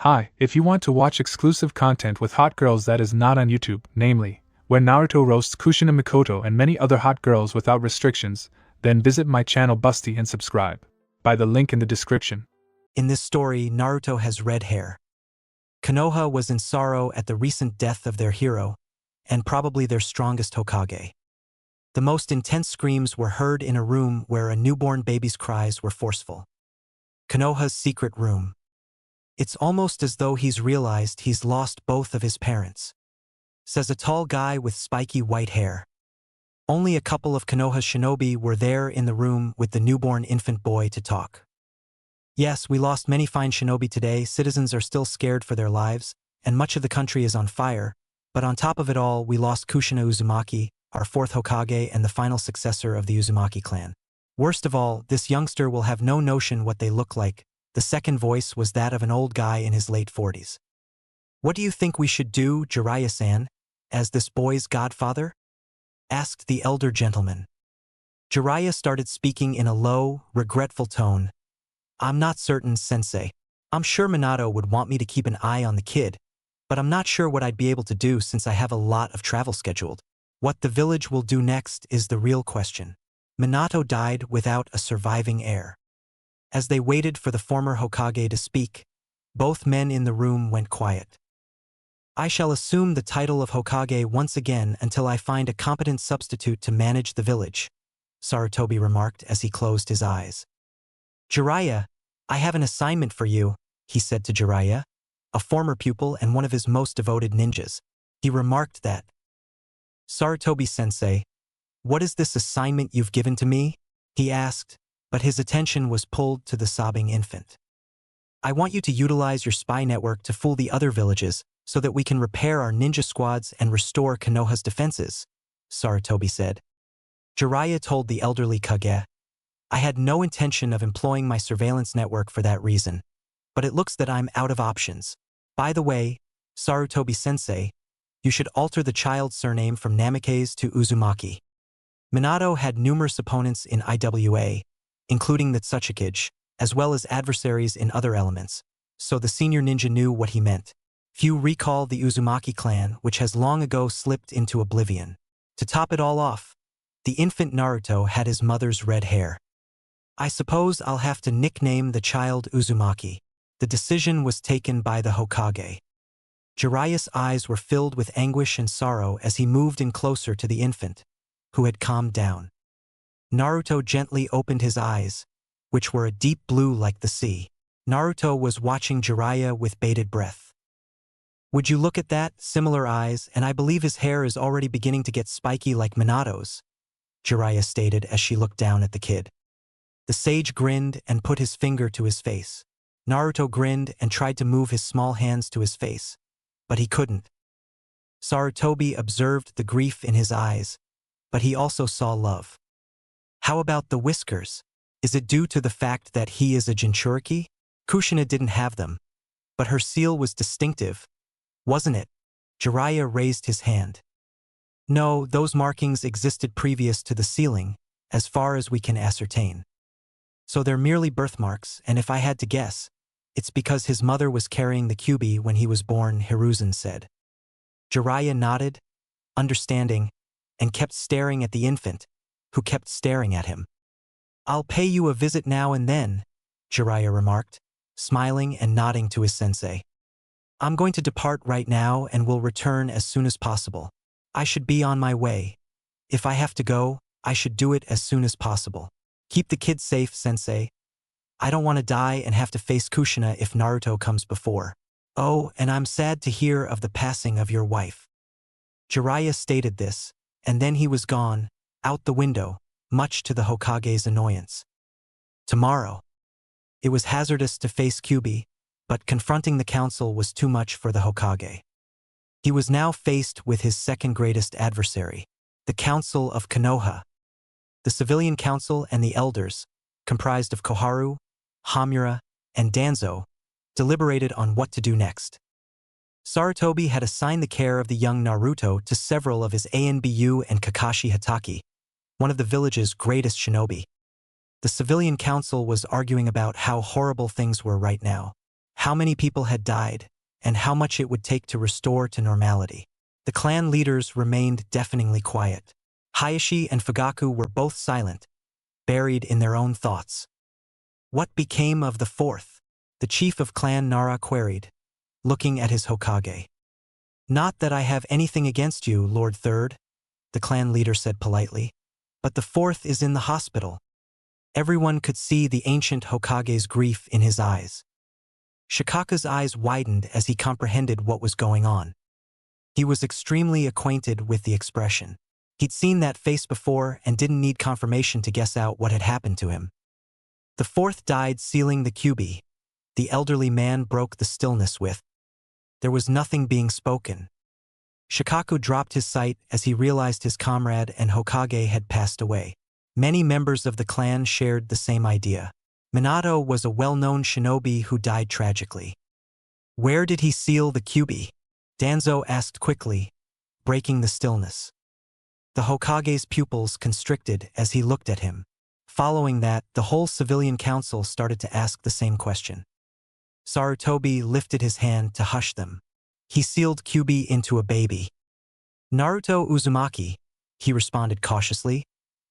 Hi, if you want to watch exclusive content with hot girls that is not on YouTube, namely, where Naruto roasts Kushina Mikoto and many other hot girls without restrictions, then visit my channel Busty and subscribe by the link in the description. In this story, Naruto has red hair. Konoha was in sorrow at the recent death of their hero, and probably their strongest Hokage. The most intense screams were heard in a room where a newborn baby's cries were forceful. Konoha's secret room. It's almost as though he's realized he's lost both of his parents, says a tall guy with spiky white hair. Only a couple of Konoha's shinobi were there in the room with the newborn infant boy to talk. Yes, we lost many fine shinobi today, citizens are still scared for their lives, and much of the country is on fire, but on top of it all, we lost Kushina Uzumaki, our fourth Hokage and the final successor of the Uzumaki clan. Worst of all, this youngster will have no notion what they look like. The second voice was that of an old guy in his late 40s. What do you think we should do, Jiraiya-san, as this boy's godfather? Asked the elder gentleman. Jiraiya started speaking in a low, regretful tone. I'm not certain, sensei. I'm sure Minato would want me to keep an eye on the kid, but I'm not sure what I'd be able to do since I have a lot of travel scheduled. What the village will do next is the real question. Minato died without a surviving heir. As they waited for the former Hokage to speak, both men in the room went quiet. I shall assume the title of Hokage once again until I find a competent substitute to manage the village, Sarutobi remarked as he closed his eyes. Jiraiya, I have an assignment for you, he said to Jiraiya, a former pupil and one of his most devoted ninjas. He remarked that. Sarutobi-sensei, what is this assignment you've given to me? He asked, but his attention was pulled to the sobbing infant. I want you to utilize your spy network to fool the other villages so that we can repair our ninja squads and restore Konoha's defenses, Sarutobi said. Jiraiya told the elderly Kage, I had no intention of employing my surveillance network for that reason, but it looks that I'm out of options. By the way, Sarutobi-sensei, you should alter the child's surname from Namikaze to Uzumaki. Minato had numerous opponents in IWA, including the Tsuchikage, as well as adversaries in other elements, so the senior ninja knew what he meant. Few recall the Uzumaki clan, which has long ago slipped into oblivion. To top it all off, the infant Naruto had his mother's red hair. I suppose I'll have to nickname the child Uzumaki. The decision was taken by the Hokage. Jiraiya's eyes were filled with anguish and sorrow as he moved in closer to the infant, who had calmed down. Naruto gently opened his eyes, which were a deep blue like the sea. Naruto was watching Jiraiya with bated breath. Would you look at that, similar eyes, and I believe his hair is already beginning to get spiky like Minato's, Jiraiya stated as she looked down at the kid. The sage grinned and put his finger to his face. Naruto grinned and tried to move his small hands to his face, but he couldn't. Sarutobi observed the grief in his eyes, but he also saw love. How about the whiskers? Is it due to the fact that he is a Jinchuriki? Kushina didn't have them, but her seal was distinctive, wasn't it? Jiraiya raised his hand. No, those markings existed previous to the sealing, as far as we can ascertain. So they're merely birthmarks, and if I had to guess, it's because his mother was carrying the Kyuubi when he was born, Hiruzen said. Jiraiya nodded, understanding, and kept staring at the infant, who kept staring at him. I'll pay you a visit now and then, Jiraiya remarked, smiling and nodding to his sensei. I'm going to depart right now and will return as soon as possible. I should be on my way. If I have to go, I should do it as soon as possible. Keep the kid safe, sensei. I don't want to die and have to face Kushina if Naruto comes before. Oh, and I'm sad to hear of the passing of your wife. Jiraiya stated this, and then he was gone, out the window, much to the Hokage's annoyance. Tomorrow. It was hazardous to face Kyuubi, but confronting the council was too much for the Hokage. He was now faced with his second greatest adversary, the Council of Konoha. The civilian council and the elders, comprised of Koharu, Hamura, and Danzo, deliberated on what to do next. Sarutobi had assigned the care of the young Naruto to several of his ANBU and Kakashi Hatake, one of the village's greatest shinobi. The civilian council was arguing about how horrible things were right now, how many people had died, and how much it would take to restore to normality. The clan leaders remained deafeningly quiet. Hayashi and Fugaku were both silent, buried in their own thoughts. What became of the fourth? The chief of Clan Nara queried, looking at his Hokage. Not that I have anything against you, Lord Third, the clan leader said politely, but the fourth is in the hospital. Everyone could see the ancient Hokage's grief in his eyes. Shikaku's eyes widened as he comprehended what was going on. He was extremely acquainted with the expression. He'd seen that face before and didn't need confirmation to guess out what had happened to him. The fourth died sealing the kyubi. The elderly man broke the stillness with. There was nothing being spoken. Shikaku dropped his sight as he realized his comrade and Hokage had passed away. Many members of the clan shared the same idea. Minato was a well-known shinobi who died tragically. Where did he seal the kyubi? Danzo asked quickly, breaking the stillness. The Hokage's pupils constricted as he looked at him. Following that, the whole civilian council started to ask the same question. Sarutobi lifted his hand to hush them. He sealed Kyubi into a baby. Naruto Uzumaki, he responded cautiously,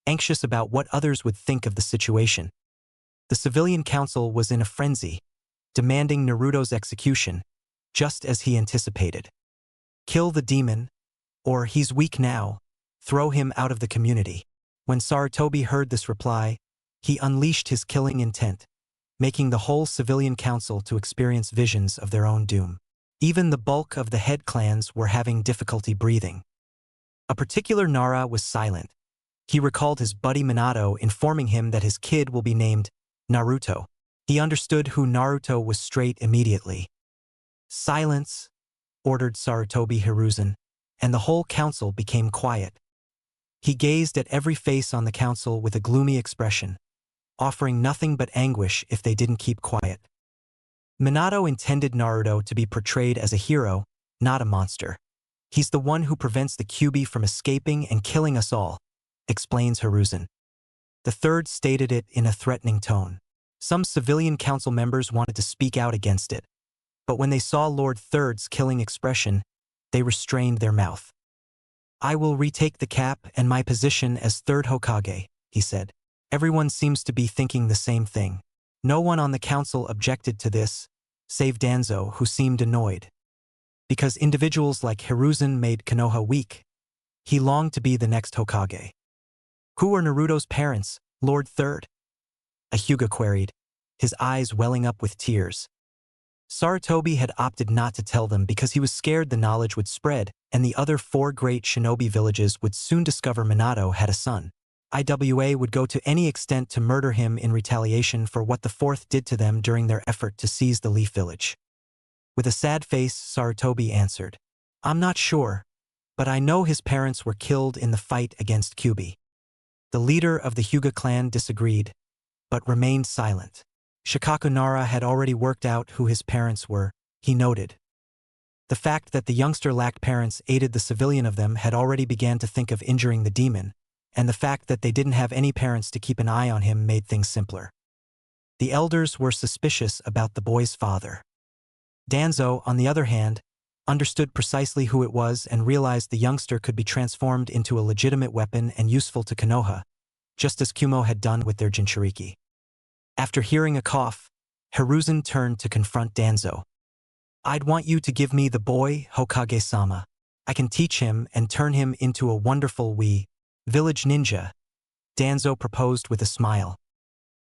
anxious about what others would think of the situation. The civilian council was in a frenzy, demanding Naruto's execution, just as he anticipated. Kill the demon, or he's weak now, throw him out of the community. When Sarutobi heard this reply, he unleashed his killing intent, making the whole civilian council to experience visions of their own doom. Even the bulk of the head clans were having difficulty breathing. A particular Nara was silent. He recalled his buddy Minato informing him that his kid will be named Naruto. He understood who Naruto was straight immediately. Silence, ordered Sarutobi Hiruzen, and the whole council became quiet. He gazed at every face on the council with a gloomy expression, offering nothing but anguish if they didn't keep quiet. Minato intended Naruto to be portrayed as a hero, not a monster. He's the one who prevents the Kyubi from escaping and killing us all, explains Hiruzen. The third stated it in a threatening tone. Some civilian council members wanted to speak out against it, but when they saw Lord Third's killing expression, they restrained their mouth. I will retake the cap and my position as third Hokage, he said. Everyone seems to be thinking the same thing. No one on the council objected to this, save Danzo, who seemed annoyed. Because individuals like Hiruzen made Konoha weak, he longed to be the next Hokage. Who are Naruto's parents, Lord Third? A Hyuga queried, his eyes welling up with tears. Sarutobi had opted not to tell them because he was scared the knowledge would spread and the other 4 great shinobi villages would soon discover Minato had a son. IWA would go to any extent to murder him in retaliation for what the fourth did to them during their effort to seize the Leaf Village. With a sad face, Sarutobi answered, I'm not sure, but I know his parents were killed in the fight against Kyubi. The leader of the Hyuga clan disagreed, but remained silent. Shikaku Nara had already worked out who his parents were, he noted. The fact that the youngster lacked parents aided the civilian of them had already began to think of injuring the demon, and the fact that they didn't have any parents to keep an eye on him made things simpler. The elders were suspicious about the boy's father. Danzo, on the other hand, understood precisely who it was and realized the youngster could be transformed into a legitimate weapon and useful to Konoha, just as Kumo had done with their Jinchuriki. After hearing a cough, Hiruzen turned to confront Danzo. I'd want you to give me the boy, Hokage-sama. I can teach him and turn him into a wonderful village ninja, Danzo proposed with a smile.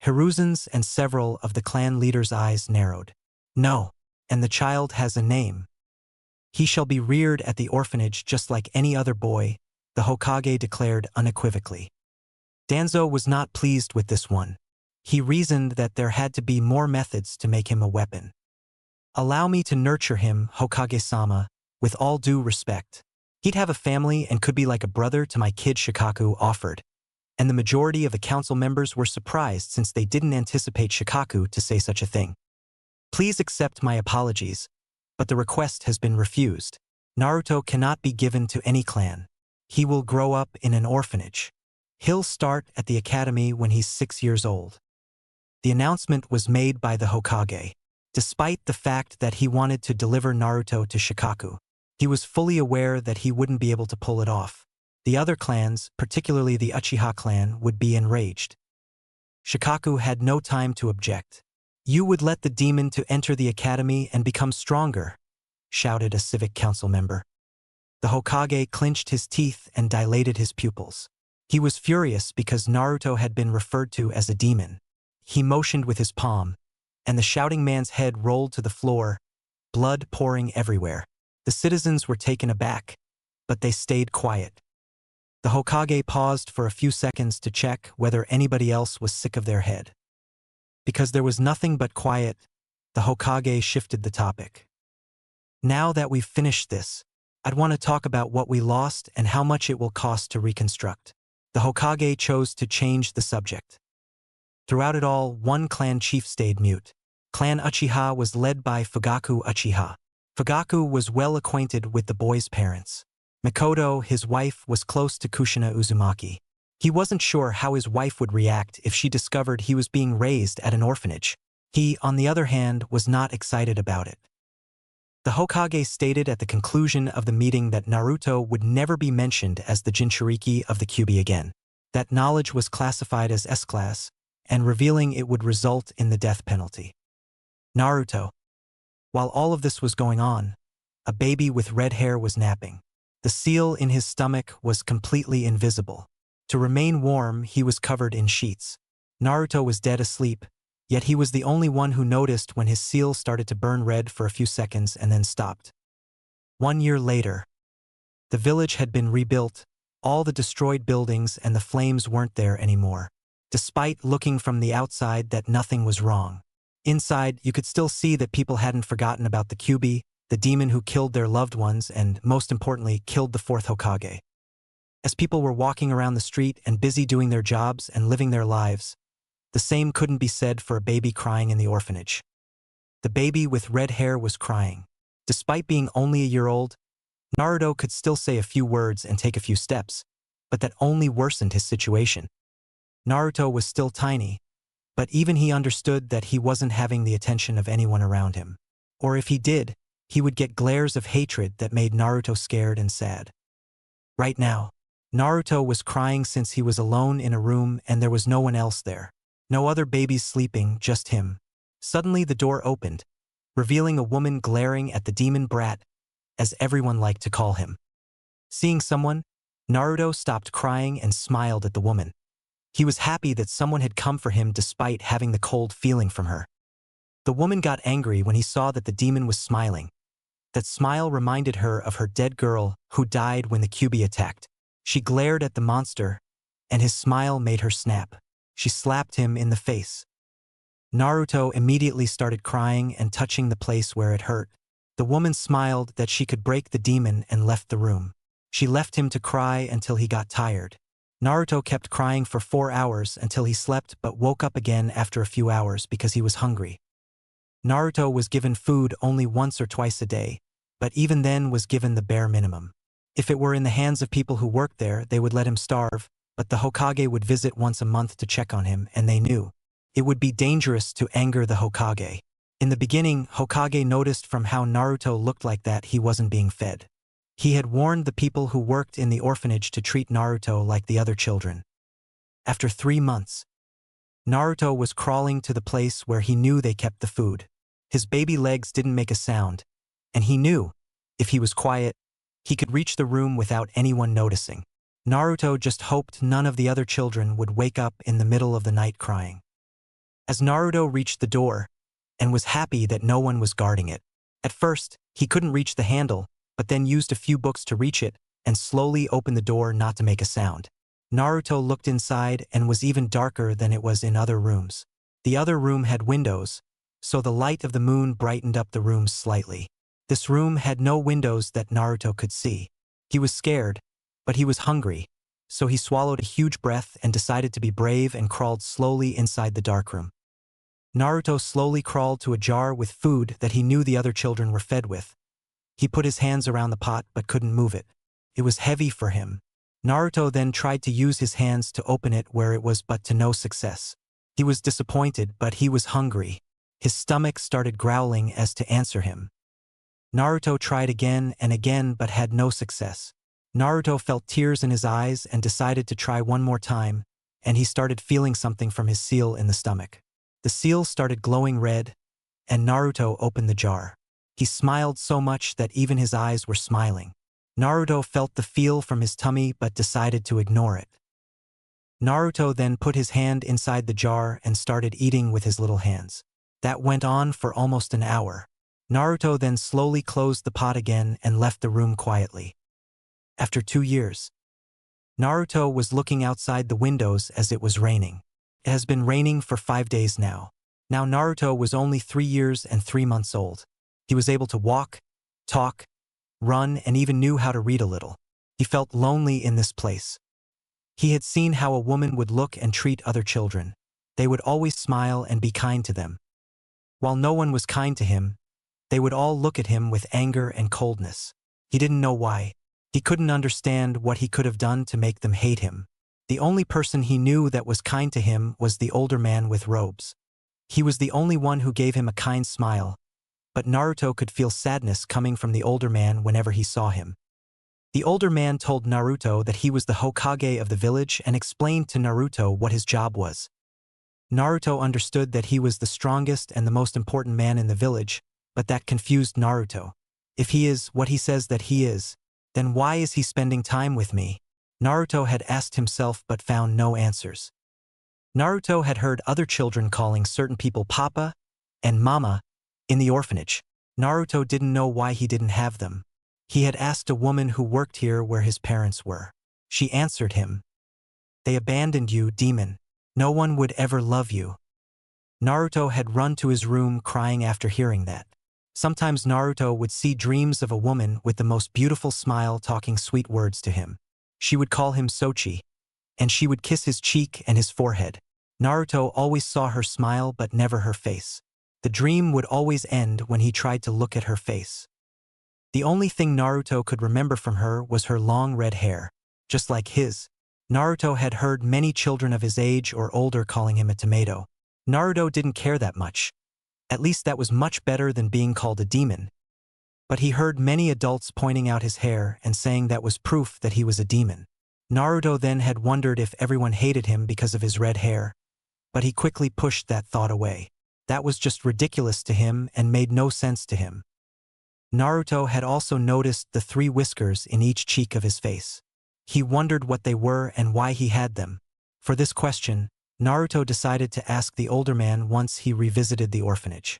Hiruzen's and several of the clan leaders' eyes narrowed. No, and the child has a name. He shall be reared at the orphanage just like any other boy, the Hokage declared unequivocally. Danzo was not pleased with this one. He reasoned that there had to be more methods to make him a weapon. Allow me to nurture him, Hokage-sama, with all due respect. He'd have a family and could be like a brother to my kid, Shikaku offered. And the majority of the council members were surprised since they didn't anticipate Shikaku to say such a thing. Please accept my apologies, but the request has been refused. Naruto cannot be given to any clan. He will grow up in an orphanage. He'll start at the academy when he's 6 years old. The announcement was made by the Hokage. Despite the fact that he wanted to deliver Naruto to Shikaku, he was fully aware that he wouldn't be able to pull it off. The other clans, particularly the Uchiha clan, would be enraged. Shikaku had no time to object. "You would let the demon to enter the academy and become stronger," shouted a civic council member. The Hokage clenched his teeth and dilated his pupils. He was furious because Naruto had been referred to as a demon. He motioned with his palm, and the shouting man's head rolled to the floor, blood pouring everywhere. The citizens were taken aback, but they stayed quiet. The Hokage paused for a few seconds to check whether anybody else was sick of their head. Because there was nothing but quiet, the Hokage shifted the topic. "Now that we've finished this, I'd want to talk about what we lost and how much it will cost to reconstruct." The Hokage chose to change the subject. Throughout it all, one clan chief stayed mute. Clan Uchiha was led by Fugaku Uchiha. Fugaku was well acquainted with the boy's parents. Mikoto, his wife, was close to Kushina Uzumaki. He wasn't sure how his wife would react if she discovered he was being raised at an orphanage. He, on the other hand, was not excited about it. The Hokage stated at the conclusion of the meeting that Naruto would never be mentioned as the Jinchuriki of the Kyuubi again. That knowledge was classified as S-class, and revealing it would result in the death penalty. Naruto. While all of this was going on, a baby with red hair was napping. The seal in his stomach was completely invisible. To remain warm, he was covered in sheets. Naruto was dead asleep, yet he was the only one who noticed when his seal started to burn red for a few seconds and then stopped. 1 year later, the village had been rebuilt, all the destroyed buildings and the flames weren't there anymore. Despite looking from the outside that nothing was wrong. Inside, you could still see that people hadn't forgotten about the Kyuubi, the demon who killed their loved ones and, most importantly, killed the fourth Hokage. As people were walking around the street and busy doing their jobs and living their lives, the same couldn't be said for a baby crying in the orphanage. The baby with red hair was crying. Despite being only a year old, Naruto could still say a few words and take a few steps, but that only worsened his situation. Naruto was still tiny, but even he understood that he wasn't having the attention of anyone around him. Or if he did, he would get glares of hatred that made Naruto scared and sad. Right now, Naruto was crying since he was alone in a room and there was no one else there. No other babies sleeping, just him. Suddenly the door opened, revealing a woman glaring at the demon brat, as everyone liked to call him. Seeing someone, Naruto stopped crying and smiled at the woman. He was happy that someone had come for him despite having the cold feeling from her. The woman got angry when he saw that the demon was smiling. That smile reminded her of her dead girl who died when the Kyuubi attacked. She glared at the monster, and his smile made her snap. She slapped him in the face. Naruto immediately started crying and touching the place where it hurt. The woman smiled that she could break the demon and left the room. She left him to cry until he got tired. Naruto kept crying for 4 hours until he slept but woke up again after a few hours because he was hungry. Naruto was given food only once or twice a day, but even then was given the bare minimum. If it were in the hands of people who worked there, they would let him starve, but the Hokage would visit once a month to check on him, and they knew it would be dangerous to anger the Hokage. In the beginning, Hokage noticed from how Naruto looked like that he wasn't being fed. He had warned the people who worked in the orphanage to treat Naruto like the other children. After 3 months, Naruto was crawling to the place where he knew they kept the food. His baby legs didn't make a sound, and he knew, if he was quiet, he could reach the room without anyone noticing. Naruto just hoped none of the other children would wake up in the middle of the night crying. As Naruto reached the door, and was happy that no one was guarding it. At first, he couldn't reach the handle, but then used a few books to reach it, and slowly opened the door not to make a sound. Naruto looked inside and was even darker than it was in other rooms. The other room had windows, so the light of the moon brightened up the room slightly. This room had no windows that Naruto could see. He was scared, but he was hungry, so he swallowed a huge breath and decided to be brave and crawled slowly inside the dark room. Naruto slowly crawled to a jar with food that he knew the other children were fed with. He put his hands around the pot but couldn't move it. It was heavy for him. Naruto then tried to use his hands to open it where it was but to no success. He was disappointed, but he was hungry. His stomach started growling as to answer him. Naruto tried again and again but had no success. Naruto felt tears in his eyes and decided to try one more time, and he started feeling something from his seal in the stomach. The seal started glowing red, and Naruto opened the jar. He smiled so much that even his eyes were smiling. Naruto felt the feel from his tummy but decided to ignore it. Naruto then put his hand inside the jar and started eating with his little hands. That went on for almost an hour. Naruto then slowly closed the pot again and left the room quietly. After 2 years, Naruto was looking outside the windows as it was raining. It has been raining for 5 days now. Now Naruto was only 3 years and 3 months old. He was able to walk, talk, run, and even knew how to read a little. He felt lonely in this place. He had seen how a woman would look and treat other children. They would always smile and be kind to them. While no one was kind to him, they would all look at him with anger and coldness. He didn't know why. He couldn't understand what he could have done to make them hate him. The only person he knew that was kind to him was the older man with robes. He was the only one who gave him a kind smile, but Naruto could feel sadness coming from the older man whenever he saw him. The older man told Naruto that he was the Hokage of the village and explained to Naruto what his job was. Naruto understood that he was the strongest and the most important man in the village, but that confused Naruto. If he is what he says that he is, then why is he spending time with me? Naruto had asked himself but found no answers. Naruto had heard other children calling certain people Papa and Mama in the orphanage. Naruto didn't know why he didn't have them. He had asked a woman who worked here where his parents were. She answered him, "They abandoned you, demon. No one would ever love you." Naruto had run to his room crying after hearing that. Sometimes Naruto would see dreams of a woman with the most beautiful smile talking sweet words to him. She would call him Sochi, and she would kiss his cheek and his forehead. Naruto always saw her smile but never her face. The dream would always end when he tried to look at her face. The only thing Naruto could remember from her was her long red hair, just like his. Naruto had heard many children of his age or older calling him a tomato. Naruto didn't care that much. At least that was much better than being called a demon. But he heard many adults pointing out his hair and saying that was proof that he was a demon. Naruto then had wondered if everyone hated him because of his red hair, but he quickly pushed that thought away. That was just ridiculous to him and made no sense to him. Naruto had also noticed the 3 whiskers in each cheek of his face. He wondered what they were and why he had them. For this question, Naruto decided to ask the older man once he revisited the orphanage.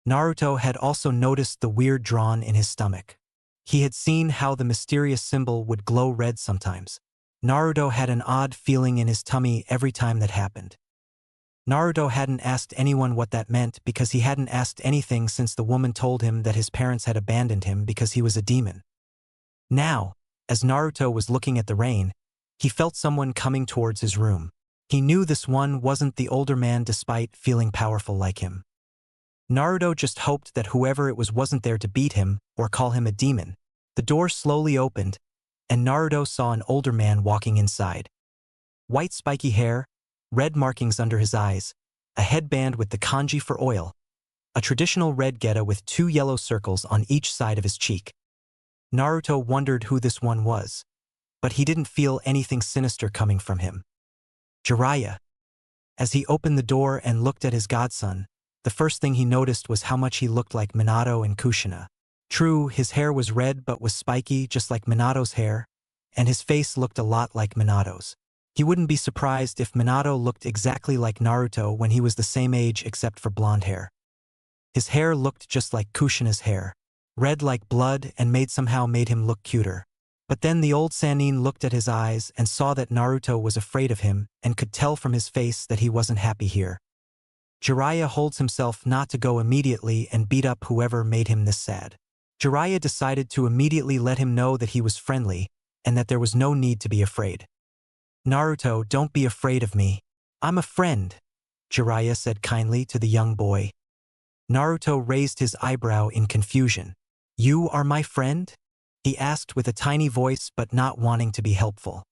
Naruto had also noticed the weird drawn in his stomach. He had seen how the mysterious symbol would glow red sometimes. Naruto had an odd feeling in his tummy every time that happened. Naruto hadn't asked anyone what that meant because he hadn't asked anything since the woman told him that his parents had abandoned him because he was a demon. Now, as Naruto was looking at the rain, he felt someone coming towards his room. He knew this one wasn't the older man despite feeling powerful like him. Naruto just hoped that whoever it was wasn't there to beat him or call him a demon. The door slowly opened, and Naruto saw an older man walking inside. White spiky hair, red markings under his eyes, a headband with the kanji for oil, a traditional red geta with 2 yellow circles on each side of his cheek. Naruto wondered who this one was, but he didn't feel anything sinister coming from him. Jiraiya. As he opened the door and looked at his godson, the first thing he noticed was how much he looked like Minato and Kushina. True, his hair was red but was spiky just like Minato's hair, and his face looked a lot like Minato's. He wouldn't be surprised if Minato looked exactly like Naruto when he was the same age except for blonde hair. His hair looked just like Kushina's hair, red like blood and somehow made him look cuter. But then the old Sannin looked at his eyes and saw that Naruto was afraid of him and could tell from his face that he wasn't happy here. Jiraiya holds himself not to go immediately and beat up whoever made him this sad. Jiraiya decided to immediately let him know that he was friendly and that there was no need to be afraid. "Naruto, don't be afraid of me. I'm a friend," Jiraiya said kindly to the young boy. Naruto raised his eyebrow in confusion. "You are my friend?" he asked with a tiny voice but not wanting to be helpful.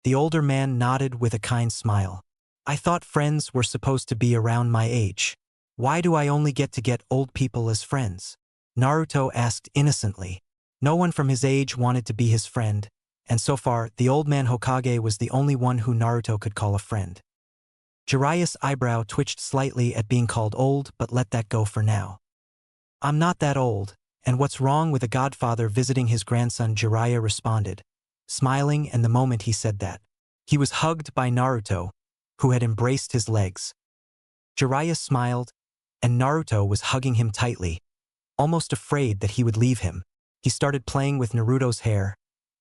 The older man nodded with a kind smile. "I thought friends were supposed to be around my age." Why do I only get old people as friends? Naruto asked innocently. No one from his age wanted to be his friend, and so far, the old man Hokage was the only one who Naruto could call a friend. Jiraiya's eyebrow twitched slightly at being called old, but let that go for now. I'm not that old, and what's wrong with a godfather visiting his grandson? Jiraiya responded, smiling, and the moment he said that, he was hugged by Naruto, who had embraced his legs. Jiraiya smiled, and Naruto was hugging him tightly, almost afraid that he would leave him. He started playing with Naruto's hair,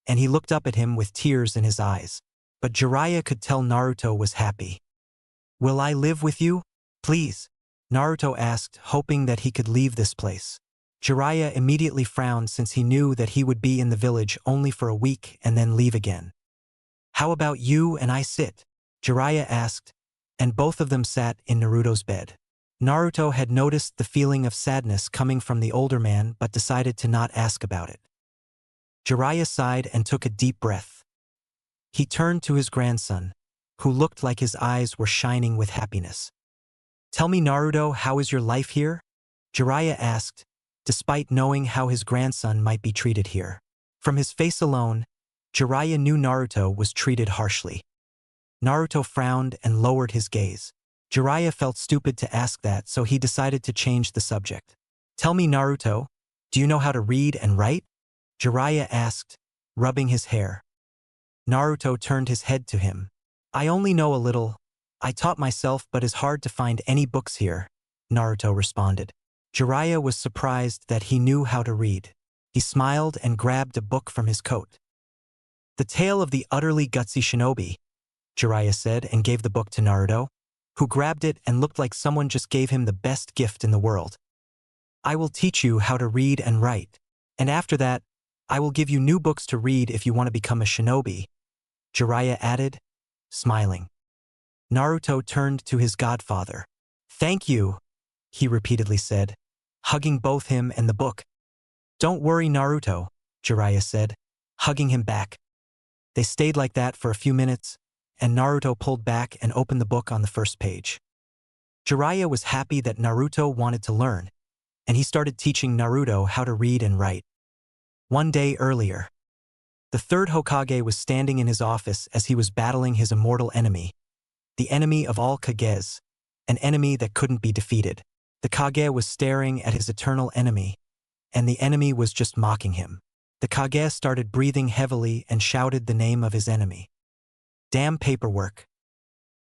and he looked up at him with tears in his eyes. But Jiraiya could tell Naruto was happy. Will I live with you? Please? Naruto asked, hoping that he could leave this place. Jiraiya immediately frowned since he knew that he would be in the village only for a week and then leave again. How about you and I sit? Jiraiya asked, and both of them sat in Naruto's bed. Naruto had noticed the feeling of sadness coming from the older man but decided to not ask about it. Jiraiya sighed and took a deep breath. He turned to his grandson, who looked like his eyes were shining with happiness. Tell me, Naruto, how is your life here? Jiraiya asked, despite knowing how his grandson might be treated here. From his face alone, Jiraiya knew Naruto was treated harshly. Naruto frowned and lowered his gaze. Jiraiya felt stupid to ask that, so he decided to change the subject. Tell me, Naruto, do you know how to read and write? Jiraiya asked, rubbing his hair. Naruto turned his head to him. I only know a little. I taught myself, but it's hard to find any books here, Naruto responded. Jiraiya was surprised that he knew how to read. He smiled and grabbed a book from his coat. The Tale of the Utterly Gutsy Shinobi, Jiraiya said, and gave the book to Naruto, who grabbed it and looked like someone just gave him the best gift in the world. I will teach you how to read and write, and after that, I will give you new books to read if you want to become a shinobi, Jiraiya added, smiling. Naruto turned to his godfather. Thank you, he repeatedly said, hugging both him and the book. Don't worry, Naruto, Jiraiya said, hugging him back. They stayed like that for a few minutes, and Naruto pulled back and opened the book on the first page. Jiraiya was happy that Naruto wanted to learn, and he started teaching Naruto how to read and write. One day earlier, the third Hokage was standing in his office as he was battling his immortal enemy, the enemy of all Kages, an enemy that couldn't be defeated. The Kage was staring at his eternal enemy, and the enemy was just mocking him. The Kage started breathing heavily and shouted the name of his enemy. Damn paperwork.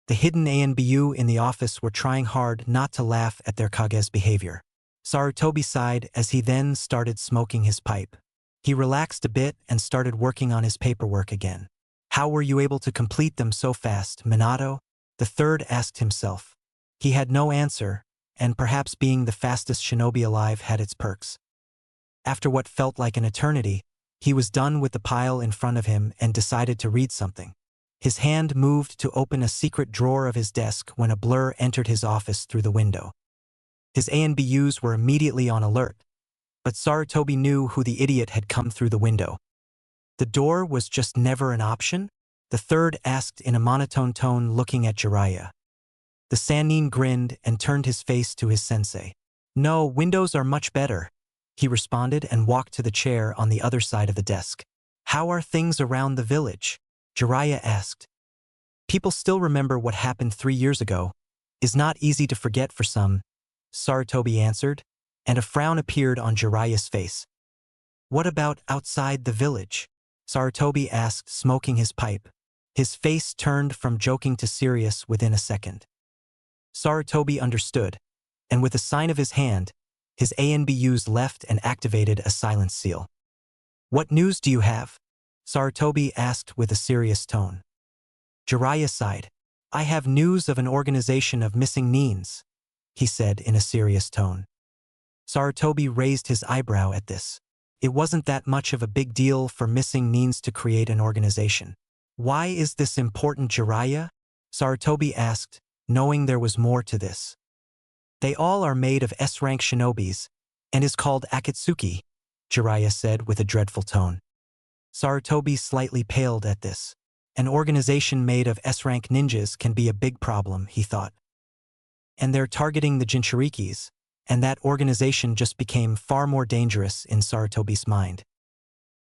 The hidden ANBU in the office were trying hard not to laugh at their Kage's behavior. Sarutobi sighed as he then started smoking his pipe. He relaxed a bit and started working on his paperwork again. How were you able to complete them so fast, Minato? The third asked himself. He had no answer, and perhaps being the fastest shinobi alive had its perks. After what felt like an eternity, he was done with the pile in front of him and decided to read something. His hand moved to open a secret drawer of his desk when a blur entered his office through the window. His ANBUs were immediately on alert, but Sarutobi knew who the idiot had come through the window. The door was just never an option? The third asked in a monotone tone, looking at Jiraiya. The Sannin grinned and turned his face to his sensei. No, windows are much better, he responded and walked to the chair on the other side of the desk. How are things around the village? Jiraiya asked. People still remember what happened 3 years ago. Is not easy to forget for some, Sarutobi answered, and a frown appeared on Jiraiya's face. What about outside the village? Sarutobi asked, smoking his pipe. His face turned from joking to serious within a second. Sarutobi understood, and with a sign of his hand, his ANBUs left and activated a silence seal. What news do you have? Sarutobi asked with a serious tone. Jiraiya sighed. I have news of an organization of missing nins, he said in a serious tone. Sarutobi raised his eyebrow at this. It wasn't that much of a big deal for missing nins to create an organization. Why is this important, Jiraiya? Sarutobi asked, knowing there was more to this. They all are made of S-rank shinobis, and is called Akatsuki, Jiraiya said with a dreadful tone. Sarutobi slightly paled at this. An organization made of S-rank ninjas can be a big problem, he thought. And they're targeting the Jinchurikis, and that organization just became far more dangerous in Sarutobi's mind.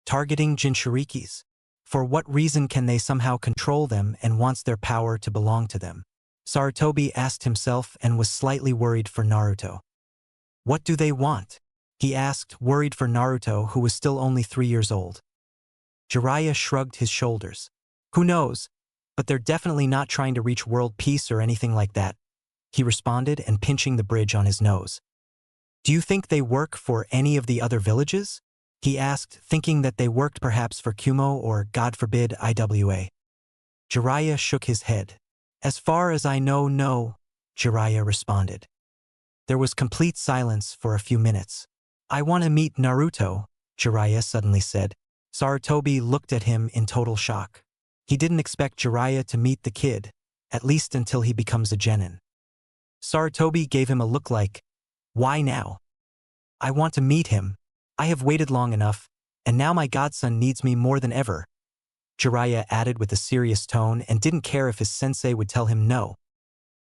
Targeting Jinchurikis? For what reason can they somehow control them and wants their power to belong to them? Sarutobi asked himself and was slightly worried for Naruto. What do they want? He asked, worried for Naruto, who was still only 3 years old. Jiraiya shrugged his shoulders. Who knows? But they're definitely not trying to reach world peace or anything like that, he responded and pinching the bridge on his nose. Do you think they work for any of the other villages? He asked, thinking that they worked perhaps for Kumo or, God forbid, IWA. Jiraiya shook his head. As far as I know, no, Jiraiya responded. There was complete silence for a few minutes. I want to meet Naruto, Jiraiya suddenly said. Sarutobi looked at him in total shock. He didn't expect Jiraiya to meet the kid, at least until he becomes a genin. Sarutobi gave him a look like, why now? I want to meet him. I have waited long enough, and now my godson needs me more than ever. Jiraiya added with a serious tone and didn't care if his sensei would tell him no.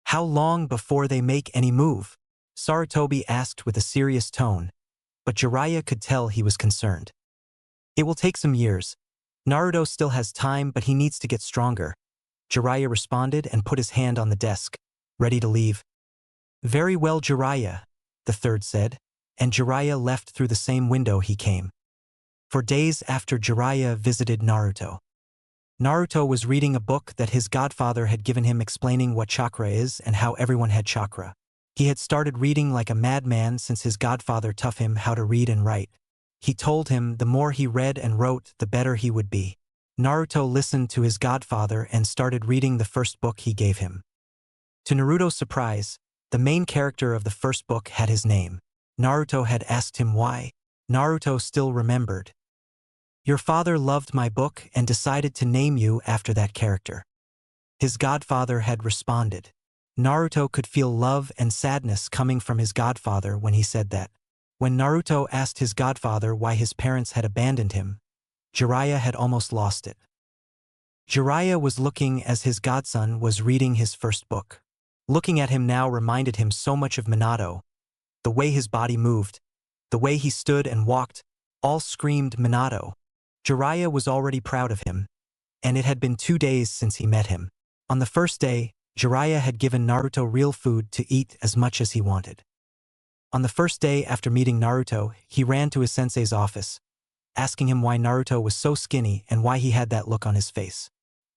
How long before they make any move? Sarutobi asked with a serious tone, but Jiraiya could tell he was concerned. It will take some years. Naruto still has time, but he needs to get stronger. Jiraiya responded and put his hand on the desk, ready to leave. Very well, Jiraiya, the third said, and Jiraiya left through the same window he came. For days after Jiraiya visited Naruto. Naruto was reading a book that his godfather had given him explaining what chakra is and how everyone had chakra. He had started reading like a madman since his godfather taught him how to read and write. He told him the more he read and wrote, the better he would be. Naruto listened to his godfather and started reading the first book he gave him. To Naruto's surprise, the main character of the first book had his name. Naruto had asked him why. Naruto still remembered. Your father loved my book and decided to name you after that character. His godfather had responded. Naruto could feel love and sadness coming from his godfather when he said that. When Naruto asked his godfather why his parents had abandoned him, Jiraiya had almost lost it. Jiraiya was looking as his godson was reading his first book. Looking at him now reminded him so much of Minato. The way his body moved, the way he stood and walked, all screamed Minato. Jiraiya was already proud of him, and it had been 2 days since he met him. On the first day, Jiraiya had given Naruto real food to eat as much as he wanted. On the first day after meeting Naruto, he ran to his sensei's office, asking him why Naruto was so skinny and why he had that look on his face.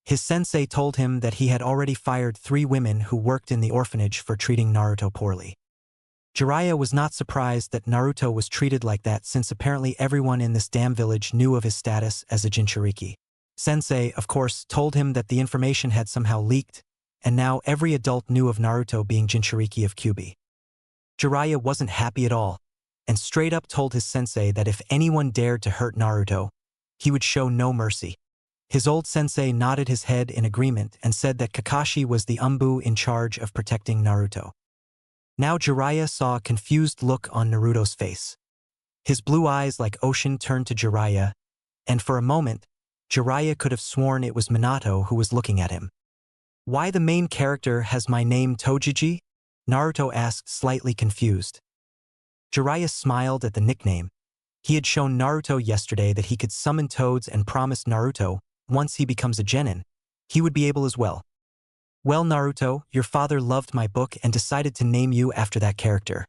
His sensei told him that he had already fired 3 women who worked in the orphanage for treating Naruto poorly. Jiraiya was not surprised that Naruto was treated like that since apparently everyone in this damn village knew of his status as a Jinchuriki. Sensei, of course, told him that the information had somehow leaked, and now every adult knew of Naruto being Jinchuriki of Kyuubi. Jiraiya wasn't happy at all, and straight up told his sensei that if anyone dared to hurt Naruto, he would show no mercy. His old sensei nodded his head in agreement and said that Kakashi was the Umbu in charge of protecting Naruto. Now Jiraiya saw a confused look on Naruto's face. His blue eyes like ocean turned to Jiraiya, and for a moment, Jiraiya could have sworn it was Minato who was looking at him. Why the main character has my name Tojiji? Naruto asked, slightly confused. Jiraiya smiled at the nickname. He had shown Naruto yesterday that he could summon toads and promised Naruto, once he becomes a genin, he would be able as well. Well, Naruto, your father loved my book and decided to name you after that character.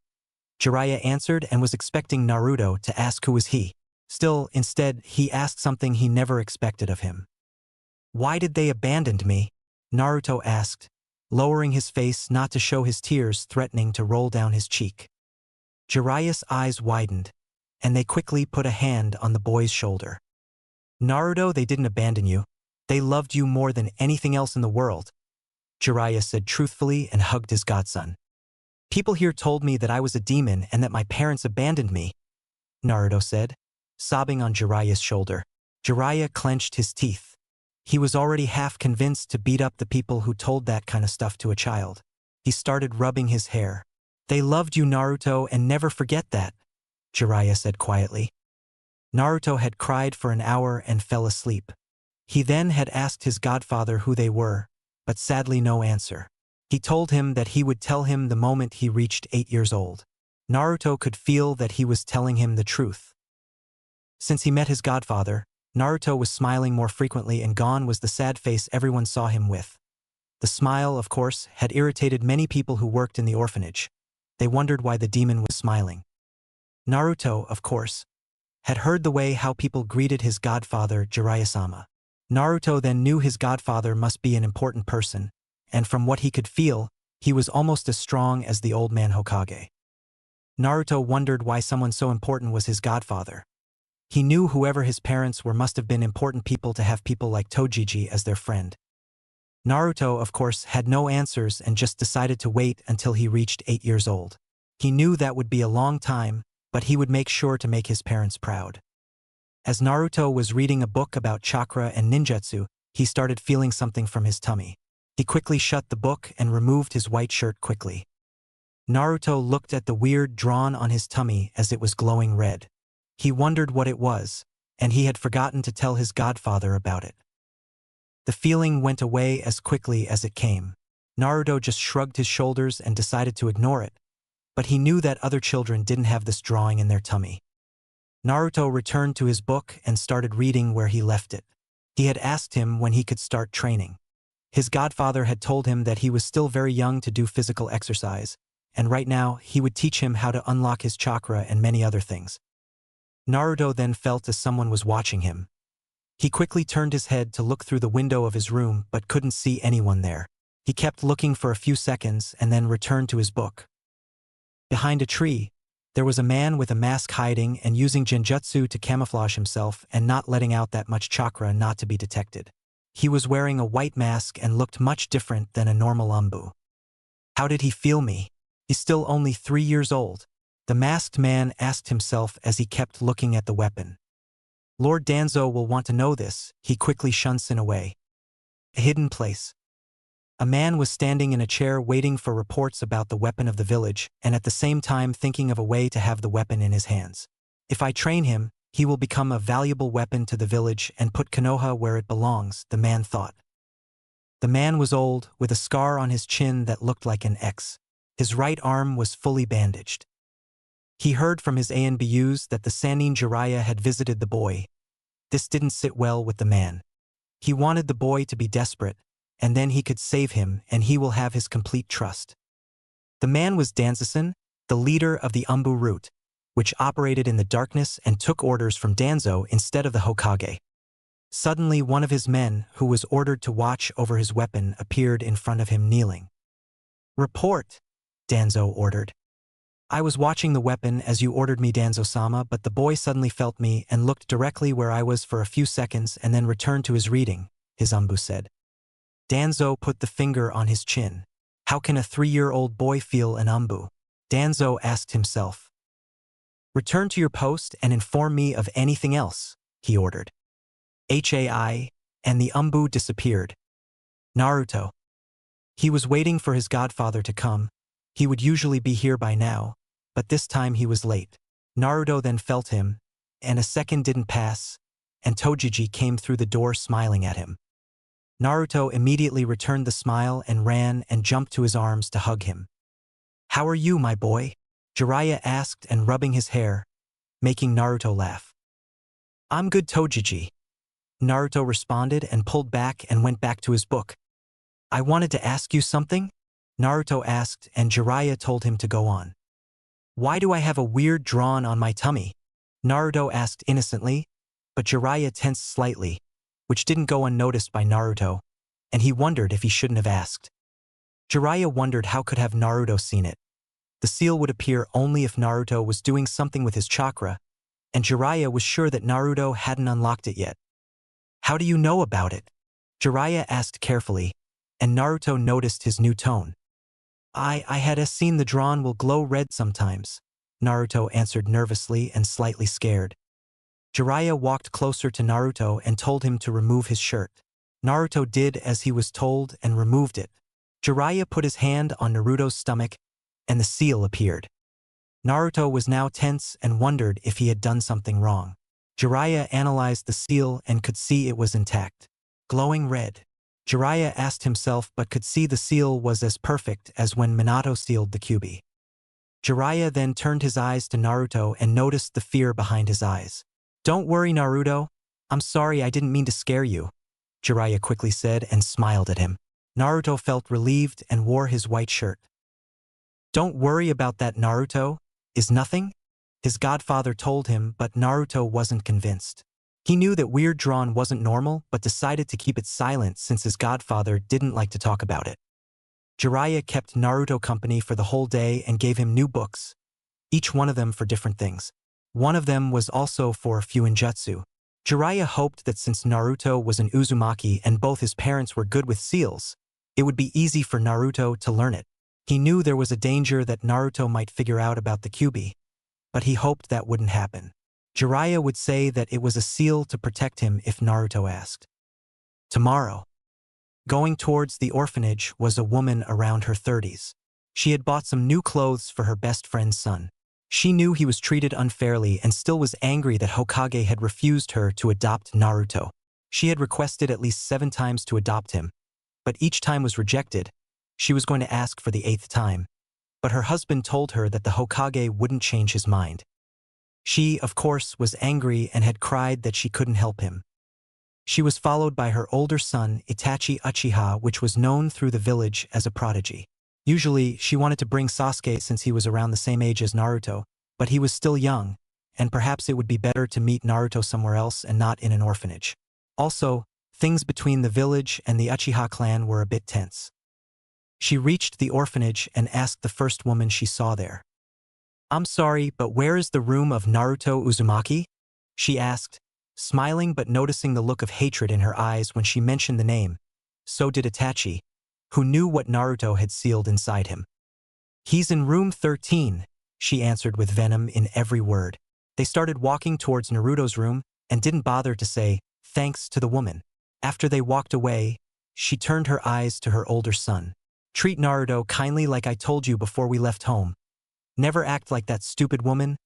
Jiraiya answered and was expecting Naruto to ask who was he. Still, instead, he asked something he never expected of him. Why did they abandon me? Naruto asked, lowering his face not to show his tears threatening to roll down his cheek. Jiraiya's eyes widened, and they quickly put a hand on the boy's shoulder. Naruto, they didn't abandon you. They loved you more than anything else in the world, Jiraiya said truthfully and hugged his godson. People here told me that I was a demon and that my parents abandoned me, Naruto said, sobbing on Jiraiya's shoulder. Jiraiya clenched his teeth. He was already half convinced to beat up the people who told that kind of stuff to a child. He started rubbing his hair. They loved you, Naruto, and never forget that, Jiraiya said quietly. Naruto had cried for an hour and fell asleep. He then had asked his godfather who they were, but sadly no answer. He told him that he would tell him the moment he reached 8 years old. Naruto could feel that he was telling him the truth. Since he met his godfather, Naruto was smiling more frequently and gone was the sad face everyone saw him with. The smile, of course, had irritated many people who worked in the orphanage. They wondered why the demon was smiling. Naruto, of course, had heard the way how people greeted his godfather Jiraiya-sama. Naruto then knew his godfather must be an important person, and from what he could feel, he was almost as strong as the old man Hokage. Naruto wondered why someone so important was his godfather. He knew whoever his parents were must have been important people to have people like Tojiji as their friend. Naruto, of course, had no answers and just decided to wait until he reached 8 years old. He knew that would be a long time, but he would make sure to make his parents proud. As Naruto was reading a book about chakra and ninjutsu, he started feeling something from his tummy. He quickly shut the book and removed his white shirt quickly. Naruto looked at the weird drawn on his tummy as it was glowing red. He wondered what it was, and he had forgotten to tell his godfather about it. The feeling went away as quickly as it came. Naruto just shrugged his shoulders and decided to ignore it, but he knew that other children didn't have this drawing in their tummy. Naruto returned to his book and started reading where he left it. He had asked him when he could start training. His godfather had told him that he was still very young to do physical exercise, and right now he would teach him how to unlock his chakra and many other things. Naruto then felt as someone was watching him. He quickly turned his head to look through the window of his room but couldn't see anyone there. He kept looking for a few seconds and then returned to his book. Behind a tree, there was a man with a mask hiding and using genjutsu to camouflage himself and not letting out that much chakra not to be detected. He was wearing a white mask and looked much different than a normal Anbu. How did he feel me? He's still only 3 years old. The masked man asked himself as he kept looking at the weapon. Lord Danzo will want to know this. He quickly shunts away. A hidden place. A man was standing in a chair waiting for reports about the weapon of the village and at the same time thinking of a way to have the weapon in his hands. If I train him, he will become a valuable weapon to the village and put Konoha where it belongs, the man thought. The man was old, with a scar on his chin that looked like an X. His right arm was fully bandaged. He heard from his ANBUs that the Sannin Jiraiya had visited the boy. This didn't sit well with the man. He wanted the boy to be desperate, and then he could save him and he will have his complete trust. The man was Danzo, the leader of the Anbu route, which operated in the darkness and took orders from Danzo instead of the Hokage. Suddenly one of his men, who was ordered to watch over his weapon, appeared in front of him kneeling. "Report," Danzo ordered. "I was watching the weapon as you ordered me, Danzo-sama, but the boy suddenly felt me and looked directly where I was for a few seconds and then returned to his reading," his Anbu said. Danzo put the finger on his chin. How can a 3-year-old boy feel an Anbu? Danzo asked himself. "Return to your post and inform me of anything else," he ordered. HAI, and the Anbu disappeared. Naruto. He was waiting for his godfather to come. He would usually be here by now, but this time he was late. Naruto then felt him, and a second didn't pass, and Tojiji came through the door smiling at him. Naruto immediately returned the smile and ran and jumped to his arms to hug him. "How are you, my boy?" Jiraiya asked and rubbing his hair, making Naruto laugh. "I'm good, Tojiji," Naruto responded and pulled back and went back to his book. "I wanted to ask you something?" Naruto asked and Jiraiya told him to go on. "Why do I have a weird drawn on my tummy?" Naruto asked innocently, but Jiraiya tensed slightly, which didn't go unnoticed by Naruto, and he wondered if he shouldn't have asked. Jiraiya wondered how could have Naruto seen it. The seal would appear only if Naruto was doing something with his chakra, and Jiraiya was sure that Naruto hadn't unlocked it yet. "How do you know about it?" Jiraiya asked carefully, and Naruto noticed his new tone. I had seen the drawn will glow red sometimes," Naruto answered nervously and slightly scared. Jiraiya walked closer to Naruto and told him to remove his shirt. Naruto did as he was told and removed it. Jiraiya put his hand on Naruto's stomach, and the seal appeared. Naruto was now tense and wondered if he had done something wrong. Jiraiya analyzed the seal and could see it was intact. Glowing red. Jiraiya asked himself but could see the seal was as perfect as when Minato sealed the kyuubi. Jiraiya then turned his eyes to Naruto and noticed the fear behind his eyes. "Don't worry, Naruto. I'm sorry, I didn't mean to scare you," Jiraiya quickly said and smiled at him. Naruto felt relieved and wore his white shirt. "Don't worry about that, Naruto. Is nothing?" his godfather told him, but Naruto wasn't convinced. He knew that weird drawn wasn't normal, but decided to keep it silent since his godfather didn't like to talk about it. Jiraiya kept Naruto company for the whole day and gave him new books, each one of them for different things. One of them was also for Fuinjutsu. Jiraiya hoped that since Naruto was an Uzumaki and both his parents were good with seals, it would be easy for Naruto to learn it. He knew there was a danger that Naruto might figure out about the kyuubi, but he hoped that wouldn't happen. Jiraiya would say that it was a seal to protect him if Naruto asked. Tomorrow. Going towards the orphanage was a woman around her 30s. She had bought some new clothes for her best friend's son. She knew he was treated unfairly and still was angry that Hokage had refused her to adopt Naruto. She had requested at least 7 times to adopt him, but each time was rejected. She was going to ask for the 8th time, but her husband told her that the Hokage wouldn't change his mind. She, of course, was angry and had cried that she couldn't help him. She was followed by her older son, Itachi Uchiha, which was known through the village as a prodigy. Usually, she wanted to bring Sasuke since he was around the same age as Naruto, but he was still young, and perhaps it would be better to meet Naruto somewhere else and not in an orphanage. Also, things between the village and the Uchiha clan were a bit tense. She reached the orphanage and asked the first woman she saw there. "I'm sorry, but where is the room of Naruto Uzumaki?" she asked, smiling but noticing the look of hatred in her eyes when she mentioned the name. So did Itachi, who knew what Naruto had sealed inside him. "He's in room 13, she answered with venom in every word. They started walking towards Naruto's room and didn't bother to say thanks to the woman. After they walked away, she turned her eyes to her older son. "Treat Naruto kindly like I told you before we left home. Never act like that stupid woman,"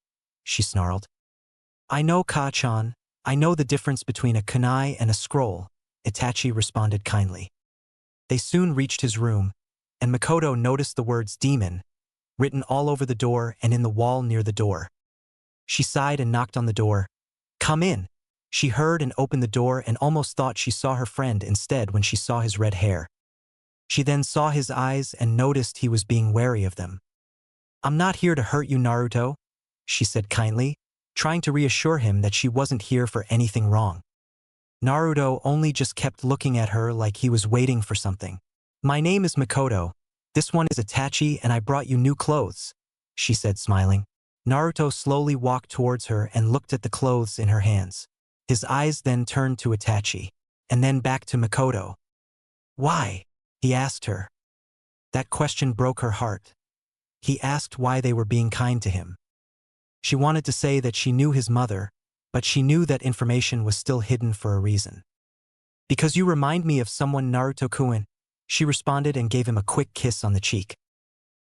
she snarled. "I know, Ka-chan. I know the difference between a kunai and a scroll," Itachi responded kindly. They soon reached his room, and Makoto noticed the words demon written all over the door and in the wall near the door. She sighed and knocked on the door. "Come in." She heard and opened the door and almost thought she saw her friend instead when she saw his red hair. She then saw his eyes and noticed he was being wary of them. "I'm not here to hurt you, Naruto," she said kindly, trying to reassure him that she wasn't here for anything wrong. Naruto only just kept looking at her like he was waiting for something. "My name is Makoto. This one is Itachi and I brought you new clothes," she said smiling. Naruto slowly walked towards her and looked at the clothes in her hands. His eyes then turned to Itachi, and then back to Makoto. "Why?" he asked her. That question broke her heart. He asked why they were being kind to him. She wanted to say that she knew his mother, but she knew that information was still hidden for a reason. "Because you remind me of someone, Naruto-kun," she responded and gave him a quick kiss on the cheek.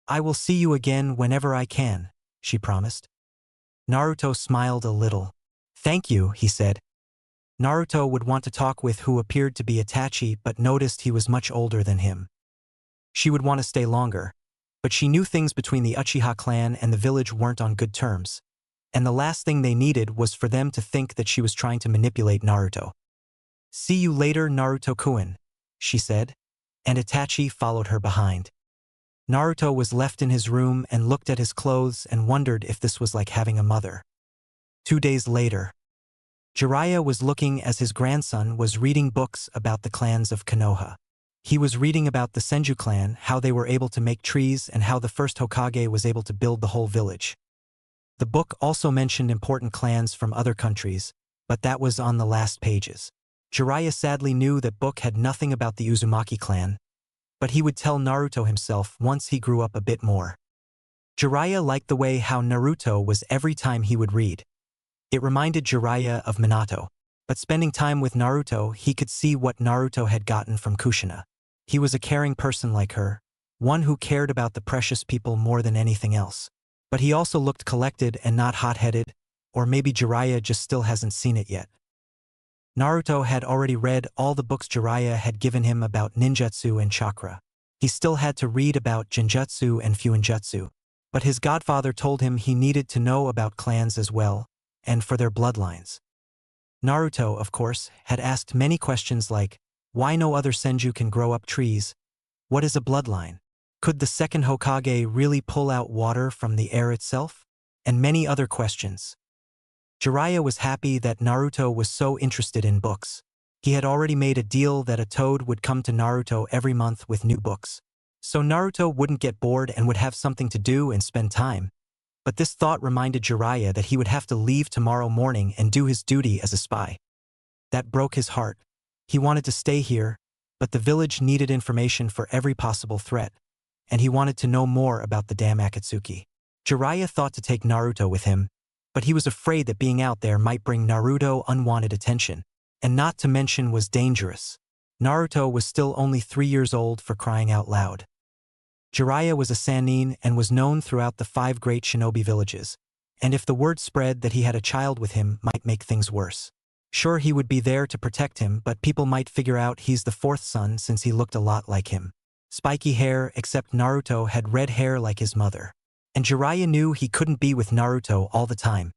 "I will see you again whenever I can," she promised. Naruto smiled a little. "Thank you," he said. Naruto would want to talk with who appeared to be Itachi but noticed he was much older than him. She would want to stay longer, but she knew things between the Uchiha clan and the village weren't on good terms, and the last thing they needed was for them to think that she was trying to manipulate Naruto. "See you later, Naruto-kun," she said, and Itachi followed her behind. Naruto was left in his room and looked at his clothes and wondered if this was like having a mother. 2 days later, Jiraiya was looking as his grandson was reading books about the clans of Konoha. He was reading about the Senju clan, how they were able to make trees and how the first Hokage was able to build the whole village. The book also mentioned important clans from other countries, but that was on the last pages. Jiraiya sadly knew that book had nothing about the Uzumaki clan, but he would tell Naruto himself once he grew up a bit more. Jiraiya liked the way how Naruto was every time he would read. It reminded Jiraiya of Minato, but spending time with Naruto, he could see what Naruto had gotten from Kushina. He was a caring person like her, one who cared about the precious people more than anything else. But he also looked collected and not hot-headed, or maybe Jiraiya just still hasn't seen it yet. Naruto had already read all the books Jiraiya had given him about ninjutsu and chakra. He still had to read about genjutsu and fuinjutsu, but his godfather told him he needed to know about clans as well, and for their bloodlines. Naruto, of course, had asked many questions like, why no other senju can grow up trees? What is a bloodline? Could the second Hokage really pull out water from the air itself? And many other questions. Jiraiya was happy that Naruto was so interested in books. He had already made a deal that a toad would come to Naruto every month with new books. So Naruto wouldn't get bored and would have something to do and spend time. But this thought reminded Jiraiya that he would have to leave tomorrow morning and do his duty as a spy. That broke his heart. He wanted to stay here, but the village needed information for every possible threat, and he wanted to know more about the damn Akatsuki. Jiraiya thought to take Naruto with him, but he was afraid that being out there might bring Naruto unwanted attention, and not to mention was dangerous. Naruto was still only 3 years old, for crying out loud. Jiraiya was a Sannin and was known throughout the 5 great shinobi villages, and if the word spread that he had a child with him might make things worse. Sure, he would be there to protect him, but people might figure out he's the 4th son since he looked a lot like him. Spiky hair, except Naruto had red hair like his mother. And Jiraiya knew he couldn't be with Naruto all the time.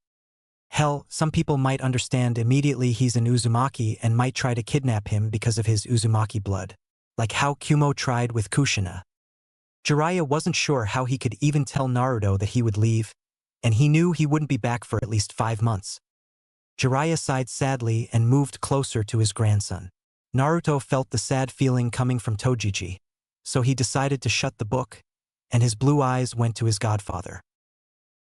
Hell, some people might understand immediately he's an Uzumaki and might try to kidnap him because of his Uzumaki blood, like how Kumo tried with Kushina. Jiraiya wasn't sure how he could even tell Naruto that he would leave, and he knew he wouldn't be back for at least 5 months. Jiraiya sighed sadly and moved closer to his grandson. Naruto felt the sad feeling coming from Tojiji, so he decided to shut the book, and his blue eyes went to his godfather.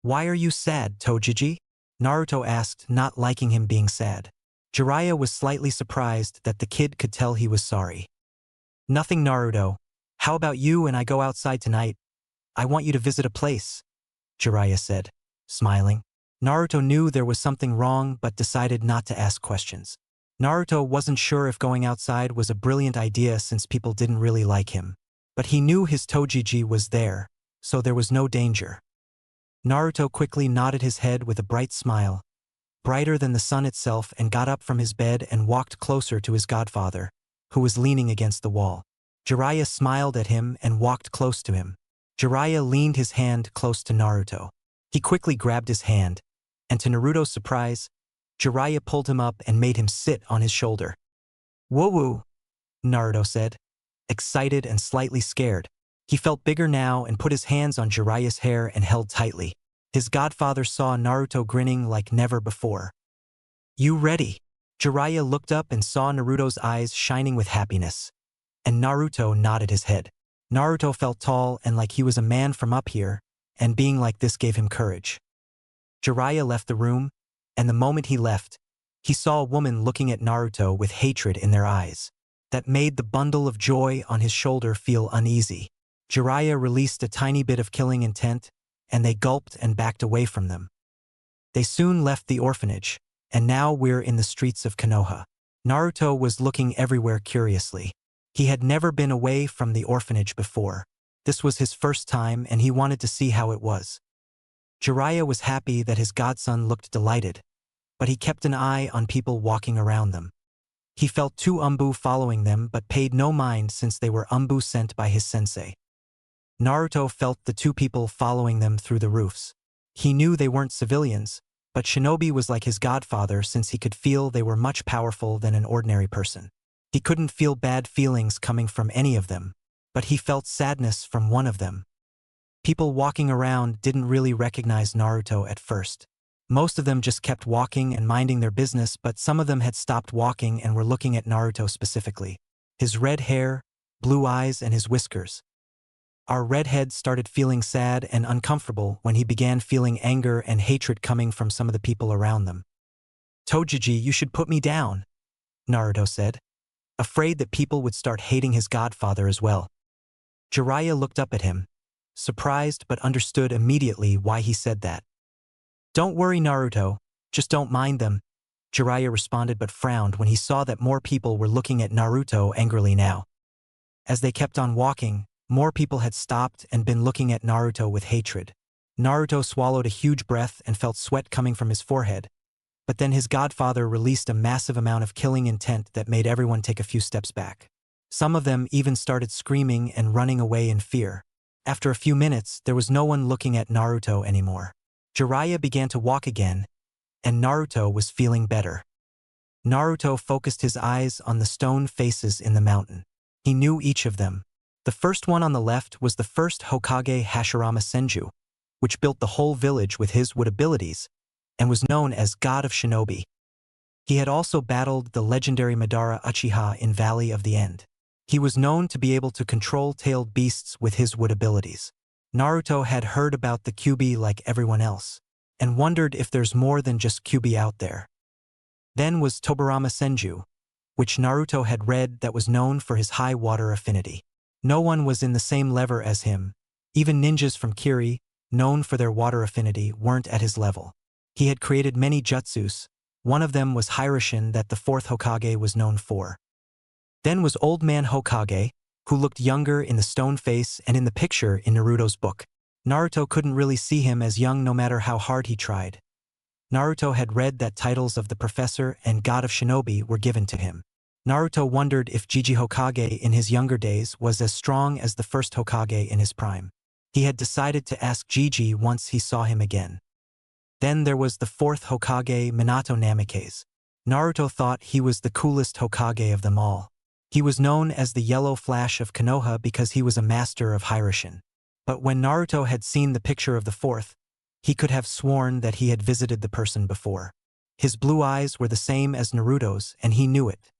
Why are you sad, Tojiji? Naruto asked, not liking him being sad. Jiraiya was slightly surprised that the kid could tell he was sorry. Nothing, Naruto. How about you and I go outside tonight? I want you to visit a place, Jiraiya said, smiling. Naruto knew there was something wrong but decided not to ask questions. Naruto wasn't sure if going outside was a brilliant idea since people didn't really like him. But he knew his Tojiji was there, so there was no danger. Naruto quickly nodded his head with a bright smile, brighter than the sun itself, and got up from his bed and walked closer to his godfather, who was leaning against the wall. Jiraiya smiled at him and walked close to him. Jiraiya leaned his hand close to Naruto. He quickly grabbed his hand, and to Naruto's surprise, Jiraiya pulled him up and made him sit on his shoulder. "Woo-woo," Naruto said, excited and slightly scared. He felt bigger now and put his hands on Jiraiya's hair and held tightly. His godfather saw Naruto grinning like never before. "You ready?" Jiraiya looked up and saw Naruto's eyes shining with happiness, and Naruto nodded his head. Naruto felt tall and like he was a man from up here, and being like this gave him courage. Jiraiya left the room, and the moment he left, he saw a woman looking at Naruto with hatred in their eyes. That made the bundle of joy on his shoulder feel uneasy. Jiraiya released a tiny bit of killing intent, and they gulped and backed away from them. They soon left the orphanage, and now we're in the streets of Konoha. Naruto was looking everywhere curiously. He had never been away from the orphanage before. This was his first time, and he wanted to see how it was. Jiraiya was happy that his godson looked delighted, but he kept an eye on people walking around them. He felt 2 Umbu following them but paid no mind since they were Umbu sent by his sensei. Naruto felt the 2 people following them through the roofs. He knew they weren't civilians, but Shinobi was like his godfather since he could feel they were much powerful than an ordinary person. He couldn't feel bad feelings coming from any of them, but he felt sadness from one of them. People walking around didn't really recognize Naruto at first. Most of them just kept walking and minding their business, but some of them had stopped walking and were looking at Naruto specifically. His red hair, blue eyes, and his whiskers. Our redhead started feeling sad and uncomfortable when he began feeling anger and hatred coming from some of the people around them. "Tojiji, you should put me down," Naruto said, afraid that people would start hating his godfather as well. Jiraiya looked up at him, surprised but understood immediately why he said that. "Don't worry, Naruto, just don't mind them," Jiraiya responded but frowned when he saw that more people were looking at Naruto angrily now. As they kept on walking, more people had stopped and been looking at Naruto with hatred. Naruto swallowed a huge breath and felt sweat coming from his forehead. But then his godfather released a massive amount of killing intent that made everyone take a few steps back. Some of them even started screaming and running away in fear. After a few minutes, there was no one looking at Naruto anymore. Jiraiya began to walk again, and Naruto was feeling better. Naruto focused his eyes on the stone faces in the mountain. He knew each of them. The first one on the left was the first Hokage Hashirama Senju, which built the whole village with his wood abilities, and was known as God of Shinobi. He had also battled the legendary Madara Uchiha in Valley of the End. He was known to be able to control tailed beasts with his wood abilities. Naruto had heard about the Kyuubi like everyone else, and wondered if there's more than just Kyuubi out there. Then was Tobirama Senju, which Naruto had read that was known for his high water affinity. No one was in the same level as him. Even ninjas from Kiri, known for their water affinity, weren't at his level. He had created many jutsus. One of them was Hiraishin that the fourth Hokage was known for. Then was Old Man Hokage, who looked younger in the stone face and in the picture in Naruto's book. Naruto couldn't really see him as young no matter how hard he tried. Naruto had read that titles of the Professor and God of Shinobi were given to him. Naruto wondered if Jiji Hokage in his younger days was as strong as the first Hokage in his prime. He had decided to ask Jiji once he saw him again. Then there was the fourth Hokage, Minato Namikaze. Naruto thought he was the coolest Hokage of them all. He was known as the Yellow Flash of Konoha because he was a master of Hiraishin. But when Naruto had seen the picture of the fourth, he could have sworn that he had visited the person before. His blue eyes were the same as Naruto's, and he knew it.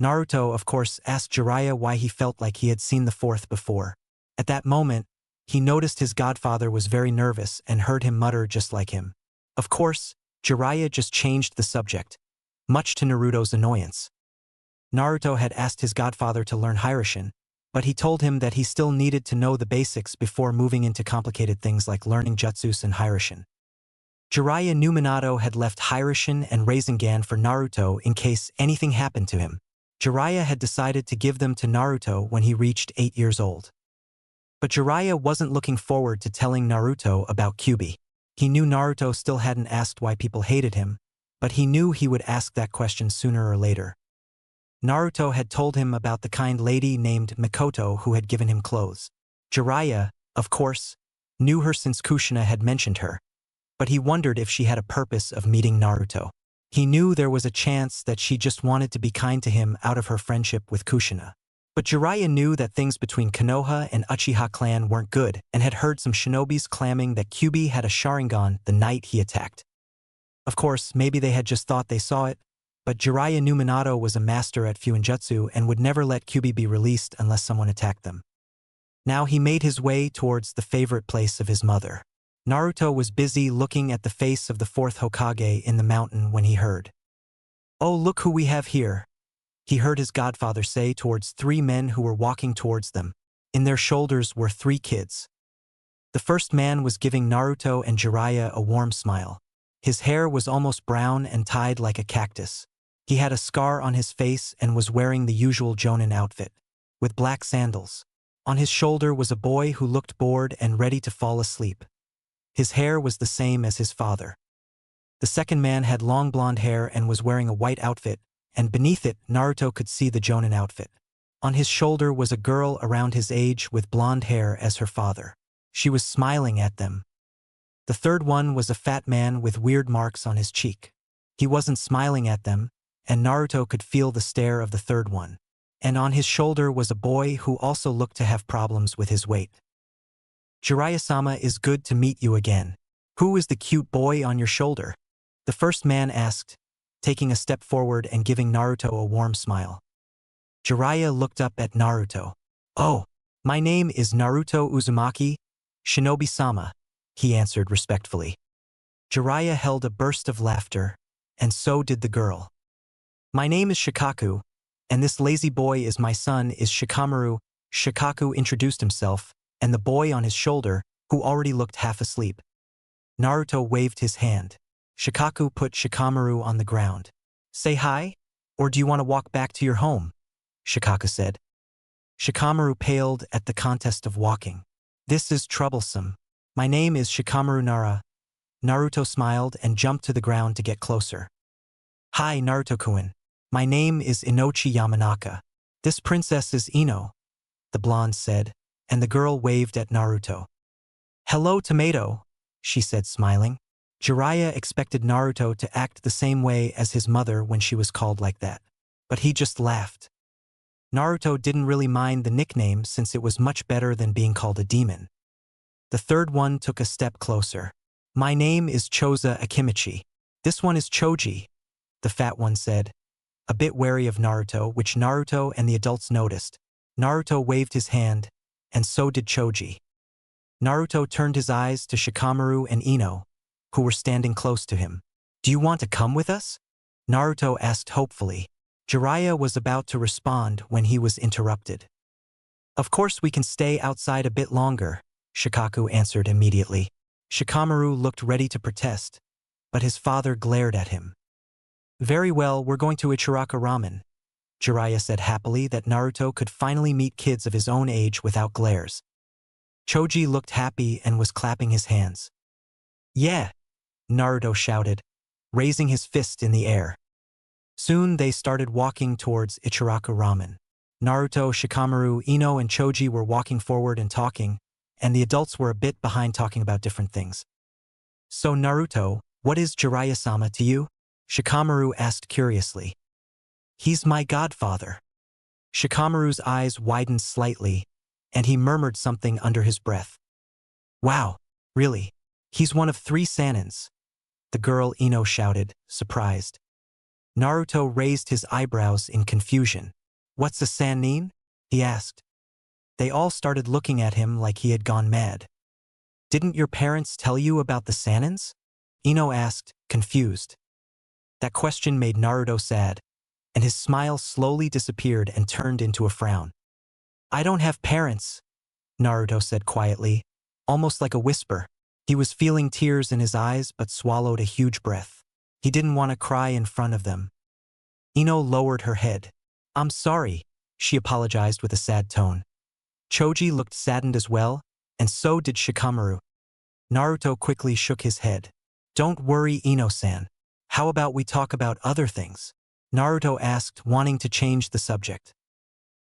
Naruto, of course, asked Jiraiya why he felt like he had seen the fourth before. At that moment, he noticed his godfather was very nervous and heard him mutter just like him. Of course, Jiraiya just changed the subject, much to Naruto's annoyance. Naruto had asked his godfather to learn Hiraishin, but he told him that he still needed to know the basics before moving into complicated things like learning jutsus and Hiraishin. Jiraiya knew Minato had left Hiraishin and Rasengan for Naruto in case anything happened to him. Jiraiya had decided to give them to Naruto when he reached 8 years old. But Jiraiya wasn't looking forward to telling Naruto about Kyuubi. He knew Naruto still hadn't asked why people hated him, but he knew he would ask that question sooner or later. Naruto had told him about the kind lady named Mikoto who had given him clothes. Jiraiya, of course, knew her since Kushina had mentioned her, but he wondered if she had a purpose of meeting Naruto. He knew there was a chance that she just wanted to be kind to him out of her friendship with Kushina. But Jiraiya knew that things between Konoha and Uchiha clan weren't good and had heard some shinobis claiming that Kyuubi had a Sharingan the night he attacked. Of course, maybe they had just thought they saw it, but Jiraiya knew Minato was a master at Fuinjutsu and would never let Kyuubi be released unless someone attacked them. Now he made his way towards the favorite place of his mother. Naruto was busy looking at the face of the fourth Hokage in the mountain when he heard. "Oh, look who we have here," he heard his godfather say towards 3 men who were walking towards them. In their shoulders were 3 kids. The first man was giving Naruto and Jiraiya a warm smile. His hair was almost brown and tied like a cactus. He had a scar on his face and was wearing the usual Jonin outfit, with black sandals. On his shoulder was a boy who looked bored and ready to fall asleep. His hair was the same as his father. The second man had long blonde hair and was wearing a white outfit, and beneath it Naruto could see the Jonin outfit. On his shoulder was a girl around his age with blonde hair as her father. She was smiling at them. The third one was a fat man with weird marks on his cheek. He wasn't smiling at them, and Naruto could feel the stare of the third one. And on his shoulder was a boy who also looked to have problems with his weight. "Jiraiya-sama, is good to meet you again. Who is the cute boy on your shoulder?" the first man asked, taking a step forward and giving Naruto a warm smile. Jiraiya looked up at Naruto. "Oh, my name is Naruto Uzumaki, Shinobi-sama," he answered respectfully. Jiraiya held a burst of laughter, and so did the girl. "My name is Shikaku, and this lazy boy is my son is Shikamaru." Shikaku introduced himself, and the boy on his shoulder, who already looked half asleep. Naruto waved his hand. Shikaku put Shikamaru on the ground. "Say hi? Or do you want to walk back to your home?" Shikaku said. Shikamaru paled at the contest of walking. "This is troublesome. My name is Shikamaru Nara. Naruto smiled and jumped to the ground to get closer. Hi, Naruto-kun. My name is Inochi Yamanaka. This princess is Ino, the blonde said, and the girl waved at Naruto. Hello, Tomato, she said smiling. Jiraiya expected Naruto to act the same way as his mother when she was called like that, but he just laughed. Naruto didn't really mind the nickname since it was much better than being called a demon. The third one took a step closer. My name is Choza Akimichi. This one is Choji, the fat one said, a bit wary of Naruto, which Naruto and the adults noticed. Naruto waved his hand, and so did Choji. Naruto turned his eyes to Shikamaru and Ino, who were standing close to him. Do you want to come with us? Naruto asked hopefully. Jiraiya was about to respond when he was interrupted. Of course we can stay outside a bit longer, Shikaku answered immediately. Shikamaru looked ready to protest, but his father glared at him. Very well, we're going to Ichiraka Ramen. Jiraiya said happily that Naruto could finally meet kids of his own age without glares. Choji looked happy and was clapping his hands. Yeah, Naruto shouted, raising his fist in the air. Soon they started walking towards Ichiraka Ramen. Naruto, Shikamaru, Ino, and Choji were walking forward and talking, and the adults were a bit behind talking about different things. So Naruto, what is Jiraiya-sama to you? Shikamaru asked curiously. He's my godfather. Shikamaru's eyes widened slightly, and he murmured something under his breath. Wow, really? He's one of 3 Sanins. The girl Ino shouted, surprised. Naruto raised his eyebrows in confusion. What's a Sannin? He asked. They all started looking at him like he had gone mad. Didn't your parents tell you about the Sanins? Ino asked, confused. That question made Naruto sad, and his smile slowly disappeared and turned into a frown. I don't have parents, Naruto said quietly, almost like a whisper. He was feeling tears in his eyes but swallowed a huge breath. He didn't want to cry in front of them. Ino lowered her head. I'm sorry, she apologized with a sad tone. Choji looked saddened as well, and so did Shikamaru. Naruto quickly shook his head. Don't worry, Ino-san. How about we talk about other things? Naruto asked, wanting to change the subject.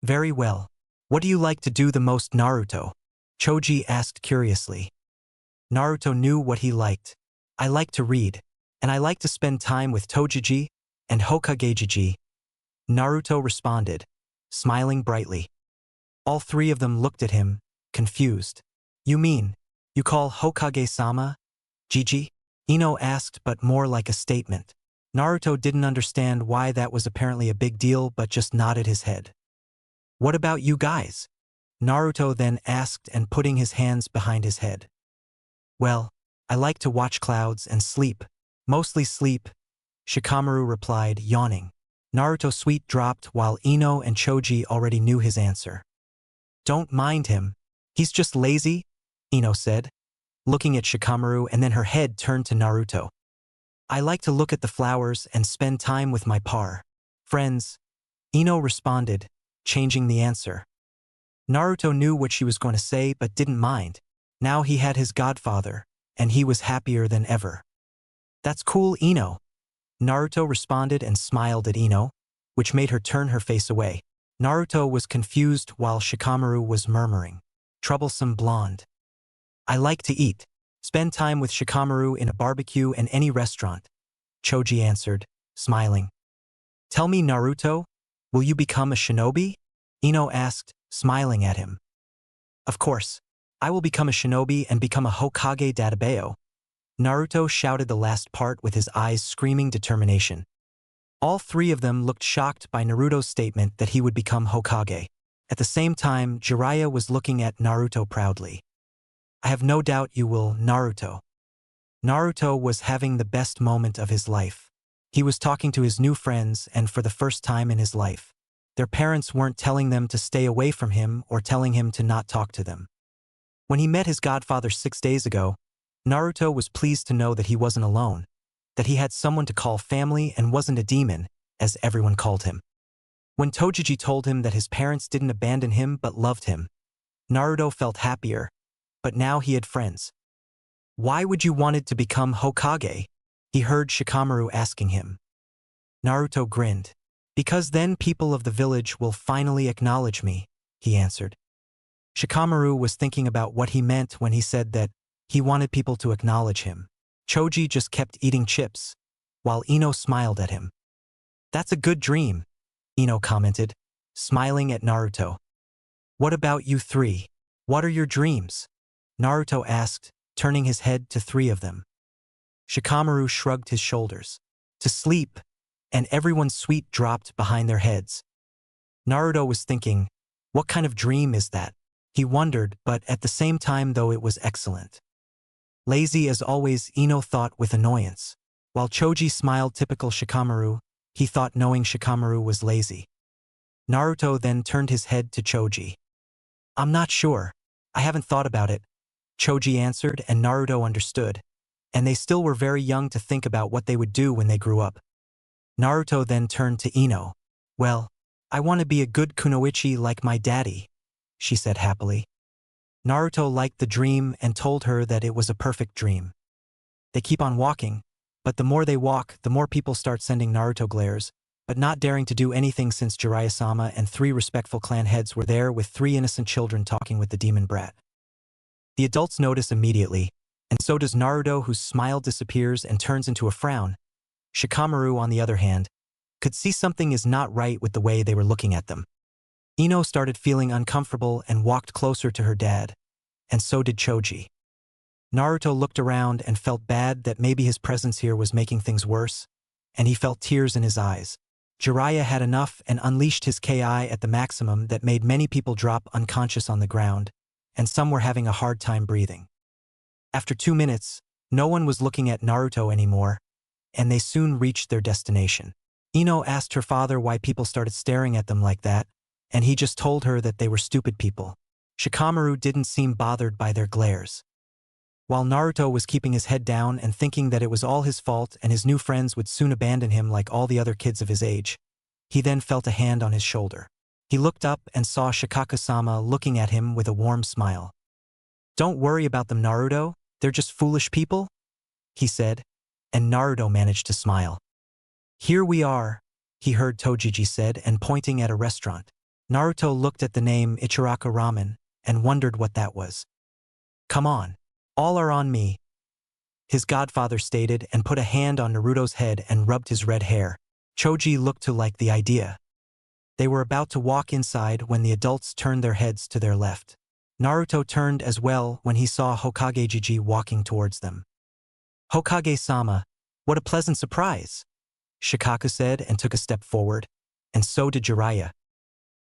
Very well. What do you like to do the most, Naruto? Choji asked curiously. Naruto knew what he liked. I like to read, and I like to spend time with Togeji and Hokage-ji. Naruto responded, smiling brightly. All 3 of them looked at him, confused. You mean, you call Hokage-sama Gigi? Ino asked, but more like a statement. Naruto didn't understand why that was apparently a big deal but just nodded his head. What about you guys? Naruto then asked and putting his hands behind his head. Well, I like to watch clouds and sleep. Mostly sleep, Shikamaru replied, yawning. Naruto's sweat dropped while Ino and Choji already knew his answer. Don't mind him. He's just lazy, Ino said, looking at Shikamaru, and then her head turned to Naruto. I like to look at the flowers and spend time with my friends, Ino responded, changing the answer. Naruto knew what she was going to say but didn't mind. Now he had his godfather, and he was happier than ever. That's cool, Ino. Naruto responded and smiled at Ino, which made her turn her face away. Naruto was confused while Shikamaru was murmuring. Troublesome blonde. I like to eat. Spend time with Shikamaru in a barbecue and any restaurant, Choji answered, smiling. Tell me, Naruto, will you become a shinobi? Ino asked, smiling at him. Of course. I will become a shinobi and become a Hokage Databeo. Naruto shouted the last part with his eyes screaming determination. All 3 of them looked shocked by Naruto's statement that he would become Hokage. At the same time, Jiraiya was looking at Naruto proudly. I have no doubt you will, Naruto. Naruto was having the best moment of his life. He was talking to his new friends and for the first time in his life. Their parents weren't telling them to stay away from him or telling him to not talk to them. When he met his godfather 6 days ago, Naruto was pleased to know that he wasn't alone, that he had someone to call family and wasn't a demon, as everyone called him. When Togeji told him that his parents didn't abandon him but loved him, Naruto felt happier, but now he had friends. Why would you wanted to become Hokage? He heard Shikamaru asking him. Naruto grinned. Because then people of the village will finally acknowledge me, he answered. Shikamaru was thinking about what he meant when he said that he wanted people to acknowledge him. Choji just kept eating chips, while Ino smiled at him. That's a good dream, Ino commented, smiling at Naruto. What about you three? What are your dreams? Naruto asked, turning his head to three of them. Shikamaru shrugged his shoulders. To sleep, and everyone's sweet dropped behind their heads. Naruto was thinking, what kind of dream is that? He wondered, but at the same time though it was excellent. Lazy as always, Ino thought with annoyance. While Choji smiled typical Shikamaru, he thought knowing Shikamaru was lazy. Naruto then turned his head to Choji. I'm not sure. I haven't thought about it, Choji answered, and Naruto understood. And they still were very young to think about what they would do when they grew up. Naruto then turned to Ino. Well, I want to be a good kunoichi like my daddy, she said happily. Naruto liked the dream and told her that it was a perfect dream. They keep on walking, but the more they walk, the more people start sending Naruto glares, but not daring to do anything since Jiraiya-sama and three respectful clan heads were there with three innocent children talking with the demon brat. The adults notice immediately, and so does Naruto, whose smile disappears and turns into a frown. Shikamaru, on the other hand, could see something is not right with the way they were looking at them. Ino started feeling uncomfortable and walked closer to her dad, and so did Choji. Naruto looked around and felt bad that maybe his presence here was making things worse, and he felt tears in his eyes. Jiraiya had enough and unleashed his Ki at the maximum that made many people drop unconscious on the ground, and some were having a hard time breathing. After 2 minutes, no one was looking at Naruto anymore, and they soon reached their destination. Ino asked her father why people started staring at them like that, and he just told her that they were stupid people. Shikamaru didn't seem bothered by their glares. While Naruto was keeping his head down and thinking that it was all his fault and his new friends would soon abandon him like all the other kids of his age, he then felt a hand on his shoulder. He looked up and saw Shikaka-sama looking at him with a warm smile. Don't worry about them, Naruto, they're just foolish people, he said, and Naruto managed to smile. Here we are, he heard Tojiji said, and pointing at a restaurant. Naruto looked at the name Ichiraka Ramen and wondered what that was. Come on, all are on me, his godfather stated and put a hand on Naruto's head and rubbed his red hair. Choji looked to like the idea. They were about to walk inside when the adults turned their heads to their left. Naruto turned as well when he saw Hokage Jiji walking towards them. Hokage-sama, what a pleasant surprise, Shikaka said and took a step forward, and so did Jiraiya.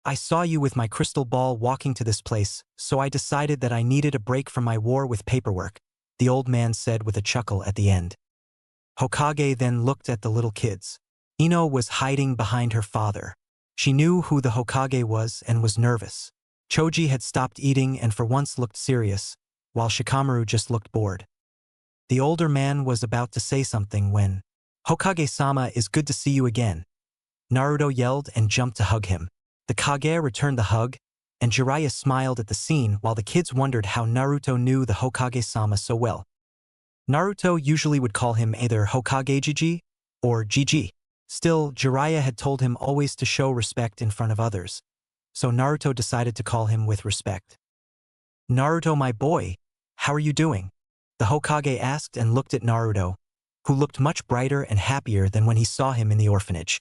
I saw you with my crystal ball walking to this place, so I decided that I needed a break from my war with paperwork, the old man said with a chuckle at the end. Hokage then looked at the little kids. Ino was hiding behind her father. She knew who the Hokage was and was nervous. Choji had stopped eating and for once looked serious, while Shikamaru just looked bored. The older man was about to say something when, Hokage-sama, is good to see you again, Naruto yelled and jumped to hug him. The Kage returned the hug, and Jiraiya smiled at the scene while the kids wondered how Naruto knew the Hokage-sama so well. Naruto usually would call him either Hokage Jiji or Jiji. Still, Jiraiya had told him always to show respect in front of others, so Naruto decided to call him with respect. Naruto, my boy, how are you doing? The Hokage asked and looked at Naruto, who looked much brighter and happier than when he saw him in the orphanage.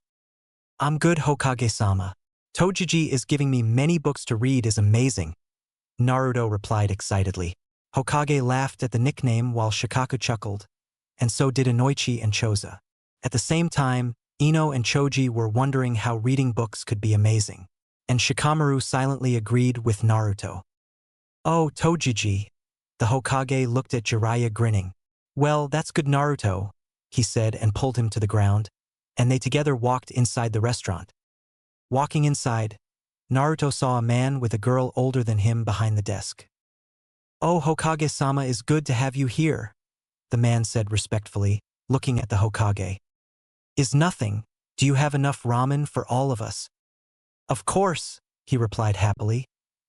I'm good, Hokage-sama. Tojiji is giving me many books to read is amazing, Naruto replied excitedly. Hokage laughed at the nickname while Shikaka chuckled, and so did Inoichi and Choza. At the same time, Ino and Choji were wondering how reading books could be amazing, and Shikamaru silently agreed with Naruto. Oh, Tojiji. The Hokage looked at Jiraiya grinning. Well, that's good, Naruto, he said and pulled him to the ground, and they together walked inside the restaurant. Walking inside, Naruto saw a man with a girl older than him behind the desk. Oh, Hokage-sama, is good to have you here, the man said respectfully, looking at the Hokage. Is nothing. Do you have enough ramen for all of us? Of course, he replied happily.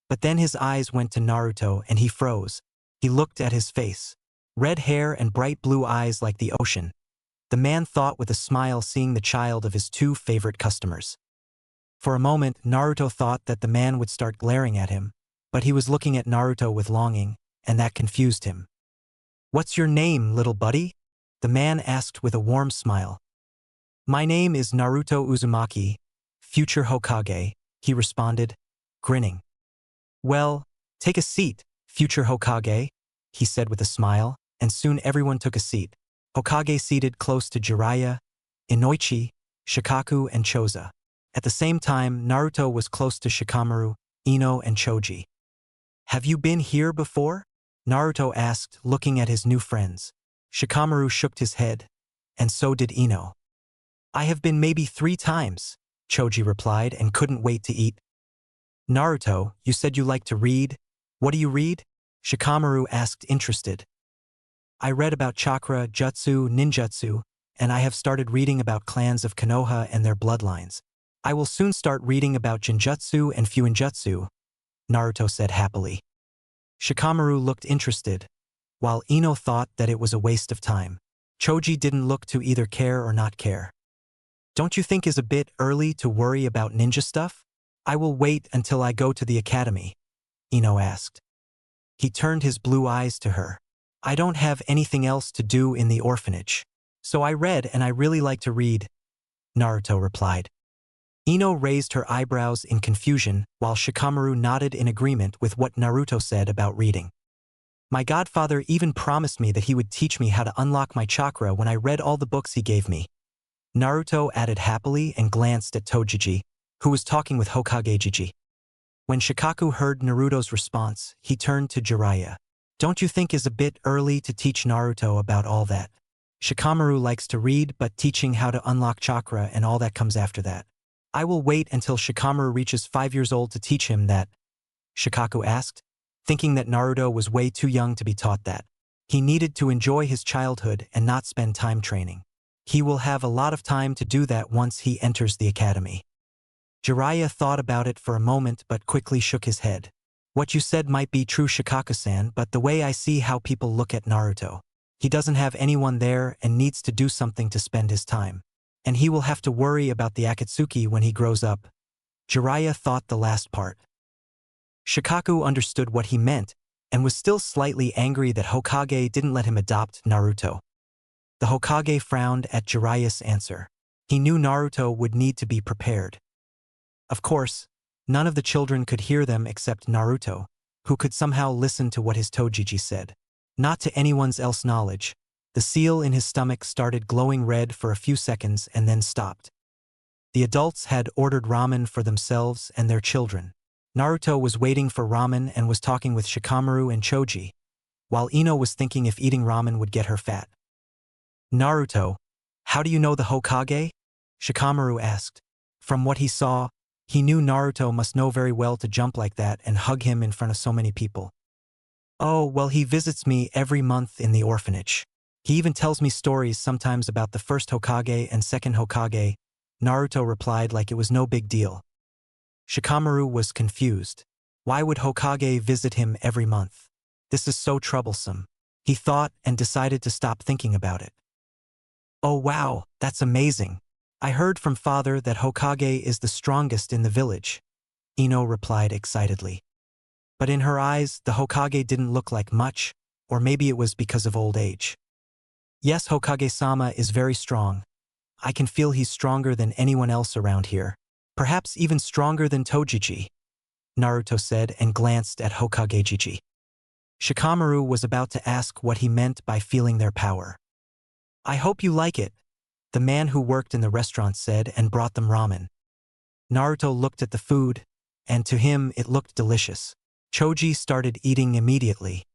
But then his eyes went to Naruto and he froze. He looked at his face. red hair and bright blue eyes like the ocean. The man thought with a smile, seeing the child of his two favorite customers. For a moment, Naruto thought that the man would start glaring at him, but he was looking at Naruto with longing, and that confused him. "What's your name, little buddy?" the man asked with a warm smile. "My name is Naruto Uzumaki, future Hokage," he responded, grinning. "Well, take a seat, future Hokage," he said with a smile, and soon everyone took a seat. Hokage seated close to Jiraiya, Inoichi, Shikaku, and Choza. At the same time, Naruto was close to Shikamaru, Ino, and Choji. "Have you been here before?" Naruto asked, looking at his new friends. Shikamaru shook his head, and so did Ino. "I have been maybe 3 times, Choji replied and couldn't wait to eat. "Naruto, you said you like to read. What do you read?" Shikamaru asked, interested. "I read about chakra, jutsu, ninjutsu, and I have started reading about clans of Konoha and their bloodlines. I will soon start reading about Jinjutsu and Fuinjutsu," Naruto said happily. Shikamaru looked interested, while Ino thought that it was a waste of time. Choji didn't look to either care or not care. "Don't you think it's a bit early to worry about ninja stuff?" "I will wait until I go to the academy," Ino asked. He turned his blue eyes to her. "I don't have anything else to do in the orphanage, so I read and I really like to read," Naruto replied. Ino raised her eyebrows in confusion, while Shikamaru nodded in agreement with what Naruto said about reading. "My godfather even promised me that he would teach me how to unlock my chakra when I read all the books he gave me," Naruto added happily and glanced at Tojiji, who was talking with Hokage Jiji. When Shikaku heard Naruto's response, he turned to Jiraiya. "Don't you think it's a bit early to teach Naruto about all that? Shikamaru likes to read, but teaching how to unlock chakra and all that comes after that. I will wait until Shikamaru reaches 5 years old to teach him that," Shikaku asked, thinking that Naruto was way too young to be taught that. He needed to enjoy his childhood and not spend time training. He will have a lot of time to do that once he enters the academy. Jiraiya thought about it for a moment but quickly shook his head. "What you said might be true, Shikaku-san, but the way I see how people look at Naruto, he doesn't have anyone there and needs to do something to spend his time. And he will have to worry about the Akatsuki when he grows up." Jiraiya thought the last part. Shikaku understood what he meant and was still slightly angry that Hokage didn't let him adopt Naruto. The Hokage frowned at Jiraiya's answer. He knew Naruto would need to be prepared. Of course, none of the children could hear them except Naruto, who could somehow listen to what his Tojiji said. Not to anyone's else knowledge, the seal in his stomach started glowing red for a few seconds and then stopped. The adults had ordered ramen for themselves and their children. Naruto was waiting for ramen and was talking with Shikamaru and Choji, while Ino was thinking if eating ramen would get her fat. "Naruto, how do you know the Hokage?" Shikamaru asked. From what he saw, he knew Naruto must know very well to jump like that and hug him in front of so many people. "Oh, well, he visits me every month in the orphanage. He even tells me stories sometimes about the first Hokage and second Hokage," Naruto replied like it was no big deal. Shikamaru was confused. Why would Hokage visit him every month? This is so troublesome, he thought and decided to stop thinking about it. "Oh wow, that's amazing. I heard from father that Hokage is the strongest in the village," Ino replied excitedly. But in her eyes, the Hokage didn't look like much, or maybe it was because of old age. "Yes, Hokage-sama is very strong. I can feel he's stronger than anyone else around here. Perhaps even stronger than Tojiji," Naruto said and glanced at Hokage Jiji. Shikamaru was about to ask what he meant by feeling their power. "I hope you like it," the man who worked in the restaurant said and brought them ramen. Naruto looked at the food, and to him it looked delicious. Choji started eating immediately.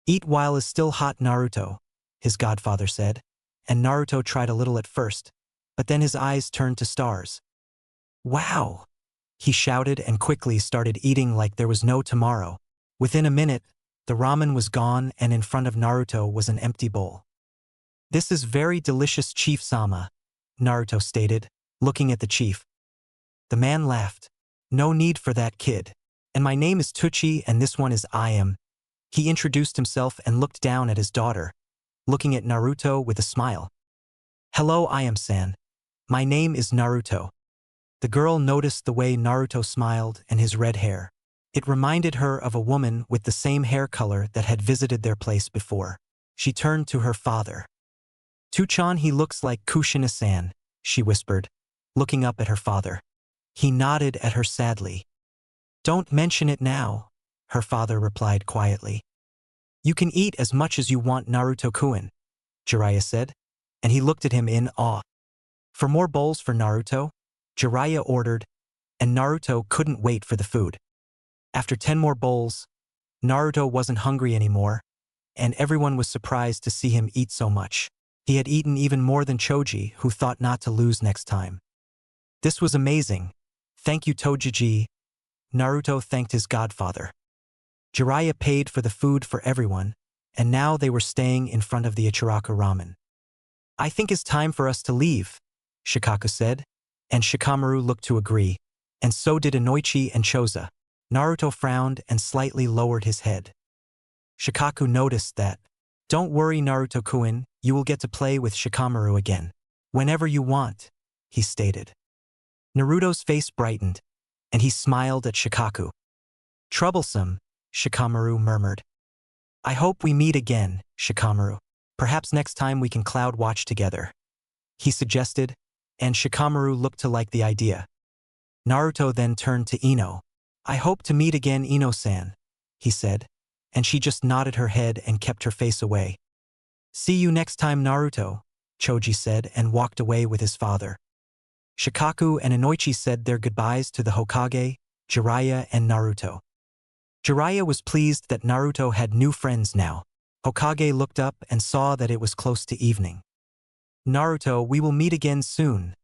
"Eat while it's still hot, Naruto," his godfather said, and Naruto tried a little at first, but then his eyes turned to stars. "Wow!" he shouted and quickly started eating like there was no tomorrow. Within a minute, the ramen was gone and in front of Naruto was an empty bowl. "This is very delicious, Chief-sama," Naruto stated, looking at the chief. The man laughed. "No need for that, kid. And my name is Tucci and this one is I am," He introduced himself and looked down at his daughter, looking at Naruto with a smile. "Hello, I am San. My name is Naruto." The girl noticed the way Naruto smiled and his red hair. It reminded her of a woman with the same hair color that had visited their place before. She turned to her father. "Tuchan, he looks like Kushina-san," she whispered, looking up at her father. He nodded at her sadly. "Don't mention it now," her father replied quietly. "You can eat as much as you want, Naruto-kun," Jiraiya said, and he looked at him in awe. "For more bowls for Naruto?" Jiraiya ordered, and Naruto couldn't wait for the food. After 10 more bowls, Naruto wasn't hungry anymore, and everyone was surprised to see him eat so much. He had eaten even more than Choji, who thought not to lose next time. "This was amazing. Thank you, Toji." Naruto thanked his godfather. Jiraiya paid for the food for everyone, and now they were staying in front of the Ichiraku ramen. "I think it's time for us to leave," Shikaku said, and Shikamaru looked to agree, and so did Inoichi and Choza. Naruto frowned and slightly lowered his head. Shikaku noticed that. "Don't worry, Naruto-kun, you will get to play with Shikamaru again. Whenever you want," he stated. Naruto's face brightened, and he smiled at Shikaku. "Troublesome," Shikamaru murmured. "I hope we meet again, Shikamaru. Perhaps next time we can cloud watch together," he suggested, and Shikamaru looked to like the idea. Naruto then turned to Ino. "I hope to meet again, Ino-san," he said, and she just nodded her head and kept her face away. "See you next time, Naruto," Choji said and walked away with his father. Shikaku and Inoichi said their goodbyes to the Hokage, Jiraiya, and Naruto. Jiraiya was pleased that Naruto had new friends now. Hokage looked up and saw that it was close to evening. "Naruto, we will meet again soon,"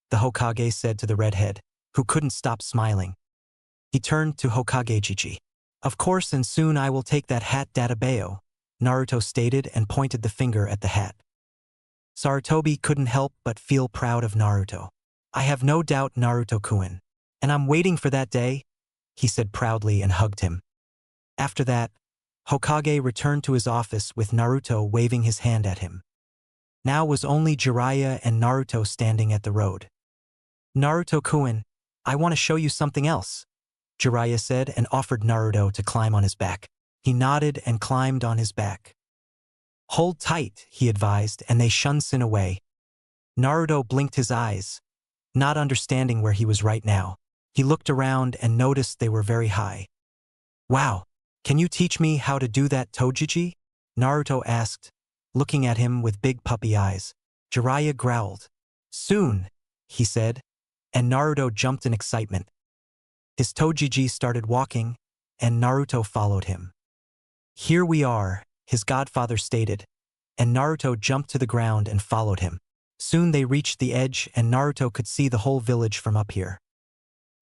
the Hokage said to the redhead, who couldn't stop smiling. He turned to Hokage Jiji. "Of course, and soon I will take that hat, Databeo," Naruto stated and pointed the finger at the hat. Sarutobi couldn't help but feel proud of Naruto. "I have no doubt, Naruto-kun, and I'm waiting for that day," he said proudly and hugged him. After that, Hokage returned to his office with Naruto waving his hand at him. Now was only Jiraiya and Naruto standing at the road. "Naruto-kun, I want to show you something else," Jiraiya said and offered Naruto to climb on his back. He nodded and climbed on his back. "Hold tight," he advised, and they shunsin away. Naruto blinked his eyes, not understanding where he was right now. He looked around and noticed they were very high. "Wow, can you teach me how to do that, Toji?" Naruto asked, looking at him with big puppy eyes. Jiraiya growled. "Soon," he said, and Naruto jumped in excitement. His Toji started walking, and Naruto followed him. "Here we are," his godfather stated, and Naruto jumped to the ground and followed him. Soon they reached the edge and Naruto could see the whole village from up here.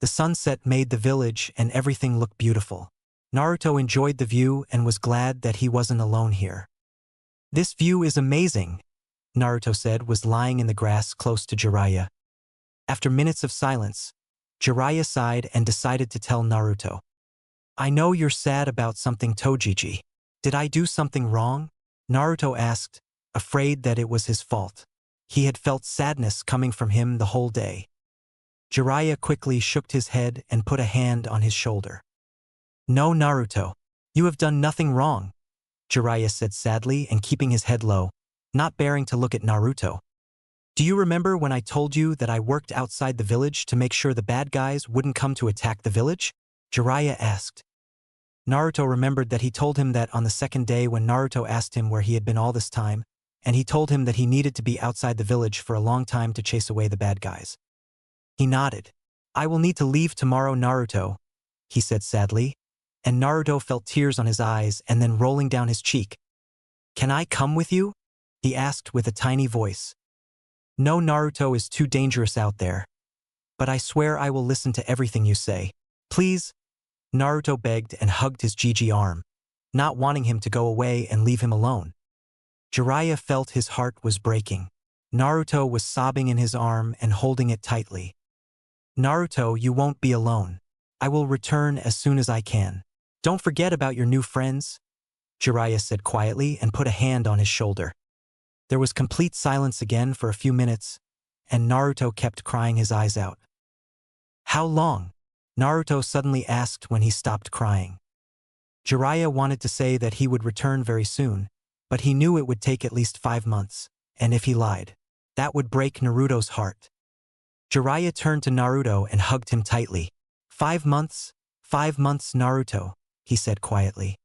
The sunset made the village and everything looked beautiful. Naruto enjoyed the view and was glad that he wasn't alone here. "This view is amazing," Naruto said, was lying in the grass close to Jiraiya. After minutes of silence, Jiraiya sighed and decided to tell Naruto. "I know you're sad about something, Toji. Did I do something wrong?" Naruto asked, afraid that it was his fault. He had felt sadness coming from him the whole day. Jiraiya quickly shook his head and put a hand on his shoulder. "No, Naruto, you have done nothing wrong," Jiraiya said sadly and keeping his head low, not bearing to look at Naruto. "Do you remember when I told you that I worked outside the village to make sure the bad guys wouldn't come to attack the village?" Jiraiya asked. Naruto remembered that he told him that on the second day when Naruto asked him where he had been all this time, and he told him that he needed to be outside the village for a long time to chase away the bad guys. He nodded. "I will need to leave tomorrow, Naruto," he said sadly, and Naruto felt tears on his eyes and then rolling down his cheek. "Can I come with you?" he asked with a tiny voice. "No, Naruto is too dangerous out there. But I swear I will listen to everything you say. Please?" Naruto begged and hugged his Gigi arm, not wanting him to go away and leave him alone. Jiraiya felt his heart was breaking. Naruto was sobbing in his arm and holding it tightly. "Naruto, you won't be alone. I will return as soon as I can. Don't forget about your new friends," Jiraiya said quietly and put a hand on his shoulder. There was complete silence again for a few minutes, and Naruto kept crying his eyes out. How long? Naruto suddenly asked when he stopped crying. Jiraiya wanted to say that he would return very soon, but he knew it would take at least 5 months, and if he lied, that would break Naruto's heart. Jiraiya turned to Naruto and hugged him tightly. 5 months? 5 months, Naruto, he said quietly.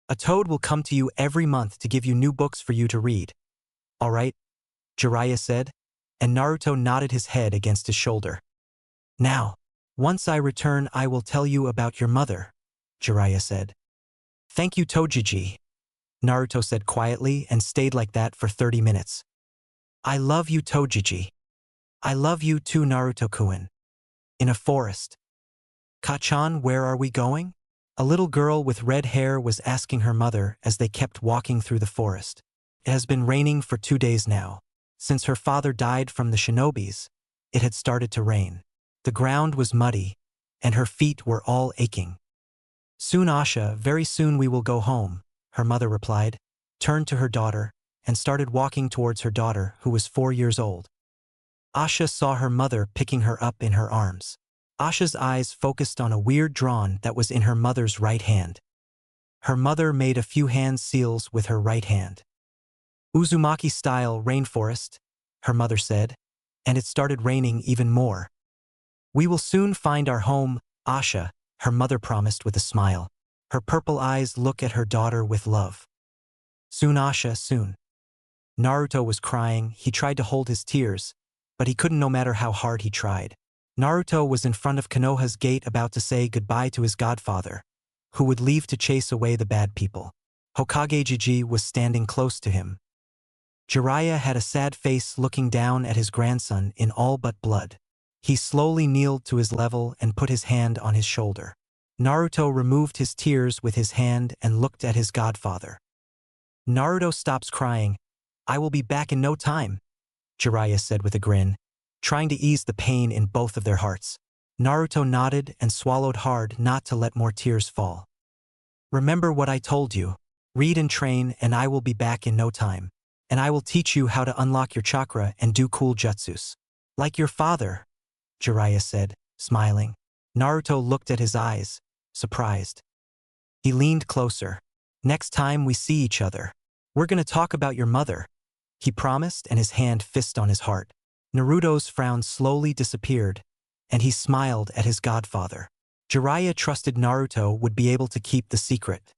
A toad will come to you every month to give you new books for you to read. All right, Jiraiya said, and Naruto nodded his head against his shoulder. Now, once I return I will tell you about your mother, Jiraiya said. Thank you, Tojiji, Naruto said quietly and stayed like that for 30 minutes. I love you, Tojiji. I love you too, Naruto-kun. In a forest. Kachan, where are we going? A little girl with red hair was asking her mother as they kept walking through the forest. It has been raining for 2 days now. Since her father died from the shinobis, it had started to rain. The ground was muddy, and her feet were all aching. Soon, Asha, very soon we will go home, her mother replied, turned to her daughter, and started walking towards her daughter, who was 4 years old. Asha saw her mother picking her up in her arms. Asha's eyes focused on a weird drawing that was in her mother's right hand. Her mother made a few hand seals with her right hand. Uzumaki-style rainforest, her mother said, and it started raining even more. We will soon find our home, Asha, her mother promised with a smile. Her purple eyes look at her daughter with love. Soon, Asha, soon. Naruto was crying. He tried to hold his tears, but he couldn't no matter how hard he tried. Naruto was in front of Konoha's gate about to say goodbye to his godfather, who would leave to chase away the bad people. Hokage Jiji was standing close to him. Jiraiya had a sad face looking down at his grandson in all but blood. He slowly kneeled to his level and put his hand on his shoulder. Naruto removed his tears with his hand and looked at his godfather. Naruto stops crying. I will be back in no time, Jiraiya said with a grin, trying to ease the pain in both of their hearts. Naruto nodded and swallowed hard not to let more tears fall. Remember what I told you. Read and train and I will be back in no time. And I will teach you how to unlock your chakra and do cool jutsus. Like your father, Jiraiya said, smiling. Naruto looked at his eyes, surprised. He leaned closer. Next time we see each other, we're gonna talk about your mother, he promised, and his hand fist on his heart. Naruto's frown slowly disappeared, and he smiled at his godfather. Jiraiya trusted Naruto would be able to keep the secret.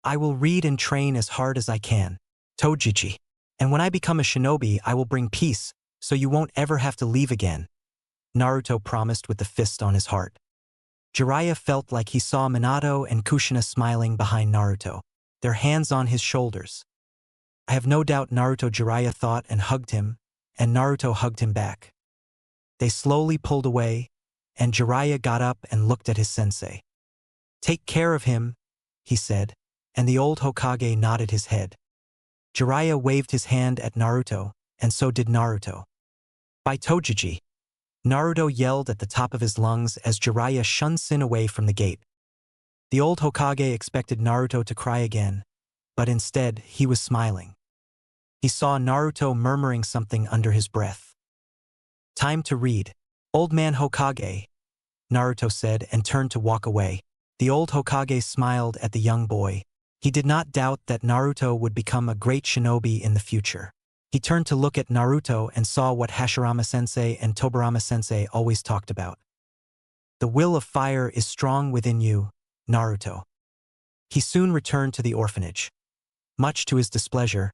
I will read and train as hard as I can, Tojiji. And when I become a shinobi I will bring peace, so you won't ever have to leave again, Naruto promised with the fist on his heart. Jiraiya felt like he saw Minato and Kushina smiling behind Naruto, their hands on his shoulders. I have no doubt Naruto, Jiraiya thought, and hugged him, and Naruto hugged him back. They slowly pulled away, and Jiraiya got up and looked at his sensei. Take care of him, he said, and the old Hokage nodded his head. Jiraiya waved his hand at Naruto, and so did Naruto. By Tojiji, Naruto yelled at the top of his lungs as Jiraiya shunned Sin away from the gate. The old Hokage expected Naruto to cry again, but instead he was smiling. He saw Naruto murmuring something under his breath. Time to read. Old man Hokage, Naruto said and turned to walk away. The old Hokage smiled at the young boy. He did not doubt that Naruto would become a great shinobi in the future. He turned to look at Naruto and saw what Hashirama-sensei and Tobirama-sensei always talked about. The will of fire is strong within you, Naruto. He soon returned to the orphanage. Much to his displeasure,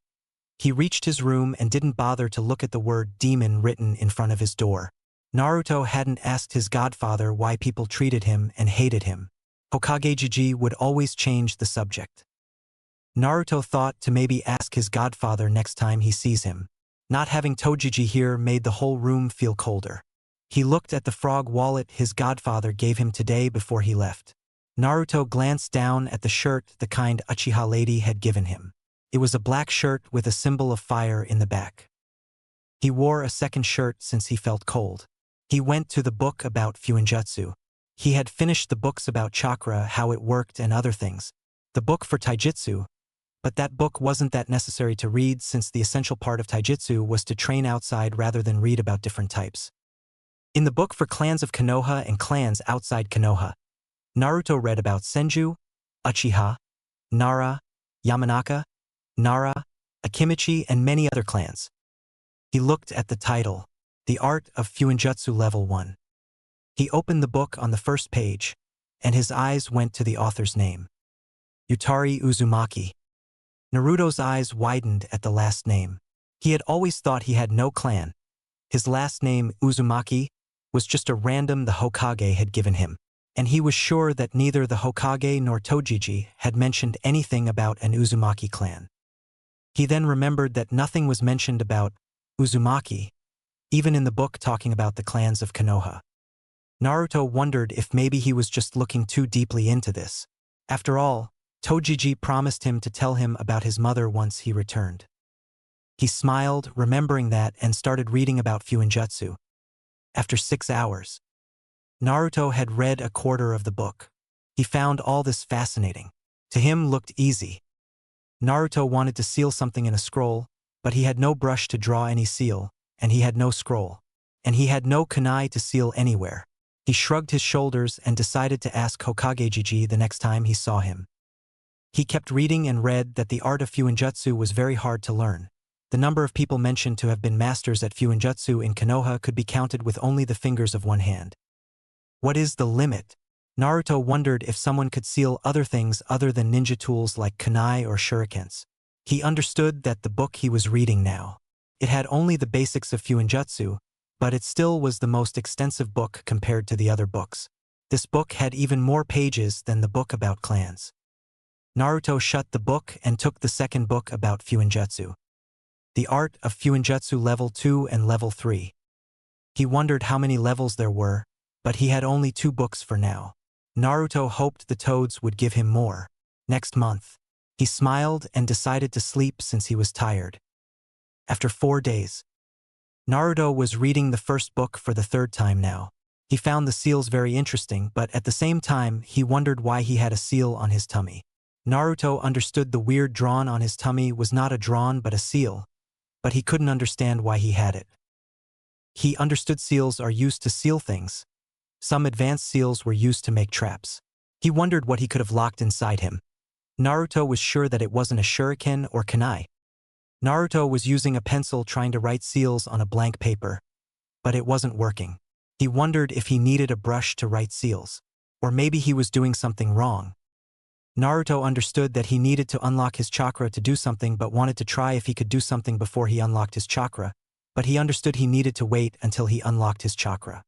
he reached his room and didn't bother to look at the word demon written in front of his door. Naruto hadn't asked his godfather why people treated him and hated him. Hokage Jiji would always change the subject. Naruto thought to maybe ask his godfather next time he sees him. Not having Tojiji here made the whole room feel colder. He looked at the frog wallet his godfather gave him today before he left. Naruto glanced down at the shirt the kind Uchiha lady had given him. It was a black shirt with a symbol of fire in the back. He wore a second shirt since he felt cold. He went to the book about Fuinjutsu. He had finished the books about chakra, how it worked and other things, the book for taijutsu, but that book wasn't that necessary to read since the essential part of taijutsu was to train outside rather than read about different types. In the book for clans of Konoha and clans outside Konoha, Naruto read about Senju, Uchiha, Nara, Yamanaka, Nara, Akimichi, and many other clans. He looked at the title, The Art of Fuinjutsu Level 1. He opened the book on the first page, and his eyes went to the author's name. Yutari Uzumaki. Naruto's eyes widened at the last name. He had always thought he had no clan. His last name, Uzumaki, was just a random the Hokage had given him, and he was sure that neither the Hokage nor Tojiji had mentioned anything about an Uzumaki clan. He then remembered that nothing was mentioned about Uzumaki, even in the book talking about the clans of Konoha. Naruto wondered if maybe he was just looking too deeply into this. After all, Tojiji promised him to tell him about his mother once he returned. He smiled, remembering that, and started reading about Fuinjutsu. After 6 hours, Naruto had read a quarter of the book. He found all this fascinating. To him looked easy. Naruto wanted to seal something in a scroll, but he had no brush to draw any seal, and he had no scroll, and he had no kunai to seal anywhere. He shrugged his shoulders and decided to ask Hokage the next time he saw him. He kept reading and read that the art of Fuinjutsu was very hard to learn. The number of people mentioned to have been masters at Fuinjutsu in Konoha could be counted with only the fingers of one hand. What is the limit? Naruto wondered if someone could seal other things other than ninja tools like kunai or shurikens. He understood that the book he was reading now, it had only the basics of Fuinjutsu, but it still was the most extensive book compared to the other books. This book had even more pages than the book about clans. Naruto shut the book and took the second book about Fuinjutsu. The Art of Fuinjutsu Level 2 and Level 3. He wondered how many levels there were, but he had only 2 books for now. Naruto hoped the toads would give him more. Next month. He smiled and decided to sleep since he was tired. After 4 days, Naruto was reading the first book for the 3rd time now. He found the seals very interesting, but at the same time, he wondered why he had a seal on his tummy. Naruto understood the weird drawn on his tummy was not a drawn but a seal, but he couldn't understand why he had it. He understood seals are used to seal things. Some advanced seals were used to make traps. He wondered what he could have locked inside him. Naruto was sure that it wasn't a shuriken or kunai. Naruto was using a pencil trying to write seals on a blank paper, but it wasn't working. He wondered if he needed a brush to write seals, or maybe he was doing something wrong. Naruto understood that he needed to unlock his chakra to do something but wanted to try if he could do something before he unlocked his chakra, but he understood he needed to wait until he unlocked his chakra.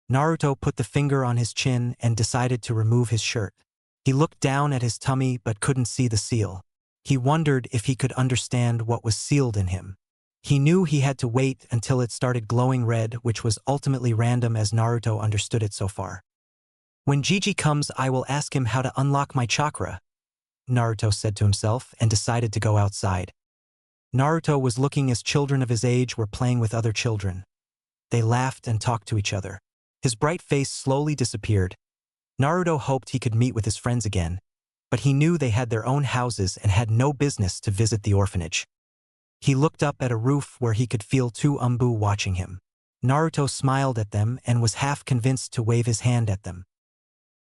Naruto put the finger on his chin and decided to remove his shirt. He looked down at his tummy but couldn't see the seal. He wondered if he could understand what was sealed in him. He knew he had to wait until it started glowing red, which was ultimately random as Naruto understood it so far. When Jiji comes, I will ask him how to unlock my chakra, Naruto said to himself and decided to go outside. Naruto was looking as children of his age were playing with other children. They laughed and talked to each other. His bright face slowly disappeared. Naruto hoped he could meet with his friends again, but he knew they had their own houses and had no business to visit the orphanage. He looked up at a roof where he could feel 2 Umbu watching him. Naruto smiled at them and was half convinced to wave his hand at them.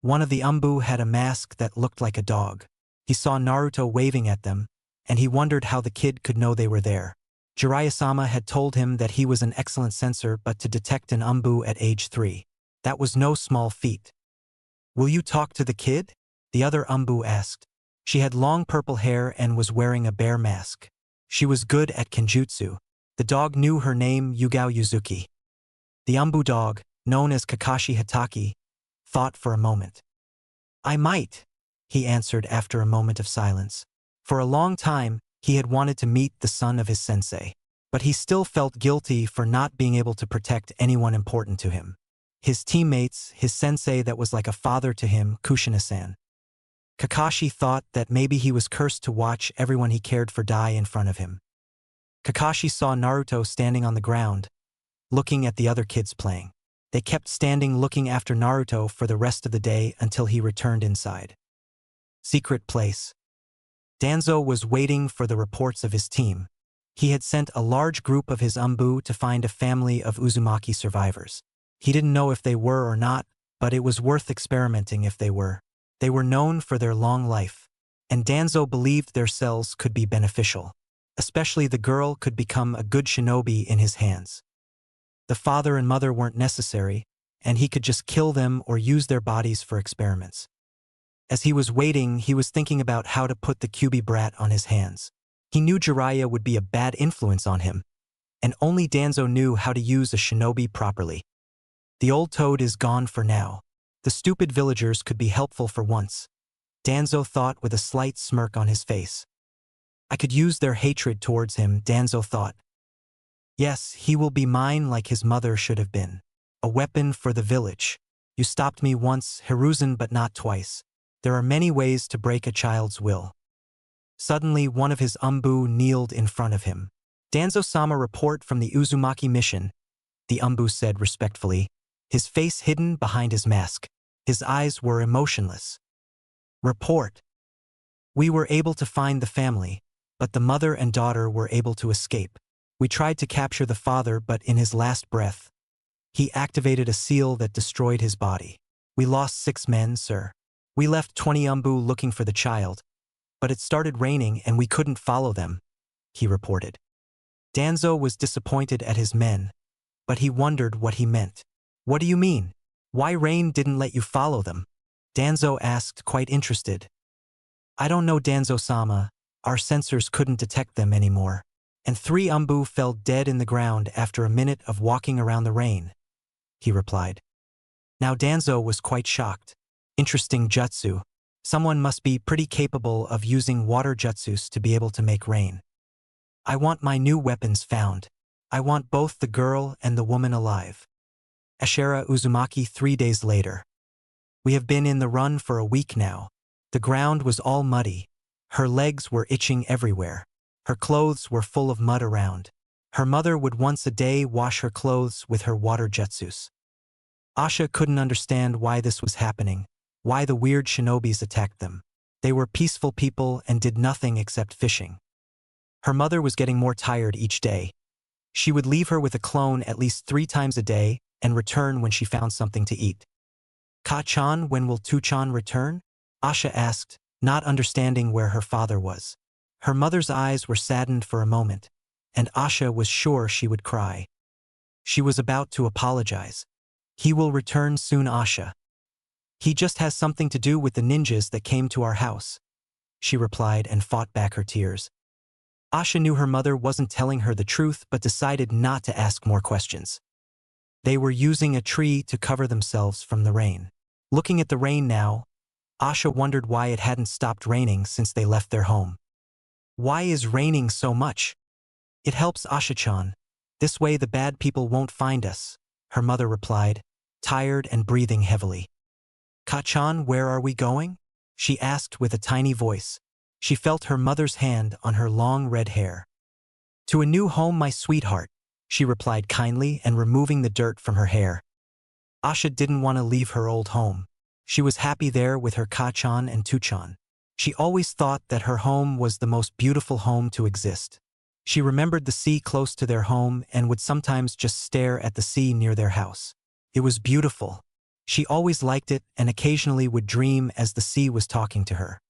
One of the Umbu had a mask that looked like a dog. He saw Naruto waving at them, and he wondered how the kid could know they were there. Jiraiya-sama had told him that he was an excellent sensor, but to detect an Umbu at age 3, that was no small feat. Will you talk to the kid? The other Umbu asked. She had long purple hair and was wearing a bear mask. She was good at kenjutsu. The dog knew her name, Yugao Yuzuki. The Umbu dog, known as Kakashi Hatake, thought for a moment. I might, he answered after a moment of silence. For a long time, he had wanted to meet the son of his sensei, but he still felt guilty for not being able to protect anyone important to him. His teammates, his sensei that was like a father to him, Kushina-san. Kakashi thought that maybe he was cursed to watch everyone he cared for die in front of him. Kakashi saw Naruto standing on the ground, looking at the other kids playing. They kept standing looking after Naruto for the rest of the day until he returned inside. Secret place. Danzo was waiting for the reports of his team. He had sent a large group of his umbu to find a family of Uzumaki survivors. He didn't know if they were or not, but it was worth experimenting if they were. They were known for their long life, and Danzo believed their cells could be beneficial. Especially the girl could become a good shinobi in his hands. The father and mother weren't necessary, and he could just kill them or use their bodies for experiments. As he was waiting, he was thinking about how to put the Kyuubi brat on his hands. He knew Jiraiya would be a bad influence on him, and only Danzo knew how to use a shinobi properly. The old toad is gone for now. The stupid villagers could be helpful for once, Danzo thought with a slight smirk on his face. I could use their hatred towards him, Danzo thought. Yes, he will be mine like his mother should have been. A weapon for the village. You stopped me once, Hiruzen, but not twice. There are many ways to break a child's will. Suddenly, one of his umbu kneeled in front of him. Danzo-sama, report from the Uzumaki mission, the umbu said respectfully, his face hidden behind his mask. His eyes were emotionless. Report. We were able to find the family, but the mother and daughter were able to escape. We tried to capture the father, but in his last breath, he activated a seal that destroyed his body. We lost 6 men, sir. We left 20 umbu looking for the child, but it started raining and we couldn't follow them, he reported. Danzo was disappointed at his men, but he wondered what he meant. What do you mean? Why rain didn't let you follow them? Danzo asked, quite interested. I don't know, Danzo-sama. Our sensors couldn't detect them anymore. And 3 umbu fell dead in the ground after a minute of walking around the rain, he replied. Now Danzo was quite shocked. Interesting jutsu. Someone must be pretty capable of using water jutsus to be able to make rain. I want my new weapons found. I want both the girl and the woman alive. Ashera Uzumaki 3 days later. We have been in the run for a week now. The ground was all muddy. Her legs were itching everywhere. Her clothes were full of mud around. Her mother would once a day wash her clothes with her water jutsus. Asha couldn't understand why this was happening, why the weird shinobis attacked them. They were peaceful people and did nothing except fishing. Her mother was getting more tired each day. She would leave her with a clone at least 3 times a day and return when she found something to eat. Ka-chan, when will Tu-chan return? Asha asked, not understanding where her father was. Her mother's eyes were saddened for a moment, and Asha was sure she would cry. She was about to apologize. He will return soon, Asha. He just has something to do with the ninjas that came to our house, she replied and fought back her tears. Asha knew her mother wasn't telling her the truth but decided not to ask more questions. They were using a tree to cover themselves from the rain. Looking at the rain now, Asha wondered why it hadn't stopped raining since they left their home. Why is raining so much? It helps Asha-chan. This way the bad people won't find us, her mother replied, tired and breathing heavily. Ka-chan, where are we going? She asked with a tiny voice. She felt her mother's hand on her long red hair. To a new home, my sweetheart, she replied kindly and removing the dirt from her hair. Asha didn't want to leave her old home. She was happy there with her Ka-chan and Tu-chan. She always thought that her home was the most beautiful home to exist. She remembered the sea close to their home and would sometimes just stare at the sea near their house. It was beautiful. She always liked it and occasionally would dream as the sea was talking to her.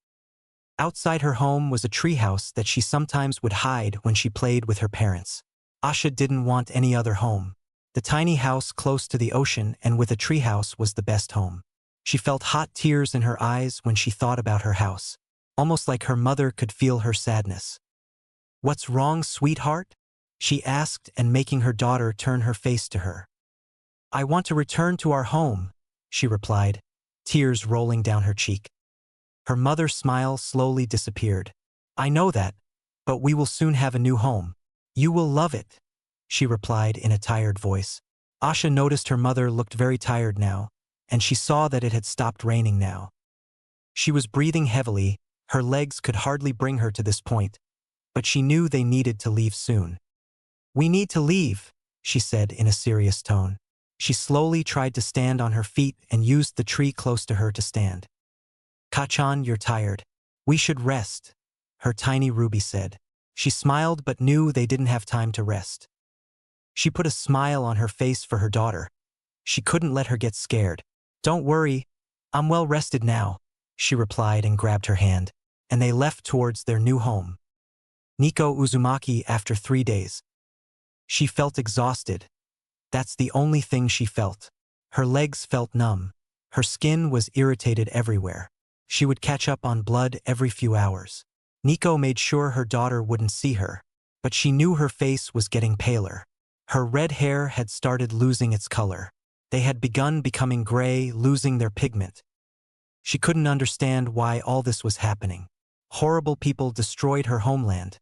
Outside her home was a treehouse that she sometimes would hide when she played with her parents. Asha didn't want any other home. The tiny house close to the ocean and with a treehouse was the best home. She felt hot tears in her eyes when she thought about her house, almost like her mother could feel her sadness. What's wrong, sweetheart? She asked, and making her daughter turn her face to her. I want to return to our home, she replied, tears rolling down her cheek. Her mother's smile slowly disappeared. I know that, but we will soon have a new home. You will love it, she replied in a tired voice. Asha noticed her mother looked very tired now, and she saw that it had stopped raining now. She was breathing heavily, her legs could hardly bring her to this point, but she knew they needed to leave soon. We need to leave, she said in a serious tone. She slowly tried to stand on her feet and used the tree close to her to stand. Kachan, you're tired. We should rest, her tiny Ruby said. She smiled but knew they didn't have time to rest. She put a smile on her face for her daughter. She couldn't let her get scared. Don't worry, I'm well rested now, she replied and grabbed her hand, and they left towards their new home. Nico Uzumaki after 3 days. She felt exhausted. That's the only thing she felt. Her legs felt numb. Her skin was irritated everywhere. She would catch up on blood every few hours. Nico made sure her daughter wouldn't see her, but she knew her face was getting paler. Her red hair had started losing its color. They had begun becoming gray, losing their pigment. She couldn't understand why all this was happening. Horrible people destroyed her homeland.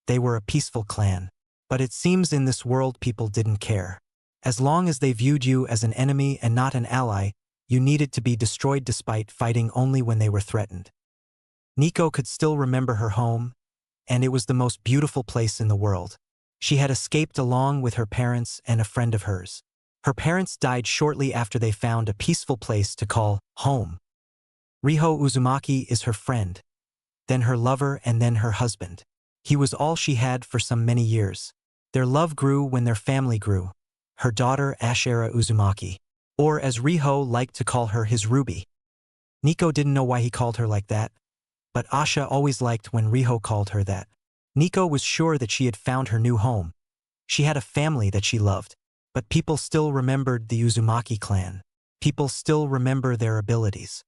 They were a peaceful clan. But it seems in this world people didn't care. As long as they viewed you as an enemy and not an ally, you needed to be destroyed despite fighting only when they were threatened. Nico could still remember her home, and it was the most beautiful place in the world. She had escaped along with her parents and a friend of hers. Her parents died shortly after they found a peaceful place to call home. Riho Uzumaki is her friend, then her lover and then her husband. He was all she had for some many years. Their love grew when their family grew. Her daughter Ashera Uzumaki, or as Riho liked to call her, his Ruby. Nico didn't know why he called her like that, but Asha always liked when Riho called her that. Nico was sure that she had found her new home. She had a family that she loved, but people still remembered the Uzumaki clan. People still remember their abilities.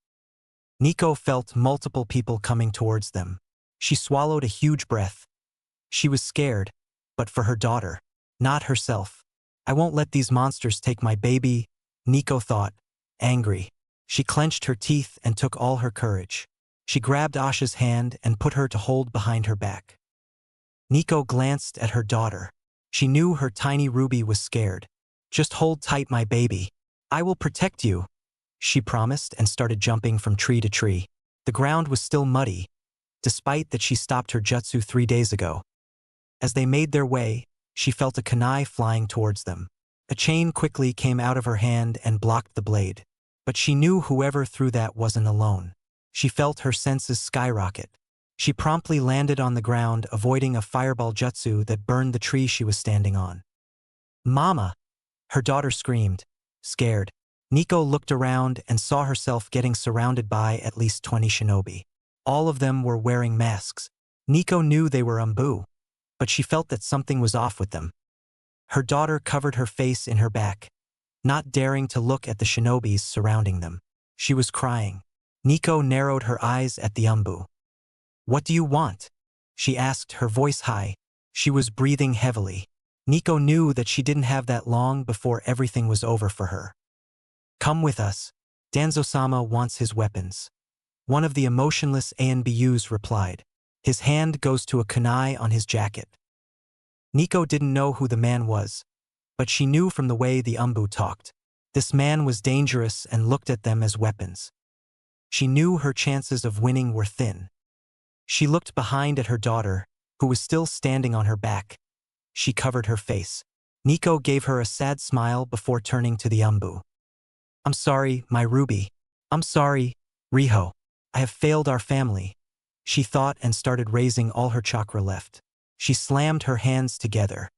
Nico felt multiple people coming towards them. She swallowed a huge breath. She was scared, but for her daughter, not herself. I won't let these monsters take my baby, Nico thought, angry. She clenched her teeth and took all her courage. She grabbed Asha's hand and put her to hold behind her back. Nico glanced at her daughter. She knew her tiny Ruby was scared. Just hold tight, my baby. I will protect you, she promised and started jumping from tree to tree. The ground was still muddy, despite that she stopped her jutsu 3 days ago. As they made their way, she felt a kunai flying towards them. A chain quickly came out of her hand and blocked the blade. But she knew whoever threw that wasn't alone. She felt her senses skyrocket. She promptly landed on the ground, avoiding a fireball jutsu that burned the tree she was standing on. Mama! Her daughter screamed, scared. Nico looked around and saw herself getting surrounded by at least 20 shinobi. All of them were wearing masks. Nico knew they were Umbu, but she felt that something was off with them. Her daughter covered her face in her back, not daring to look at the shinobis surrounding them. She was crying. Nico narrowed her eyes at the Umbu. What do you want? She asked, her voice high. She was breathing heavily. Nico knew that she didn't have that long before everything was over for her. Come with us. Danzo-sama wants his weapons. One of the emotionless ANBUs replied. His hand goes to a kunai on his jacket. Nico didn't know who the man was, but she knew from the way the Umbu talked. This man was dangerous and looked at them as weapons. She knew her chances of winning were thin. She looked behind at her daughter, who was still standing on her back. She covered her face. Nico gave her a sad smile before turning to the Umbu. I'm sorry, my Ruby. I'm sorry, Riho. I have failed our family, she thought and started raising all her chakra left. She slammed her hands together.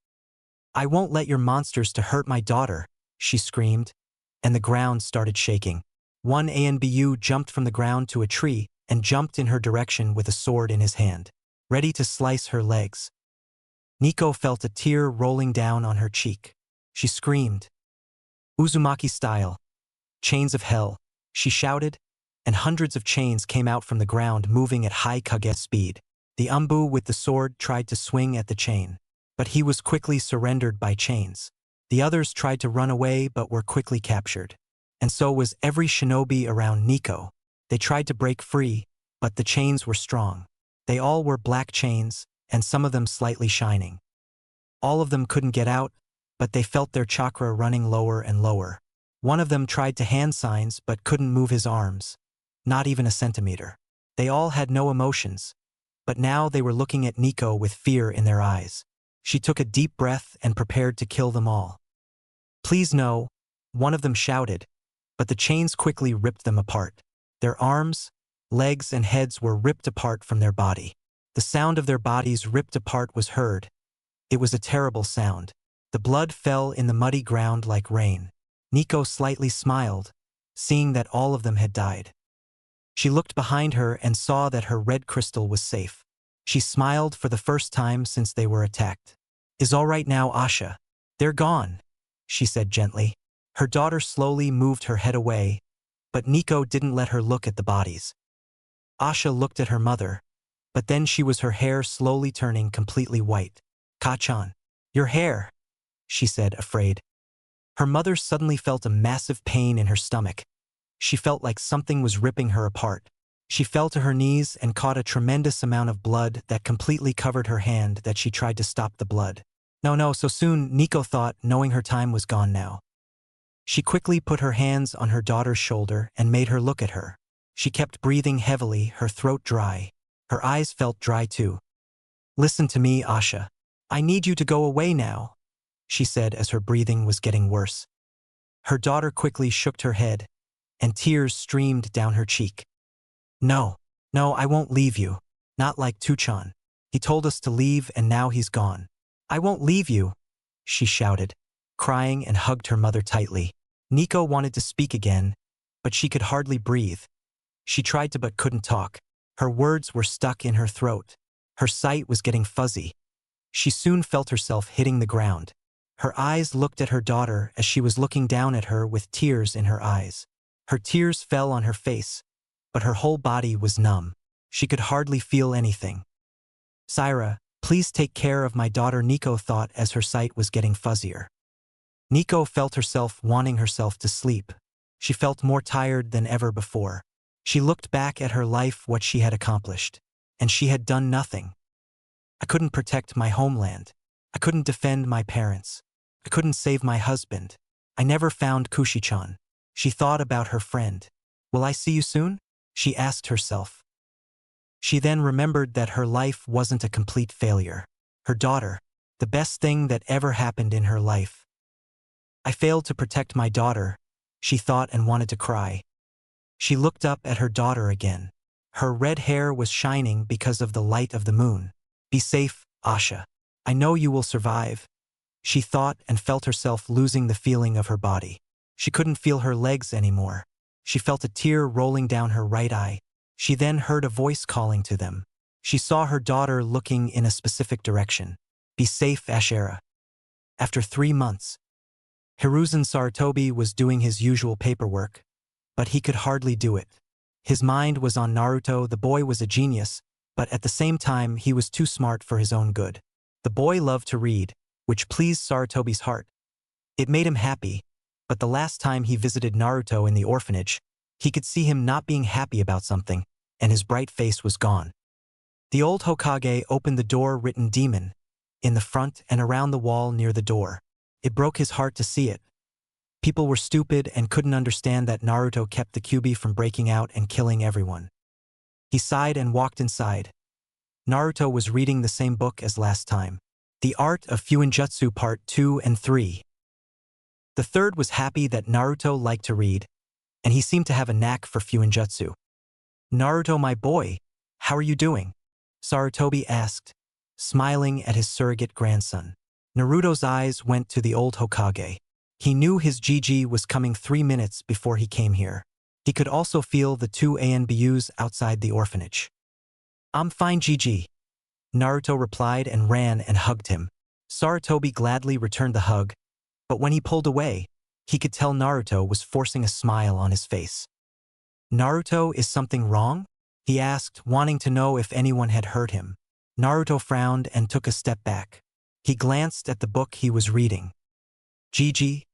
I won't let your monsters to hurt my daughter, she screamed, and the ground started shaking. One ANBU jumped from the ground to a tree and jumped in her direction with a sword in his hand, ready to slice her legs. Nico felt a tear rolling down on her cheek. She screamed. Uzumaki style. Chains of hell, she shouted, and hundreds of chains came out from the ground moving at high Kage speed. The Umbu with the sword tried to swing at the chain, but he was quickly surrendered by chains. The others tried to run away but were quickly captured. And so was every shinobi around Nico. They tried to break free, but the chains were strong. They all were black chains, and some of them slightly shining. All of them couldn't get out, but they felt their chakra running lower and lower. One of them tried to hand signs but couldn't move his arms, not even a centimeter. They all had no emotions, but now they were looking at Nico with fear in their eyes. She took a deep breath and prepared to kill them all. Please no, one of them shouted, but the chains quickly ripped them apart. Their arms, Legs and heads were ripped apart from their body. The sound of their bodies ripped apart was heard. It was a terrible sound. The blood fell in the muddy ground like rain. Nico slightly smiled, seeing that all of them had died. She looked behind her and saw that her red crystal was safe. She smiled for the first time since they were attacked. "Is all right now, Asha? They're gone," she said gently. Her daughter slowly moved her head away, but Nico didn't let her look at the bodies. Asha looked at her mother, but then her hair slowly turning completely white. "Kachan, your hair," she said, afraid. Her mother suddenly felt a massive pain in her stomach. She felt like something was ripping her apart. She fell to her knees and caught a tremendous amount of blood that completely covered her hand that she tried to stop the blood. No, so soon, Nico thought, knowing her time was gone now. She quickly put her hands on her daughter's shoulder and made her look at her. She kept breathing heavily, her throat dry. Her eyes felt dry too. "Listen to me, Asha. I need you to go away now," she said as her breathing was getting worse. Her daughter quickly shook her head, and tears streamed down her cheek. No, I won't leave you. Not like Tuchan. He told us to leave and now he's gone. I won't leave you," she shouted, crying and hugged her mother tightly. Nico wanted to speak again, but she could hardly breathe. She tried to but couldn't talk. Her words were stuck in her throat. Her sight was getting fuzzy. She soon felt herself hitting the ground. Her eyes looked at her daughter as she was looking down at her with tears in her eyes. Her tears fell on her face, but her whole body was numb. She could hardly feel anything. "Syra, please take care of my daughter," Nico thought as her sight was getting fuzzier. Nico felt herself wanting herself to sleep. She felt more tired than ever before. She looked back at her life, what she had accomplished, and she had done nothing. "I couldn't protect my homeland. I couldn't defend my parents. I couldn't save my husband. I never found Kushichan." She thought about her friend. "Will I see you soon?" she asked herself. She then remembered that her life wasn't a complete failure. Her daughter, the best thing that ever happened in her life. "I failed to protect my daughter," she thought and wanted to cry. She looked up at her daughter again. Her red hair was shining because of the light of the moon. "Be safe, Asha. I know you will survive," she thought and felt herself losing the feeling of her body. She couldn't feel her legs anymore. She felt a tear rolling down her right eye. She then heard a voice calling to them. She saw her daughter looking in a specific direction. "Be safe, Ashera." After 3 months, Hiruzen Sarutobi was doing his usual paperwork, but he could hardly do it. His mind was on Naruto. The boy was a genius, but at the same time he was too smart for his own good. The boy loved to read, which pleased Sarutobi's heart. It made him happy, but the last time he visited Naruto in the orphanage, he could see him not being happy about something, and his bright face was gone. The old Hokage opened the door written "Demon" in the front and around the wall near the door. It broke his heart to see it. People were stupid and couldn't understand that Naruto kept the Kyuubi from breaking out and killing everyone. He sighed and walked inside. Naruto was reading the same book as last time. The Art of Fuinjutsu Part 2 and 3. The third was happy that Naruto liked to read, and he seemed to have a knack for Fuinjutsu. "Naruto, my boy, how are you doing?" Sarutobi asked, smiling at his surrogate grandson. Naruto's eyes went to the old Hokage. He knew his GG was coming 3 minutes before he came here. He could also feel the 2 ANBUs outside the orphanage. "I'm fine, GG." Naruto replied and ran and hugged him. Sarutobi gladly returned the hug, but when he pulled away, he could tell Naruto was forcing a smile on his face. "Naruto, is something wrong?" he asked, wanting to know if anyone had hurt him. Naruto frowned and took a step back. He glanced at the book he was reading. "GG,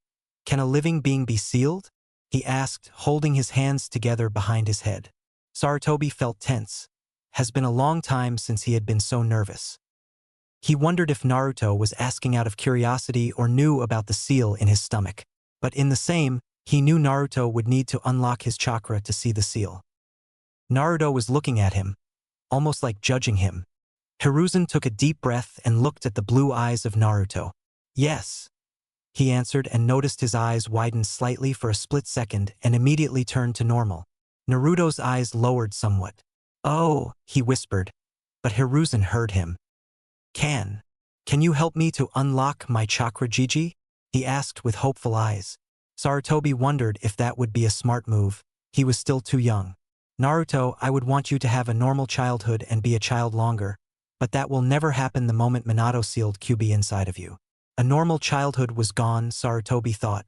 can a living being be sealed?" he asked, holding his hands together behind his head. Sarutobi felt tense. Has been a long time since he had been so nervous. He wondered if Naruto was asking out of curiosity or knew about the seal in his stomach. But in the same, he knew Naruto would need to unlock his chakra to see the seal. Naruto was looking at him, almost like judging him. Hiruzen took a deep breath and looked at the blue eyes of Naruto. "Yes," he answered and noticed his eyes widened slightly for a split second and immediately turned to normal. Naruto's eyes lowered somewhat. "Oh," he whispered, but Hiruzen heard him. Can you help me to unlock my chakra, Gigi?" he asked with hopeful eyes. Sarutobi wondered if that would be a smart move. He was still too young. "Naruto, I would want you to have a normal childhood and be a child longer, but that will never happen the moment Minato sealed QB inside of you." A normal childhood was gone, Sarutobi thought.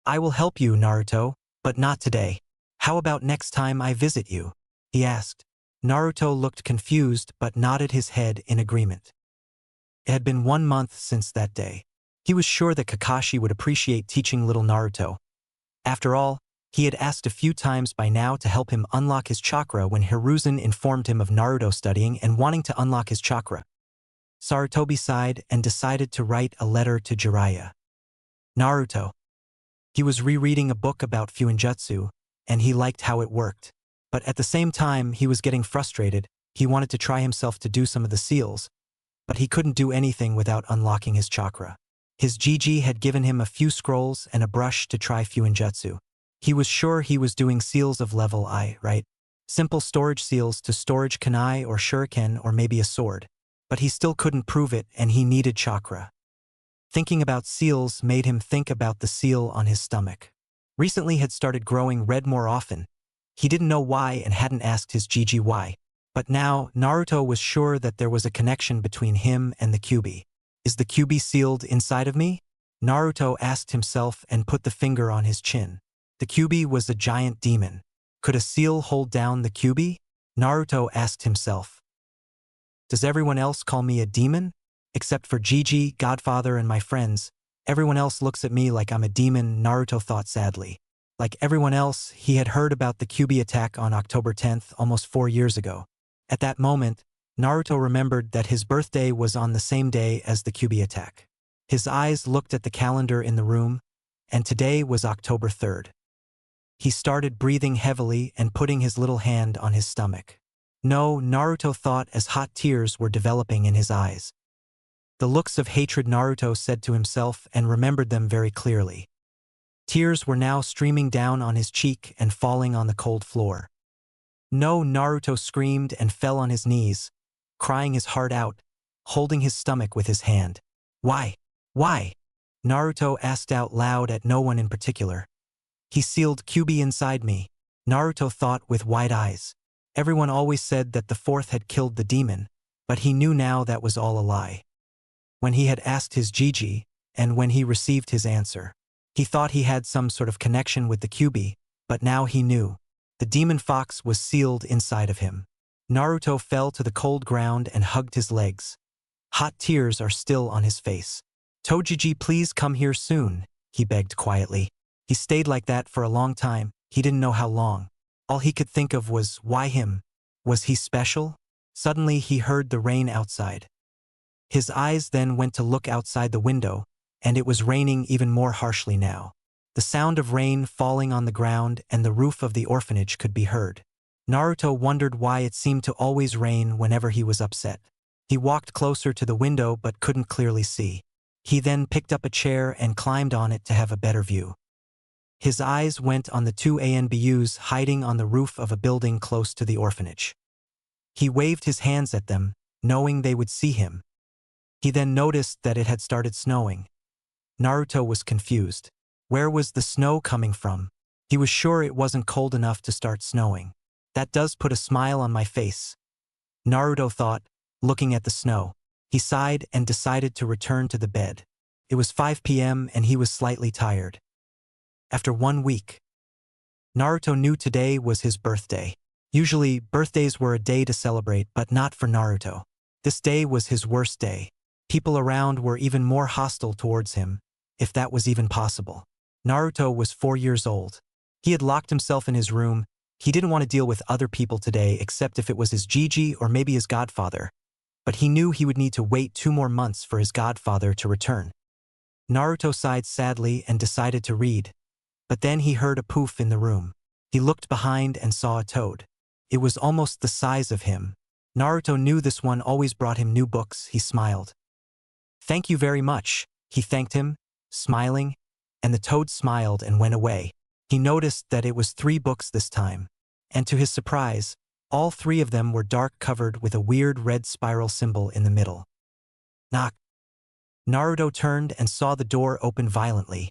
"I will help you, Naruto, but not today. How about next time I visit you?" he asked. Naruto looked confused but nodded his head in agreement. It had been 1 month since that day. He was sure that Kakashi would appreciate teaching little Naruto. After all, he had asked a few times by now to help him unlock his chakra when Hiruzen informed him of Naruto studying and wanting to unlock his chakra. Sarutobi sighed and decided to write a letter to Jiraiya. Naruto. He was rereading a book about Fuinjutsu, and he liked how it worked. But at the same time, he was getting frustrated. He wanted to try himself to do some of the seals, but he couldn't do anything without unlocking his chakra. His Gigi had given him a few scrolls and a brush to try Fuinjutsu. He was sure he was doing seals of level I, right? Simple storage seals to storage kunai or shuriken or maybe a sword. But he still couldn't prove it and he needed chakra. Thinking about seals made him think about the seal on his stomach. Recently had started growing red more often. He didn't know why and hadn't asked his Gigi why. But now, Naruto was sure that there was a connection between him and the QB. "Is the QB sealed inside of me?" Naruto asked himself and put the finger on his chin. The QB was a giant demon. Could a seal hold down the QB? Naruto asked himself. "Does everyone else call me a demon? Except for Gigi, Godfather, and my friends. Everyone else looks at me like I'm a demon," Naruto thought sadly. Like everyone else, he had heard about the QB attack on October 10th, almost 4 years ago. At that moment, Naruto remembered that his birthday was on the same day as the QB attack. His eyes looked at the calendar in the room, and today was October 3rd. He started breathing heavily and putting his little hand on his stomach. No, Naruto thought as hot tears were developing in his eyes. The looks of hatred Naruto said to himself and remembered them very clearly. Tears were now streaming down on his cheek and falling on the cold floor. No, Naruto screamed and fell on his knees, crying his heart out, holding his stomach with his hand. "Why? Why?" Naruto asked out loud at no one in particular. "He sealed QB inside me," Naruto thought with wide eyes. Everyone always said that the fourth had killed the demon, but he knew now that was all a lie. When he had asked his Gigi, and when he received his answer, he thought he had some sort of connection with the QB, but now he knew. The demon fox was sealed inside of him. Naruto fell to the cold ground and hugged his legs. Hot tears are still on his face. "Tojiji, please come here soon," he begged quietly. He stayed like that for a long time. He didn't know how long. All he could think of was, why him? Was he special? Suddenly he heard the rain outside. His eyes then went to look outside the window, and it was raining even more harshly now. The sound of rain falling on the ground and the roof of the orphanage could be heard. Naruto wondered why it seemed to always rain whenever he was upset. He walked closer to the window but couldn't clearly see. He then picked up a chair and climbed on it to have a better view. His eyes went on the two ANBUs hiding on the roof of a building close to the orphanage. He waved his hands at them, knowing they would see him. He then noticed that it had started snowing. Naruto was confused. Where was the snow coming from? He was sure it wasn't cold enough to start snowing. That does put a smile on my face, Naruto thought, looking at the snow. He sighed and decided to return to the bed. It was 5 p.m. and he was slightly tired. After 1 week, Naruto knew today was his birthday. Usually, birthdays were a day to celebrate, but not for Naruto. This day was his worst day. People around were even more hostile towards him, if that was even possible. Naruto was 4 years old. He had locked himself in his room. He didn't want to deal with other people today except if it was his Gigi or maybe his godfather. But he knew he would need to wait 2 more months for his godfather to return. Naruto sighed sadly and decided to read. But then he heard a poof in the room. He looked behind and saw a toad. It was almost the size of him. Naruto knew this one always brought him new books. He smiled. "Thank you very much," he thanked him, smiling, and the toad smiled and went away. He noticed that it was 3 books this time, and to his surprise, all 3 of them were dark covered with a weird red spiral symbol in the middle. Knock. Naruto turned and saw the door open violently.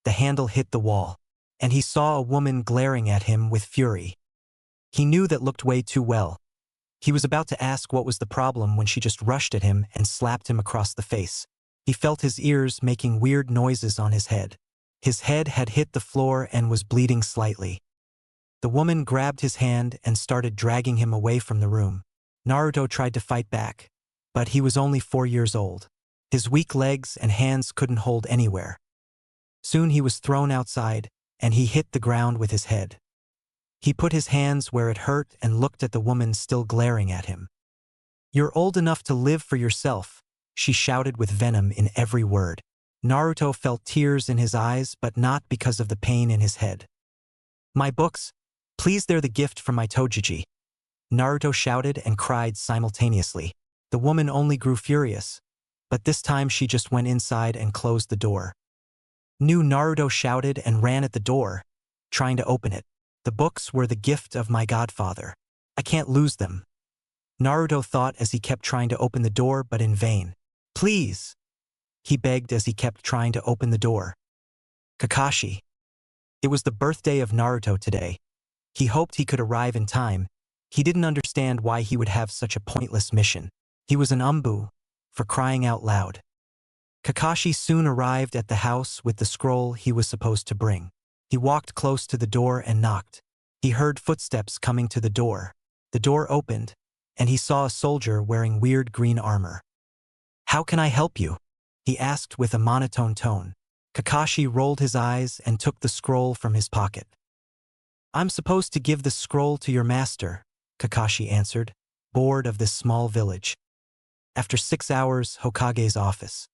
The handle hit the wall, and he saw a woman glaring at him with fury. He knew that looked way too well. He was about to ask what was the problem when she just rushed at him and slapped him across the face. He felt his ears making weird noises on his head. His head had hit the floor and was bleeding slightly. The woman grabbed his hand and started dragging him away from the room. Naruto tried to fight back, but he was only 4 years old. His weak legs and hands couldn't hold anywhere. Soon he was thrown outside, and he hit the ground with his head. He put his hands where it hurt and looked at the woman still glaring at him. "You're old enough to live for yourself," she shouted with venom in every word. Naruto felt tears in his eyes, but not because of the pain in his head. "My books, please, they're the gift from my Tojiji," Naruto shouted and cried simultaneously. The woman only grew furious, but this time she just went inside and closed the door. Naruto shouted and ran at the door, trying to open it. "The books were the gift of my godfather. I can't lose them," Naruto thought as he kept trying to open the door, but in vain. "Please," he begged as he kept trying to open the door. Kakashi. It was the birthday of Naruto today. He hoped he could arrive in time. He didn't understand why he would have such a pointless mission. He was an umbu, for crying out loud. Kakashi soon arrived at the house with the scroll he was supposed to bring. He walked close to the door and knocked. He heard footsteps coming to the door. The door opened, and he saw a soldier wearing weird green armor. "How can I help you?" he asked with a monotone tone. Kakashi rolled his eyes and took the scroll from his pocket. "I'm supposed to give the scroll to your master," Kakashi answered, bored of this small village. After 6 hours, Hokage's office.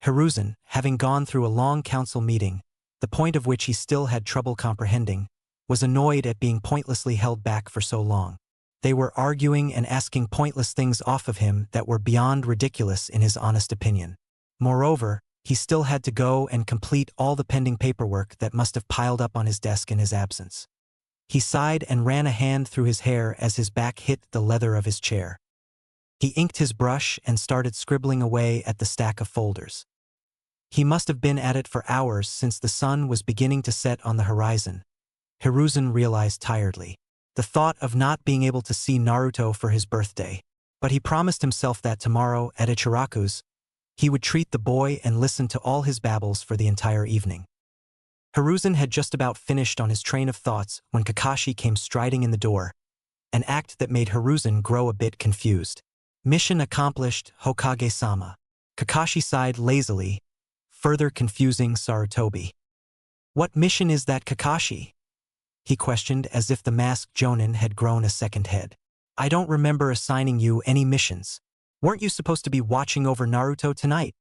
Hiruzen, having gone through a long council meeting, the point of which he still had trouble comprehending, was annoyed at being pointlessly held back for so long. They were arguing and asking pointless things off of him that were beyond ridiculous in his honest opinion. Moreover, he still had to go and complete all the pending paperwork that must have piled up on his desk in his absence. He sighed and ran a hand through his hair as his back hit the leather of his chair. He inked his brush and started scribbling away at the stack of folders. He must have been at it for hours since the sun was beginning to set on the horizon. Hiruzen realized tiredly. The thought of not being able to see Naruto for his birthday. But he promised himself that tomorrow, at Ichiraku's, he would treat the boy and listen to all his babbles for the entire evening. Hiruzen had just about finished on his train of thoughts when Kakashi came striding in the door, an act that made Hiruzen grow a bit confused. "Mission accomplished, Hokage-sama." Kakashi sighed lazily, further confusing Sarutobi. "What mission is that, Kakashi?" he questioned as if the masked Jonin had grown a second head. "I don't remember assigning you any missions. Weren't you supposed to be watching over Naruto tonight?"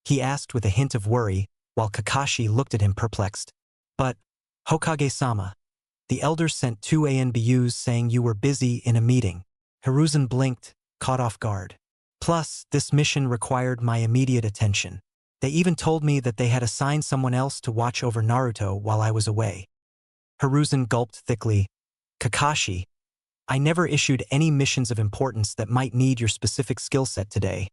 he asked with a hint of worry, while Kakashi looked at him perplexed. "But, Hokage-sama, the elders sent 2 ANBUs saying you were busy in a meeting." Hiruzen blinked, caught off guard. "Plus, this mission required my immediate attention. They even told me that they had assigned someone else to watch over Naruto while I was away." Hiruzen gulped thickly. "Kakashi, I never issued any missions of importance that might need your specific skill set today,"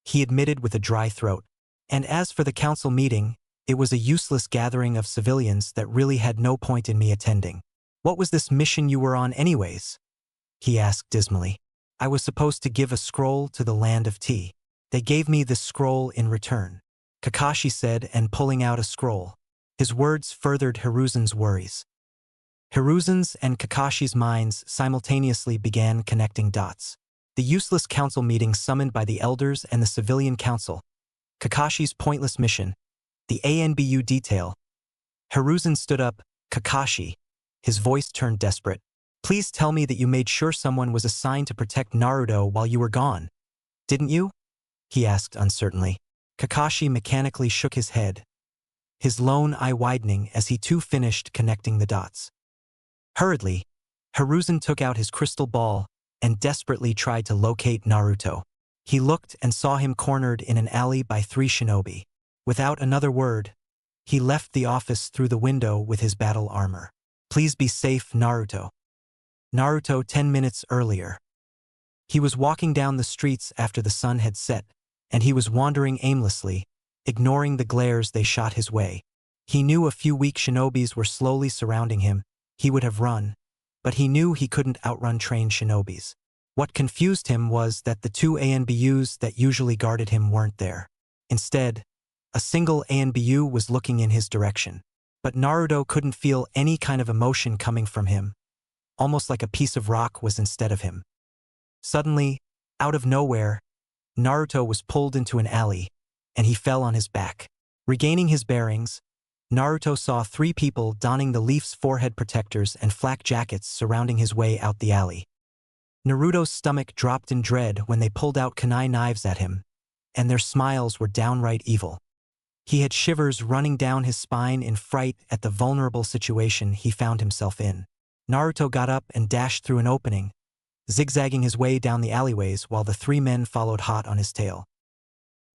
he admitted with a dry throat. "And as for the council meeting, it was a useless gathering of civilians that really had no point in me attending." "What was this mission you were on anyways?" he asked dismally. "I was supposed to give a scroll to the land of tea. They gave me this scroll in return," Kakashi said, and pulling out a scroll. His words furthered Hiruzen's worries. Hiruzen's and Kakashi's minds simultaneously began connecting dots. The useless council meeting summoned by the elders and the civilian council, Kakashi's pointless mission, the ANBU detail. Hiruzen stood up. "Kakashi," his voice turned desperate, "please tell me that you made sure someone was assigned to protect Naruto while you were gone. Didn't you?" he asked uncertainly. Kakashi mechanically shook his head, his lone eye widening as he too finished connecting the dots. Hurriedly, Hiruzen took out his crystal ball and desperately tried to locate Naruto. He looked and saw him cornered in an alley by 3 shinobi. Without another word, He left the office through the window with his battle armor. Please be safe, Naruto. Naruto 10 minutes earlier. He was walking down the streets after the sun had set, and he was wandering aimlessly, ignoring the glares they shot his way. He knew a few weak shinobis were slowly surrounding him. He would have run, but he knew he couldn't outrun trained shinobis. What confused him was that the two ANBUs that usually guarded him weren't there. Instead, a single ANBU was looking in his direction. But Naruto couldn't feel any kind of emotion coming from him, almost like a piece of rock was instead of him. Suddenly, out of nowhere, Naruto was pulled into an alley, and he fell on his back. Regaining his bearings, Naruto saw three people donning the Leaf's forehead protectors and flak jackets surrounding his way out the alley. Naruto's stomach dropped in dread when they pulled out kunai knives at him, and their smiles were downright evil. He had shivers running down his spine in fright at the vulnerable situation he found himself in. Naruto got up and dashed through an opening, zigzagging his way down the alleyways while the three men followed hot on his tail.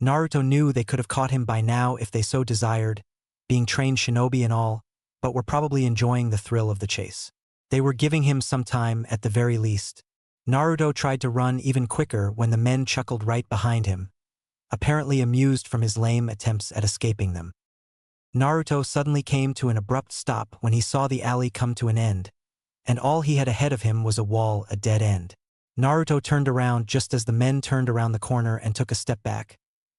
Naruto knew they could have caught him by now if they so desired, being trained shinobi and all, but were probably enjoying the thrill of the chase. They were giving him some time at the very least. Naruto tried to run even quicker when the men chuckled right behind him, apparently amused from his lame attempts at escaping them. Naruto suddenly came to an abrupt stop when he saw the alley come to an end, and all he had ahead of him was a wall, a dead end. Naruto turned around just as the men turned around the corner and took a step back,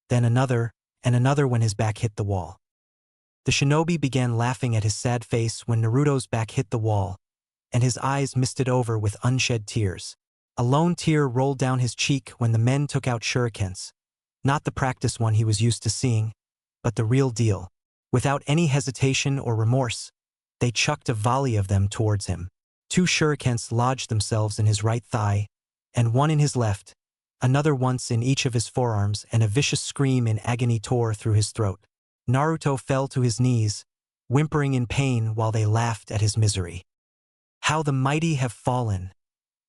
then another, and another when his back hit the wall. The shinobi began laughing at his sad face when Naruto's back hit the wall, and his eyes misted over with unshed tears. A lone tear rolled down his cheek when the men took out shurikens. Not the practice one he was used to seeing, but the real deal. Without any hesitation or remorse, they chucked a volley of them towards him. Two shurikens lodged themselves in his right thigh, and one in his left, another once in each of his forearms, and a vicious scream in agony tore through his throat. Naruto fell to his knees, whimpering in pain while they laughed at his misery. "How the mighty have fallen,"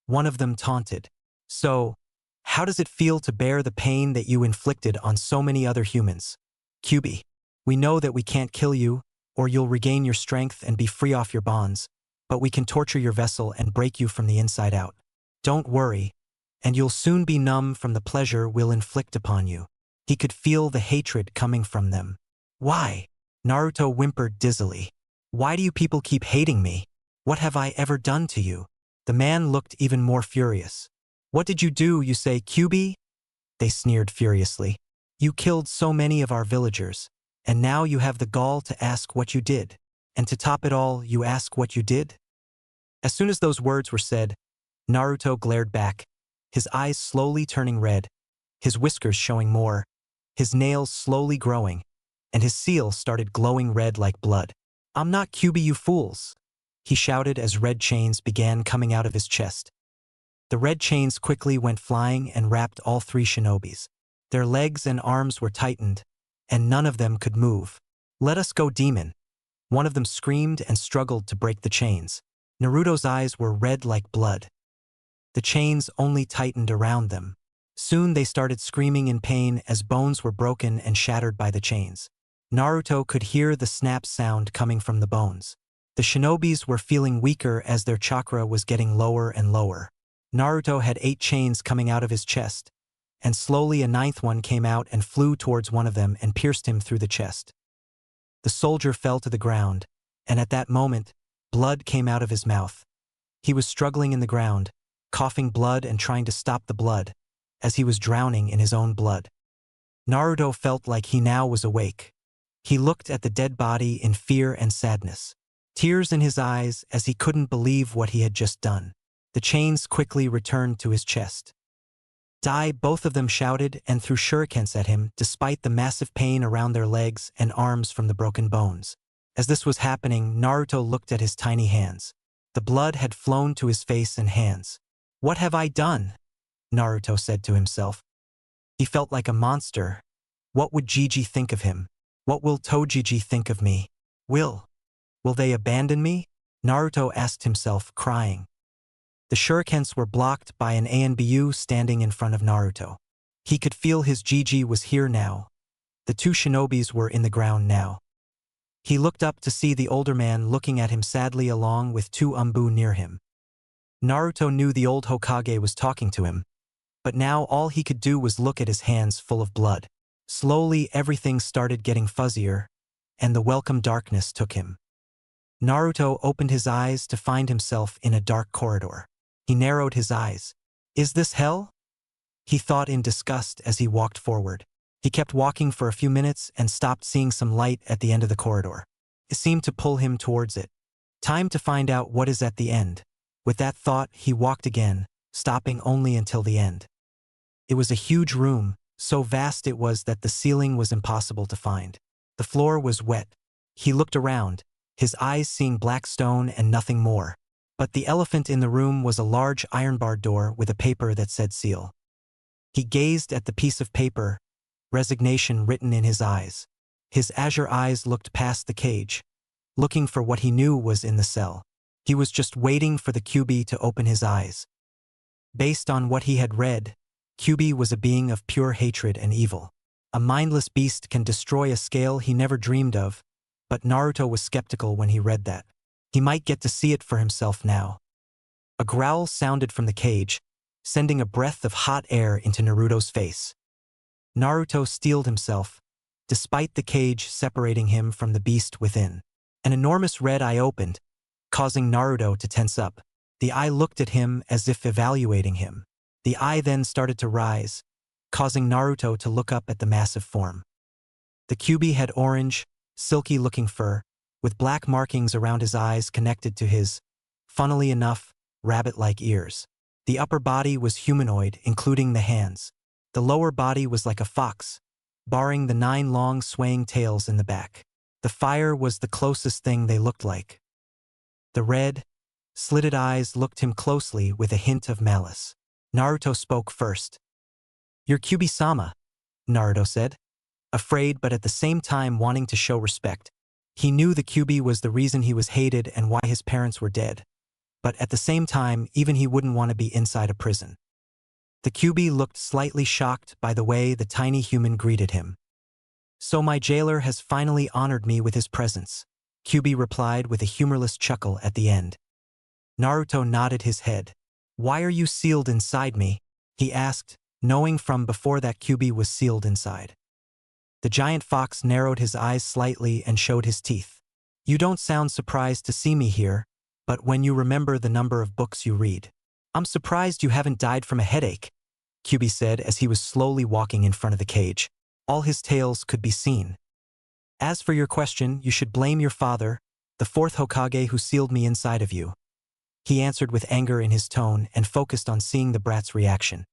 one of them taunted. "So, how does it feel to bear the pain that you inflicted on so many other humans? Kyubi, we know that we can't kill you, or you'll regain your strength and be free off your bonds, but we can torture your vessel and break you from the inside out. Don't worry, and you'll soon be numb from the pleasure we'll inflict upon you." He could feel the hatred coming from them. "Why?" Naruto whimpered dizzily. "Why do you people keep hating me? What have I ever done to you?" The man looked even more furious. "What did you do, you say, Kyubi?" They sneered furiously. "You killed so many of our villagers, and now you have the gall to ask what you did. And to top it all, you ask what you did?" As soon as those words were said, Naruto glared back, his eyes slowly turning red, his whiskers showing more, his nails slowly growing, and his seal started glowing red like blood. "I'm not Kyubi, you fools," he shouted as red chains began coming out of his chest. The red chains quickly went flying and wrapped all three shinobis. Their legs and arms were tightened, and none of them could move. "Let us go, demon!" One of them screamed and struggled to break the chains. Naruto's eyes were red like blood. The chains only tightened around them. Soon they started screaming in pain as bones were broken and shattered by the chains. Naruto could hear the snap sound coming from the bones. The shinobis were feeling weaker as their chakra was getting lower and lower. Naruto had 8 chains coming out of his chest, and slowly a 9th one came out and flew towards one of them and pierced him through the chest. The soldier fell to the ground, and at that moment, blood came out of his mouth. He was struggling in the ground, coughing blood and trying to stop the blood, as he was drowning in his own blood. Naruto felt like he now was awake. He looked at the dead body in fear and sadness, tears in his eyes as he couldn't believe what he had just done. The chains quickly returned to his chest. "Die!" both of them shouted and threw shurikens at him despite the massive pain around their legs and arms from the broken bones. As this was happening, Naruto looked at his tiny hands. The blood had flown to his face and hands. "What have I done?" Naruto said to himself. He felt like a monster. What would Jiji think of him? What will Tojiji think of me? Will they abandon me? Naruto asked himself, crying. The shurikens were blocked by an ANBU standing in front of Naruto. He could feel his Jiji was here now. The 2 shinobis were in the ground now. He looked up to see the older man looking at him sadly along with two umbu near him. Naruto knew the old Hokage was talking to him, but now all he could do was look at his hands full of blood. Slowly everything started getting fuzzier, and the welcome darkness took him. Naruto opened his eyes to find himself in a dark corridor. He narrowed his eyes. Is this hell? He thought in disgust as he walked forward. He kept walking for a few minutes and stopped seeing some light at the end of the corridor. It seemed to pull him towards it. Time to find out what is at the end. With that thought, he walked again, stopping only until the end. It was a huge room, so vast it was that the ceiling was impossible to find. The floor was wet. He looked around, his eyes seeing black stone and nothing more. But the elephant in the room was a large iron-barred door with a paper that said seal. He gazed at the piece of paper, resignation written in his eyes. His azure eyes looked past the cage, looking for what he knew was in the cell. He was just waiting for the Kyuubi to open his eyes. Based on what he had read, Kyuubi was a being of pure hatred and evil. A mindless beast can destroy a scale he never dreamed of, but Naruto was skeptical when he read that. He might get to see it for himself now. A growl sounded from the cage, sending a breath of hot air into Naruto's face. Naruto steeled himself, despite the cage separating him from the beast within. An enormous red eye opened, causing Naruto to tense up. The eye looked at him as if evaluating him. The eye then started to rise, causing Naruto to look up at the massive form. The Kyuubi had orange, silky-looking fur, with black markings around his eyes connected to his, funnily enough, rabbit-like ears. The upper body was humanoid, including the hands. The lower body was like a fox, barring the 9 long swaying tails in the back. The fire was the closest thing they looked like. The red, slitted eyes looked him closely with a hint of malice. Naruto spoke first. "You're Kyuubi-sama," Naruto said, afraid but at the same time wanting to show respect. He knew the Kyuubi was the reason he was hated and why his parents were dead. But at the same time, even he wouldn't want to be inside a prison. The Kyuubi looked slightly shocked by the way the tiny human greeted him. "So my jailer has finally honored me with his presence," Kyuubi replied with a humorless chuckle at the end. Naruto nodded his head. "Why are you sealed inside me?" he asked, knowing from before that Kyuubi was sealed inside. The giant fox narrowed his eyes slightly and showed his teeth. "You don't sound surprised to see me here, but when you remember the number of books you read. I'm surprised you haven't died from a headache," Kyuubi said as he was slowly walking in front of the cage. All his tails could be seen. "As for your question, you should blame your father, the 4th Hokage who sealed me inside of you," he answered with anger in his tone and focused on seeing the brat's reaction.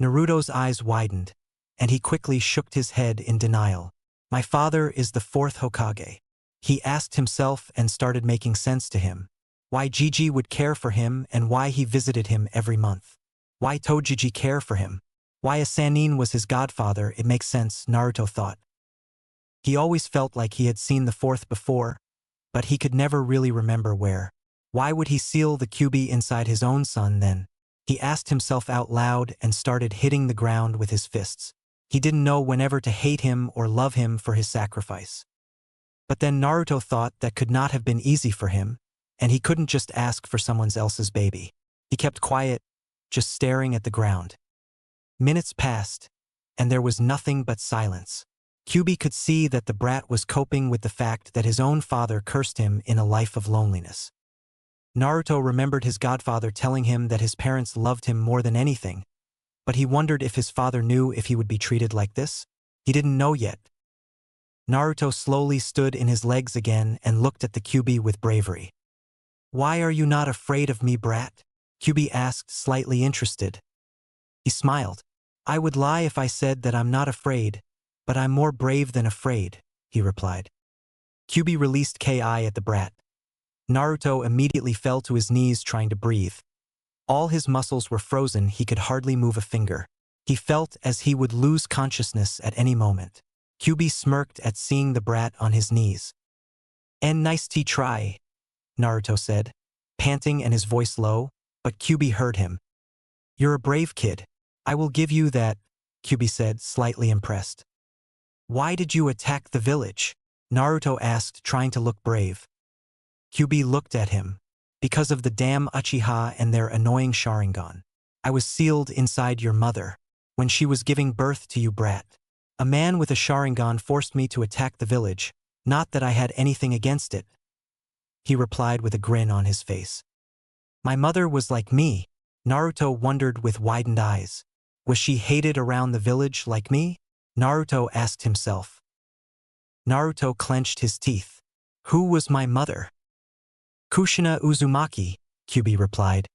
Naruto's eyes widened, and he quickly shook his head in denial. "My father is the 4th Hokage." He asked himself and started making sense to him. Why Gigi would care for him and why he visited him every month. Why Tojiji care for him. Why a Sannin was his godfather, it makes sense, Naruto thought. He always felt like he had seen the 4th before, but he could never really remember where. Why would he seal the Kyuubi inside his own son then? He asked himself out loud and started hitting the ground with his fists. He didn't know whenever to hate him or love him for his sacrifice. But then Naruto thought that could not have been easy for him, and he couldn't just ask for someone else's baby. He kept quiet, just staring at the ground. Minutes passed, and there was nothing but silence. Kyuubi could see that the brat was coping with the fact that his own father cursed him in a life of loneliness. Naruto remembered his godfather telling him that his parents loved him more than anything, but he wondered if his father knew if he would be treated like this. He didn't know yet. Naruto slowly stood in his legs again and looked at the Kyuubi with bravery. "Why are you not afraid of me, brat?" Kyuubi asked, slightly interested. He smiled. "I would lie if I said that I'm not afraid, but I'm more brave than afraid," he replied. Kyuubi released Ki at the brat. Naruto immediately fell to his knees trying to breathe. All his muscles were frozen, he could hardly move a finger. He felt as he would lose consciousness at any moment. Kyuubi smirked at seeing the brat on his knees. "And nice to try," Naruto said, panting and his voice low, but Kyuubi heard him. "You're a brave kid. I will give you that," Kyuubi said, slightly impressed. "Why did you attack the village?" Naruto asked, trying to look brave. Kyubi looked at him. Because of the damn uchiha and their annoying Sharingan. I was sealed inside your mother. When she was giving birth to you, brat. A man with a Sharingan forced me to attack the village, not that I had anything against it. He replied with a grin on his face. My mother was like me. Naruto wondered with widened eyes. Was she hated around the village like me? Naruto asked himself. Naruto clenched his teeth. Who was my mother? Kushina Uzumaki, Kyubi replied.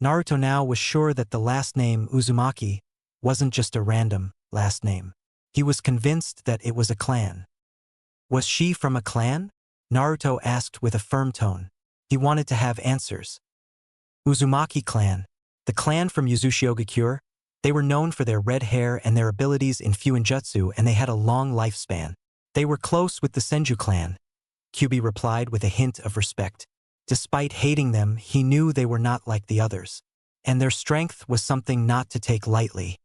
Naruto now was sure that the last name Uzumaki wasn't just a random last name. He was convinced that it was a clan. Was she from a clan? Naruto asked with a firm tone. He wanted to have answers. Uzumaki clan, the clan from Uzushioga-cure, they were known for their red hair and their abilities in Fuinjutsu, and they had a long lifespan. They were close with the Senju clan. Kyubi replied with a hint of respect. Despite hating them, he knew they were not like the others. And their strength was something not to take lightly.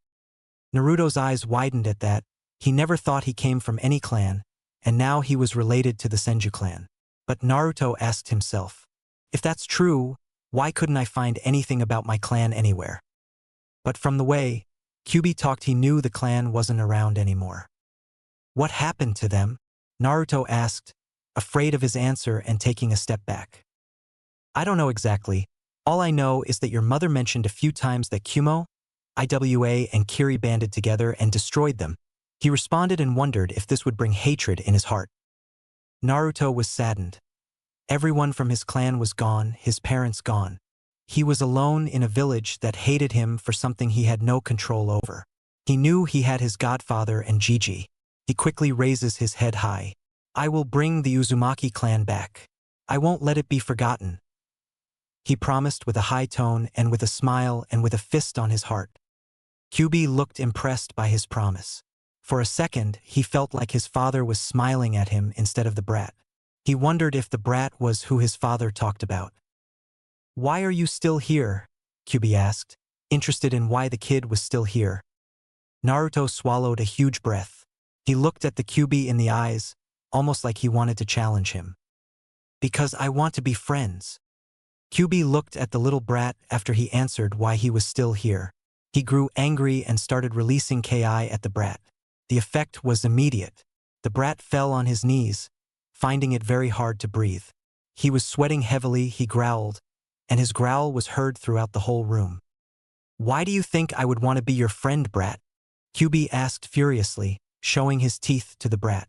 Naruto's eyes widened at that. He never thought he came from any clan, and now he was related to the Senju clan. But Naruto asked himself, if that's true, why couldn't I find anything about my clan anywhere? But from the way Kyubi talked, he knew the clan wasn't around anymore. What happened to them? Naruto asked, afraid of his answer and taking a step back. I don't know exactly. All I know is that your mother mentioned a few times that Kumo, Iwa, and Kiri banded together and destroyed them. He responded and wondered if this would bring hatred in his heart. Naruto was saddened. Everyone from his clan was gone, his parents gone. He was alone in a village that hated him for something he had no control over. He knew he had his godfather and Gigi. He quickly raises his head high. I will bring the Uzumaki clan back. I won't let it be forgotten. He promised with a high tone and with a smile and with a fist on his heart. Kyubi looked impressed by his promise. For a second, he felt like his father was smiling at him instead of the brat. He wondered if the brat was who his father talked about. Why are you still here? Kyubi asked, interested in why the kid was still here. Naruto swallowed a huge breath. He looked at the Kyubi in the eyes, almost like he wanted to challenge him. Because I want to be friends. Kyubi looked at the little brat after he answered why he was still here. He grew angry and started releasing Ki at the brat. The effect was immediate. The brat fell on his knees, finding it very hard to breathe. He was sweating heavily, he growled, and his growl was heard throughout the whole room. Why do you think I would want to be your friend, brat? Kyubi asked furiously, showing his teeth to the brat.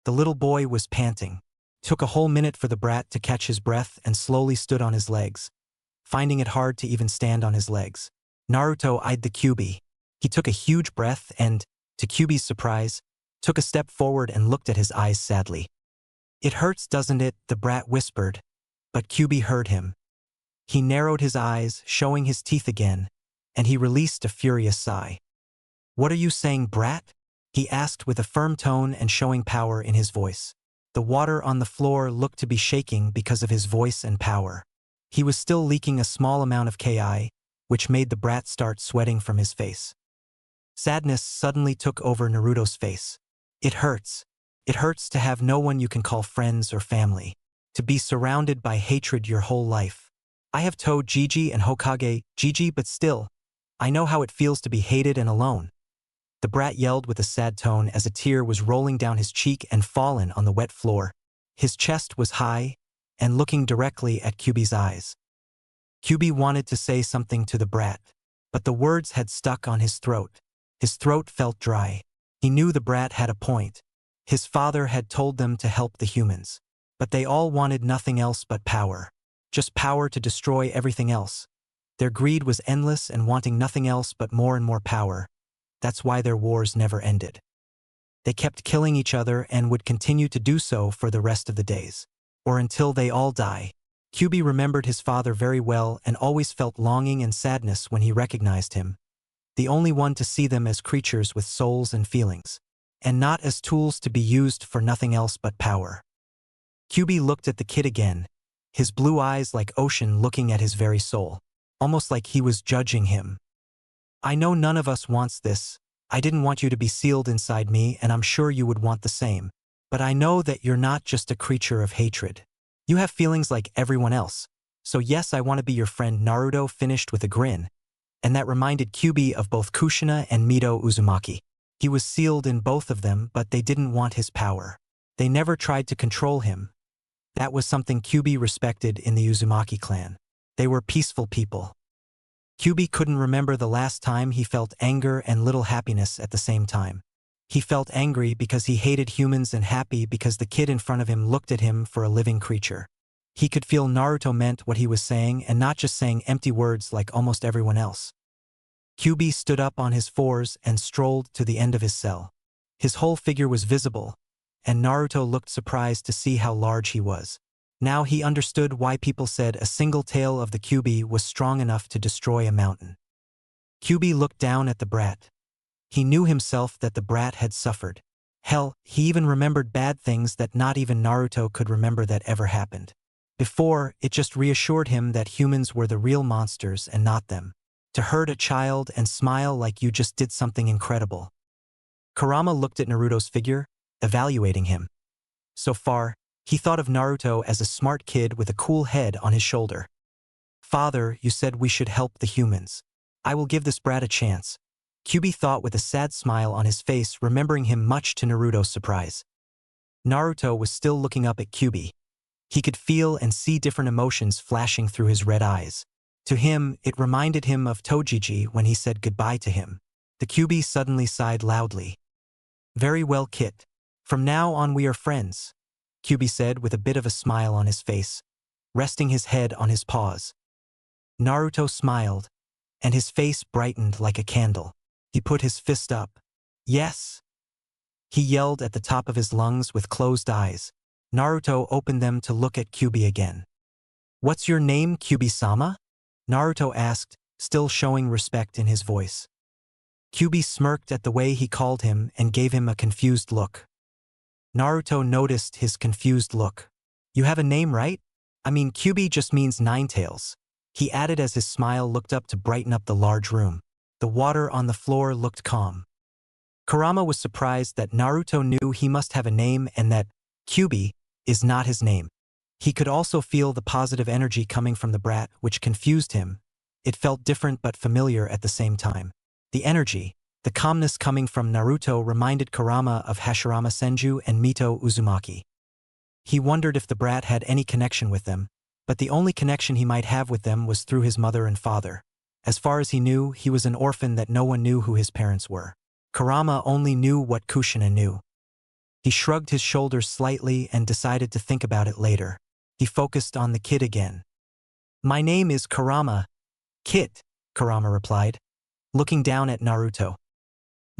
The little boy was panting. Took a whole minute for the brat to catch his breath and slowly stood on his legs, finding it hard to even stand on his legs. Naruto eyed the Kyubi. He took a huge breath and, to Kyubi's surprise, took a step forward and looked at his eyes sadly. It hurts, doesn't it? The brat whispered, but Kyubi heard him. He narrowed his eyes, showing his teeth again, and he released a furious sigh. What are you saying, brat? He asked with a firm tone and showing power in his voice. The water on the floor looked to be shaking because of his voice and power. He was still leaking a small amount of Ki, which made the brat start sweating from his face. Sadness suddenly took over Naruto's face. It hurts. It hurts to have no one you can call friends or family. To be surrounded by hatred your whole life. I have told Gigi and Hokage, Gigi, but still, I know how it feels to be hated and alone. The brat yelled with a sad tone as a tear was rolling down his cheek and fallen on the wet floor. His chest was high and looking directly at Kyubi's eyes. Kyubi wanted to say something to the brat, but the words had stuck on his throat. His throat felt dry. He knew the brat had a point. His father had told them to help the humans, but they all wanted nothing else but power. Just power to destroy everything else. Their greed was endless and wanting nothing else but more and more power. That's why their wars never ended. They kept killing each other and would continue to do so for the rest of the days. Or until they all die. Kyubi remembered his father very well and always felt longing and sadness when he recognized him. The only one to see them as creatures with souls and feelings. And not as tools to be used for nothing else but power. Kyubi looked at the kid again, his blue eyes like ocean looking at his very soul. Almost like he was judging him. I know none of us wants this. I didn't want you to be sealed inside me, and I'm sure you would want the same. But I know that you're not just a creature of hatred. You have feelings like everyone else. So yes, I want to be your friend. Naruto finished with a grin, and that reminded Kyuubi of both Kushina and Mito Uzumaki. He was sealed in both of them, but they didn't want his power. They never tried to control him. That was something Kyuubi respected in the Uzumaki clan. They were peaceful people. Kyuubi couldn't remember the last time he felt anger and little happiness at the same time. He felt angry because he hated humans and happy because the kid in front of him looked at him for a living creature. He could feel Naruto meant what he was saying and not just saying empty words like almost everyone else. Kyuubi stood up on his fours and strolled to the end of his cell. His whole figure was visible, and Naruto looked surprised to see how large he was. Now he understood why people said a single tail of the Kyuubi was strong enough to destroy a mountain. Kyuubi looked down at the brat. He knew himself that the brat had suffered. Hell, he even remembered bad things that not even Naruto could remember that ever happened. Before, it just reassured him that humans were the real monsters and not them. To hurt a child and smile like you just did something incredible. Kurama looked at Naruto's figure, evaluating him. So far, he thought of Naruto as a smart kid with a cool head on his shoulder. Father, you said we should help the humans. I will give this brat a chance. Kyuubi thought with a sad smile on his face, remembering him much to Naruto's surprise. Naruto was still looking up at Kyuubi. He could feel and see different emotions flashing through his red eyes. To him, it reminded him of Tojiji when he said goodbye to him. The Kyuubi suddenly sighed loudly. Very well, Kit. From now on we are friends, Kyuubi said with a bit of a smile on his face, resting his head on his paws. Naruto smiled, and his face brightened like a candle. He put his fist up. Yes! He yelled at the top of his lungs with closed eyes. Naruto opened them to look at Kyuubi again. What's your name, Kyuubi-sama? Naruto asked, still showing respect in his voice. Kyuubi smirked at the way he called him and gave him a confused look. Naruto noticed his confused look. You have a name, right? I mean, Kyuubi just means nine tails. He added as his smile looked up to brighten up the large room. The water on the floor looked calm. Kurama was surprised that Naruto knew he must have a name and that Kyuubi is not his name. He could also feel the positive energy coming from the brat, which confused him. It felt different but familiar at the same time. The energy, the calmness coming from Naruto reminded Kurama of Hashirama Senju and Mito Uzumaki. He wondered if the brat had any connection with them, but the only connection he might have with them was through his mother and father. As far as he knew, he was an orphan that no one knew who his parents were. Kurama only knew what Kushina knew. He shrugged his shoulders slightly and decided to think about it later. He focused on the kid again. My name is Kurama. Kit, Kurama replied, looking down at Naruto.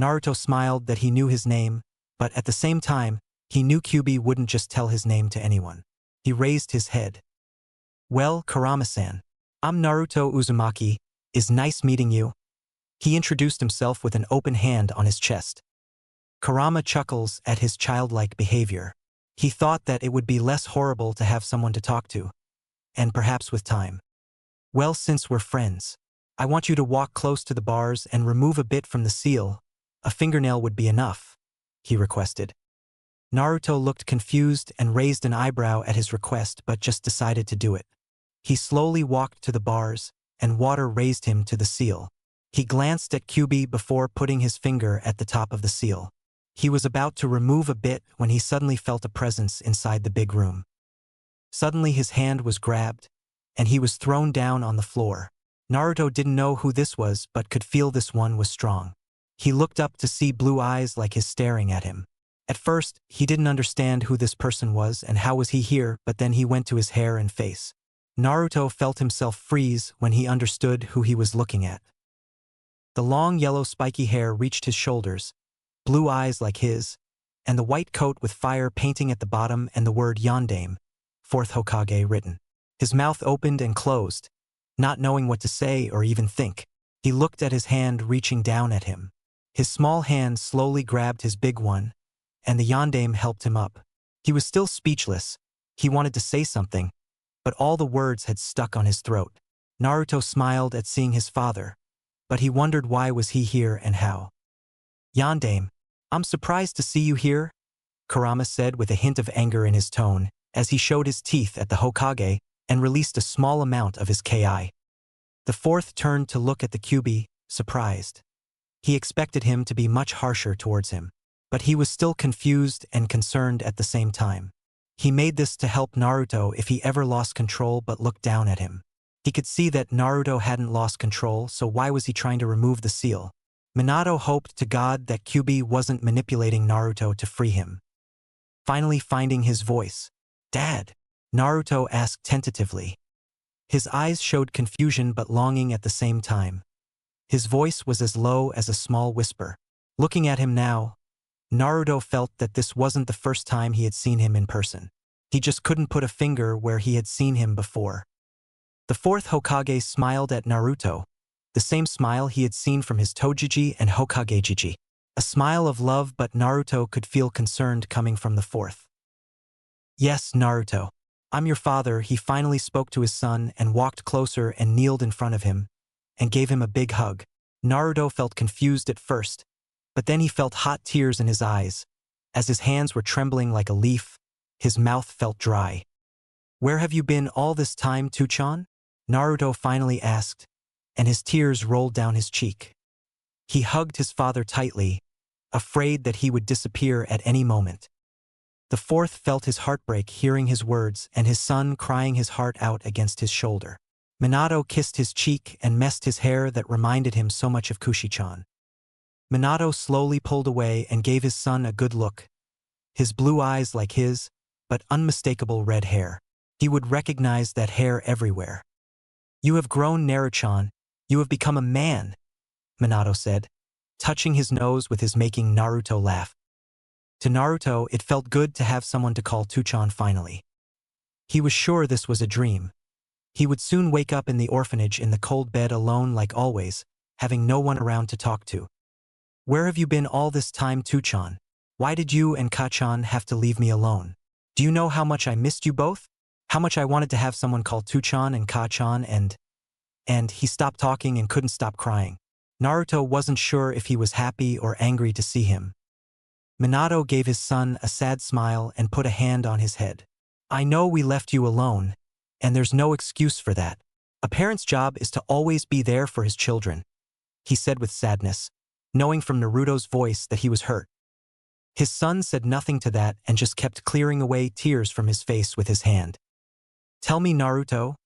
Naruto smiled that he knew his name, but at the same time, he knew Kyuubi wouldn't just tell his name to anyone. He raised his head. Well, Kurama-san, I'm Naruto Uzumaki. Is nice meeting you. He introduced himself with an open hand on his chest. Kurama chuckles at his childlike behavior. He thought that it would be less horrible to have someone to talk to. And perhaps with time. Well, since we're friends, I want you to walk close to the bars and remove a bit from the seal. A fingernail would be enough, he requested. Naruto looked confused and raised an eyebrow at his request but just decided to do it. He slowly walked to the bars, and water raised him to the seal. He glanced at Kyuubi before putting his finger at the top of the seal. He was about to remove a bit when he suddenly felt a presence inside the big room. Suddenly his hand was grabbed, and he was thrown down on the floor. Naruto didn't know who this was but could feel this one was strong. He looked up to see blue eyes like his staring at him. At first, he didn't understand who this person was and how was he here, but then he went to his hair and face. Naruto felt himself freeze when he understood who he was looking at. The long yellow spiky hair reached his shoulders, blue eyes like his, and the white coat with fire painting at the bottom and the word Yondaime, 4th Hokage written. His mouth opened and closed, not knowing what to say or even think. He looked at his hand reaching down at him. His small hand slowly grabbed his big one, and the Yondaime helped him up. He was still speechless. He wanted to say something, but all the words had stuck on his throat. Naruto smiled at seeing his father, but he wondered why was he here and how. Yondaime, I'm surprised to see you here. Kurama said with a hint of anger in his tone, as he showed his teeth at the Hokage and released a small amount of his ki. The fourth turned to look at the Kyuubi, surprised. He expected him to be much harsher towards him, but he was still confused and concerned at the same time. He made this to help Naruto if he ever lost control but looked down at him. He could see that Naruto hadn't lost control, so why was he trying to remove the seal? Minato hoped to God that Kyuubi wasn't manipulating Naruto to free him. Finally finding his voice. "Dad?" Naruto asked tentatively. His eyes showed confusion but longing at the same time. His voice was as low as a small whisper. Looking at him now, Naruto felt that this wasn't the first time he had seen him in person. He just couldn't put a finger where he had seen him before. The fourth Hokage smiled at Naruto, the same smile he had seen from his Tojiji and Hokagejiji. A smile of love, but Naruto could feel concerned coming from the fourth. "Yes, Naruto. I'm your father." He finally spoke to his son and walked closer and kneeled in front of him and gave him a big hug. Naruto felt confused at first, but then he felt hot tears in his eyes. As his hands were trembling like a leaf, his mouth felt dry. "Where have you been all this time, Tuchan?" Naruto finally asked, and his tears rolled down his cheek. He hugged his father tightly, afraid that he would disappear at any moment. The fourth felt his heartbreak hearing his words and his son crying his heart out against his shoulder. Minato kissed his cheek and messed his hair that reminded him so much of Kushi-chan. Minato slowly pulled away and gave his son a good look. His blue eyes like his, but unmistakable red hair. He would recognize that hair everywhere. "You have grown, Naruto-chan. You have become a man," Minato said, touching his nose with his making Naruto laugh. To Naruto, it felt good to have someone to call Tuchan finally. He was sure this was a dream. He would soon wake up in the orphanage in the cold bed alone like always, having no one around to talk to. "Where have you been all this time, Tuchan? Why did you and Kachan have to leave me alone? Do you know how much I missed you both? How much I wanted to have someone call Tuchan and Kachan and he stopped talking and couldn't stop crying. Naruto wasn't sure if he was happy or angry to see him. Minato gave his son a sad smile and put a hand on his head. "I know we left you alone, and there's no excuse for that. A parent's job is to always be there for his children," he said with sadness, knowing from Naruto's voice that he was hurt. His son said nothing to that and just kept clearing away tears from his face with his hand. "Tell me, Naruto,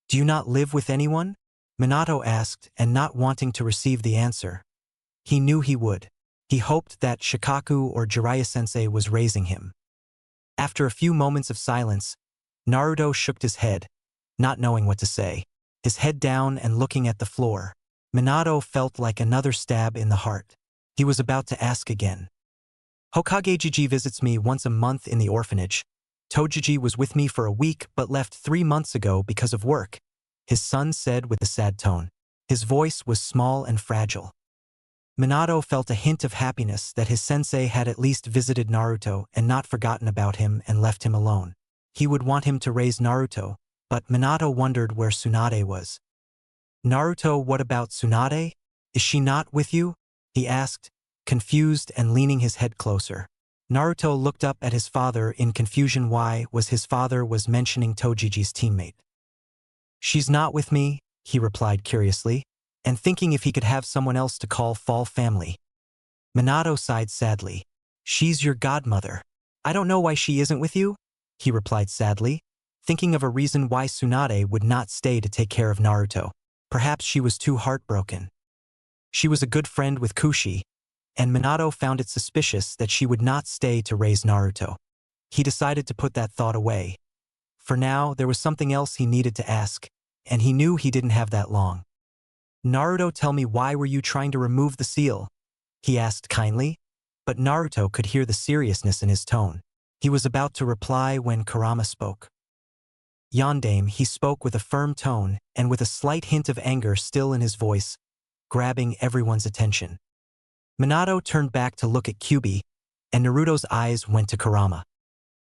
do you not live with anyone?" Minato asked, and not wanting to receive the answer. He knew he would. He hoped that Shikaku or Jiraiya-sensei was raising him. After a few moments of silence, Naruto shook his head, not knowing what to say. His head down and looking at the floor, Minato felt like another stab in the heart. He was about to ask again. "Hokagejiji visits me once a month in the orphanage. Tojiji was with me for a week but left 3 months ago because of work," his son said with a sad tone. His voice was small and fragile. Minato felt a hint of happiness that his sensei had at least visited Naruto and not forgotten about him and left him alone. He would want him to raise Naruto, but Minato wondered where Tsunade was. "Naruto, what about Tsunade? Is she not with you?" he asked, confused and leaning his head closer. Naruto looked up at his father in confusion. Why was his father mentioning Tojiji's teammate? "She's not with me," he replied curiously, and thinking if he could have someone else to call fall family. Minato sighed sadly. "She's your godmother. I don't know why she isn't with you," he replied sadly, thinking of a reason why Tsunade would not stay to take care of Naruto. Perhaps she was too heartbroken. She was a good friend with Kushi, and Minato found it suspicious that she would not stay to raise Naruto. He decided to put that thought away. For now, there was something else he needed to ask, and he knew he didn't have that long. "Naruto, tell me, why were you trying to remove the seal?" he asked kindly, but Naruto could hear the seriousness in his tone. He was about to reply when Kurama spoke. "Yondaime," he spoke with a firm tone and with a slight hint of anger still in his voice, grabbing everyone's attention. Minato turned back to look at Kyuubi, and Naruto's eyes went to Kurama.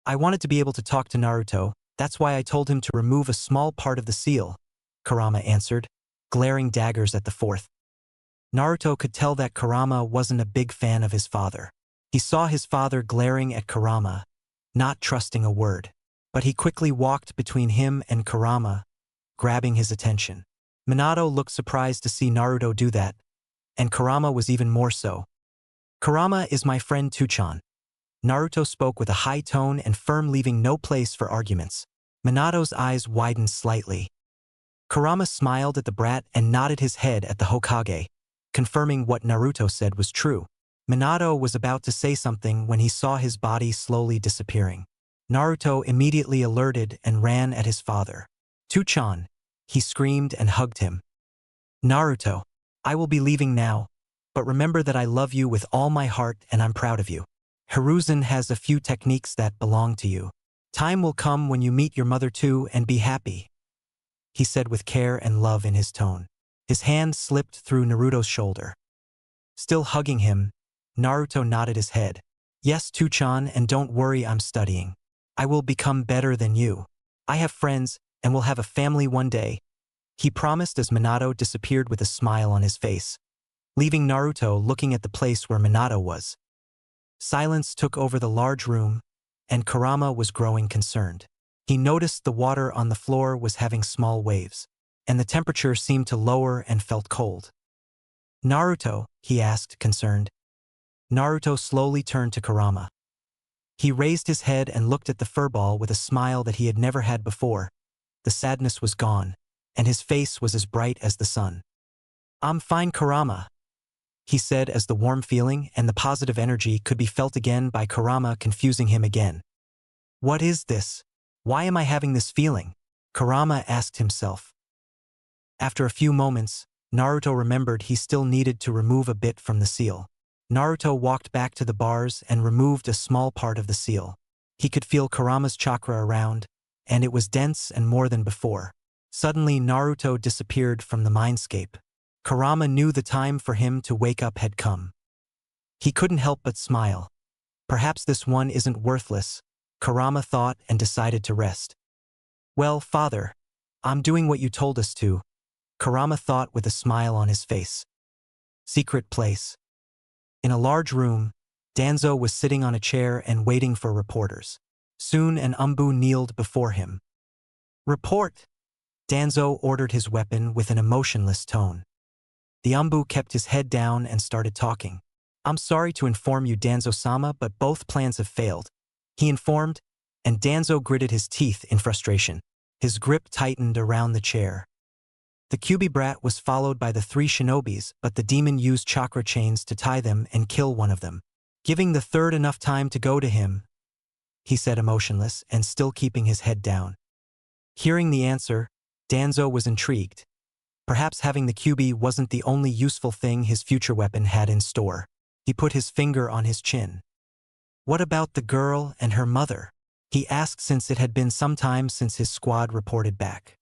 "I wanted to be able to talk to Naruto, that's why I told him to remove a small part of the seal," Kurama answered, glaring daggers at the fourth. Naruto could tell that Kurama wasn't a big fan of his father. He saw his father glaring at Kurama, not trusting a word. But he quickly walked between him and Kurama, grabbing his attention. Minato looked surprised to see Naruto do that, and Kurama was even more so. Kurama is my friend Tuchan. Naruto spoke with a high tone and firm, leaving no place for arguments. Minato's eyes widened slightly. Kurama smiled at the brat and nodded his head at the Hokage, confirming what Naruto said was true. Minato was about to say something when he saw his body slowly disappearing. Naruto immediately alerted and ran at his father. Tuchan, he screamed and hugged him. Naruto, I will be leaving now, but remember that I love you with all my heart and I'm proud of you. Hiruzen has a few techniques that belong to you. Time will come when you meet your mother too and be happy, he said with care and love in his tone. His hand slipped through Naruto's shoulder. Still hugging him, Naruto nodded his head. Yes, Tuchan, and don't worry, I'm studying. I will become better than you. I have friends and will have a family one day, he promised as Minato disappeared with a smile on his face, leaving Naruto looking at the place where Minato was. Silence took over the large room, and Kurama was growing concerned. He noticed the water on the floor was having small waves, and the temperature seemed to lower and felt cold. Naruto, he asked, concerned. Naruto slowly turned to Kurama. He raised his head and looked at the furball with a smile that he had never had before. The sadness was gone, and his face was as bright as the sun. I'm fine, Kurama, he said as the warm feeling and the positive energy could be felt again by Kurama, confusing him again. What is this? Why am I having this feeling? Kurama asked himself. After a few moments, Naruto remembered he still needed to remove a bit from the seal. Naruto walked back to the bars and removed a small part of the seal. He could feel Kurama's chakra around, and it was dense and more than before. Suddenly, Naruto disappeared from the mindscape. Kurama knew the time for him to wake up had come. He couldn't help but smile. Perhaps this one isn't worthless, Kurama thought, and decided to rest. Well, father, I'm doing what you told us to, Kurama thought with a smile on his face. Secret place. In a large room, Danzo was sitting on a chair and waiting for reporters. Soon an Umbu kneeled before him. Report! Danzo ordered his weapon with an emotionless tone. The Umbu kept his head down and started talking. I'm sorry to inform you, Danzo-sama, but both plans have failed, he informed, and Danzo gritted his teeth in frustration. His grip tightened around the chair. The Kyuubi brat was followed by the 3 shinobis, but the demon used chakra chains to tie them and kill one of them, giving the third enough time to go to him, he said, emotionless and still keeping his head down. Hearing the answer, Danzo was intrigued. Perhaps having the Kyuubi wasn't the only useful thing his future weapon had in store. He put his finger on his chin. What about the girl and her mother? He asked, since it had been some time since his squad reported back.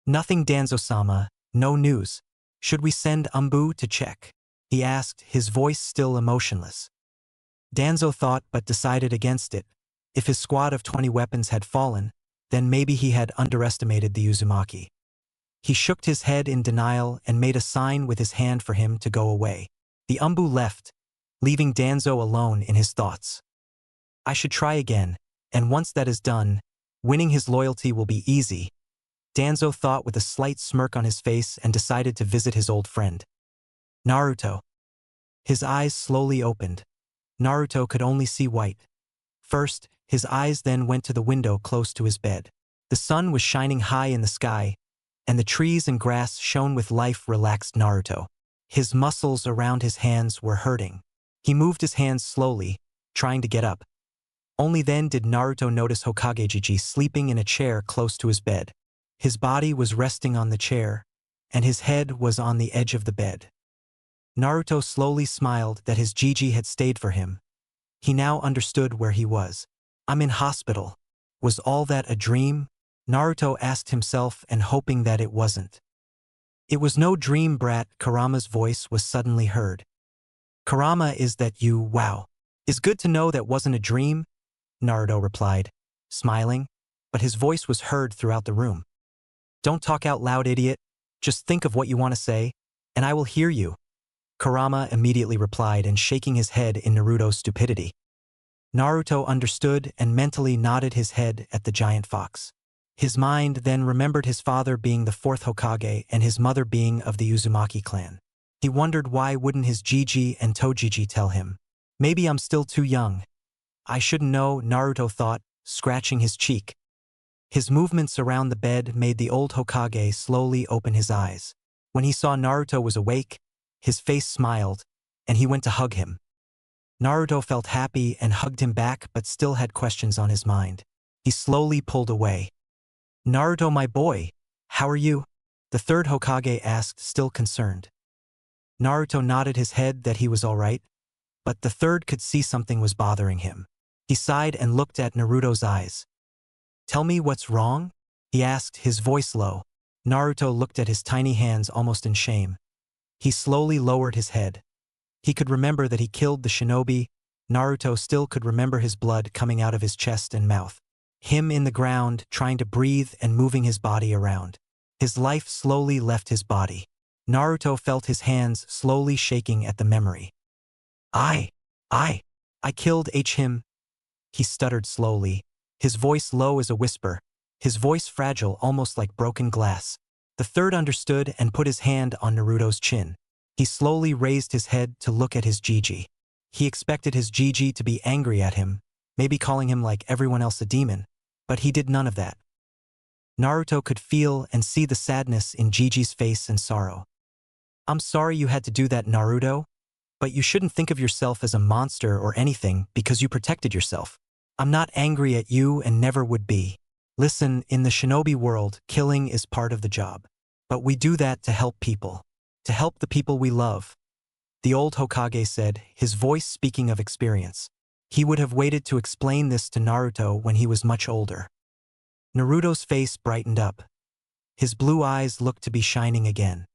Nothing, Danzo-sama, no news. Should we send Umbu to check? He asked, his voice still emotionless. Danzo thought but decided against it. If his squad of 20 weapons had fallen, then maybe he had underestimated the Uzumaki. He shook his head in denial and made a sign with his hand for him to go away. The Umbu left, leaving Danzo alone in his thoughts. I should try again, and once that is done, winning his loyalty will be easy, Danzo thought with a slight smirk on his face, and decided to visit his old friend. Naruto. His eyes slowly opened. Naruto could only see white. First, his eyes then went to the window close to his bed. The sun was shining high in the sky, and the trees and grass shone with life. Relaxed Naruto. His muscles around his hands were hurting. He moved his hands slowly, trying to get up. Only then did Naruto notice Hokage sleeping in a chair close to his bed. His body was resting on the chair, and his head was on the edge of the bed. Naruto slowly smiled that his Gigi had stayed for him. He now understood where he was. I'm in hospital. Was all that a dream? Naruto asked himself, and hoping that it wasn't. It was no dream, brat. Kurama's voice was suddenly heard. Kurama, is that you? Wow. It's good to know that wasn't a dream, Naruto replied, smiling, but his voice was heard throughout the room. Don't talk out loud, idiot. Just think of what you want to say, and I will hear you. Kurama immediately replied and shaking his head in Naruto's stupidity. Naruto understood and mentally nodded his head at the giant fox. His mind then remembered his father being the fourth Hokage and his mother being of the Uzumaki clan. He wondered why wouldn't his Jiji and Tojiji tell him. Maybe I'm still too young. I shouldn't know, Naruto thought, scratching his cheek. His movements around the bed made the old Hokage slowly open his eyes. When he saw Naruto was awake, his face smiled, and he went to hug him. Naruto felt happy and hugged him back but still had questions on his mind. He slowly pulled away. Naruto, my boy, how are you? The third Hokage asked, still concerned. Naruto nodded his head that he was all right, but the third could see something was bothering him. He sighed and looked at Naruto's eyes. Tell me what's wrong? He asked, his voice low. Naruto looked at his tiny hands almost in shame. He slowly lowered his head. He could remember that he killed the shinobi. Naruto still could remember his blood coming out of his chest and mouth. Him in the ground, trying to breathe and moving his body around. His life slowly left his body. Naruto felt his hands slowly shaking at the memory. I killed him. He stuttered slowly, his voice low as a whisper, his voice fragile almost like broken glass. The third understood and put his hand on Naruto's chin. He slowly raised his head to look at his Jiji. He expected his Jiji to be angry at him, maybe calling him like everyone else a demon, but he did none of that. Naruto could feel and see the sadness in Jiji's face and sorrow. I'm sorry you had to do that, Naruto, but you shouldn't think of yourself as a monster or anything because you protected yourself. I'm not angry at you and never would be. Listen, in the shinobi world, killing is part of the job. But we do that to help people. To help the people we love. The old Hokage said, his voice speaking of experience. He would have waited to explain this to Naruto when he was much older. Naruto's face brightened up. His blue eyes looked to be shining again.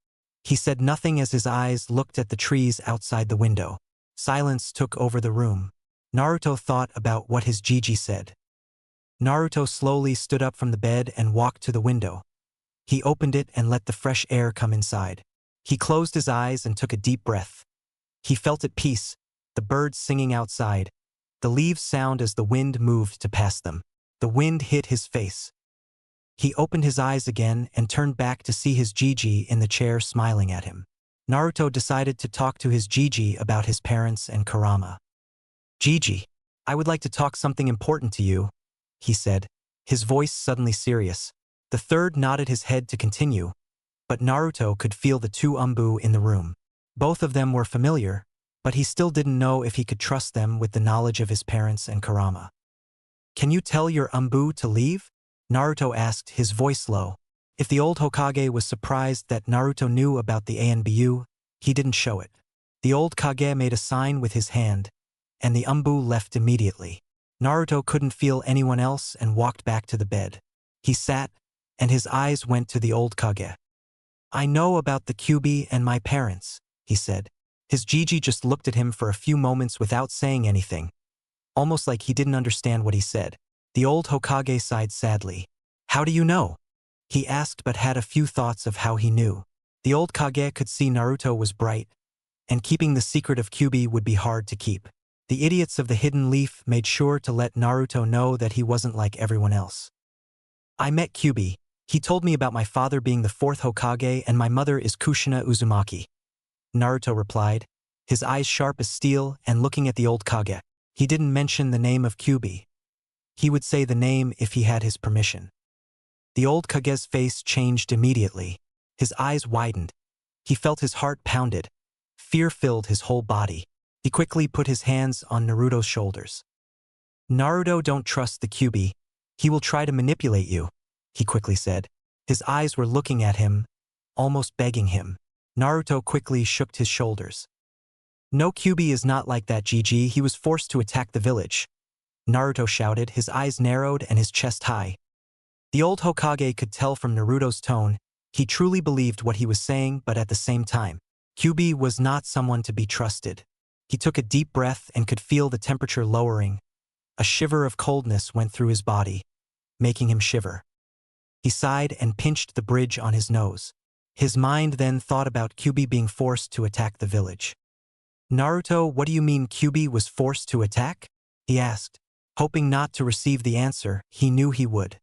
He said nothing as his eyes looked at the trees outside the window. Silence took over the room. Naruto thought about what his Jiji said. Naruto slowly stood up from the bed and walked to the window. He opened it and let the fresh air come inside. He closed his eyes and took a deep breath. He felt at peace, the birds singing outside, the leaves sound as the wind moved to pass them. The wind hit his face. He opened his eyes again and turned back to see his Jiji in the chair smiling at him. Naruto decided to talk to his Jiji about his parents and Kurama. Jiji, I would like to talk something important to you, he said, his voice suddenly serious. The third nodded his head to continue, but Naruto could feel the two Umbu in the room. Both of them were familiar, but he still didn't know if he could trust them with the knowledge of his parents and Kurama. Can you tell your Umbu to leave? Naruto asked, his voice low. If the old Hokage was surprised that Naruto knew about the ANBU, he didn't show it. The old Kage made a sign with his hand, and the Umbu left immediately. Naruto couldn't feel anyone else and walked back to the bed. He sat, and his eyes went to the old Kage. I know about the Kyuubi and my parents, he said. His Jiji just looked at him for a few moments without saying anything, almost like he didn't understand what he said. The old Hokage sighed sadly. How do you know? He asked but had a few thoughts of how he knew. The old Kage could see Naruto was bright, and keeping the secret of Kyuubi would be hard to keep. The idiots of the Hidden Leaf made sure to let Naruto know that he wasn't like everyone else. I met Kyuubi. He told me about my father being the fourth Hokage and my mother is Kushina Uzumaki. Naruto replied, his eyes sharp as steel and looking at the old Kage. He didn't mention the name of Kyuubi. He would say the name if he had his permission. The old Kage's face changed immediately. His eyes widened. He felt his heart pounded. Fear filled his whole body. He quickly put his hands on Naruto's shoulders. Naruto, don't trust the Kyuubi. He will try to manipulate you, he quickly said. His eyes were looking at him, almost begging him. Naruto quickly shook his shoulders. No, Kyuubi is not like that, Jiji. He was forced to attack the village. Naruto shouted, his eyes narrowed and his chest high. The old Hokage could tell from Naruto's tone, he truly believed what he was saying, but at the same time, Kyuubi was not someone to be trusted. He took a deep breath and could feel the temperature lowering. A shiver of coldness went through his body, making him shiver. He sighed and pinched the bridge on his nose. His mind then thought about Kyuubi being forced to attack the village. Naruto, what do you mean Kyuubi was forced to attack? He asked, hoping not to receive the answer he knew he would.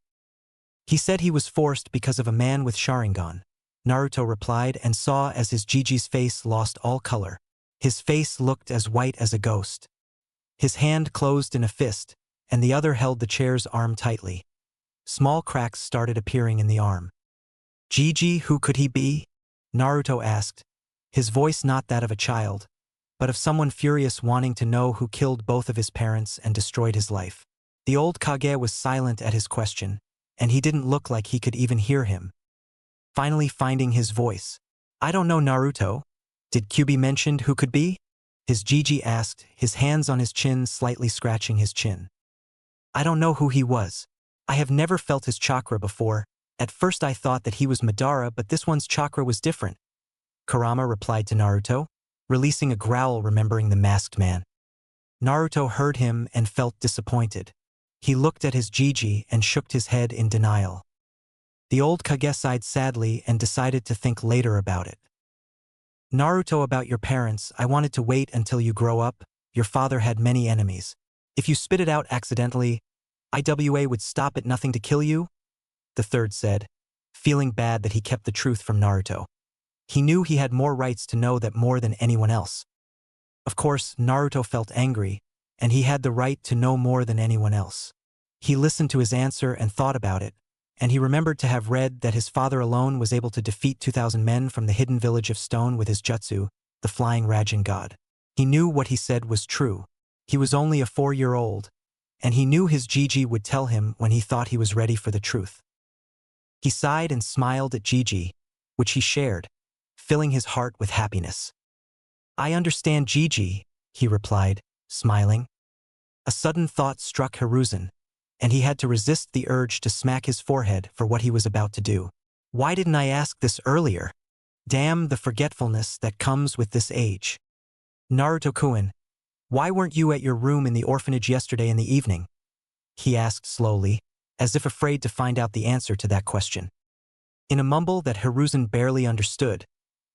He said he was forced because of a man with Sharingan. Naruto replied and saw as his Jiji's face lost all color. His face looked as white as a ghost. His hand closed in a fist, and the other held the chair's arm tightly. Small cracks started appearing in the arm. Jiji, who could he be? Naruto asked, his voice not that of a child, but of someone furious wanting to know who killed both of his parents and destroyed his life. The old Kage was silent at his question, and he didn't look like he could even hear him. Finally finding his voice. I don't know Naruto. Did Kyuubi mention who could be? His Jiji asked, his hands on his chin slightly scratching his chin. I don't know who he was. I have never felt his chakra before. At first I thought that he was Madara, but this one's chakra was different. Kurama replied to Naruto, releasing a growl remembering the masked man. Naruto heard him and felt disappointed. He looked at his Jiji and shook his head in denial. The old Kage sighed sadly and decided to think later about it. Naruto, about your parents, I wanted to wait until you grow up. Your father had many enemies. If you spit it out accidentally, IWA would stop at nothing to kill you? The third said, feeling bad that he kept the truth from Naruto. He knew he had more rights to know that more than anyone else. Of course, Naruto felt angry, and he had the right to know more than anyone else. He listened to his answer and thought about it, and he remembered to have read that his father alone was able to defeat 2,000 men from the hidden village of stone with his jutsu, the flying Raijin god. He knew what he said was true. He was only a 4-year-old, and he knew his Jiji would tell him when he thought he was ready for the truth. He sighed and smiled at Jiji, which he shared, filling his heart with happiness. I understand Jiji, he replied, smiling. A sudden thought struck Hiruzen, and he had to resist the urge to smack his forehead for what he was about to do. Why didn't I ask this earlier? Damn the forgetfulness that comes with this age. Naruto-kun, why weren't you at your room in the orphanage yesterday in the evening? He asked slowly, as if afraid to find out the answer to that question. In a mumble that Hiruzen barely understood,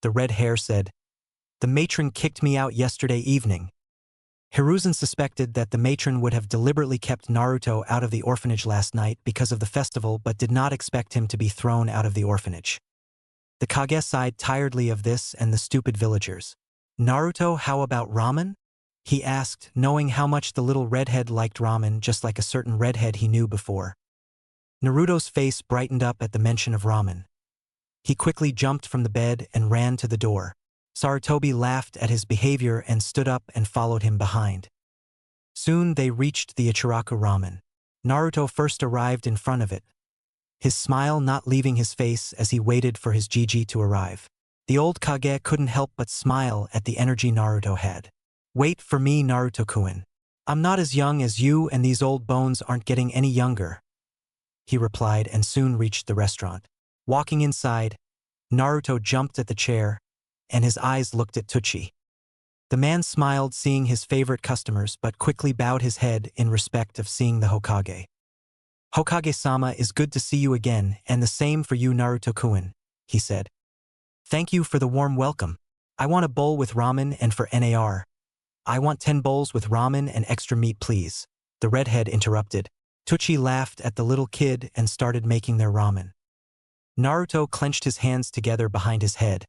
the red hair said, the matron kicked me out yesterday evening. Hiruzen suspected that the matron would have deliberately kept Naruto out of the orphanage last night because of the festival, but did not expect him to be thrown out of the orphanage. The Kage sighed tiredly of this and the stupid villagers. Naruto, how about ramen? He asked, knowing how much the little redhead liked ramen, just like a certain redhead he knew before. Naruto's face brightened up at the mention of ramen. He quickly jumped from the bed and ran to the door. Sarutobi laughed at his behavior and stood up and followed him behind. Soon they reached the Ichiraku ramen. Naruto first arrived in front of it, his smile not leaving his face as he waited for his Jiji to arrive. The old Kage couldn't help but smile at the energy Naruto had. Wait for me, Naruto-kun. I'm not as young as you, and these old bones aren't getting any younger, he replied, and soon reached the restaurant. Walking inside, Naruto jumped at the chair, and his eyes looked at Tsuchi. The man smiled seeing his favorite customers but quickly bowed his head in respect of seeing the Hokage. Hokage-sama, is good to see you again, and the same for you, Naruto-kun, he said. Thank you for the warm welcome. I want a bowl with ramen, and for NAR, I want 10 bowls with ramen and extra meat, please. The redhead interrupted. Tsuchi laughed at the little kid and started making their ramen. Naruto clenched his hands together behind his head,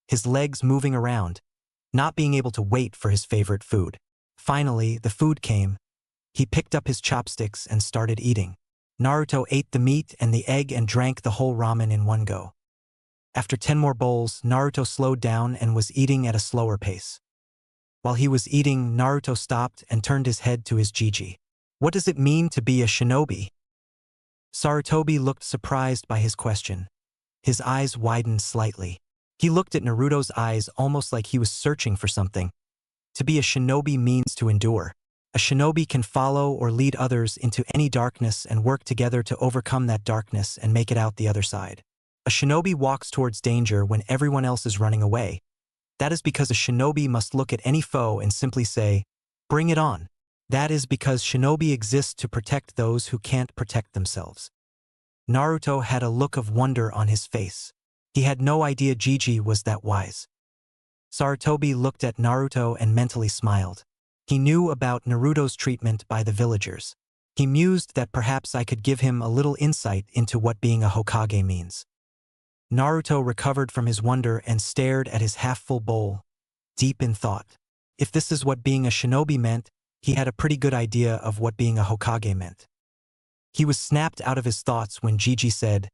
his legs moving around, not being able to wait for his favorite food. Finally, the food came. He picked up his chopsticks and started eating. Naruto ate the meat and the egg and drank the whole ramen in one go. After 10 more bowls, Naruto slowed down and was eating at a slower pace. While he was eating, Naruto stopped and turned his head to his Jiji. What does it mean to be a shinobi? Sarutobi looked surprised by his question. His eyes widened slightly. He looked at Naruto's eyes almost like he was searching for something. To be a shinobi means to endure. A shinobi can follow or lead others into any darkness and work together to overcome that darkness and make it out the other side. A shinobi walks towards danger when everyone else is running away. That is because a shinobi must look at any foe and simply say, "Bring it on." That is because shinobi exists to protect those who can't protect themselves. Naruto had a look of wonder on his face. He had no idea Gigi was that wise. Sarutobi looked at Naruto and mentally smiled. He knew about Naruto's treatment by the villagers. He mused that perhaps I could give him a little insight into what being a Hokage means. Naruto recovered from his wonder and stared at his half-full bowl, deep in thought. If this is what being a shinobi meant, he had a pretty good idea of what being a Hokage meant. He was snapped out of his thoughts when Gigi said,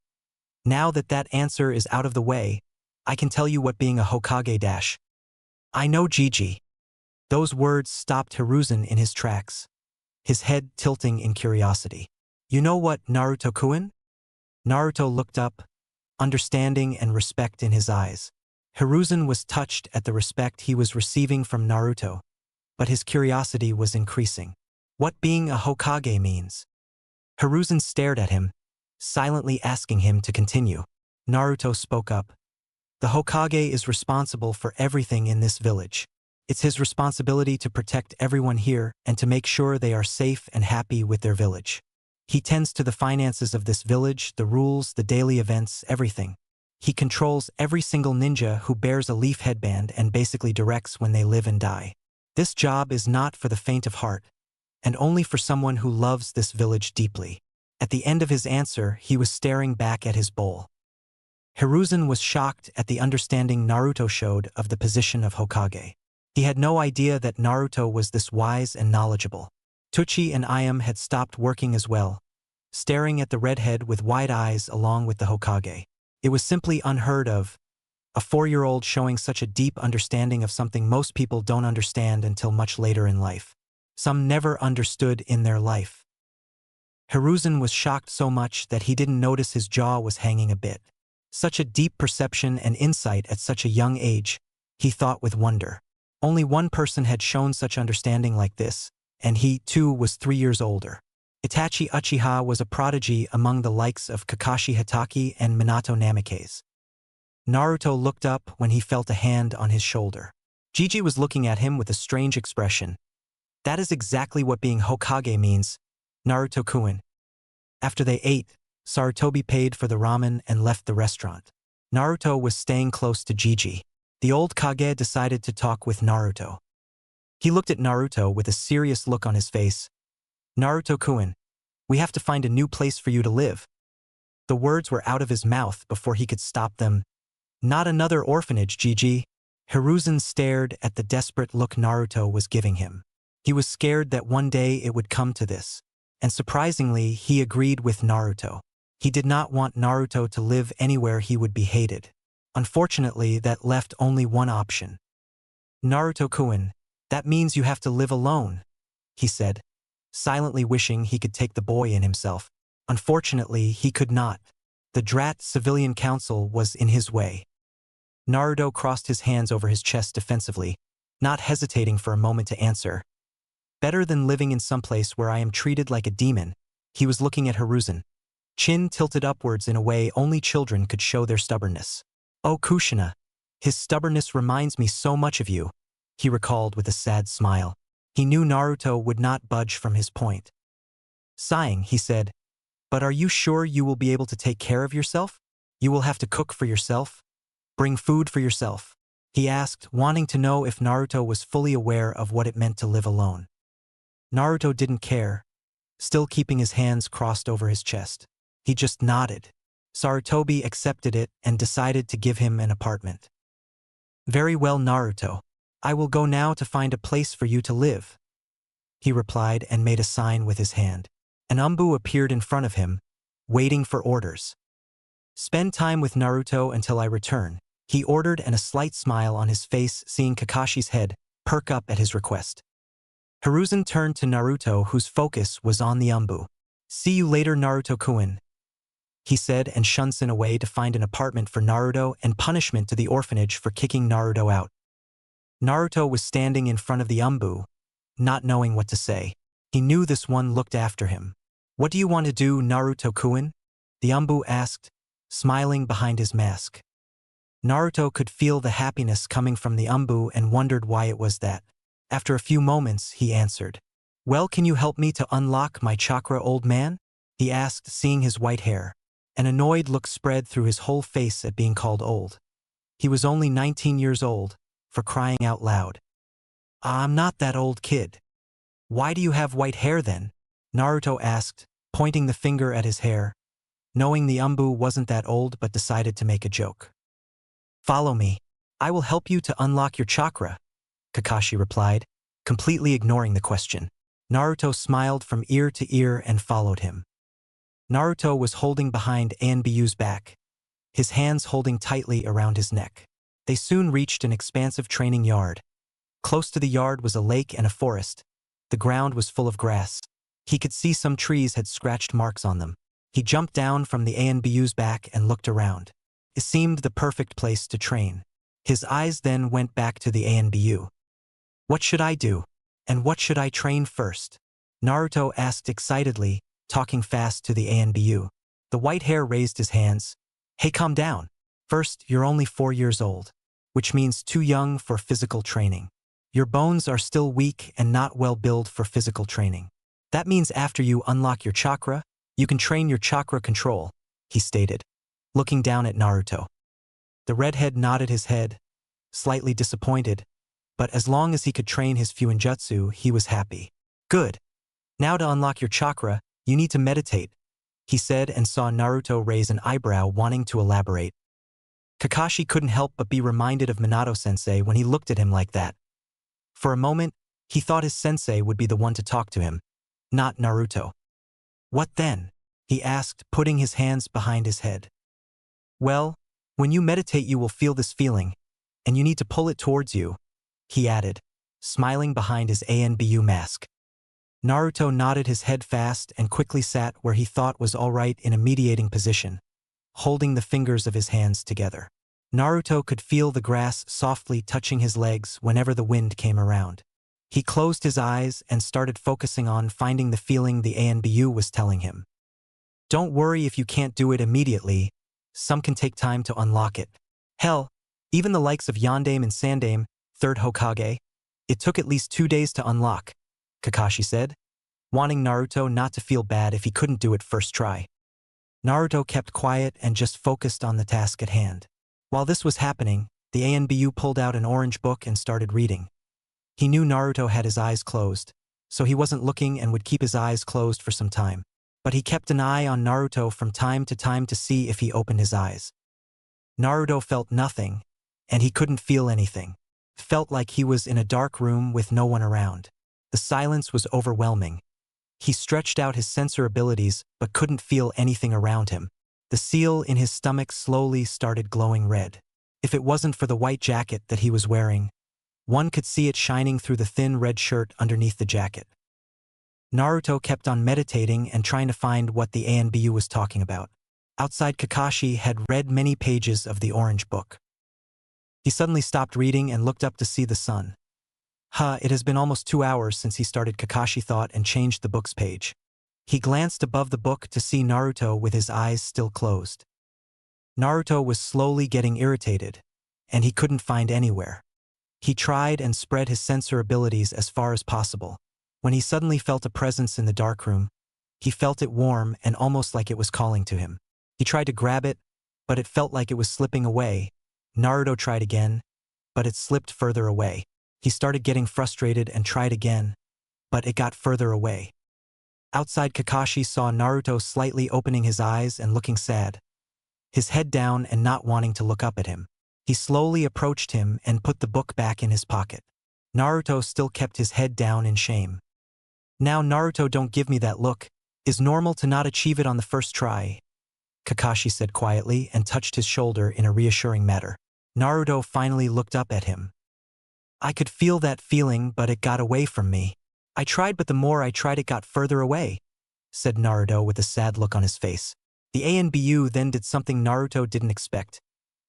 "Now that that answer is out of the way, I can tell you what being a Hokage dash." "I know, Gigi." Those words stopped Hiruzen in his tracks, his head tilting in curiosity. "You know what, Naruto-kun?" Naruto looked up, understanding and respect in his eyes. Hiruzen was touched at the respect he was receiving from Naruto, but his curiosity was increasing. What being a Hokage means? Hiruzen stared at him, silently asking him to continue. Naruto spoke up. "The Hokage is responsible for everything in this village. It's his responsibility to protect everyone here and to make sure they are safe and happy with their village. He tends to the finances of this village, the rules, the daily events, everything. He controls every single ninja who bears a leaf headband and basically directs when they live and die. This job is not for the faint of heart, and only for someone who loves this village deeply." At the end of his answer, he was staring back at his bowl. Hiruzen was shocked at the understanding Naruto showed of the position of Hokage. He had no idea that Naruto was this wise and knowledgeable. Tucci and Ayam had stopped working as well, staring at the redhead with wide eyes along with the Hokage. It was simply unheard of, a 4-year-old showing such a deep understanding of something most people don't understand until much later in life. Some never understood in their life. Hiruzen was shocked so much that he didn't notice his jaw was hanging a bit. Such a deep perception and insight at such a young age, he thought with wonder. Only one person had shown such understanding like this, and he, too, was 3 years older. Itachi Uchiha was a prodigy among the likes of Kakashi Hatake and Minato Namikaze. Naruto looked up when he felt a hand on his shoulder. Gigi was looking at him with a strange expression. "That is exactly what being Hokage means, Naruto-kun." After they ate, Sarutobi paid for the ramen and left the restaurant. Naruto was staying close to Gigi. The old Kage decided to talk with Naruto. He looked at Naruto with a serious look on his face. "Naruto-kun, we have to find a new place for you to live." The words were out of his mouth before he could stop them. "Not another orphanage, Gigi." Hiruzen stared at the desperate look Naruto was giving him. He was scared that one day it would come to this, and surprisingly, he agreed with Naruto. He did not want Naruto to live anywhere he would be hated. Unfortunately, that left only one option. "Naruto-kun, that means you have to live alone," he said, silently wishing he could take the boy in himself. Unfortunately, he could not. The Drat Civilian Council was in his way. Naruto crossed his hands over his chest defensively, not hesitating for a moment to answer. "Better than living in some place where I am treated like a demon." He was looking at Hiruzen, chin tilted upwards in a way only children could show their stubbornness. "Oh, Kushina, his stubbornness reminds me so much of you," he recalled with a sad smile. He knew Naruto would not budge from his point. Sighing, he said, "But are you sure you will be able to take care of yourself? You will have to cook for yourself? Bring food for yourself?" he asked, wanting to know if Naruto was fully aware of what it meant to live alone. Naruto didn't care, still keeping his hands crossed over his chest. He just nodded. Sarutobi accepted it and decided to give him an apartment. "Very well, Naruto. I will go now to find a place for you to live," he replied and made a sign with his hand. An umbu appeared in front of him, waiting for orders. "Spend time with Naruto until I return," he ordered, and a slight smile on his face seeing Kakashi's head perk up at his request. Hiruzen turned to Naruto, whose focus was on the umbu. "See you later, Naruto-kun," he said, and Shunsen away to find an apartment for Naruto and punishment to the orphanage for kicking Naruto out. Naruto was standing in front of the umbu, not knowing what to say. He knew this one looked after him. "What do you want to do, Naruto-kun?" the umbu asked, smiling behind his mask. Naruto could feel the happiness coming from the umbu and wondered why it was that. After a few moments, he answered. "Well, can you help me to unlock my chakra, old man?" he asked, seeing his white hair. An annoyed look spread through his whole face at being called old. He was only 19 years old, for crying out loud. I'm not that old, kid. Why do you have white hair then? Naruto asked, pointing the finger at his hair, knowing the Umbu wasn't that old but decided to make a joke. Follow me. I will help you to unlock your chakra, Kakashi replied, completely ignoring the question. Naruto smiled from ear to ear and followed him. Naruto was holding behind Anbuyu's back, his hands holding tightly around his neck. They soon reached an expansive training yard. Close to the yard was a lake and a forest. The ground was full of grass. He could see some trees had scratched marks on them. He jumped down from the Anbuyu's back and looked around. It seemed the perfect place to train. His eyes then went back to the Anbuyu. What should I do? And what should I train first? Naruto asked excitedly, talking fast to the Anbu. The white hair raised his hands. Hey, calm down. First, you're only 4 years old, which means too young for physical training. Your bones are still weak and not well built for physical training. That means after you unlock your chakra, you can train your chakra control, he stated, looking down at Naruto. The redhead nodded his head, slightly disappointed, but as long as he could train his Fuinjutsu, he was happy. Good. Now to unlock your chakra, you need to meditate, he said and saw Naruto raise an eyebrow wanting to elaborate. Kakashi couldn't help but be reminded of Minato-sensei when he looked at him like that. For a moment, he thought his sensei would be the one to talk to him, not Naruto. What then? He asked, putting his hands behind his head. Well, when you meditate you will feel this feeling, and you need to pull it towards you, he added, smiling behind his Anbu mask. Naruto nodded his head fast and quickly sat where he thought was all right in a mediating position, holding the fingers of his hands together. Naruto could feel the grass softly touching his legs whenever the wind came around. He closed his eyes and started focusing on finding the feeling the Anbu was telling him. Don't worry if you can't do it immediately, some can take time to unlock it. Hell, even the likes of Yondaime and Sandaime, third Hokage, it took at least 2 days to unlock, Kakashi said, wanting Naruto not to feel bad if he couldn't do it first try. Naruto kept quiet and just focused on the task at hand. While this was happening, the Anbu pulled out an orange book and started reading. He knew Naruto had his eyes closed, so he wasn't looking and would keep his eyes closed for some time. But he kept an eye on Naruto from time to see if he opened his eyes. Naruto felt nothing, and he couldn't feel anything. Felt like he was in a dark room with no one around. The silence was overwhelming. He stretched out his sensor abilities but couldn't feel anything around him. The seal in his stomach slowly started glowing red. If it wasn't for the white jacket that he was wearing, one could see it shining through the thin red shirt underneath the jacket. Naruto kept on meditating and trying to find what the Anbu was talking about. Outside, Kakashi had read many pages of the orange book. He suddenly stopped reading and looked up to see the sun. It has been almost 2 hours since he started, Kakashi thought, and changed the book's page. He glanced above the book to see Naruto with his eyes still closed. Naruto was slowly getting irritated, and he couldn't find anywhere. He tried and spread his sensor abilities as far as possible. When he suddenly felt a presence in the dark room, he felt it warm and almost like it was calling to him. He tried to grab it, but it felt like it was slipping away. Naruto tried again, but it slipped further away. He started getting frustrated and tried again, but it got further away. Outside, Kakashi saw Naruto slightly opening his eyes and looking sad, his head down and not wanting to look up at him. He slowly approached him and put the book back in his pocket. Naruto still kept his head down in shame. Now, Naruto, don't give me that look. It's normal to not achieve it on the first try, Kakashi said quietly and touched his shoulder in a reassuring manner. Naruto finally looked up at him. I could feel that feeling, but it got away from me. I tried, but the more I tried it got further away, said Naruto with a sad look on his face. The Anbu then did something Naruto didn't expect.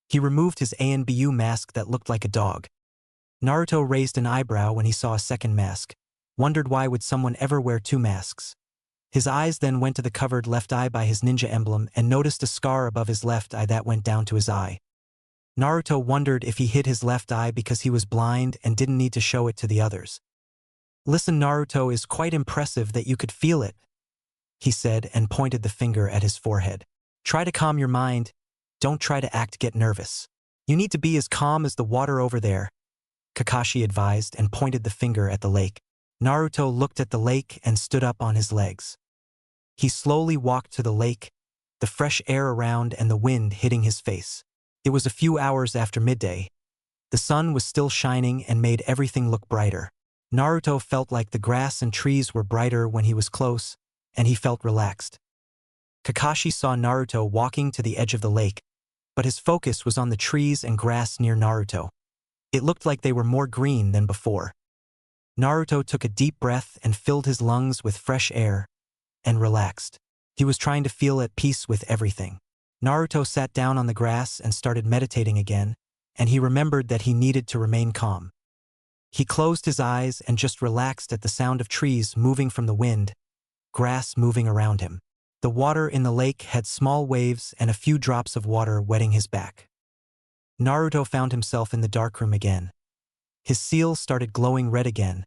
He removed his Anbu mask that looked like a dog. Naruto raised an eyebrow when he saw a second mask, wondered why would someone ever wear 2 masks. His eyes then went to the covered left eye by his ninja emblem and noticed a scar above his left eye that went down to his eye. Naruto wondered if he hid his left eye because he was blind and didn't need to show it to the others. Listen, Naruto, is quite impressive that you could feel it, he said and pointed the finger at his forehead. Try to calm your mind. Don't try to get nervous. You need to be as calm as the water over there, Kakashi advised and pointed the finger at the lake. Naruto looked at the lake and stood up on his legs. He slowly walked to the lake, the fresh air around and the wind hitting his face. It was a few hours after midday. The sun was still shining and made everything look brighter. Naruto felt like the grass and trees were brighter when he was close, and he felt relaxed. Kakashi saw Naruto walking to the edge of the lake, but his focus was on the trees and grass near Naruto. It looked like they were more green than before. Naruto took a deep breath and filled his lungs with fresh air, and relaxed. He was trying to feel at peace with everything. Naruto sat down on the grass and started meditating again, and he remembered that he needed to remain calm. He closed his eyes and just relaxed at the sound of trees moving from the wind, grass moving around him. The water in the lake had small waves and a few drops of water wetting his back. Naruto found himself in the darkroom again. His seal started glowing red again,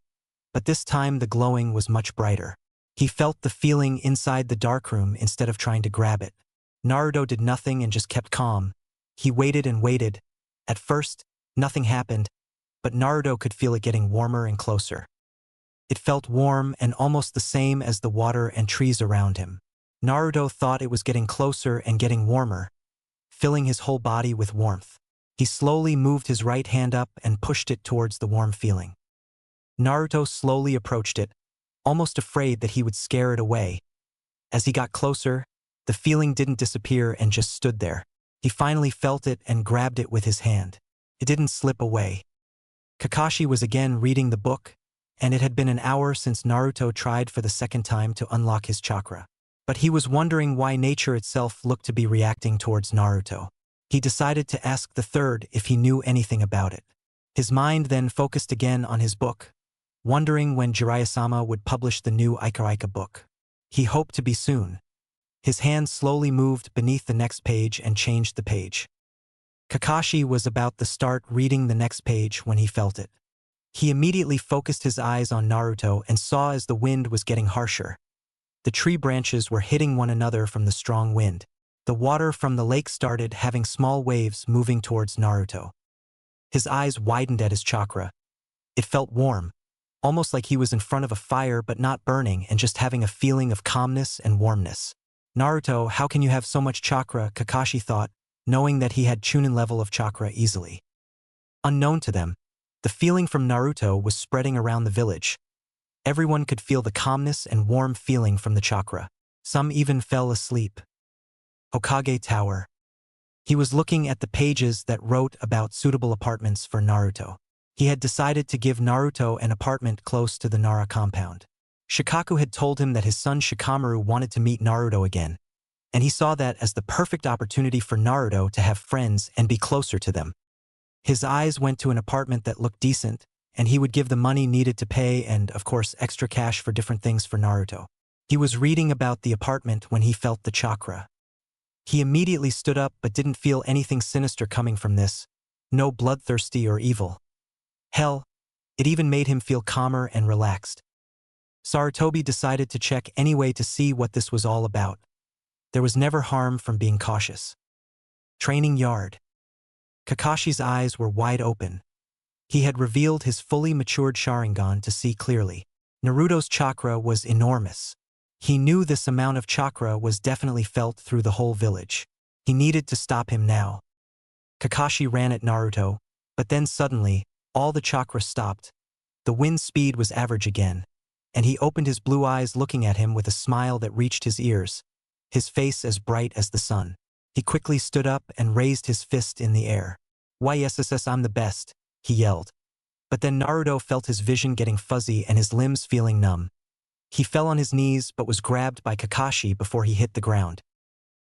but this time the glowing was much brighter. He felt the feeling inside the darkroom instead of trying to grab it. Naruto did nothing and just kept calm. He waited and waited. At first, nothing happened, but Naruto could feel it getting warmer and closer. It felt warm and almost the same as the water and trees around him. Naruto thought it was getting closer and getting warmer, filling his whole body with warmth. He slowly moved his right hand up and pushed it towards the warm feeling. Naruto slowly approached it, almost afraid that he would scare it away. As he got closer, the feeling didn't disappear and just stood there. He finally felt it and grabbed it with his hand. It didn't slip away. Kakashi was again reading the book, and it had been an hour since Naruto tried for the second time to unlock his chakra. But he was wondering why nature itself looked to be reacting towards Naruto. He decided to ask the third if he knew anything about it. His mind then focused again on his book, wondering when Jiraiya-sama would publish the new Ikaika book. He hoped to be soon. His hand slowly moved beneath the next page and changed the page. Kakashi was about to start reading the next page when he felt it. He immediately focused his eyes on Naruto and saw as the wind was getting harsher. The tree branches were hitting one another from the strong wind. The water from the lake started having small waves moving towards Naruto. His eyes widened at his chakra. It felt warm, almost like he was in front of a fire but not burning and just having a feeling of calmness and warmness. Naruto, how can you have so much chakra? Kakashi thought, knowing that he had Chunin level of chakra easily. Unknown to them, the feeling from Naruto was spreading around the village. Everyone could feel the calmness and warm feeling from the chakra. Some even fell asleep. Hokage Tower. He was looking at the pages that wrote about suitable apartments for Naruto. He had decided to give Naruto an apartment close to the Nara compound. Shikaku had told him that his son Shikamaru wanted to meet Naruto again, and he saw that as the perfect opportunity for Naruto to have friends and be closer to them. His eyes went to an apartment that looked decent, and he would give the money needed to pay and, of course, extra cash for different things for Naruto. He was reading about the apartment when he felt the chakra. He immediately stood up but didn't feel anything sinister coming from this, no bloodthirsty or evil. Hell, it even made him feel calmer and relaxed. Sarutobi decided to check anyway to see what this was all about. There was never harm from being cautious. Training yard. Kakashi's eyes were wide open. He had revealed his fully matured Sharingan to see clearly. Naruto's chakra was enormous. He knew this amount of chakra was definitely felt through the whole village. He needed to stop him now. Kakashi ran at Naruto, but then suddenly, all the chakra stopped. The wind speed was average again, and he opened his blue eyes looking at him with a smile that reached his ears, his face as bright as the sun. He quickly stood up and raised his fist in the air. "YSSS, I'm the best," he yelled. But then Naruto felt his vision getting fuzzy and his limbs feeling numb. He fell on his knees but was grabbed by Kakashi before he hit the ground.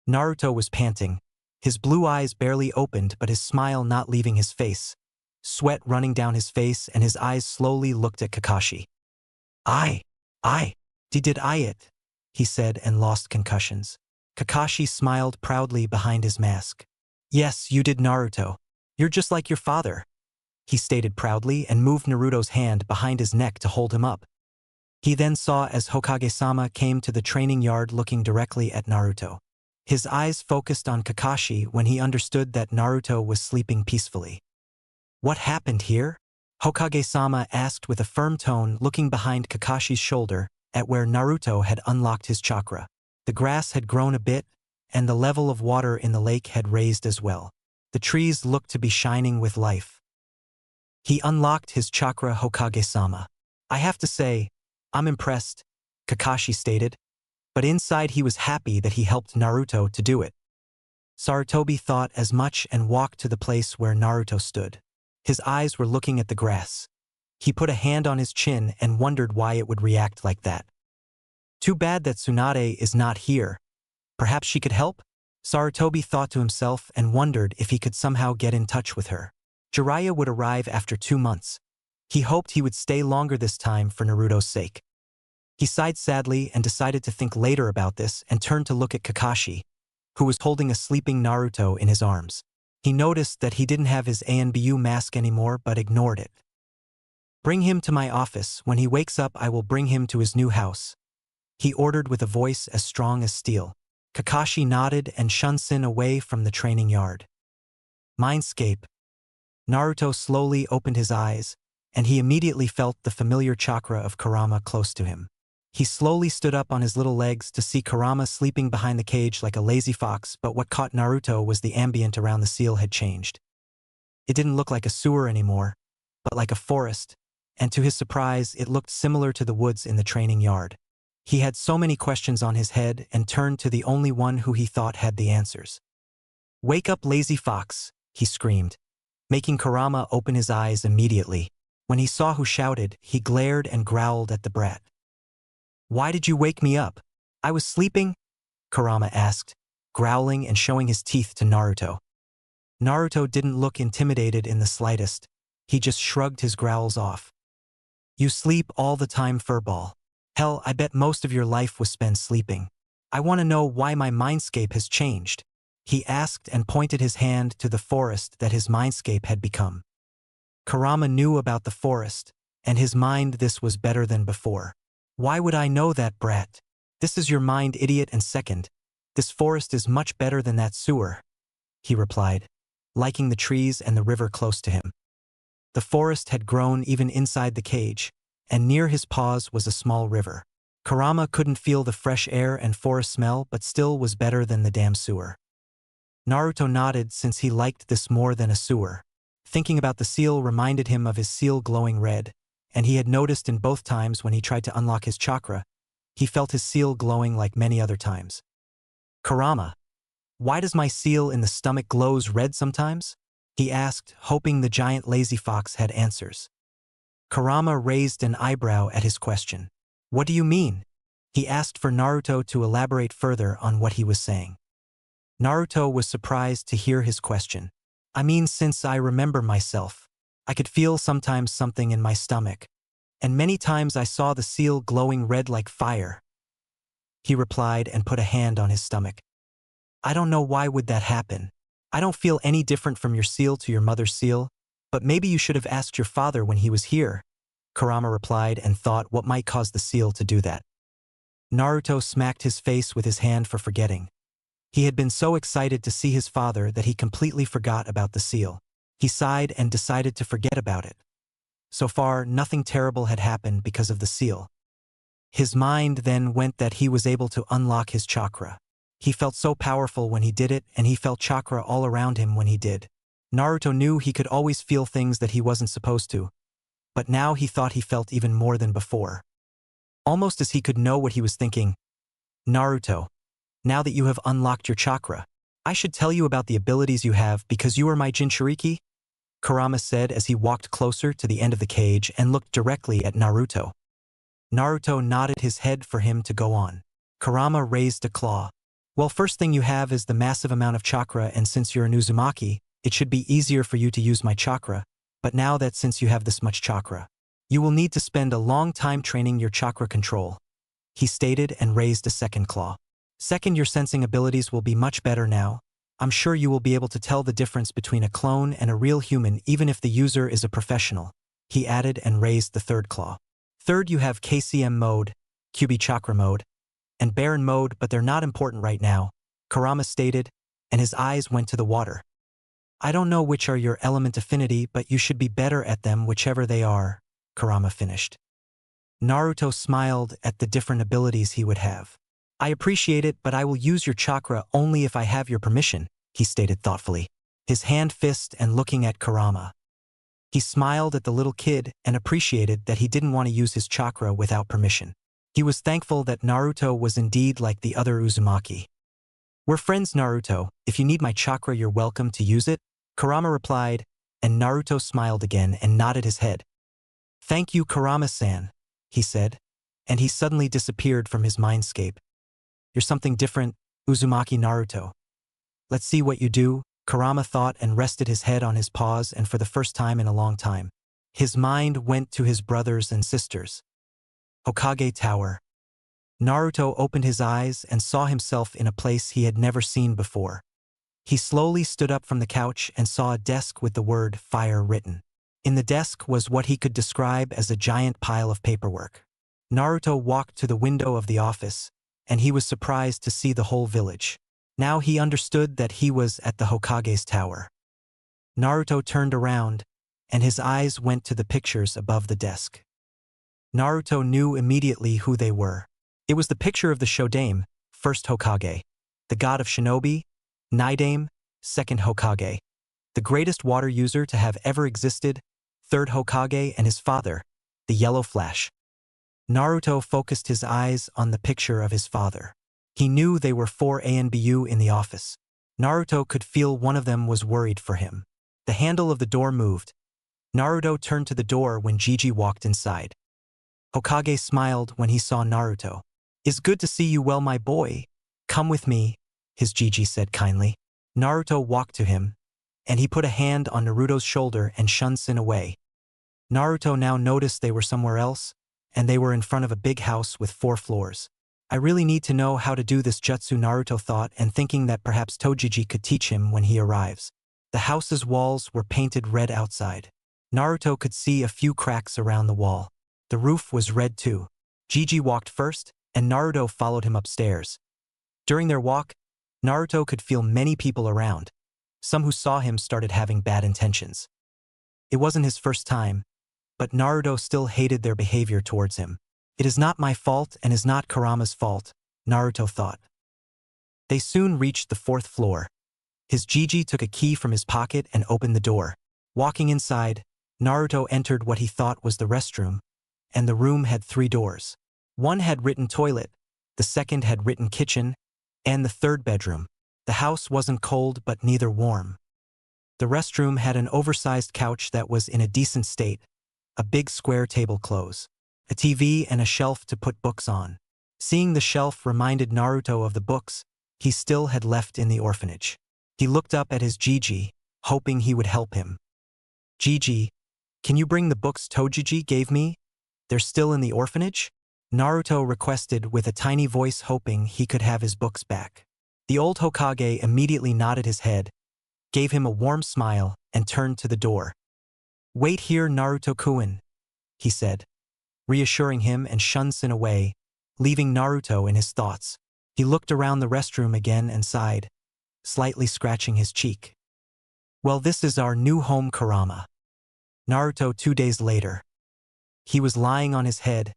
Naruto was panting, his blue eyes barely opened but his smile not leaving his face, sweat running down his face, and his eyes slowly looked at Kakashi. I did it, he said and lost concussions. Kakashi smiled proudly behind his mask. "Yes, you did, Naruto. You're just like your father," he stated proudly and moved Naruto's hand behind his neck to hold him up. He then saw as Hokage-sama came to the training yard looking directly at Naruto. His eyes focused on Kakashi when he understood that Naruto was sleeping peacefully. What happened here? Hokage-sama asked with a firm tone, looking behind Kakashi's shoulder at where Naruto had unlocked his chakra. The grass had grown a bit, and the level of water in the lake had raised as well. The trees looked to be shining with life. He unlocked his chakra, Hokage-sama. I have to say, I'm impressed, Kakashi stated, but inside he was happy that he helped Naruto to do it. Sarutobi thought as much and walked to the place where Naruto stood. His eyes were looking at the grass. He put a hand on his chin and wondered why it would react like that. Too bad that Tsunade is not here. Perhaps she could help? Sarutobi thought to himself and wondered if he could somehow get in touch with her. Jiraiya would arrive after 2 months. He hoped he would stay longer this time for Naruto's sake. He sighed sadly and decided to think later about this and turned to look at Kakashi, who was holding a sleeping Naruto in his arms. He noticed that he didn't have his ANBU mask anymore but ignored it. Bring him to my office. When he wakes up, I will bring him to his new house, he ordered with a voice as strong as steel. Kakashi nodded and shunsin away from the training yard. Mindscape. Naruto slowly opened his eyes, and he immediately felt the familiar chakra of Kurama close to him. He slowly stood up on his little legs to see Kurama sleeping behind the cage like a lazy fox, but what caught Naruto was the ambient around the seal had changed. It didn't look like a sewer anymore, but like a forest, and to his surprise it looked similar to the woods in the training yard. He had so many questions on his head and turned to the only one who he thought had the answers. Wake up, lazy fox, he screamed, making Kurama open his eyes immediately. When he saw who shouted, he glared and growled at the brat. Why did you wake me up? I was sleeping? Kurama asked, growling and showing his teeth to Naruto. Naruto didn't look intimidated in the slightest. He just shrugged his growls off. You sleep all the time, furball. Hell, I bet most of your life was spent sleeping. I want to know why my mindscape has changed, he asked and pointed his hand to the forest that his mindscape had become. Kurama knew about the forest, and his mind this was better than before. Why would I know that, brat? This is your mind, idiot, and second, this forest is much better than that sewer, he replied, liking the trees and the river close to him. The forest had grown even inside the cage, and near his paws was a small river. Kurama couldn't feel the fresh air and forest smell but still was better than the damn sewer. Naruto nodded since he liked this more than a sewer. Thinking about the seal reminded him of his seal glowing red, and he had noticed in both times when he tried to unlock his chakra, he felt his seal glowing like many other times. Kurama, why does my seal in the stomach glows red sometimes? He asked, hoping the giant lazy fox had answers. Kurama raised an eyebrow at his question. What do you mean? He asked for Naruto to elaborate further on what he was saying. Naruto was surprised to hear his question. I mean, since I remember myself, I could feel sometimes something in my stomach, and many times I saw the seal glowing red like fire, he replied and put a hand on his stomach. I don't know why would that happen. I don't feel any different from your seal to your mother's seal, but maybe you should have asked your father when he was here, Kurama replied and thought what might cause the seal to do that. Naruto smacked his face with his hand for forgetting. He had been so excited to see his father that he completely forgot about the seal. He sighed and decided to forget about it. So far, nothing terrible had happened because of the seal. His mind then went that he was able to unlock his chakra. He felt so powerful when he did it, and he felt chakra all around him when he did. Naruto knew he could always feel things that he wasn't supposed to, but now he thought he felt even more than before. Almost as he could know what he was thinking. Naruto, now that you have unlocked your chakra, I should tell you about the abilities you have because you are my Jinchuriki, Kurama said as he walked closer to the end of the cage and looked directly at Naruto. Naruto nodded his head for him to go on. Kurama raised a claw. Well, first thing you have is the massive amount of chakra, and since you're an Uzumaki, it should be easier for you to use my chakra, but now that since you have this much chakra, you will need to spend a long time training your chakra control, he stated and raised a second claw. Second, your sensing abilities will be much better now. I'm sure you will be able to tell the difference between a clone and a real human even if the user is a professional, he added and raised the third claw. Third, you have KCM mode, QB chakra mode, and Baron mode, but they're not important right now, Kurama stated, and his eyes went to the water. I don't know which are your element affinity, but you should be better at them whichever they are, Kurama finished. Naruto smiled at the different abilities he would have. I appreciate it, but I will use your chakra only if I have your permission, he stated thoughtfully, his hand fist and looking at Kurama. He smiled at the little kid and appreciated that he didn't want to use his chakra without permission. He was thankful that Naruto was indeed like the other Uzumaki. We're friends, Naruto. If you need my chakra, you're welcome to use it, Kurama replied, and Naruto smiled again and nodded his head. Thank you, Kurama-san, he said, and he suddenly disappeared from his mindscape. You're something different, Uzumaki Naruto. Let's see what you do, Kurama thought and rested his head on his paws, and for the first time in a long time, his mind went to his brothers and sisters. Hokage Tower. Naruto opened his eyes and saw himself in a place he had never seen before. He slowly stood up from the couch and saw a desk with the word fire written. In the desk was what he could describe as a giant pile of paperwork. Naruto walked to the window of the office, and he was surprised to see the whole village. Now he understood that he was at the Hokage's tower. Naruto turned around, and his eyes went to the pictures above the desk. Naruto knew immediately who they were. It was the picture of the Shodame, first Hokage, the god of shinobi, Nidame, second Hokage, the greatest water user to have ever existed, third Hokage, and his father, the Yellow Flash. Naruto focused his eyes on the picture of his father. He knew they were 4 ANBU in the office. Naruto could feel one of them was worried for him. The handle of the door moved. Naruto turned to the door when Gigi walked inside. Hokage smiled when he saw Naruto. It's good to see you well, my boy. Come with me, his Gigi said kindly. Naruto walked to him, and he put a hand on Naruto's shoulder and shunned away. Naruto now noticed they were somewhere else, and they were in front of a big house with 4 floors. I really need to know how to do this jutsu, Naruto thought, and thinking that perhaps Tojiji could teach him when he arrives. The house's walls were painted red outside. Naruto could see a few cracks around the wall. The roof was red too. Gigi walked first, and Naruto followed him upstairs. During their walk, Naruto could feel many people around. Some who saw him started having bad intentions. It wasn't his first time, but Naruto still hated their behavior towards him. It is not my fault and is not Kurama's fault, Naruto thought. They soon reached the 4th floor. His Gigi took a key from his pocket and opened the door. Walking inside, Naruto entered what he thought was the restroom, and the room had 3 doors. One had written toilet, the second had written kitchen, and the third bedroom. The house wasn't cold but neither warm. The restroom had an oversized couch that was in a decent state, a big square tablecloth, a TV, and a shelf to put books on. Seeing the shelf reminded Naruto of the books he still had left in the orphanage. He looked up at his Gigi, hoping he would help him. Gigi, can you bring the books Tojiji gave me? They're still in the orphanage? Naruto requested with a tiny voice, hoping he could have his books back. The old Hokage immediately nodded his head, gave him a warm smile, and turned to the door. Wait here, Naruto-kun, he said, reassuring him, and shunned away, leaving Naruto in his thoughts. He looked around the restroom again and sighed, slightly scratching his cheek. Well, this is our new home, Kurama. Naruto 2 days later. He was lying on his head,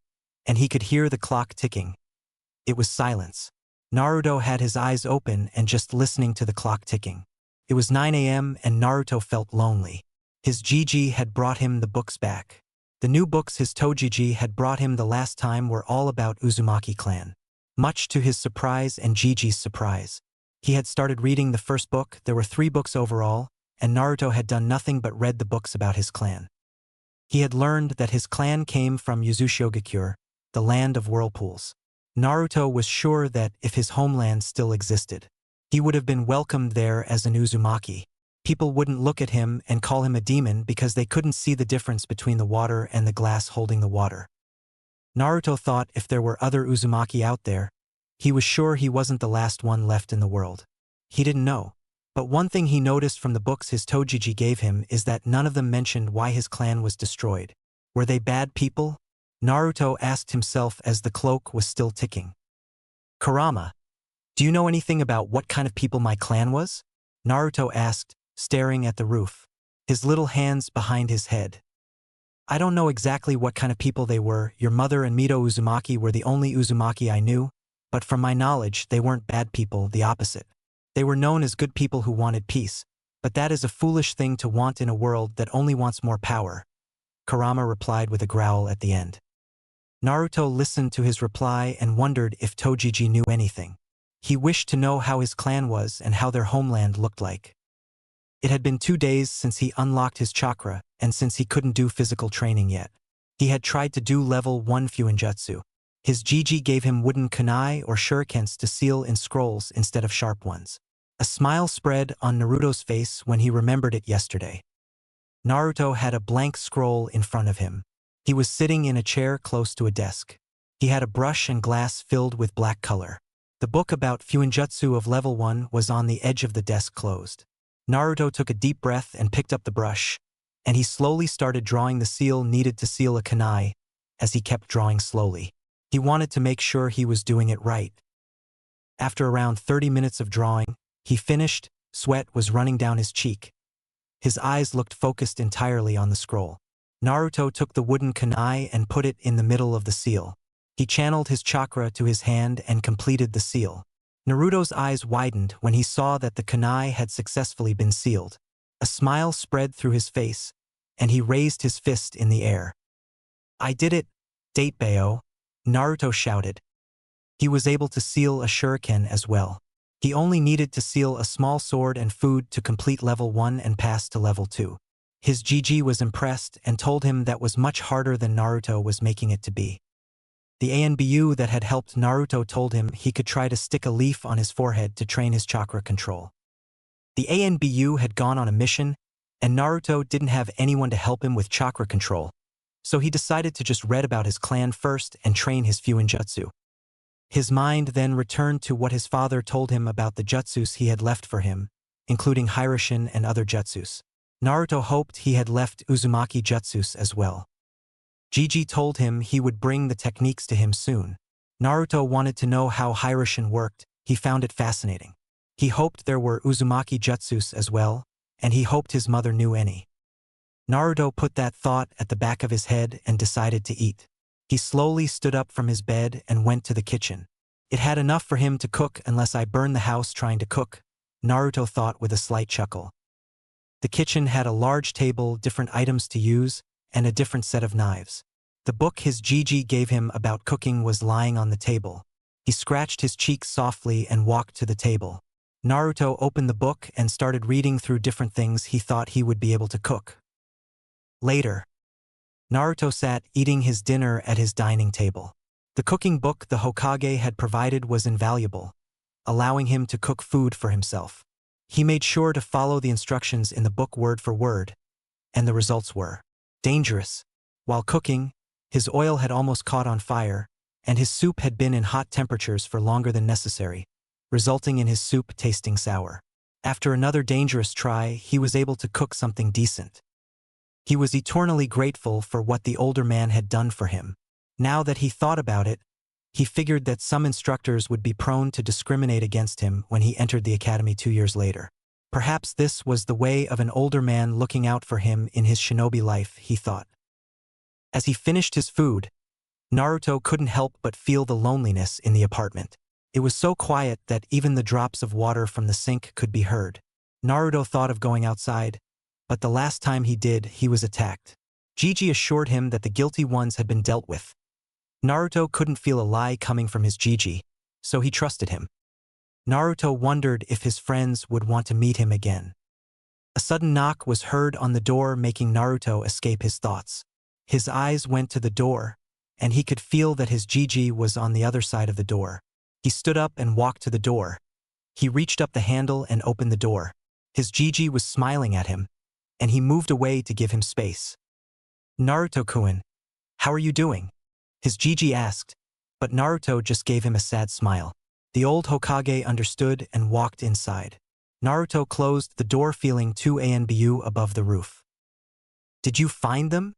and he could hear the clock ticking. It was silence. Naruto had his eyes open and just listening to the clock ticking. It was 9 a.m. and Naruto felt lonely. His Gigi had brought him the books back. The new books his Tojiji had brought him the last time were all about Uzumaki clan. Much to his surprise and Gigi's surprise, he had started reading the first book. There were 3 books overall, and Naruto had done nothing but read the books about his clan. He had learned that his clan came from Yuzushogakure, the land of whirlpools. Naruto was sure that if his homeland still existed, he would have been welcomed there as an Uzumaki. People wouldn't look at him and call him a demon because they couldn't see the difference between the water and the glass holding the water. Naruto thought if there were other Uzumaki out there, he was sure he wasn't the last one left in the world. He didn't know. But one thing he noticed from the books his Tojiji gave him is that none of them mentioned why his clan was destroyed. Were they bad people? Naruto asked himself as the clock was still ticking. Kurama, Do you know anything about what kind of people my clan was? Naruto asked, staring at the roof, his little hands behind his head. I don't know exactly what kind of people they were. Your mother and Mito Uzumaki were the only Uzumaki I knew, but from my knowledge, they weren't bad people, the opposite. They were known as good people who wanted peace, but that is a foolish thing to want in a world that only wants more power, Kurama replied with a growl at the end. Naruto listened to his reply and wondered if Tojiji knew anything. He wished to know how his clan was and how their homeland looked like. It had been 2 days since he unlocked his chakra, and since he couldn't do physical training yet. He had tried to do level 1 Fuinjutsu. His Jiji gave him wooden kunai or shurikens to seal in scrolls instead of sharp ones. A smile spread on Naruto's face when he remembered it yesterday. Naruto had a blank scroll in front of him. He was sitting in a chair close to a desk. He had a brush and glass filled with black color. The book about Fuinjutsu of level 1 was on the edge of the desk closed. Naruto took a deep breath and picked up the brush, and he slowly started drawing the seal needed to seal a kunai, as he kept drawing slowly. He wanted to make sure he was doing it right. After around 30 minutes of drawing, he finished. Sweat was running down his cheek. His eyes looked focused entirely on the scroll. Naruto took the wooden kunai and put it in the middle of the seal. He channeled his chakra to his hand and completed the seal. Naruto's eyes widened when he saw that the kunai had successfully been sealed. A smile spread through his face, and he raised his fist in the air. I did it, Datebao, Naruto shouted. He was able to seal a shuriken as well. He only needed to seal a small sword and food to complete level 1 and pass to level 2. His Jiji was impressed and told him that was much harder than Naruto was making it to be. The ANBU that had helped Naruto told him he could try to stick a leaf on his forehead to train his chakra control. The ANBU had gone on a mission, and Naruto didn't have anyone to help him with chakra control, so he decided to just read about his clan first and train his Fuinjutsu. His mind then returned to what his father told him about the jutsus he had left for him, including Hiroshin and other jutsus. Naruto hoped he had left Uzumaki jutsus as well. Jiji told him he would bring the techniques to him soon. Naruto wanted to know how Hiroshin worked. He found it fascinating. He hoped there were Uzumaki jutsus as well, and he hoped his mother knew any. Naruto put that thought at the back of his head and decided to eat. He slowly stood up from his bed and went to the kitchen. It had enough for him to cook unless I burn the house trying to cook, Naruto thought with a slight chuckle. The kitchen had a large table, different items to use, and a different set of knives. The book his Jiji gave him about cooking was lying on the table. He scratched his cheeks softly and walked to the table. Naruto opened the book and started reading through different things he thought he would be able to cook. Later, Naruto sat eating his dinner at his dining table. The cooking book the Hokage had provided was invaluable, allowing him to cook food for himself. He made sure to follow the instructions in the book word for word, and the results were dangerous. While cooking, his oil had almost caught on fire, and his soup had been in hot temperatures for longer than necessary, resulting in his soup tasting sour. After another dangerous try, he was able to cook something decent. He was eternally grateful for what the older man had done for him. Now that he thought about it, he figured that some instructors would be prone to discriminate against him when he entered the academy 2 years later. Perhaps this was the way of an older man looking out for him in his shinobi life, he thought. As he finished his food, Naruto couldn't help but feel the loneliness in the apartment. It was so quiet that even the drops of water from the sink could be heard. Naruto thought of going outside, but the last time he did, he was attacked. Jiji assured him that the guilty ones had been dealt with. Naruto couldn't feel a lie coming from his Jiji, so he trusted him. Naruto wondered if his friends would want to meet him again. A sudden knock was heard on the door, making Naruto escape his thoughts. His eyes went to the door, and he could feel that his Jiji was on the other side of the door. He stood up and walked to the door. He reached up the handle and opened the door. His Jiji was smiling at him, and he moved away to give him space. Naruto-kun, how are you doing? His Jiji asked, but Naruto just gave him a sad smile. The old Hokage understood and walked inside. Naruto closed the door, feeling 2 ANBU above the roof. Did you find them?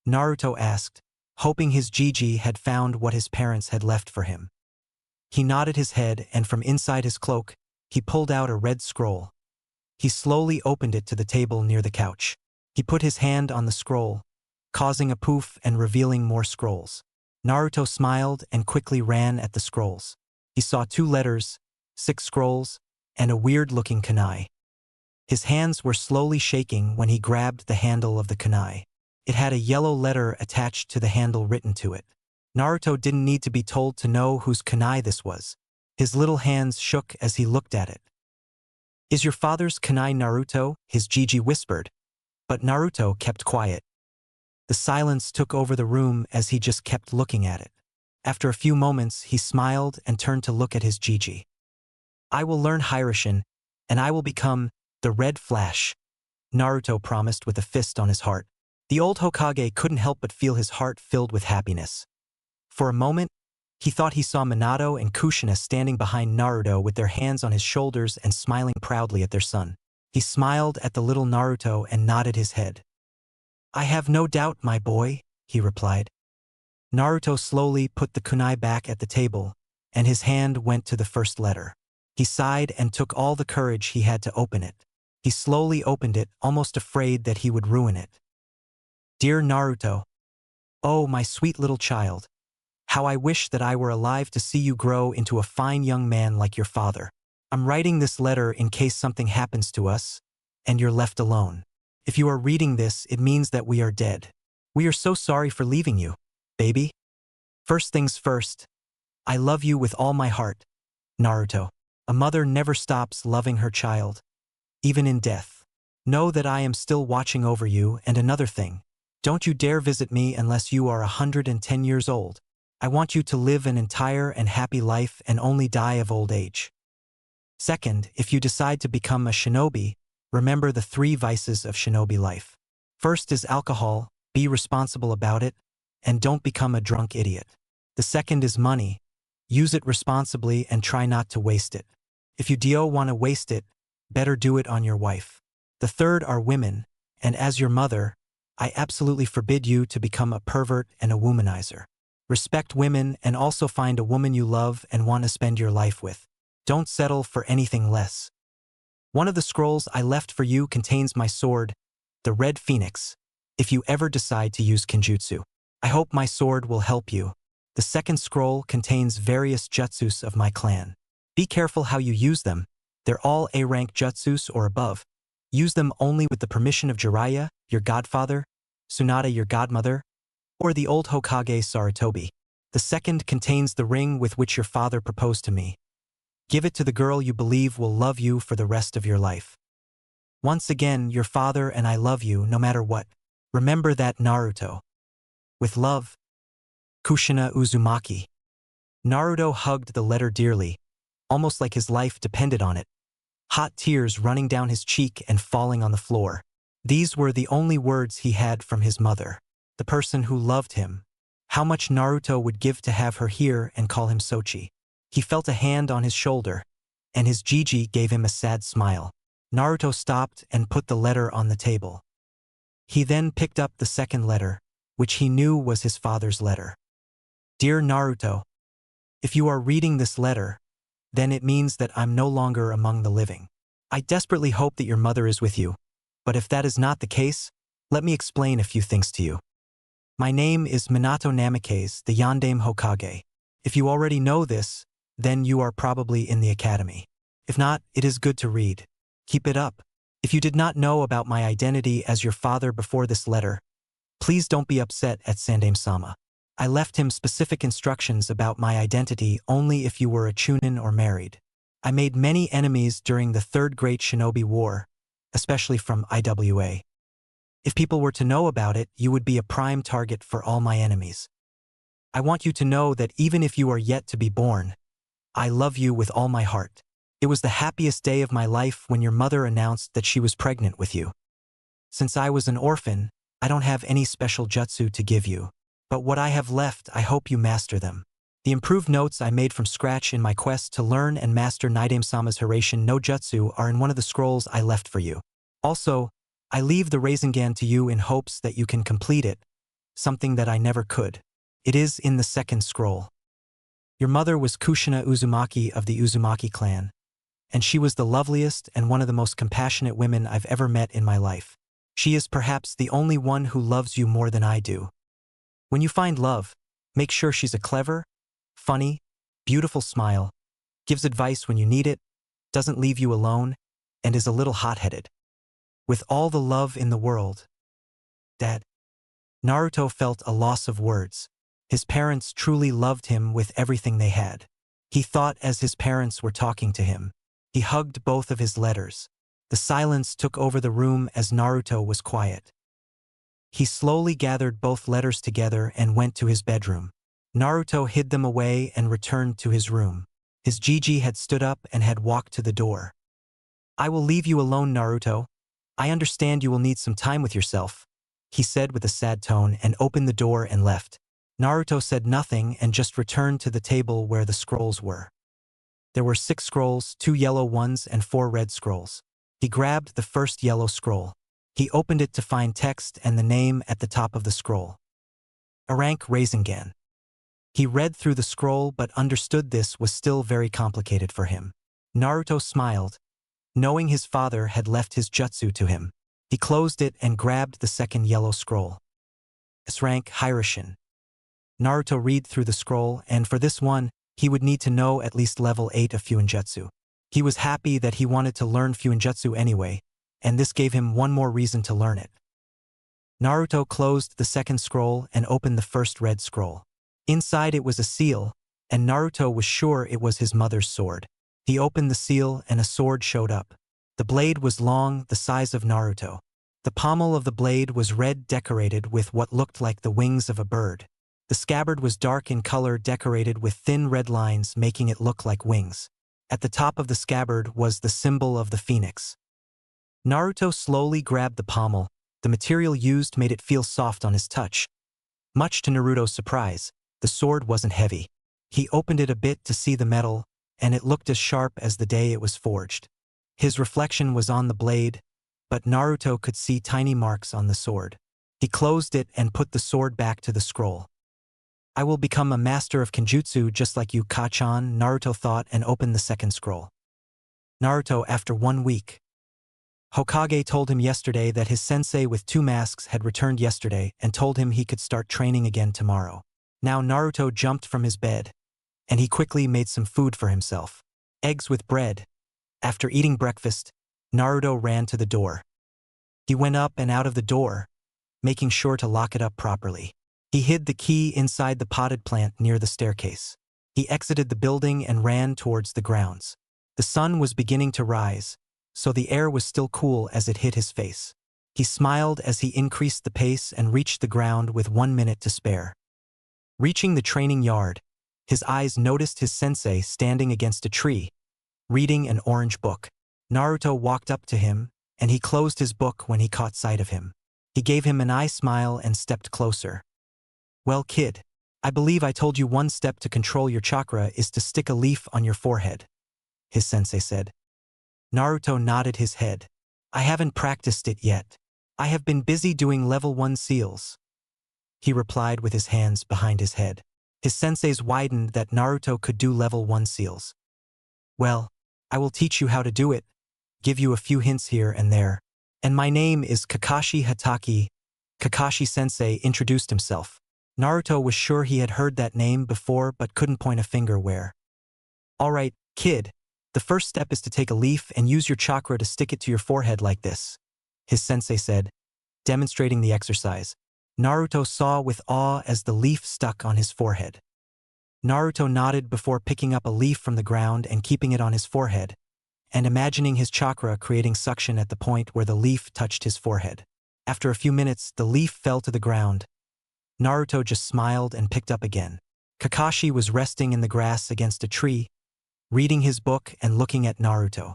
Naruto asked, hoping his Jiji had found what his parents had left for him. He nodded his head, and from inside his cloak, he pulled out a red scroll. He slowly opened it to the table near the couch. He put his hand on the scroll, causing a poof and revealing more scrolls. Naruto smiled and quickly ran at the scrolls. He saw 2 letters, 6 scrolls, and a weird-looking kunai. His hands were slowly shaking when he grabbed the handle of the kunai. It had a yellow letter attached to the handle written to it. Naruto didn't need to be told to know whose kunai this was. His little hands shook as he looked at it. "Is your father's kunai Naruto?" his Jiji whispered. But Naruto kept quiet. The silence took over the room as he just kept looking at it. After a few moments, he smiled and turned to look at his Jiji. "I will learn Hiraishin, and I will become the Red Flash," Naruto promised with a fist on his heart. The old Hokage couldn't help but feel his heart filled with happiness. For a moment, he thought he saw Minato and Kushina standing behind Naruto with their hands on his shoulders and smiling proudly at their son. He smiled at the little Naruto and nodded his head. "I have no doubt, my boy," he replied. Naruto slowly put the kunai back at the table, and his hand went to the first letter. He sighed and took all the courage he had to open it. He slowly opened it, almost afraid that he would ruin it. "Dear Naruto, oh my sweet little child, how I wish that I were alive to see you grow into a fine young man like your father. I'm writing this letter in case something happens to us, and you're left alone. If you are reading this, it means that we are dead. We are so sorry for leaving you, baby. First things first, I love you with all my heart, Naruto. A mother never stops loving her child, even in death. Know that I am still watching over you, and another thing, don't you dare visit me unless you are 110 years old. I want you to live an entire and happy life and only die of old age. Second, if you decide to become a shinobi, remember the 3 vices of shinobi life. First is alcohol, be responsible about it, and don't become a drunk idiot. The second is money, use it responsibly and try not to waste it. If you do want to waste it, better do it on your wife. The third are women, and as your mother, I absolutely forbid you to become a pervert and a womanizer. Respect women and also find a woman you love and want to spend your life with. Don't settle for anything less. One of the scrolls I left for you contains my sword, the Red Phoenix, if you ever decide to use Kenjutsu. I hope my sword will help you. The second scroll contains various jutsus of my clan. Be careful how you use them. They're all A-rank jutsus or above. Use them only with the permission of Jiraiya, your godfather, Tsunade, your godmother, or the old Hokage Sarutobi. The second contains the ring with which your father proposed to me. Give it to the girl you believe will love you for the rest of your life. Once again, your father and I love you no matter what. Remember that, Naruto. With love, Kushina Uzumaki. Naruto hugged the letter dearly, almost like his life depended on it. Hot tears running down his cheek and falling on the floor. These were the only words he had from his mother, the person who loved him. How much Naruto would give to have her hear and call him Sochi. He felt a hand on his shoulder, and his Jiji gave him a sad smile. Naruto stopped and put the letter on the table. He then picked up the second letter, which he knew was his father's letter. Dear Naruto, if you are reading this letter, then it means that I'm no longer among the living. I desperately hope that your mother is with you, but if that is not the case, let me explain a few things to you. My name is Minato Namikaze, the Yondaime Hokage. If you already know this, then you are probably in the academy. If not, it is good to read. Keep it up. If you did not know about my identity as your father before this letter, please don't be upset at Sandaime-sama. I left him specific instructions about my identity only if you were a Chunin or married. I made many enemies during the Third Great Shinobi War, especially from IWA. If people were to know about it, you would be a prime target for all my enemies. I want you to know that even if you are yet to be born, I love you with all my heart. It was the happiest day of my life when your mother announced that she was pregnant with you. Since I was an orphan, I don't have any special jutsu to give you. But what I have left, I hope you master them. The improved notes I made from scratch in my quest to learn and master Naruto-sama's Hiraishin no Jutsu are in one of the scrolls I left for you. Also, I leave the Rasengan to you in hopes that you can complete it, something that I never could. It is in the second scroll. Your mother was Kushina Uzumaki of the Uzumaki clan, and she was the loveliest and one of the most compassionate women I've ever met in my life. She is perhaps the only one who loves you more than I do. When you find love, make sure she's a clever, funny, beautiful smile, gives advice when you need it, doesn't leave you alone, and is a little hot-headed. With all the love in the world. Dad. Naruto felt a loss of words. His parents truly loved him with everything they had. He thought as his parents were talking to him. He hugged both of his letters. The silence took over the room as Naruto was quiet. He slowly gathered both letters together and went to his bedroom. Naruto hid them away and returned to his room. His Gigi had stood up and had walked to the door. I will leave you alone, Naruto. I understand you will need some time with yourself, he said with a sad tone and opened the door and left. Naruto said nothing and just returned to the table where the scrolls were. There were 6 scrolls, 2 yellow ones and 4 red scrolls. He grabbed the first yellow scroll. He opened it to find text and the name at the top of the scroll. Arank Rasengan. He read through the scroll but understood this was still very complicated for him. Naruto smiled, knowing his father had left his jutsu to him. He closed it and grabbed the second yellow scroll. S-rank Hiroshin. Naruto read through the scroll, and for this one, he would need to know at least level 8 of Fuinjutsu. He was happy that he wanted to learn Fuinjutsu anyway, and this gave him one more reason to learn it. Naruto closed the second scroll and opened the first red scroll. Inside it was a seal, and Naruto was sure it was his mother's sword. He opened the seal and a sword showed up. The blade was long, the size of Naruto. The pommel of the blade was red, decorated with what looked like the wings of a bird. The scabbard was dark in color, decorated with thin red lines making it look like wings. At the top of the scabbard was the symbol of the phoenix. Naruto slowly grabbed the pommel. The material used made it feel soft on his touch. Much to Naruto's surprise, the sword wasn't heavy. He opened it a bit to see the metal, and it looked as sharp as the day it was forged. His reflection was on the blade, but Naruto could see tiny marks on the sword. He closed it and put the sword back to the scroll. I will become a master of Kenjutsu just like you, Kachan, Naruto thought and opened the second scroll. Naruto, after 1 week. Hokage told him yesterday that his sensei with 2 masks had returned yesterday and told him he could start training again tomorrow. Now Naruto jumped from his bed, and he quickly made some food for himself. Eggs with bread. After eating breakfast, Naruto ran to the door. He went up and out of the door, making sure to lock it up properly. He hid the key inside the potted plant near the staircase. He exited the building and ran towards the grounds. The sun was beginning to rise, so the air was still cool as it hit his face. He smiled as he increased the pace and reached the ground with 1 minute to spare. Reaching the training yard, his eyes noticed his sensei standing against a tree, reading an orange book. Naruto walked up to him, and he closed his book when he caught sight of him. He gave him an eye smile and stepped closer. Well, kid, I believe I told you one step to control your chakra is to stick a leaf on your forehead, his sensei said. Naruto nodded his head. I haven't practiced it yet. I have been busy doing level 1 seals, he replied with his hands behind his head. His sensei's widened that Naruto could do level 1 seals. Well, I will teach you how to do it, give you a few hints here and there. And my name is Kakashi Hatake. Kakashi-sensei introduced himself. Naruto was sure he had heard that name before but couldn't point a finger where. Alright, kid. The first step is to take a leaf and use your chakra to stick it to your forehead like this, his sensei said, demonstrating the exercise. Naruto saw with awe as the leaf stuck on his forehead. Naruto nodded before picking up a leaf from the ground and keeping it on his forehead, and imagining his chakra creating suction at the point where the leaf touched his forehead. After a few minutes, the leaf fell to the ground. Naruto just smiled and picked up again. Kakashi was resting in the grass against a tree, reading his book and looking at Naruto.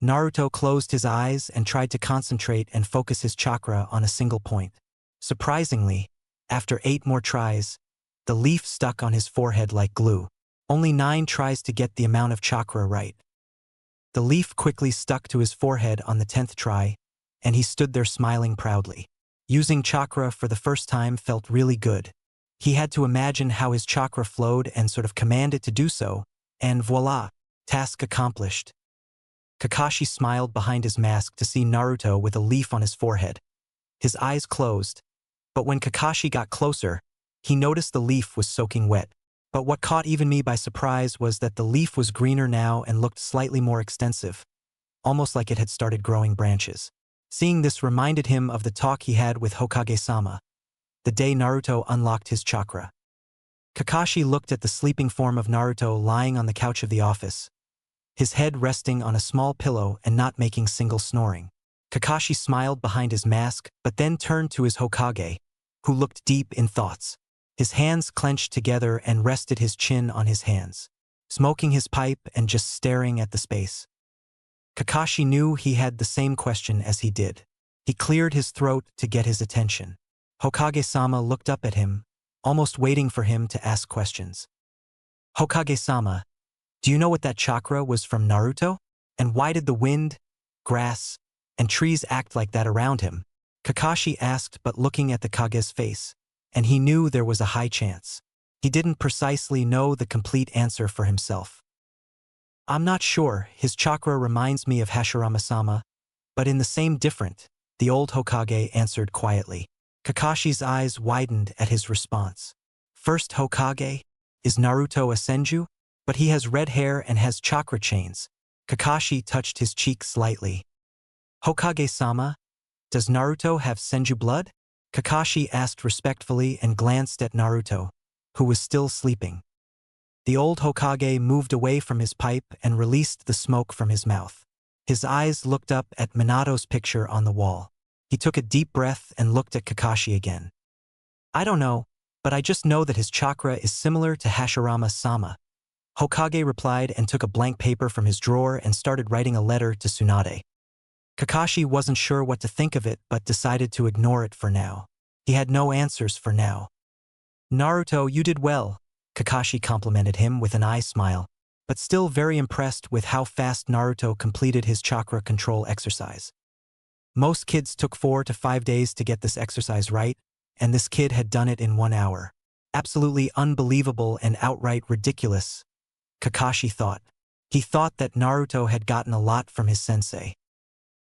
Naruto closed his eyes and tried to concentrate and focus his chakra on a single point. Surprisingly, after 8 more tries, the leaf stuck on his forehead like glue. Only 9 tries to get the amount of chakra right. The leaf quickly stuck to his forehead on the 10th try, and he stood there smiling proudly. Using chakra for the first time felt really good. He had to imagine how his chakra flowed and sort of command it to do so, and voila, task accomplished. Kakashi smiled behind his mask to see Naruto with a leaf on his forehead. His eyes closed, but when Kakashi got closer, he noticed the leaf was soaking wet. But what caught even me by surprise was that the leaf was greener now and looked slightly more extensive, almost like it had started growing branches. Seeing this reminded him of the talk he had with Hokage-sama, the day Naruto unlocked his chakra. Kakashi looked at the sleeping form of Naruto lying on the couch of the office, his head resting on a small pillow and not making single snoring. Kakashi smiled behind his mask, but then turned to his Hokage, who looked deep in thoughts. His hands clenched together and rested his chin on his hands, smoking his pipe and just staring at the space. Kakashi knew he had the same question as he did. He cleared his throat to get his attention. Hokage-sama looked up at him, almost waiting for him to ask questions. Hokage-sama, do you know what that chakra was from Naruto? And why did the wind, grass, and trees act like that around him? Kakashi asked, but looking at the Kage's face, and he knew there was a high chance. He didn't precisely know the complete answer for himself. I'm not sure, his chakra reminds me of Hashirama-sama, but in the same different, the old Hokage answered quietly. Kakashi's eyes widened at his response. First Hokage? Is Naruto a senju? But he has red hair and has chakra chains. Kakashi touched his cheek slightly. Hokage-sama, does Naruto have senju blood? Kakashi asked respectfully and glanced at Naruto, who was still sleeping. The old Hokage moved away from his pipe and released the smoke from his mouth. His eyes looked up at Minato's picture on the wall. He took a deep breath and looked at Kakashi again. I don't know, but I just know that his chakra is similar to Hashirama-sama. Hokage replied and took a blank paper from his drawer and started writing a letter to Tsunade. Kakashi wasn't sure what to think of it but decided to ignore it for now. He had no answers for now. Naruto, you did well, Kakashi complimented him with an eye smile, but still very impressed with how fast Naruto completed his chakra control exercise. Most kids took 4 to 5 days to get this exercise right, and this kid had done it in 1 hour. Absolutely unbelievable and outright ridiculous, Kakashi thought. He thought that Naruto had gotten a lot from his sensei.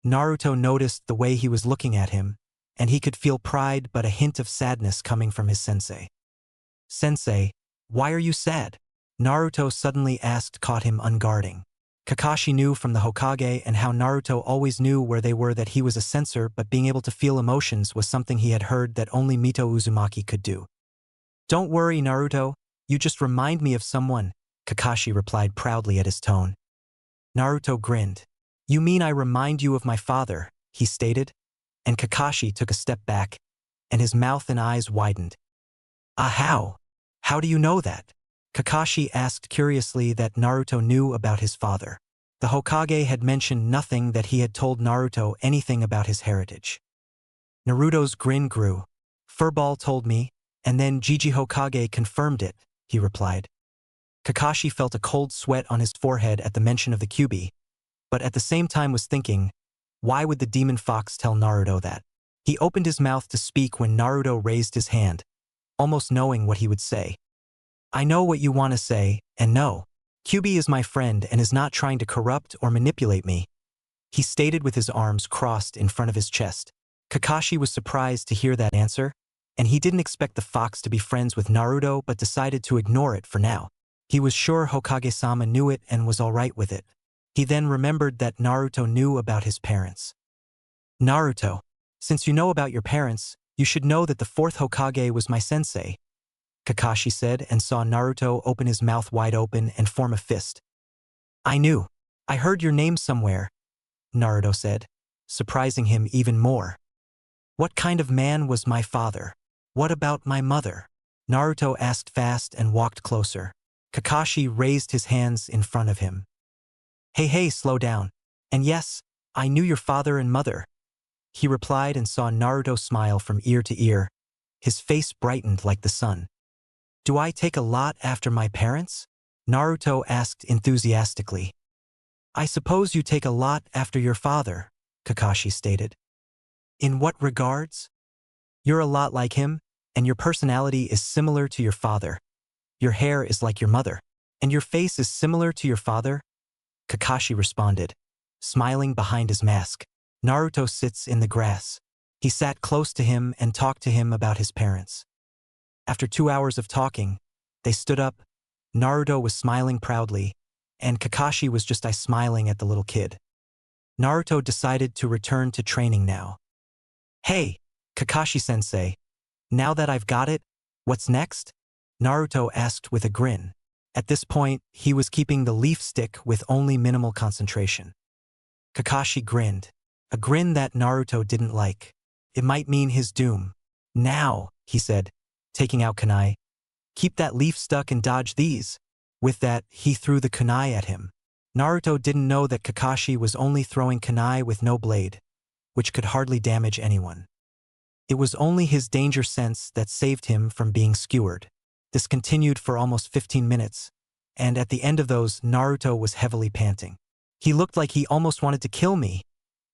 Naruto noticed the way he was looking at him, and he could feel pride but a hint of sadness coming from his sensei. Sensei, why are you sad? Naruto suddenly asked, caught him unguarding. Kakashi knew from the Hokage and how Naruto always knew where they were that he was a censor, but being able to feel emotions was something he had heard that only Mito Uzumaki could do. Don't worry, Naruto, you just remind me of someone, Kakashi replied proudly at his tone. Naruto grinned. You mean I remind you of my father, he stated, and Kakashi took a step back, and his mouth and eyes widened. How? How do you know that? Kakashi asked curiously that Naruto knew about his father. The Hokage had mentioned nothing that he had told Naruto anything about his heritage. Naruto's grin grew. Furball told me, and then Jiji Hokage confirmed it, he replied. Kakashi felt a cold sweat on his forehead at the mention of the Kyuubi, but at the same time was thinking, why would the demon fox tell Naruto that? He opened his mouth to speak when Naruto raised his hand, almost knowing what he would say. I know what you want to say, and no. Kyuubi is my friend and is not trying to corrupt or manipulate me, he stated with his arms crossed in front of his chest. Kakashi was surprised to hear that answer, and he didn't expect the fox to be friends with Naruto but decided to ignore it for now. He was sure Hokage-sama knew it and was alright with it. He then remembered that Naruto knew about his parents. Naruto, since you know about your parents, you should know that the 4th Hokage was my sensei, Kakashi said and saw Naruto open his mouth wide open and form a fist. I knew. I heard your name somewhere, Naruto said, surprising him even more. What kind of man was my father? What about my mother? Naruto asked fast and walked closer. Kakashi raised his hands in front of him. Hey, slow down. And yes, I knew your father and mother, he replied and saw Naruto smile from ear to ear. His face brightened like the sun. Do I take a lot after my parents? Naruto asked enthusiastically. I suppose you take a lot after your father, Kakashi stated. In what regards? You're a lot like him, and your personality is similar to your father. Your hair is like your mother, and your face is similar to your father? Kakashi responded, smiling behind his mask. Naruto sits in the grass. He sat close to him and talked to him about his parents. After 2 hours of talking, they stood up. Naruto was smiling proudly, and Kakashi was just smiling at the little kid. Naruto decided to return to training now. Hey, Kakashi-sensei, now that I've got it, what's next? Naruto asked with a grin. At this point, he was keeping the leaf stick with only minimal concentration. Kakashi grinned, a grin that Naruto didn't like. It might mean his doom. Now, he said, taking out kunai. Keep that leaf stuck and dodge these. With that, he threw the kunai at him. Naruto didn't know that Kakashi was only throwing kunai with no blade, which could hardly damage anyone. It was only his danger sense that saved him from being skewered. This continued for almost 15 minutes, and at the end of those, Naruto was heavily panting. He looked like he almost wanted to kill me,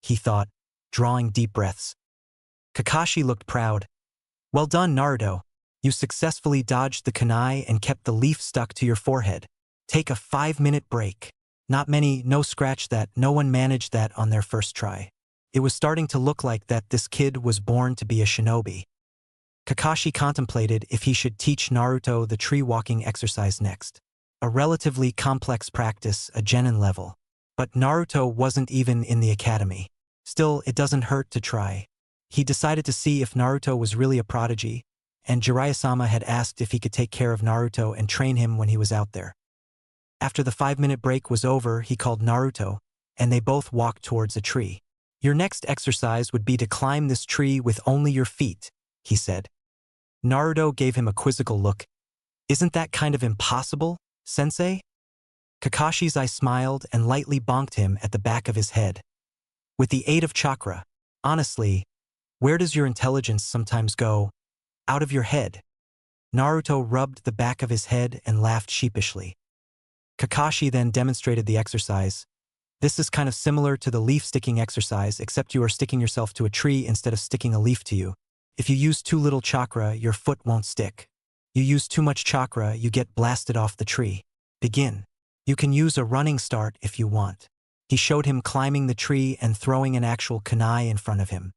he thought, drawing deep breaths. Kakashi looked proud. Well done, Naruto. You successfully dodged the kunai and kept the leaf stuck to your forehead. Take a 5-minute break. Not many, no scratch that, no one managed that on their first try. It was starting to look like that this kid was born to be a shinobi. Kakashi contemplated if he should teach Naruto the tree-walking exercise next. A relatively complex practice, a genin level. But Naruto wasn't even in the academy. Still, it doesn't hurt to try. He decided to see if Naruto was really a prodigy, and Jiraiya-sama had asked if he could take care of Naruto and train him when he was out there. After the 5-minute break was over, he called Naruto, and they both walked towards a tree. Your next exercise would be to climb this tree with only your feet, he said. Naruto gave him a quizzical look. Isn't that kind of impossible, sensei? Kakashi's eye smiled and lightly bonked him at the back of his head. With the aid of chakra, honestly, where does your intelligence sometimes go? Out of your head. Naruto rubbed the back of his head and laughed sheepishly. Kakashi then demonstrated the exercise. This is kind of similar to the leaf sticking exercise, except you are sticking yourself to a tree instead of sticking a leaf to you. If you use too little chakra, your foot won't stick. You use too much chakra, you get blasted off the tree. Begin. You can use a running start if you want. He showed him climbing the tree and throwing an actual kunai in front of him.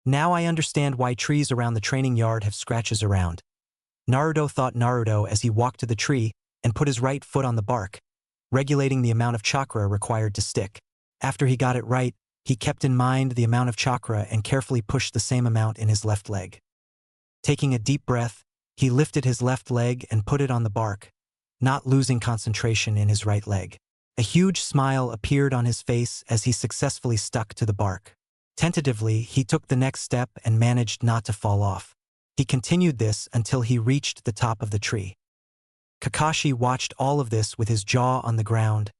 Now I understand why trees around the training yard have scratches around. Naruto thought Naruto as he walked to the tree and put his right foot on the bark, regulating the amount of chakra required to stick. After he got it right, he kept in mind the amount of chakra and carefully pushed the same amount in his left leg. Taking a deep breath, he lifted his left leg and put it on the bark, not losing concentration in his right leg. A huge smile appeared on his face as he successfully stuck to the bark. Tentatively, he took the next step and managed not to fall off. He continued this until he reached the top of the tree. Kakashi watched all of this with his jaw on the ground.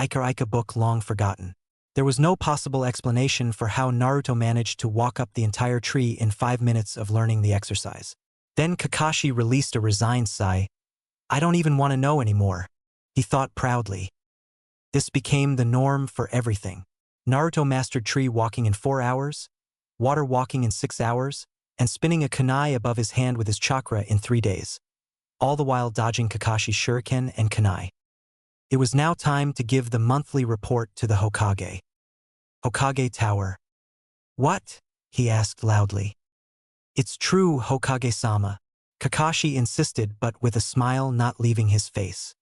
Ika book long forgotten. There was no possible explanation for how Naruto managed to walk up the entire tree in 5 minutes of learning the exercise. Then Kakashi released a resigned sigh. I don't even want to know anymore, he thought proudly. This became the norm for everything. Naruto mastered tree walking in 4 hours, water walking in 6 hours, and spinning a kunai above his hand with his chakra in 3 days, all the while dodging Kakashi's shuriken and kunai. It was now time to give the monthly report to the Hokage. Hokage Tower. What? He asked loudly. It's true, Hokage-sama. Kakashi insisted, but with a smile not leaving his face.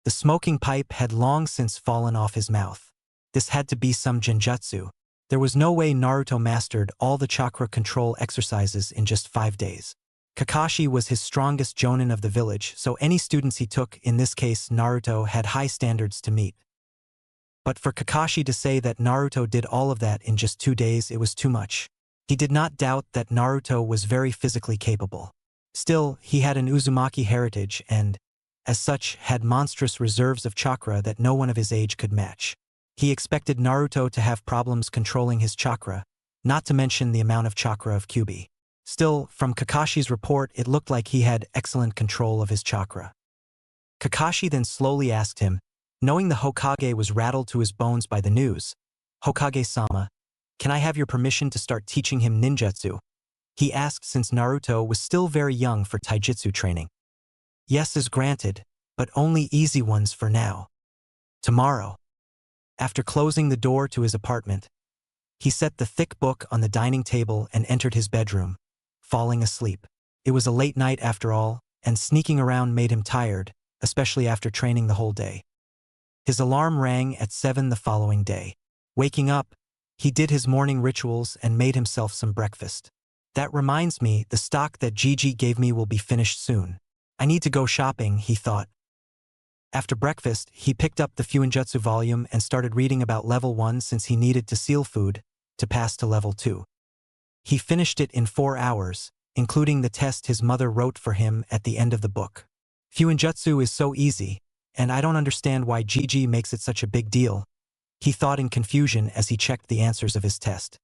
The smoking pipe had long since fallen off his mouth. This had to be some genjutsu. There was no way Naruto mastered all the chakra control exercises in just 5 days. Kakashi was his strongest jonin of the village, so any students he took, in this case Naruto, had high standards to meet. But for Kakashi to say that Naruto did all of that in just 2 days, it was too much. He did not doubt that Naruto was very physically capable. Still, he had an Uzumaki heritage and, as such, had monstrous reserves of chakra that no one of his age could match. He expected Naruto to have problems controlling his chakra, not to mention the amount of chakra of Kyuubi. Still, from Kakashi's report, it looked like he had excellent control of his chakra. Kakashi then slowly asked him, knowing the Hokage was rattled to his bones by the news, Hokage-sama, can I have your permission to start teaching him ninjutsu? He asked since Naruto was still very young for taijutsu training. Yes is granted, but only easy ones for now. Tomorrow. After closing the door to his apartment, he set the thick book on the dining table and entered his bedroom, falling asleep. It was a late night after all, and sneaking around made him tired, especially after training the whole day. His alarm rang at 7 the following day. Waking up, he did his morning rituals and made himself some breakfast. That reminds me, the stock that Gigi gave me will be finished soon. I need to go shopping, he thought. After breakfast, he picked up the Fuinjutsu volume and started reading about level 1 since he needed to seal food to pass to level 2. He finished it in 4 hours, including the test his mother wrote for him at the end of the book. Fuinjutsu is so easy, and I don't understand why Gigi makes it such a big deal, he thought in confusion as he checked the answers of his test.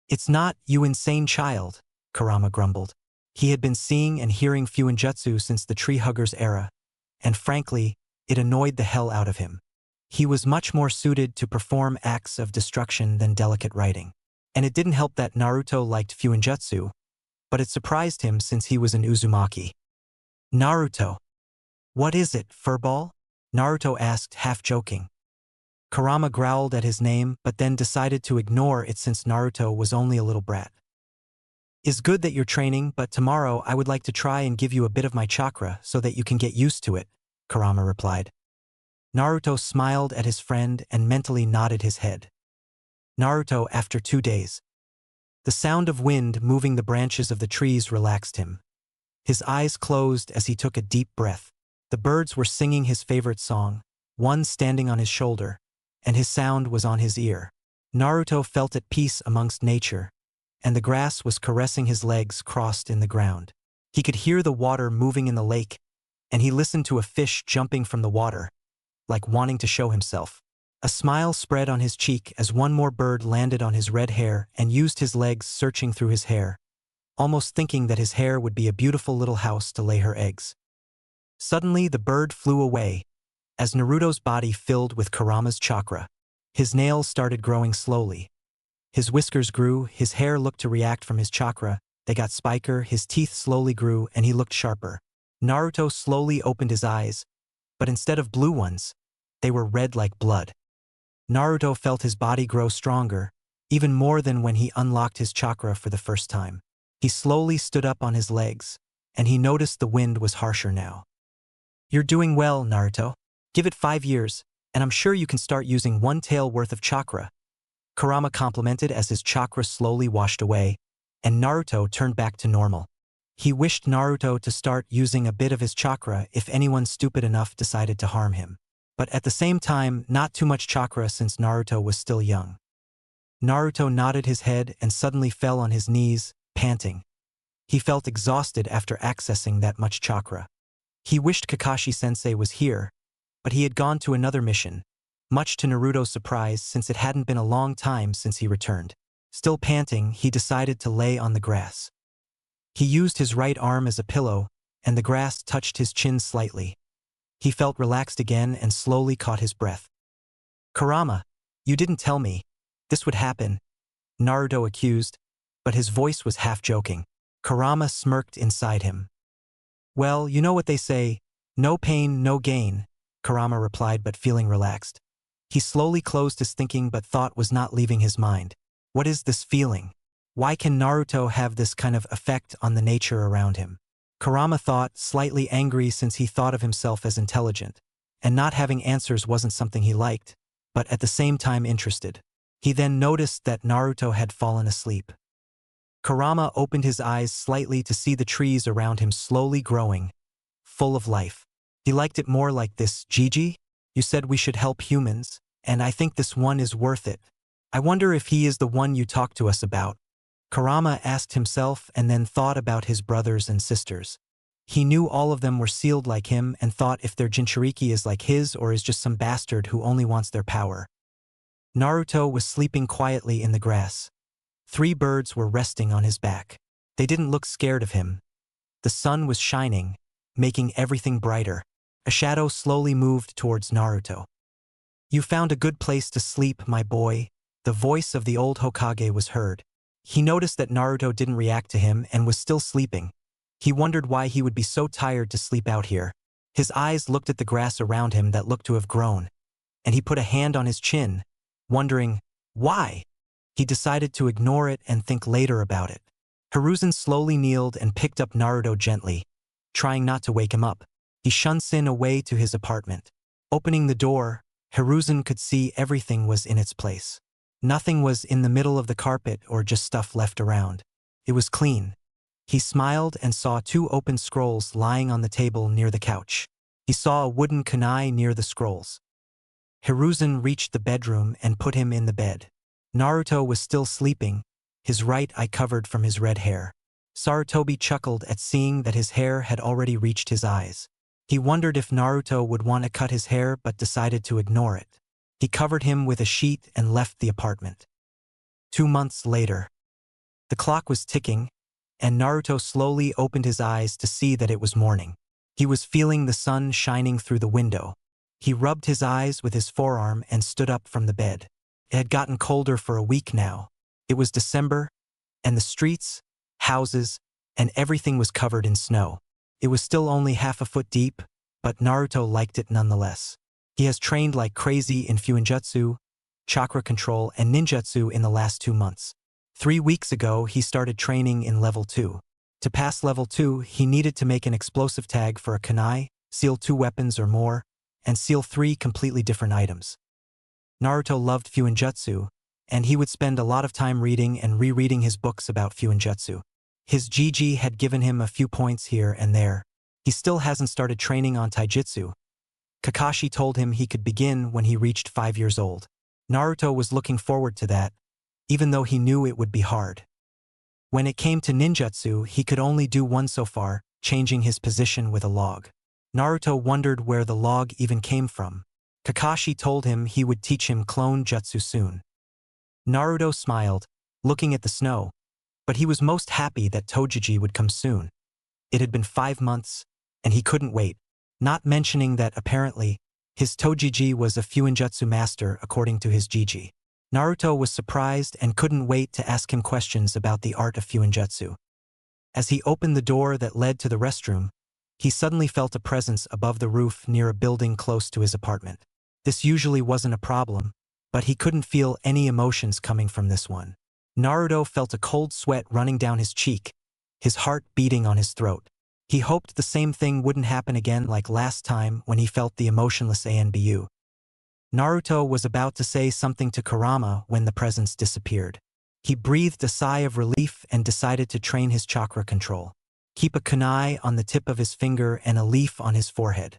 It's not, you insane child, Kurama grumbled. He had been seeing and hearing Fuinjutsu since the Tree Huggers era, and frankly, it annoyed the hell out of him. He was much more suited to perform acts of destruction than delicate writing. And it didn't help that Naruto liked Fuinjutsu, but it surprised him since he was an Uzumaki. Naruto. What is it, furball? Naruto asked, half joking. Kurama growled at his name but then decided to ignore it since Naruto was only a little brat. It's good that you're training, but tomorrow I would like to try and give you a bit of my chakra so that you can get used to it, Kurama replied. Naruto smiled at his friend and mentally nodded his head. Naruto after 2 days. The sound of wind moving the branches of the trees relaxed him. His eyes closed as he took a deep breath. The birds were singing his favorite song, one standing on his shoulder, and his sound was on his ear. Naruto felt at peace amongst nature, and the grass was caressing his legs crossed in the ground. He could hear the water moving in the lake, and he listened to a fish jumping from the water, like wanting to show himself. A smile spread on his cheek as one more bird landed on his red hair and used his legs searching through his hair, almost thinking that his hair would be a beautiful little house to lay her eggs. Suddenly the bird flew away, as Naruto's body filled with Kurama's chakra. His nails started growing slowly. His whiskers grew, his hair looked to react from his chakra, they got spiker, his teeth slowly grew, and he looked sharper. Naruto slowly opened his eyes, but instead of blue ones, they were red like blood. Naruto felt his body grow stronger, even more than when he unlocked his chakra for the first time. He slowly stood up on his legs, and he noticed the wind was harsher now. You're doing well, Naruto. Give it 5 years, and I'm sure you can start using 1 tael worth of chakra, Kurama complimented as his chakra slowly washed away, and Naruto turned back to normal. He wished Naruto to start using a bit of his chakra if anyone stupid enough decided to harm him. But at the same time, not too much chakra since Naruto was still young. Naruto nodded his head and suddenly fell on his knees, panting. He felt exhausted after accessing that much chakra. He wished Kakashi-sensei was here, but he had gone to another mission, much to Naruto's surprise since it hadn't been a long time since he returned. Still panting, he decided to lay on the grass. He used his right arm as a pillow, and the grass touched his chin slightly. He felt relaxed again and slowly caught his breath. Kurama, you didn't tell me this would happen, Naruto accused, but his voice was half joking. Kurama smirked inside him. Well, you know what they say, no pain, no gain, Kurama replied but feeling relaxed. He slowly closed his thinking but thought was not leaving his mind. What is this feeling? Why can Naruto have this kind of effect on the nature around him? Kurama thought, slightly angry since he thought of himself as intelligent, and not having answers wasn't something he liked, but at the same time interested. He then noticed that Naruto had fallen asleep. Kurama opened his eyes slightly to see the trees around him slowly growing, full of life. He liked it more like this. Gigi, you said we should help humans, and I think this one is worth it. I wonder if he is the one you talked to us about. Kurama asked himself and then thought about his brothers and sisters. He knew all of them were sealed like him and thought if their Jinchuriki is like his or is just some bastard who only wants their power. Naruto was sleeping quietly in the grass. 3 birds were resting on his back. They didn't look scared of him. The sun was shining, making everything brighter. A shadow slowly moved towards Naruto. You found a good place to sleep, my boy. The voice of the old Hokage was heard. He noticed that Naruto didn't react to him and was still sleeping. He wondered why he would be so tired to sleep out here. His eyes looked at the grass around him that looked to have grown, and he put a hand on his chin, wondering, why? He decided to ignore it and think later about it. Hiruzen slowly kneeled and picked up Naruto gently, trying not to wake him up. He shunned away to his apartment. Opening the door, Hiruzen could see everything was in its place. Nothing was in the middle of the carpet or just stuff left around. It was clean. He smiled and saw 2 open scrolls lying on the table near the couch. He saw a wooden kunai near the scrolls. Hiruzen reached the bedroom and put him in the bed. Naruto was still sleeping, his right eye covered from his red hair. Sarutobi chuckled at seeing that his hair had already reached his eyes. He wondered if Naruto would want to cut his hair but decided to ignore it. He covered him with a sheet and left the apartment. 2 months later. The clock was ticking, and Naruto slowly opened his eyes to see that it was morning. He was feeling the sun shining through the window. He rubbed his eyes with his forearm and stood up from the bed. It had gotten colder for a week now. It was December, and the streets, houses, and everything was covered in snow. It was still only half a foot deep, but Naruto liked it nonetheless. He has trained like crazy in Fuinjutsu, chakra control, and ninjutsu in the last 2 months. 3 weeks ago, he started training in level 2. To pass level 2, he needed to make an explosive tag for a kunai, seal 2 weapons or more, and seal 3 completely different items. Naruto loved Fuinjutsu, and he would spend a lot of time reading and rereading his books about Fuinjutsu. His Gigi had given him a few points here and there. He still hasn't started training on taijutsu. Kakashi told him he could begin when he reached 5 years old. Naruto was looking forward to that, even though he knew it would be hard. When it came to ninjutsu, he could only do one so far, changing his position with a log. Naruto wondered where the log even came from. Kakashi told him he would teach him clone jutsu soon. Naruto smiled, looking at the snow, but he was most happy that Tojiji would come soon. It had been 5 months, and he couldn't wait, not mentioning that apparently, his Tojiji was a Fuinjutsu master according to his Jiji. Naruto was surprised and couldn't wait to ask him questions about the art of Fuinjutsu. As he opened the door that led to the restroom, he suddenly felt a presence above the roof near a building close to his apartment. This usually wasn't a problem, but he couldn't feel any emotions coming from this one. Naruto felt a cold sweat running down his cheek, his heart beating on his throat. He hoped the same thing wouldn't happen again like last time when he felt the emotionless Anbu. Naruto was about to say something to Kurama when the presence disappeared. He breathed a sigh of relief and decided to train his chakra control. Keep a kunai on the tip of his finger and a leaf on his forehead.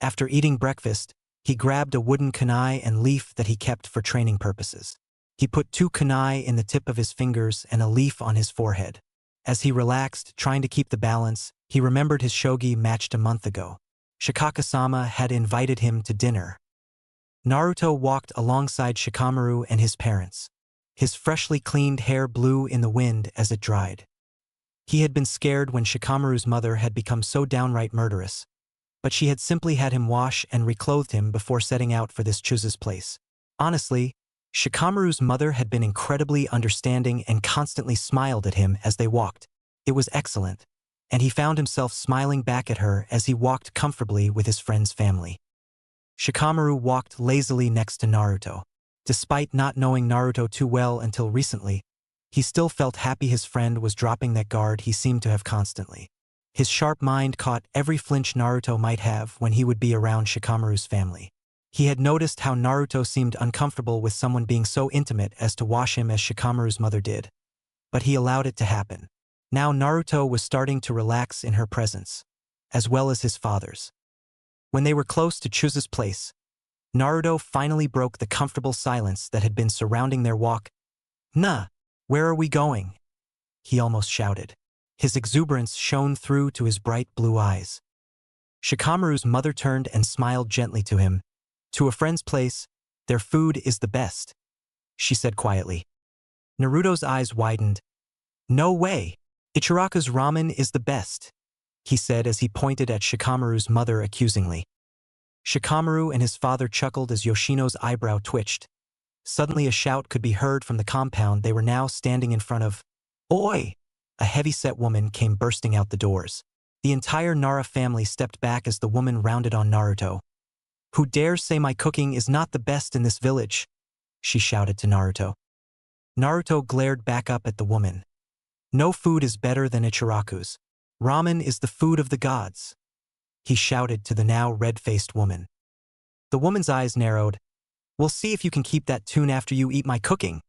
After eating breakfast, he grabbed a wooden kunai and leaf that he kept for training purposes. He put 2 kunai in the tip of his fingers and a leaf on his forehead. As he relaxed, trying to keep the balance, he remembered his shogi matched a month ago. Shikaka-sama had invited him to dinner. Naruto walked alongside Shikamaru and his parents. His freshly cleaned hair blew in the wind as it dried. He had been scared when Shikamaru's mother had become so downright murderous, but she had simply had him wash and reclothed him before setting out for this Chuza's place. Honestly, Shikamaru's mother had been incredibly understanding and constantly smiled at him as they walked. It was excellent, and he found himself smiling back at her as he walked comfortably with his friend's family. Shikamaru walked lazily next to Naruto. Despite not knowing Naruto too well until recently, he still felt happy his friend was dropping that guard he seemed to have constantly. His sharp mind caught every flinch Naruto might have when he would be around Shikamaru's family. He had noticed how Naruto seemed uncomfortable with someone being so intimate as to wash him as Shikamaru's mother did. But he allowed it to happen. Now Naruto was starting to relax in her presence, as well as his father's. When they were close to Chuza's place, Naruto finally broke the comfortable silence that had been surrounding their walk. "Nah, where are we going?" he almost shouted. His exuberance shone through to his bright blue eyes. Shikamaru's mother turned and smiled gently to him. "To a friend's place, their food is the best," she said quietly. Naruto's eyes widened. "No way! Ichiraka's ramen is the best," he said as he pointed at Shikamaru's mother accusingly. Shikamaru and his father chuckled as Yoshino's eyebrow twitched. Suddenly a shout could be heard from the compound they were now standing in front of. Oi! A heavy-set woman came bursting out the doors. The entire Nara family stepped back as the woman rounded on Naruto. Who dares say my cooking is not the best in this village? She shouted to Naruto. Naruto glared back up at the woman. No food is better than Ichiraku's. Ramen is the food of the gods. He shouted to the now red-faced woman. The woman's eyes narrowed. We'll see if you can keep that tune after you eat my cooking,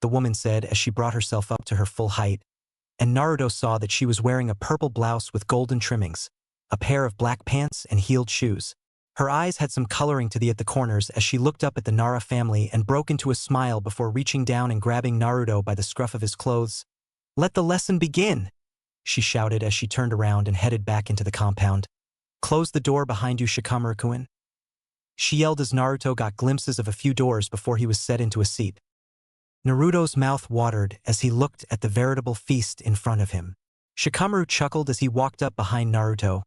the woman said as she brought herself up to her full height, and Naruto saw that she was wearing a purple blouse with golden trimmings, a pair of black pants and heeled shoes. Her eyes had some coloring to the at the corners as she looked up at the Nara family and broke into a smile before reaching down and grabbing Naruto by the scruff of his clothes. Let the lesson begin, she shouted as she turned around and headed back into the compound. Close the door behind you, Shikamaru-kun. She yelled as Naruto got glimpses of a few doors before he was set into a seat. Naruto's mouth watered as he looked at the veritable feast in front of him. Shikamaru chuckled as he walked up behind Naruto.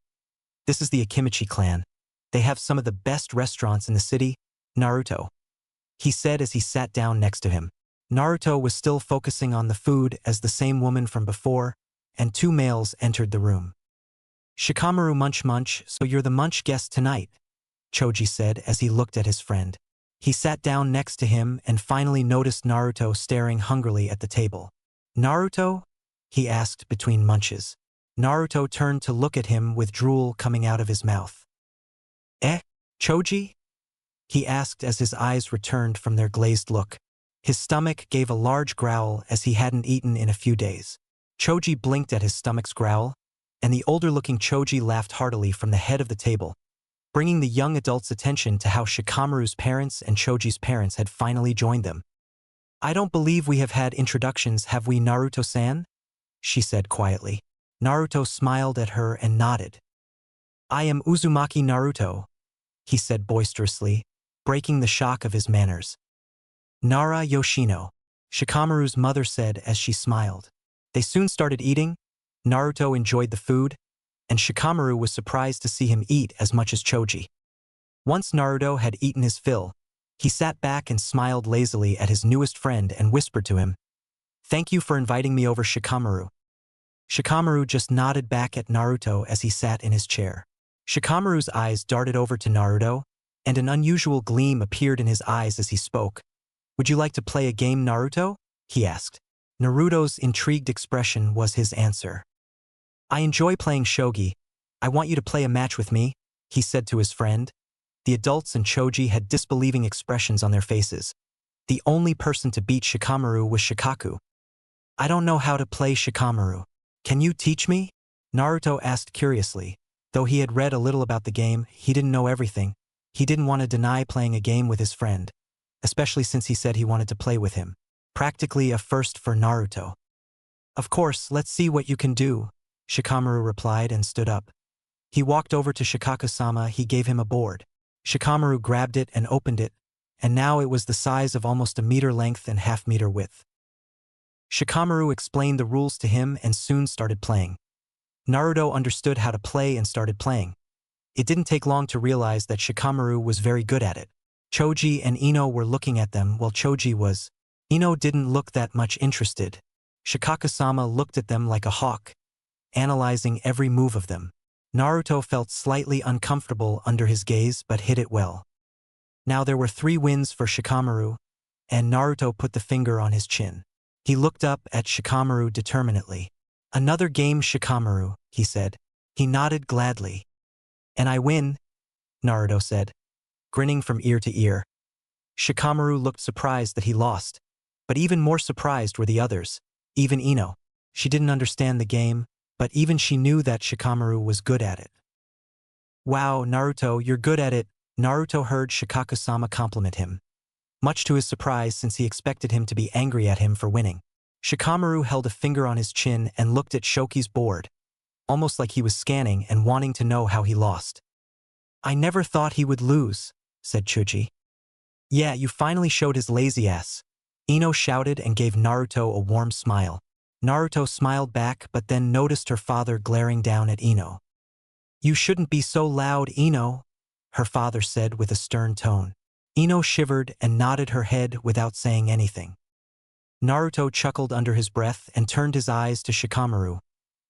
This is the Akimichi clan. They have some of the best restaurants in the city, Naruto, he said as he sat down next to him. Naruto was still focusing on the food as the same woman from before, and two males entered the room. Shikamaru munch, so you're the munch guest tonight, Choji said as he looked at his friend. He sat down next to him and finally noticed Naruto staring hungrily at the table. Naruto? He asked between munches. Naruto turned to look at him with drool coming out of his mouth. Choji? He asked as his eyes returned from their glazed look. His stomach gave a large growl as he hadn't eaten in a few days. Choji blinked at his stomach's growl, and the older-looking Choji laughed heartily from the head of the table, bringing the young adult's attention to how Shikamaru's parents and Choji's parents had finally joined them. I don't believe we have had introductions, have we, Naruto-san? She said quietly. Naruto smiled at her and nodded. I am Uzumaki Naruto, he said boisterously, breaking the shock of his manners. Nara Yoshino, Shikamaru's mother said as she smiled. They soon started eating. Naruto enjoyed the food, and Shikamaru was surprised to see him eat as much as Choji. Once Naruto had eaten his fill, he sat back and smiled lazily at his newest friend and whispered to him, Thank you for inviting me over, Shikamaru. Shikamaru just nodded back at Naruto as he sat in his chair. Shikamaru's eyes darted over to Naruto, and an unusual gleam appeared in his eyes as he spoke. Would you like to play a game, Naruto? He asked. Naruto's intrigued expression was his answer. I enjoy playing shogi. I want you to play a match with me, he said to his friend. The adults and Choji had disbelieving expressions on their faces. The only person to beat Shikamaru was Shikaku. I don't know how to play Shikamaru. Can you teach me? Naruto asked curiously. Though he had read a little about the game, he didn't know everything. He didn't want to deny playing a game with his friend, especially since he said he wanted to play with him. Practically a first for Naruto. Of course, let's see what you can do, Shikamaru replied and stood up. He walked over to Shikaku-sama. He gave him a board. Shikamaru grabbed it and opened it, and now it was the size of almost a meter length and half-meter width. Shikamaru explained the rules to him and soon started playing. Naruto understood how to play and started playing. It didn't take long to realize that Shikamaru was very good at it. Choji and Ino were looking at them while Choji was. Ino didn't look that much interested. Shikaku-sama looked at them like a hawk, analyzing every move of them. Naruto felt slightly uncomfortable under his gaze but hid it well. Now there were 3 wins for Shikamaru, and Naruto put the finger on his chin. He looked up at Shikamaru determinedly. Another game, Shikamaru, he said. He nodded gladly. And I win, Naruto said, grinning from ear to ear. Shikamaru looked surprised that he lost, but even more surprised were the others, even Ino. She didn't understand the game, but even she knew that Shikamaru was good at it. Wow, Naruto, you're good at it, Naruto heard Shikaku-sama compliment him, much to his surprise since he expected him to be angry at him for winning. Shikamaru held a finger on his chin and looked at Shoki's board, almost like he was scanning and wanting to know how he lost. I never thought he would lose, said Chuji. Yeah, you finally showed his lazy ass, Ino shouted and gave Naruto a warm smile. Naruto smiled back but then noticed her father glaring down at Ino. You shouldn't be so loud, Ino, her father said with a stern tone. Ino shivered and nodded her head without saying anything. Naruto chuckled under his breath and turned his eyes to Shikamaru,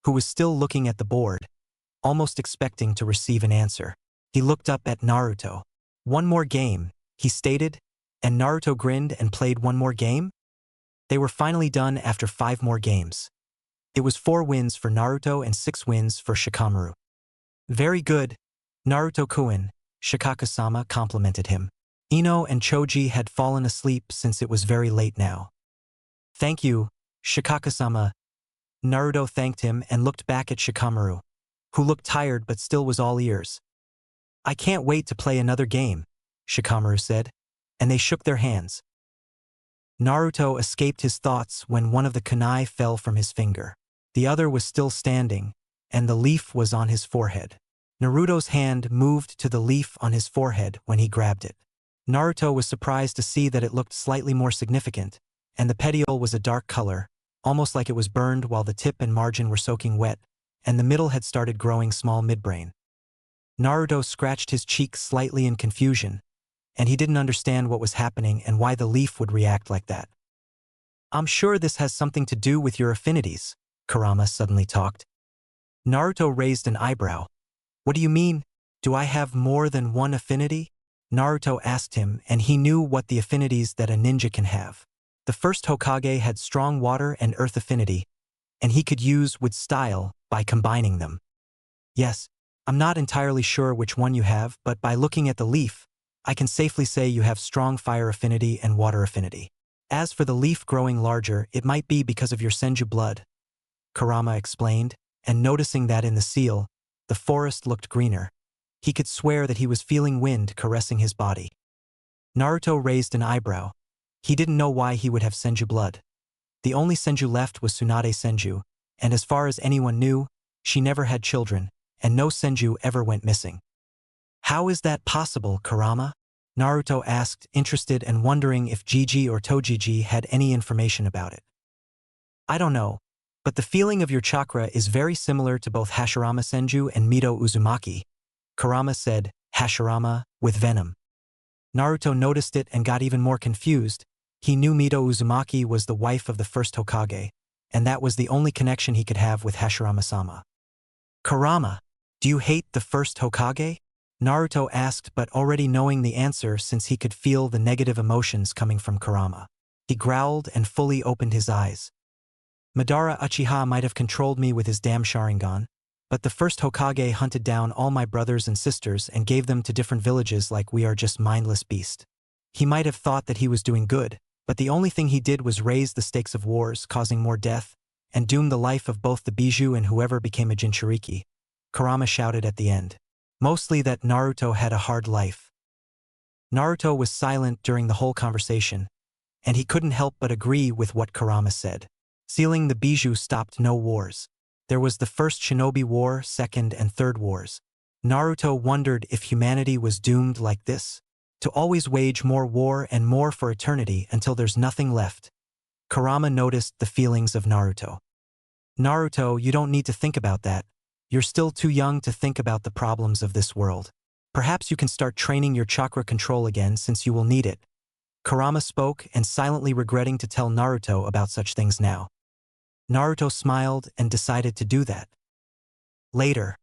who was still looking at the board, almost expecting to receive an answer. He looked up at Naruto. "One more game," he stated, and Naruto grinned and played one more game? They were finally done after 5 more games. It was 4 wins for Naruto and 6 wins for Shikamaru. "Very good, Naruto-kun," Shikaka-sama complimented him. Ino and Choji had fallen asleep since it was very late now. "Thank you, Shikaka-sama." Naruto thanked him and looked back at Shikamaru, who looked tired but still was all ears. "I can't wait to play another game," Shikamaru said, and they shook their hands. Naruto escaped his thoughts when one of the kunai fell from his finger. The other was still standing, and the leaf was on his forehead. Naruto's hand moved to the leaf on his forehead when he grabbed it. Naruto was surprised to see that it looked slightly more significant, and the petiole was a dark color, almost like it was burned while the tip and margin were soaking wet, and the middle had started growing small midbrain. Naruto scratched his cheek slightly in confusion, and he didn't understand what was happening and why the leaf would react like that. "I'm sure this has something to do with your affinities," Kurama suddenly talked. Naruto raised an eyebrow. "What do you mean? Do I have more than one affinity?" Naruto asked him, and he knew what the affinities that a ninja can have. The first Hokage had strong water and earth affinity, and he could use with style by combining them. "Yes, I'm not entirely sure which one you have, but by looking at the leaf, I can safely say you have strong fire affinity and water affinity. As for the leaf growing larger, it might be because of your Senju blood," Kurama explained, and noticing that in the seal, the forest looked greener, he could swear that he was feeling wind caressing his body. Naruto raised an eyebrow. He didn't know why he would have Senju blood. The only Senju left was Tsunade Senju, and as far as anyone knew, she never had children, and no Senju ever went missing. "How is that possible, Kurama?" Naruto asked, interested and wondering if Jiji or Tojiji had any information about it. "I don't know, but the feeling of your chakra is very similar to both Hashirama Senju and Mito Uzumaki," Kurama said, "Hashirama, with venom." Naruto noticed it and got even more confused. He knew Mito Uzumaki was the wife of the first Hokage, and that was the only connection he could have with Hashirama-sama. "Kurama, do you hate the first Hokage?" Naruto asked, but already knowing the answer since he could feel the negative emotions coming from Kurama. He growled and fully opened his eyes. "Madara Uchiha might have controlled me with his damn Sharingan, but the first Hokage hunted down all my brothers and sisters and gave them to different villages like we are just mindless beasts. He might have thought that he was doing good, but the only thing he did was raise the stakes of wars, causing more death, and doom the life of both the Bijou and whoever became a Jinchuriki," Kurama shouted at the end. Mostly that Naruto had a hard life. Naruto was silent during the whole conversation, and he couldn't help but agree with what Kurama said. Sealing the Bijou stopped no wars. There was the First Shinobi War, Second and Third Wars. Naruto wondered if humanity was doomed like this, to always wage more war and more for eternity until there's nothing left. Kurama noticed the feelings of Naruto. "Naruto, you don't need to think about that. You're still too young to think about the problems of this world. Perhaps you can start training your chakra control again since you will need it." Kurama spoke and silently regretting to tell Naruto about such things now. Naruto smiled and decided to do that. Later.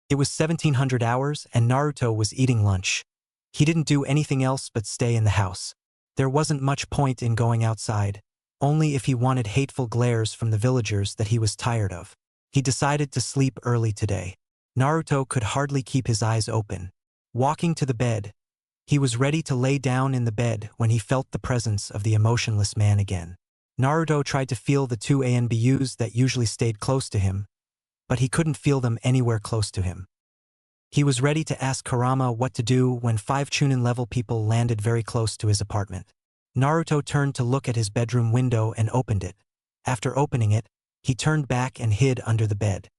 It was 1700 hours and Naruto was eating lunch. He didn't do anything else but stay in the house. There wasn't much point in going outside, only if he wanted hateful glares from the villagers that he was tired of. He decided to sleep early today. Naruto could hardly keep his eyes open. Walking to the bed, he was ready to lay down in the bed when he felt the presence of the emotionless man again. Naruto tried to feel the 2 ANBUs that usually stayed close to him, but he couldn't feel them anywhere close to him. He was ready to ask Kurama what to do when 5 Chunin-level people landed very close to his apartment. Naruto turned to look at his bedroom window and opened it. After opening it, he turned back and hid under the bed.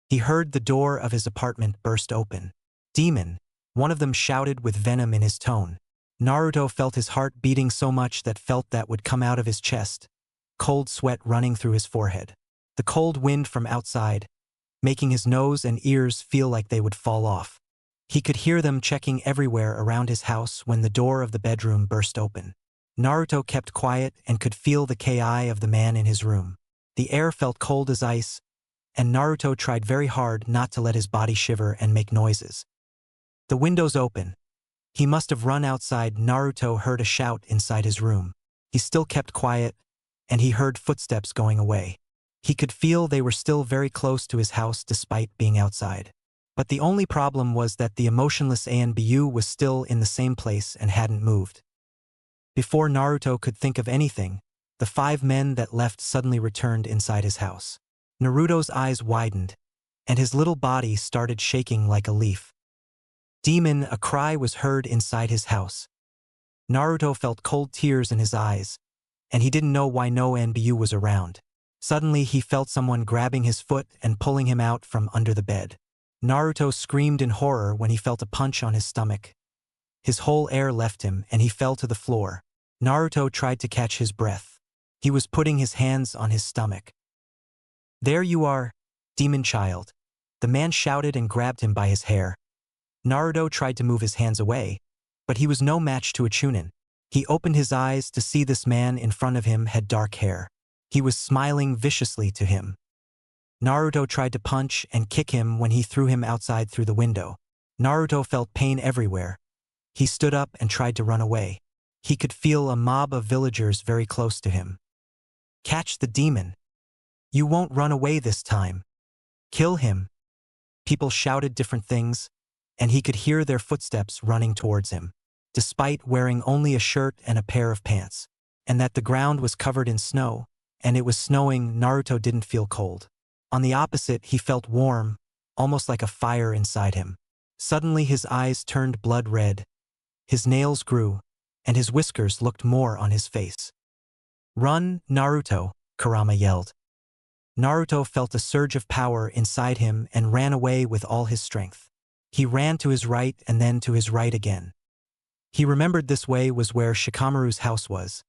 He heard the door of his apartment burst open. "Demon!" One of them shouted with venom in his tone. Naruto felt his heart beating so much that would come out of his chest, cold sweat running through his forehead. The cold wind from outside, making his nose and ears feel like they would fall off. He could hear them checking everywhere around his house when the door of the bedroom burst open. Naruto kept quiet and could feel the ki of the man in his room. The air felt cold as ice, and Naruto tried very hard not to let his body shiver and make noises. The windows open. He must have run outside. Naruto heard a shout inside his room. He still kept quiet, and he heard footsteps going away. He could feel they were still very close to his house despite being outside. But the only problem was that the emotionless Anbu was still in the same place and hadn't moved. Before Naruto could think of anything, the 5 men that left suddenly returned inside his house. Naruto's eyes widened, and his little body started shaking like a leaf. Demon, a cry was heard inside his house. Naruto felt cold tears in his eyes, and he didn't know why no Anbu was around. Suddenly he felt someone grabbing his foot and pulling him out from under the bed. Naruto screamed in horror when he felt a punch on his stomach. His whole air left him and he fell to the floor. Naruto tried to catch his breath. He was putting his hands on his stomach. "There you are, demon child." The man shouted and grabbed him by his hair. Naruto tried to move his hands away, but he was no match to a Chunin. He opened his eyes to see this man in front of him had dark hair. He was smiling viciously to him. Naruto tried to punch and kick him when he threw him outside through the window. Naruto felt pain everywhere. He stood up and tried to run away. He could feel a mob of villagers very close to him. "Catch the demon. You won't run away this time. Kill him." People shouted different things, and he could hear their footsteps running towards him. Despite wearing only a shirt and a pair of pants, and that the ground was covered in snow, and it was snowing, Naruto didn't feel cold. On the opposite, he felt warm, almost like a fire inside him. Suddenly his eyes turned blood red. His nails grew, and his whiskers looked more on his face. "Run, Naruto," Kurama yelled. Naruto felt a surge of power inside him and ran away with all his strength. He ran to his right and then to his right again. He remembered this way was where Shikamaru's house was.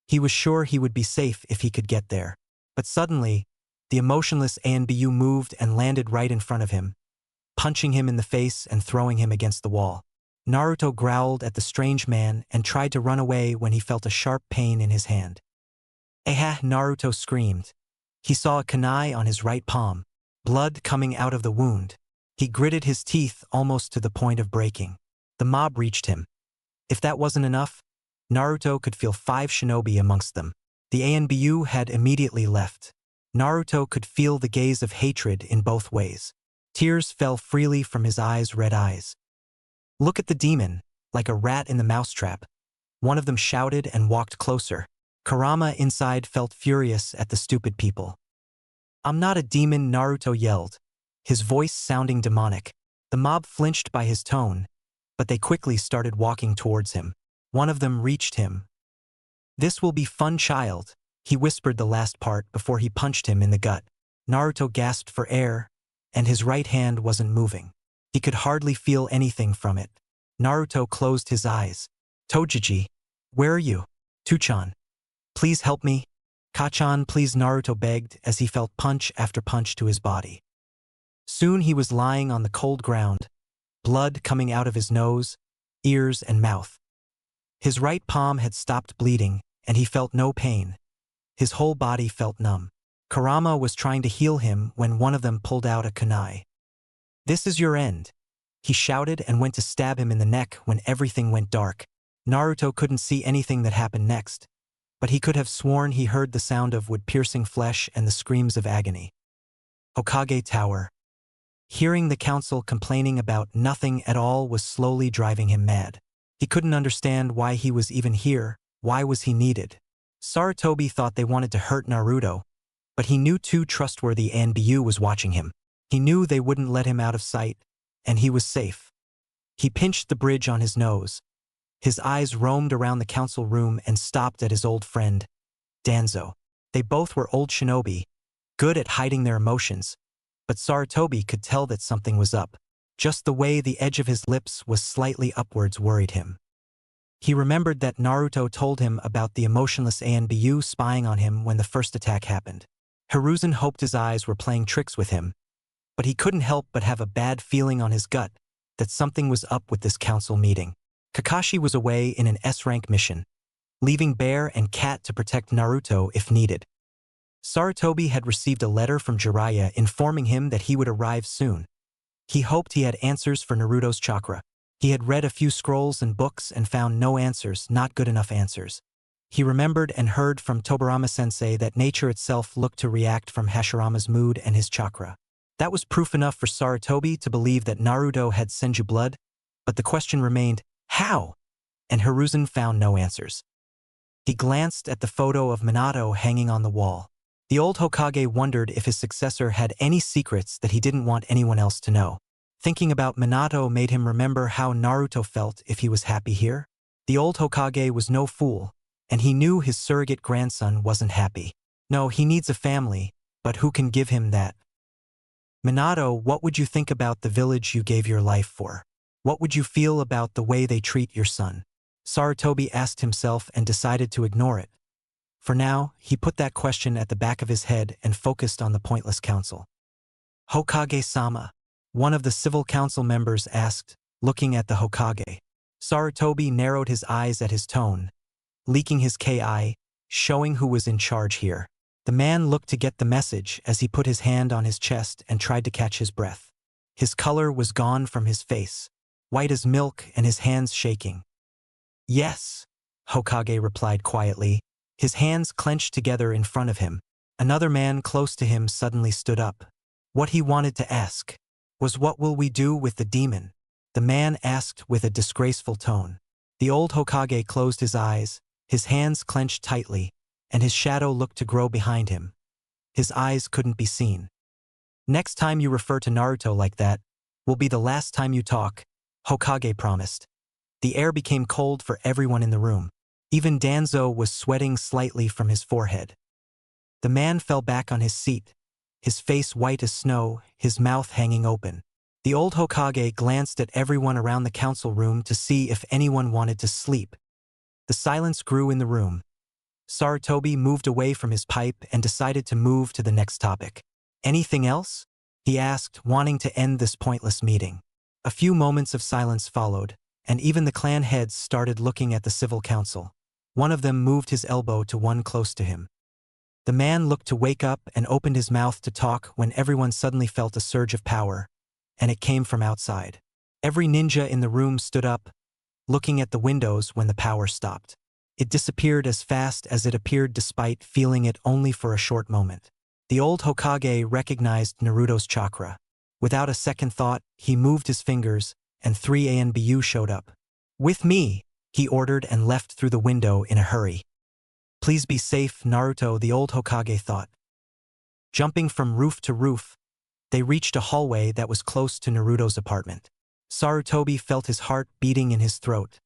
He was sure he would be safe if he could get there. But suddenly, the emotionless Anbu moved and landed right in front of him, punching him in the face and throwing him against the wall. Naruto growled at the strange man and tried to run away when he felt a sharp pain in his hand. "Aha!" Naruto screamed. He saw a kunai on his right palm, blood coming out of the wound. He gritted his teeth almost to the point of breaking. The mob reached him. If that wasn't enough, Naruto could feel 5 shinobi amongst them. The Anbu had immediately left. Naruto could feel the gaze of hatred in both ways. Tears fell freely from his red eyes. "Look at the demon, like a rat in the mousetrap." One of them shouted and walked closer. Kurama inside felt furious at the stupid people. "I'm not a demon," Naruto yelled, his voice sounding demonic. The mob flinched by his tone, but they quickly started walking towards him. One of them reached him. "This will be fun, child," he whispered the last part before he punched him in the gut. Naruto gasped for air, and his right hand wasn't moving. He could hardly feel anything from it. Naruto closed his eyes. "Tojiji, where are you? Tuchan, please help me." "Kachan, please," Naruto begged as he felt punch after punch to his body. Soon he was lying on the cold ground, blood coming out of his nose, ears, and mouth. His right palm had stopped bleeding, and he felt no pain. His whole body felt numb. Kurama was trying to heal him when one of them pulled out a kunai. "This is your end," he shouted and went to stab him in the neck when everything went dark. Naruto couldn't see anything that happened next, but he could have sworn he heard the sound of wood-piercing flesh and the screams of agony. Hokage Tower. Hearing the council complaining about nothing at all was slowly driving him mad. He couldn't understand why he was even here. Why was he needed? Sarutobi thought they wanted to hurt Naruto, but he knew 2 trustworthy Anbu was watching him. He knew they wouldn't let him out of sight, and he was safe. He pinched the bridge on his nose. His eyes roamed around the council room and stopped at his old friend, Danzo. They both were old shinobi, good at hiding their emotions, but Sarutobi could tell that something was up. Just the way the edge of his lips was slightly upwards worried him. He remembered that Naruto told him about the emotionless Anbu spying on him when the first attack happened. Hiruzen hoped his eyes were playing tricks with him, but he couldn't help but have a bad feeling on his gut that something was up with this council meeting. Kakashi was away in an S-rank mission, leaving Bear and Cat to protect Naruto if needed. Sarutobi had received a letter from Jiraiya informing him that he would arrive soon. He hoped he had answers for Naruto's chakra. He had read a few scrolls and books and found no answers, not good enough answers. He remembered and heard from Tobirama-sensei that nature itself looked to react from Hashirama's mood and his chakra. That was proof enough for Sarutobi to believe that Naruto had Senju blood, but the question remained, how? And Hiruzen found no answers. He glanced at the photo of Minato hanging on the wall. The old Hokage wondered if his successor had any secrets that he didn't want anyone else to know. Thinking about Minato made him remember how Naruto felt if he was happy here. The old Hokage was no fool, and he knew his surrogate grandson wasn't happy. No, he needs a family, but who can give him that? Minato, what would you think about the village you gave your life for? What would you feel about the way they treat your son? Sarutobi asked himself and decided to ignore it. For now, he put that question at the back of his head and focused on the pointless council. Hokage-sama, one of the civil council members asked, looking at the Hokage. Sarutobi narrowed his eyes at his tone, leaking his ki, showing who was in charge here. The man looked to get the message as he put his hand on his chest and tried to catch his breath. His color was gone from his face, white as milk and his hands shaking. Yes, Hokage replied quietly, his hands clenched together in front of him. Another man close to him suddenly stood up. What he wanted to ask was, what will we do with the demon? The man asked with a disgraceful tone. The old Hokage closed his eyes, his hands clenched tightly, and his shadow looked to grow behind him. His eyes couldn't be seen. Next time you refer to Naruto like that will be the last time you talk, Hokage promised. The air became cold for everyone in the room. Even Danzo was sweating slightly from his forehead. The man fell back on his seat, his face white as snow, his mouth hanging open. The old Hokage glanced at everyone around the council room to see if anyone wanted to sleep. The silence grew in the room. Sarutobi moved away from his pipe and decided to move to the next topic. Anything else? He asked, wanting to end this pointless meeting. A few moments of silence followed, and even the clan heads started looking at the civil council. One of them moved his elbow to one close to him. The man looked to wake up and opened his mouth to talk when everyone suddenly felt a surge of power, and it came from outside. Every ninja in the room stood up, looking at the windows when the power stopped. It disappeared as fast as it appeared despite feeling it only for a short moment. The old Hokage recognized Naruto's chakra. Without a second thought, he moved his fingers, and 3 ANBU showed up. With me, he ordered and left through the window in a hurry. Please be safe, Naruto, the old Hokage thought. Jumping from roof to roof, they reached a hallway that was close to Naruto's apartment. Sarutobi felt his heart beating in his throat.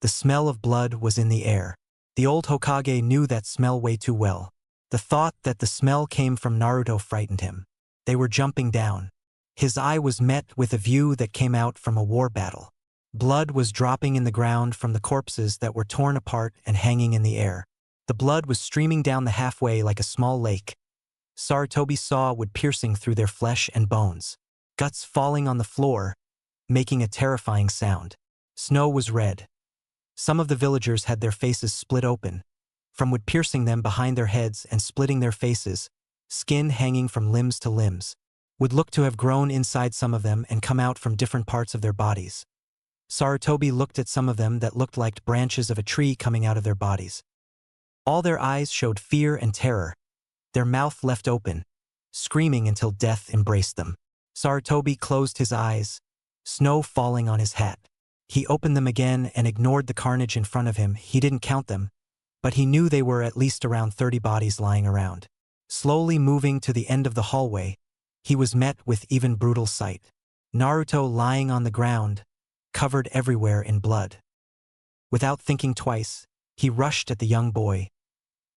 The smell of blood was in the air. The old Hokage knew that smell way too well. The thought that the smell came from Naruto frightened him. They were jumping down. His eye was met with a view that came out from a war battle. Blood was dropping in the ground from the corpses that were torn apart and hanging in the air. The blood was streaming down the halfway like a small lake. Sarutobi saw would piercing through their flesh and bones. Guts falling on the floor, making a terrifying sound. Snow was red. Some of the villagers had their faces split open, from wood piercing them behind their heads and splitting their faces, skin hanging from limbs to limbs. Would look to have grown inside some of them and come out from different parts of their bodies. Sarutobi looked at some of them that looked like branches of a tree coming out of their bodies. All their eyes showed fear and terror, their mouth left open, screaming until death embraced them. Sarutobi closed his eyes, snow falling on his hat. He opened them again and ignored the carnage in front of him. He didn't count them, but he knew they were at least around 30 bodies lying around. Slowly moving to the end of the hallway, he was met with even brutal sight. Naruto lying on the ground, covered everywhere in blood. Without thinking twice, he rushed at the young boy.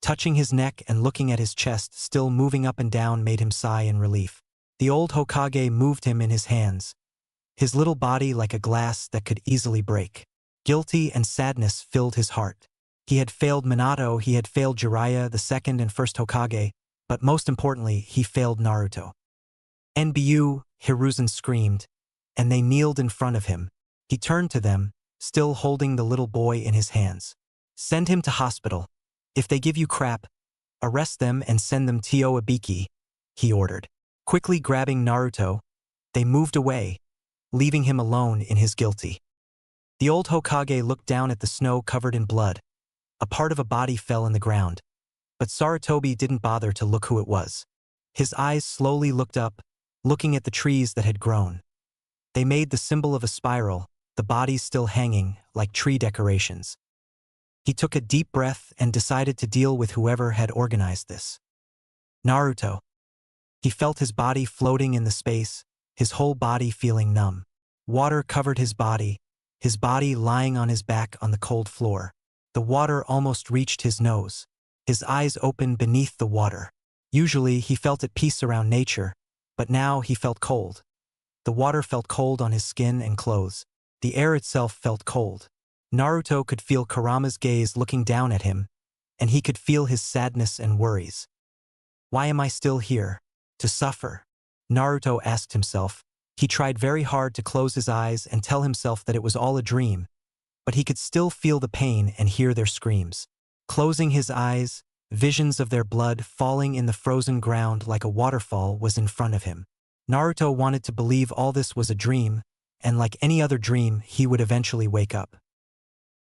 Touching his neck and looking at his chest still moving up and down made him sigh in relief. The old Hokage moved him in his hands, his little body like a glass that could easily break. Guilty and sadness filled his heart. He had failed Minato, he had failed Jiraiya, the second and first Hokage, but most importantly, he failed Naruto. NBU, Hiruzen screamed, and they kneeled in front of him. He turned to them, still holding the little boy in his hands. Send him to hospital. If they give you crap, arrest them and send them to Ibiki, he ordered. Quickly grabbing Naruto, they moved away, leaving him alone in his guilty. The old Hokage looked down at the snow covered in blood. A part of a body fell in the ground, but Sarutobi didn't bother to look who it was. His eyes slowly looked up, looking at the trees that had grown. They made the symbol of a spiral, the bodies still hanging, like tree decorations. He took a deep breath and decided to deal with whoever had organized this. Naruto. He felt his body floating in the space, his whole body feeling numb. Water covered his body lying on his back on the cold floor. The water almost reached his nose. His eyes opened beneath the water. Usually he felt at peace around nature, but now he felt cold. The water felt cold on his skin and clothes. The air itself felt cold. Naruto could feel Kurama's gaze looking down at him, and he could feel his sadness and worries. Why am I still here? To suffer? Naruto asked himself. He tried very hard to close his eyes and tell himself that it was all a dream, but he could still feel the pain and hear their screams. Closing his eyes, visions of their blood falling in the frozen ground like a waterfall was in front of him. Naruto wanted to believe all this was a dream, and like any other dream, he would eventually wake up.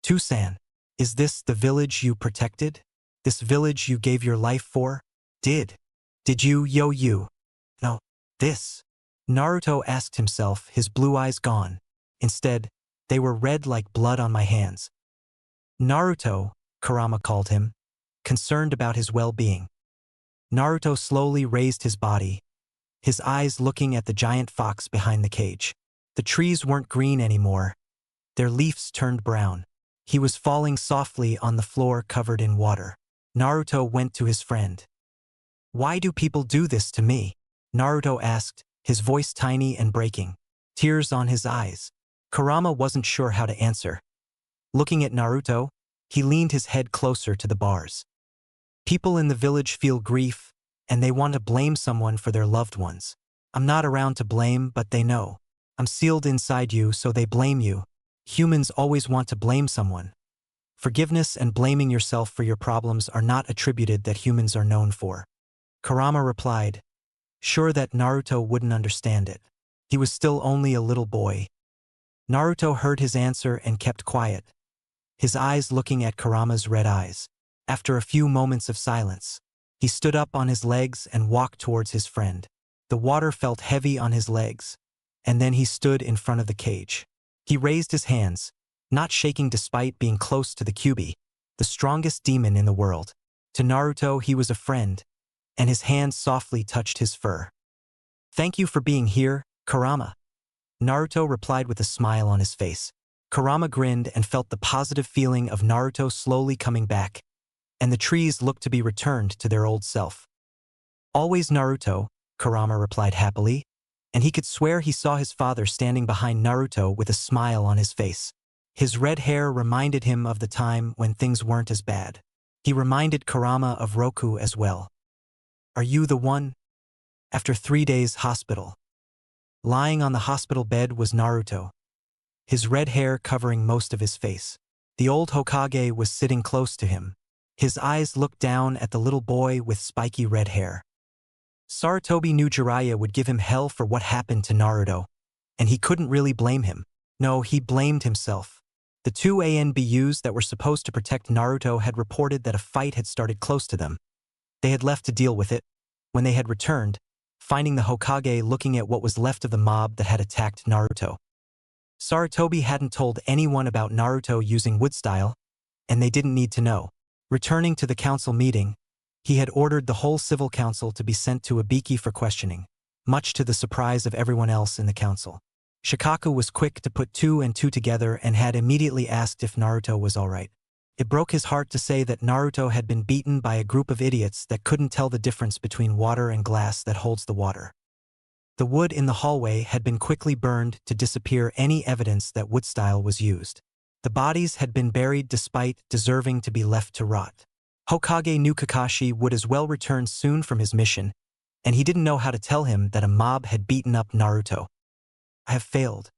Tusan, is this the village you protected? This village you gave your life for? Did you? No, this. Naruto asked himself, his blue eyes gone. Instead, they were red like blood on my hands. Naruto, Kurama called him, concerned about his well-being. Naruto slowly raised his body, his eyes looking at the giant fox behind the cage. The trees weren't green anymore. Their leaves turned brown. He was falling softly on the floor covered in water. Naruto went to his friend. Why do people do this to me? Naruto asked, his voice tiny and breaking, tears on his eyes. Kurama wasn't sure how to answer. Looking at Naruto, he leaned his head closer to the bars. People in the village feel grief, and they want to blame someone for their loved ones. I'm not around to blame, but they know. I'm sealed inside you, so they blame you. Humans always want to blame someone. Forgiveness and blaming yourself for your problems are not attributed that humans are known for. Kurama replied, sure that Naruto wouldn't understand it. He was still only a little boy. Naruto heard his answer and kept quiet, his eyes looking at Kurama's red eyes. After a few moments of silence, he stood up on his legs and walked towards his friend. The water felt heavy on his legs, and then he stood in front of the cage. He raised his hands, not shaking despite being close to the Kyuubi, the strongest demon in the world. To Naruto he was a friend, and his hands softly touched his fur. Thank you for being here, Kurama. Naruto replied with a smile on his face. Kurama grinned and felt the positive feeling of Naruto slowly coming back, and the trees looked to be returned to their old self. Always Naruto, Kurama replied happily, and he could swear he saw his father standing behind Naruto with a smile on his face. His red hair reminded him of the time when things weren't as bad. He reminded Kurama of Roku as well. Are you the one? After 3 days hospital. Lying on the hospital bed was Naruto, his red hair covering most of his face. The old Hokage was sitting close to him. His eyes looked down at the little boy with spiky red hair. Sarutobi knew Jiraiya would give him hell for what happened to Naruto, and he couldn't really blame him. No, he blamed himself. The two ANBUs that were supposed to protect Naruto had reported that a fight had started close to them. They had left to deal with it. When they had returned, finding the Hokage looking at what was left of the mob that had attacked Naruto. Sarutobi hadn't told anyone about Naruto using wood style, and they didn't need to know. Returning to the council meeting, he had ordered the whole civil council to be sent to Ibiki for questioning, much to the surprise of everyone else in the council. Shikaku was quick to put 2 and 2 together and had immediately asked if Naruto was alright. It broke his heart to say that Naruto had been beaten by a group of idiots that couldn't tell the difference between water and glass that holds the water. The wood in the hallway had been quickly burned to disappear any evidence that wood style was used. The bodies had been buried despite deserving to be left to rot. Hokage knew Kakashi would as well return soon from his mission, and he didn't know how to tell him that a mob had beaten up Naruto. I have failed.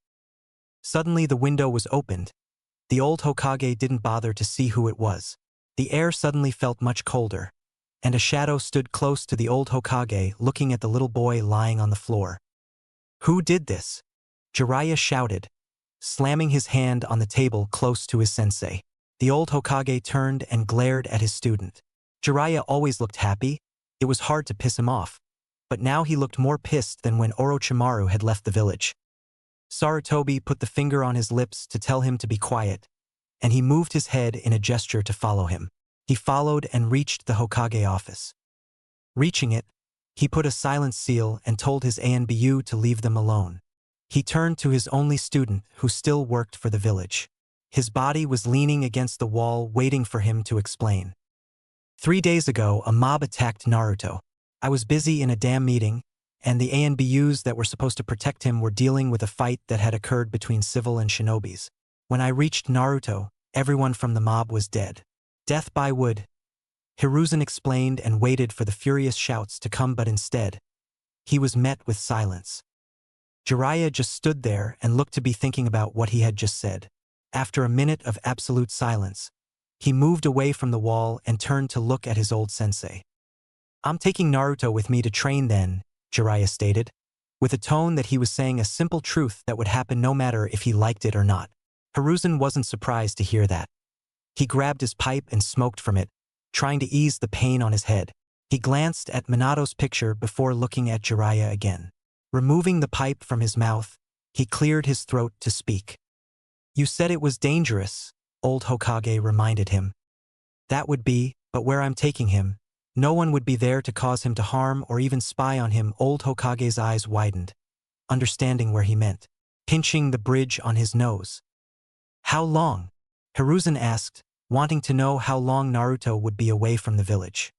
Suddenly the window was opened. The old Hokage didn't bother to see who it was. The air suddenly felt much colder, and a shadow stood close to the old Hokage looking at the little boy lying on the floor. Who did this? Jiraiya shouted, slamming his hand on the table close to his sensei. The old Hokage turned and glared at his student. Jiraiya always looked happy. It was hard to piss him off. But now he looked more pissed than when Orochimaru had left the village. Sarutobi put the finger on his lips to tell him to be quiet, and he moved his head in a gesture to follow him. He followed and reached the Hokage office. Reaching it, he put a silent seal and told his ANBU to leave them alone. He turned to his only student who still worked for the village. His body was leaning against the wall waiting for him to explain. 3 days ago, a mob attacked Naruto. I was busy in a damn meeting, and the ANBUs that were supposed to protect him were dealing with a fight that had occurred between civil and shinobis. When I reached Naruto, everyone from the mob was dead. Death by wood. Hiruzen explained and waited for the furious shouts to come, but instead, he was met with silence. Jiraiya just stood there and looked to be thinking about what he had just said. After a minute of absolute silence, he moved away from the wall and turned to look at his old sensei. I'm taking Naruto with me to train then, Jiraiya stated, with a tone that he was saying a simple truth that would happen no matter if he liked it or not. Hiruzen wasn't surprised to hear that. He grabbed his pipe and smoked from it, trying to ease the pain on his head. He glanced at Minato's picture before looking at Jiraiya again. Removing the pipe from his mouth, he cleared his throat to speak. You said it was dangerous, old Hokage reminded him. That would be, but where I'm taking him, no one would be there to cause him to harm or even spy on him. Old Hokage's eyes widened, understanding where he meant, pinching the bridge on his nose. How long? Hiruzen asked, wanting to know how long Naruto would be away from the village.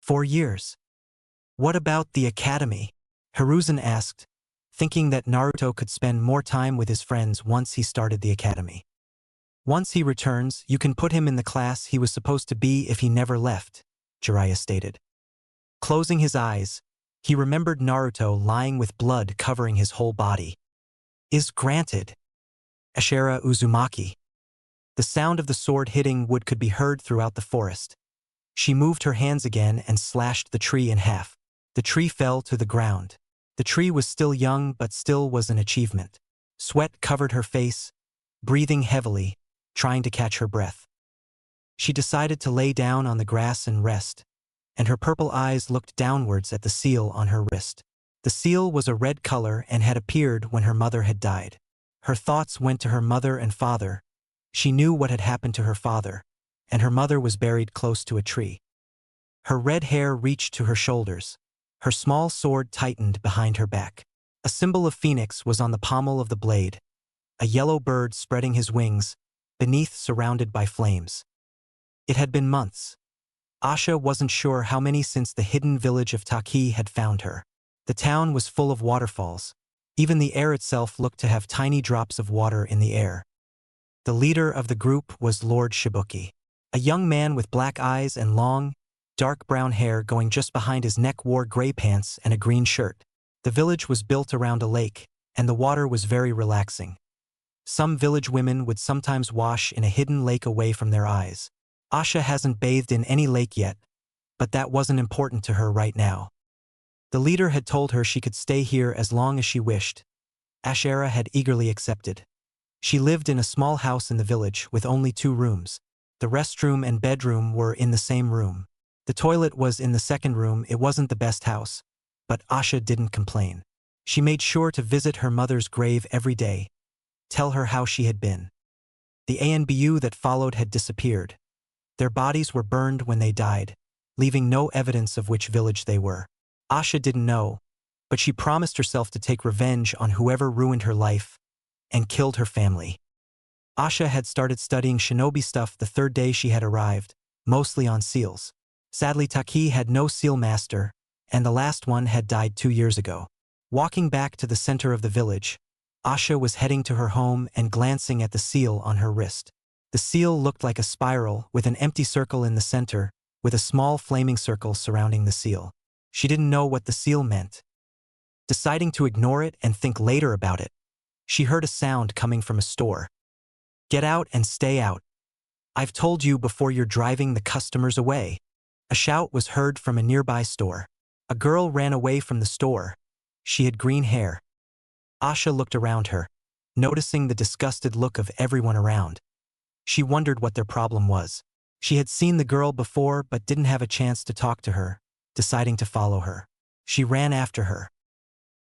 4 years. What about the academy? Hiruzen asked, thinking that Naruto could spend more time with his friends once he started the academy. Once he returns, you can put him in the class he was supposed to be if he never left, Jiraiya stated. Closing his eyes, he remembered Naruto lying with blood covering his whole body. Is granted. Ashera Uzumaki. The sound of the sword hitting wood could be heard throughout the forest. She moved her hands again and slashed the tree in half. The tree fell to the ground. The tree was still young but still was an achievement. Sweat covered her face, breathing heavily, trying to catch her breath. She decided to lay down on the grass and rest, and her purple eyes looked downwards at the seal on her wrist. The seal was a red color and had appeared when her mother had died. Her thoughts went to her mother and father. She knew what had happened to her father, and her mother was buried close to a tree. Her red hair reached to her shoulders. Her small sword tightened behind her back. A symbol of phoenix was on the pommel of the blade, a yellow bird spreading his wings, beneath surrounded by flames. It had been months. Asha wasn't sure how many since the hidden village of Taki had found her. The town was full of waterfalls. Even the air itself looked to have tiny drops of water in the air. The leader of the group was Lord Shibuki. A young man with black eyes and long, dark brown hair going just behind his neck wore gray pants and a green shirt. The village was built around a lake, and the water was very relaxing. Some village women would sometimes wash in a hidden lake away from their eyes. Asha hasn't bathed in any lake yet, but that wasn't important to her right now. The leader had told her she could stay here as long as she wished. Ashera had eagerly accepted. She lived in a small house in the village with only 2 rooms. The restroom and bedroom were in the same room. The toilet was in the second room. It wasn't the best house, but Asha didn't complain. She made sure to visit her mother's grave every day, tell her how she had been. The ANBU that followed had disappeared. Their bodies were burned when they died, leaving no evidence of which village they were. Asha didn't know, but she promised herself to take revenge on whoever ruined her life and killed her family. Asha had started studying shinobi stuff the 3rd day she had arrived, mostly on seals. Sadly, Taki had no seal master, and the last one had died 2 years ago. Walking back to the center of the village, Asha was heading to her home and glancing at the seal on her wrist. The seal looked like a spiral with an empty circle in the center, with a small flaming circle surrounding the seal. She didn't know what the seal meant. Deciding to ignore it and think later about it, she heard a sound coming from a store. "Get out and stay out. I've told you before you're driving the customers away." A shout was heard from a nearby store. A girl ran away from the store. She had green hair. Asha looked around her, noticing the disgusted look of everyone around. She wondered what their problem was. She had seen the girl before but didn't have a chance to talk to her, deciding to follow her. She ran after her.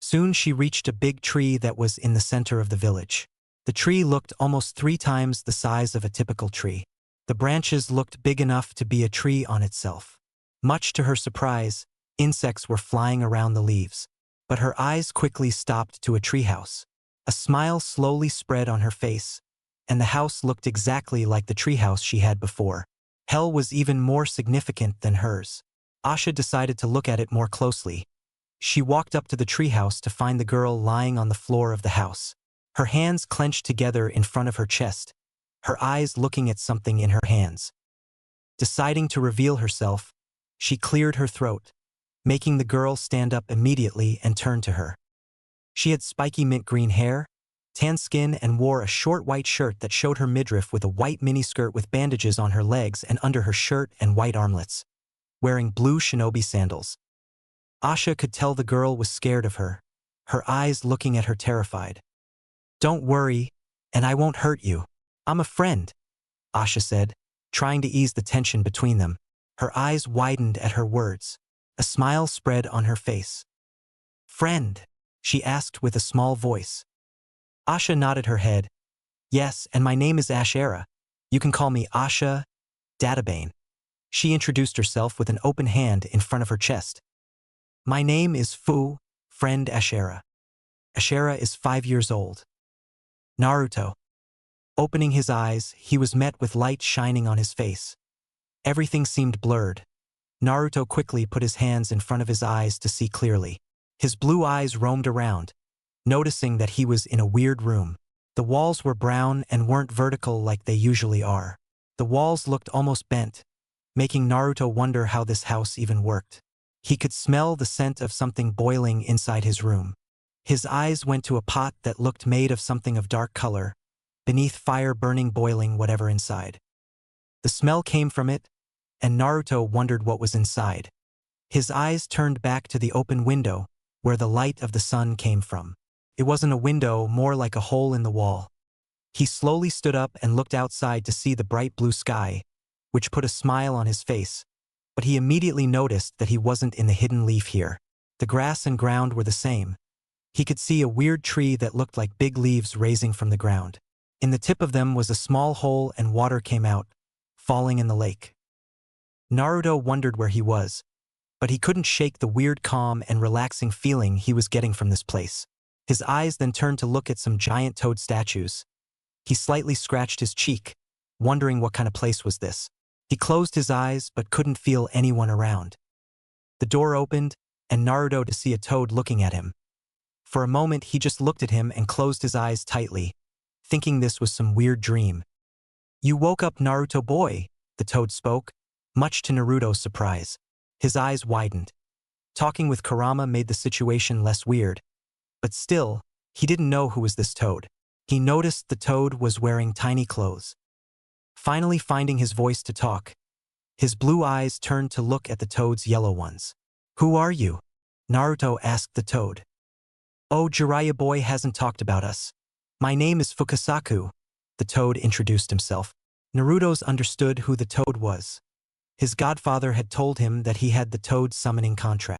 Soon she reached a big tree that was in the center of the village. The tree looked almost 3 times the size of a typical tree. The branches looked big enough to be a tree on itself. Much to her surprise, insects were flying around the leaves. But her eyes quickly stopped to a treehouse. A smile slowly spread on her face, and the house looked exactly like the treehouse she had before. Hell was even more significant than hers. Asha decided to look at it more closely. She walked up to the treehouse to find the girl lying on the floor of the house. Her hands clenched together in front of her chest, her eyes looking at something in her hands. Deciding to reveal herself, she cleared her throat, making the girl stand up immediately and turn to her. She had spiky mint green hair, tan skin, and wore a short white shirt that showed her midriff with a white miniskirt with bandages on her legs and under her shirt and white armlets. Wearing blue shinobi sandals. Asha could tell the girl was scared of her, her eyes looking at her terrified. "Don't worry, and I won't hurt you. I'm a friend," Asha said, trying to ease the tension between them. Her eyes widened at her words. A smile spread on her face. "Friend?" she asked with a small voice. Asha nodded her head. "Yes, and my name is Ashera. You can call me Asha Databane." She introduced herself with an open hand in front of her chest. "My name is Fu, friend Ashera. Ashera is 5 years old." Naruto. Opening his eyes, he was met with light shining on his face. Everything seemed blurred. Naruto quickly put his hands in front of his eyes to see clearly. His blue eyes roamed around, noticing that he was in a weird room. The walls were brown and weren't vertical like they usually are. The walls looked almost bent, making Naruto wonder how this house even worked. He could smell the scent of something boiling inside his room. His eyes went to a pot that looked made of something of dark color, beneath fire burning boiling whatever inside. The smell came from it, and Naruto wondered what was inside. His eyes turned back to the open window, where the light of the sun came from. It wasn't a window, more like a hole in the wall. He slowly stood up and looked outside to see the bright blue sky, which put a smile on his face. But he immediately noticed that he wasn't in the hidden leaf here. The grass and ground were the same. He could see a weird tree that looked like big leaves raising from the ground. In the tip of them was a small hole and water came out, falling in the lake. Naruto wondered where he was, but he couldn't shake the weird calm and relaxing feeling he was getting from this place. His eyes then turned to look at some giant toad statues. He slightly scratched his cheek, wondering what kind of place was this. He closed his eyes but couldn't feel anyone around. The door opened, and Naruto to see a toad looking at him. For a moment he just looked at him and closed his eyes tightly, thinking this was some weird dream. "You woke up, Naruto boy," the toad spoke, much to Naruto's surprise. His eyes widened. Talking with Kurama made the situation less weird. But still, he didn't know who was this toad. He noticed the toad was wearing tiny clothes. Finally finding his voice to talk, his blue eyes turned to look at the toad's yellow ones. "Who are you?" Naruto asked the toad. "Oh, Jiraiya boy hasn't talked about us. My name is Fukasaku," the toad introduced himself. Naruto's understood who the toad was. His godfather had told him that he had the toad summoning contract.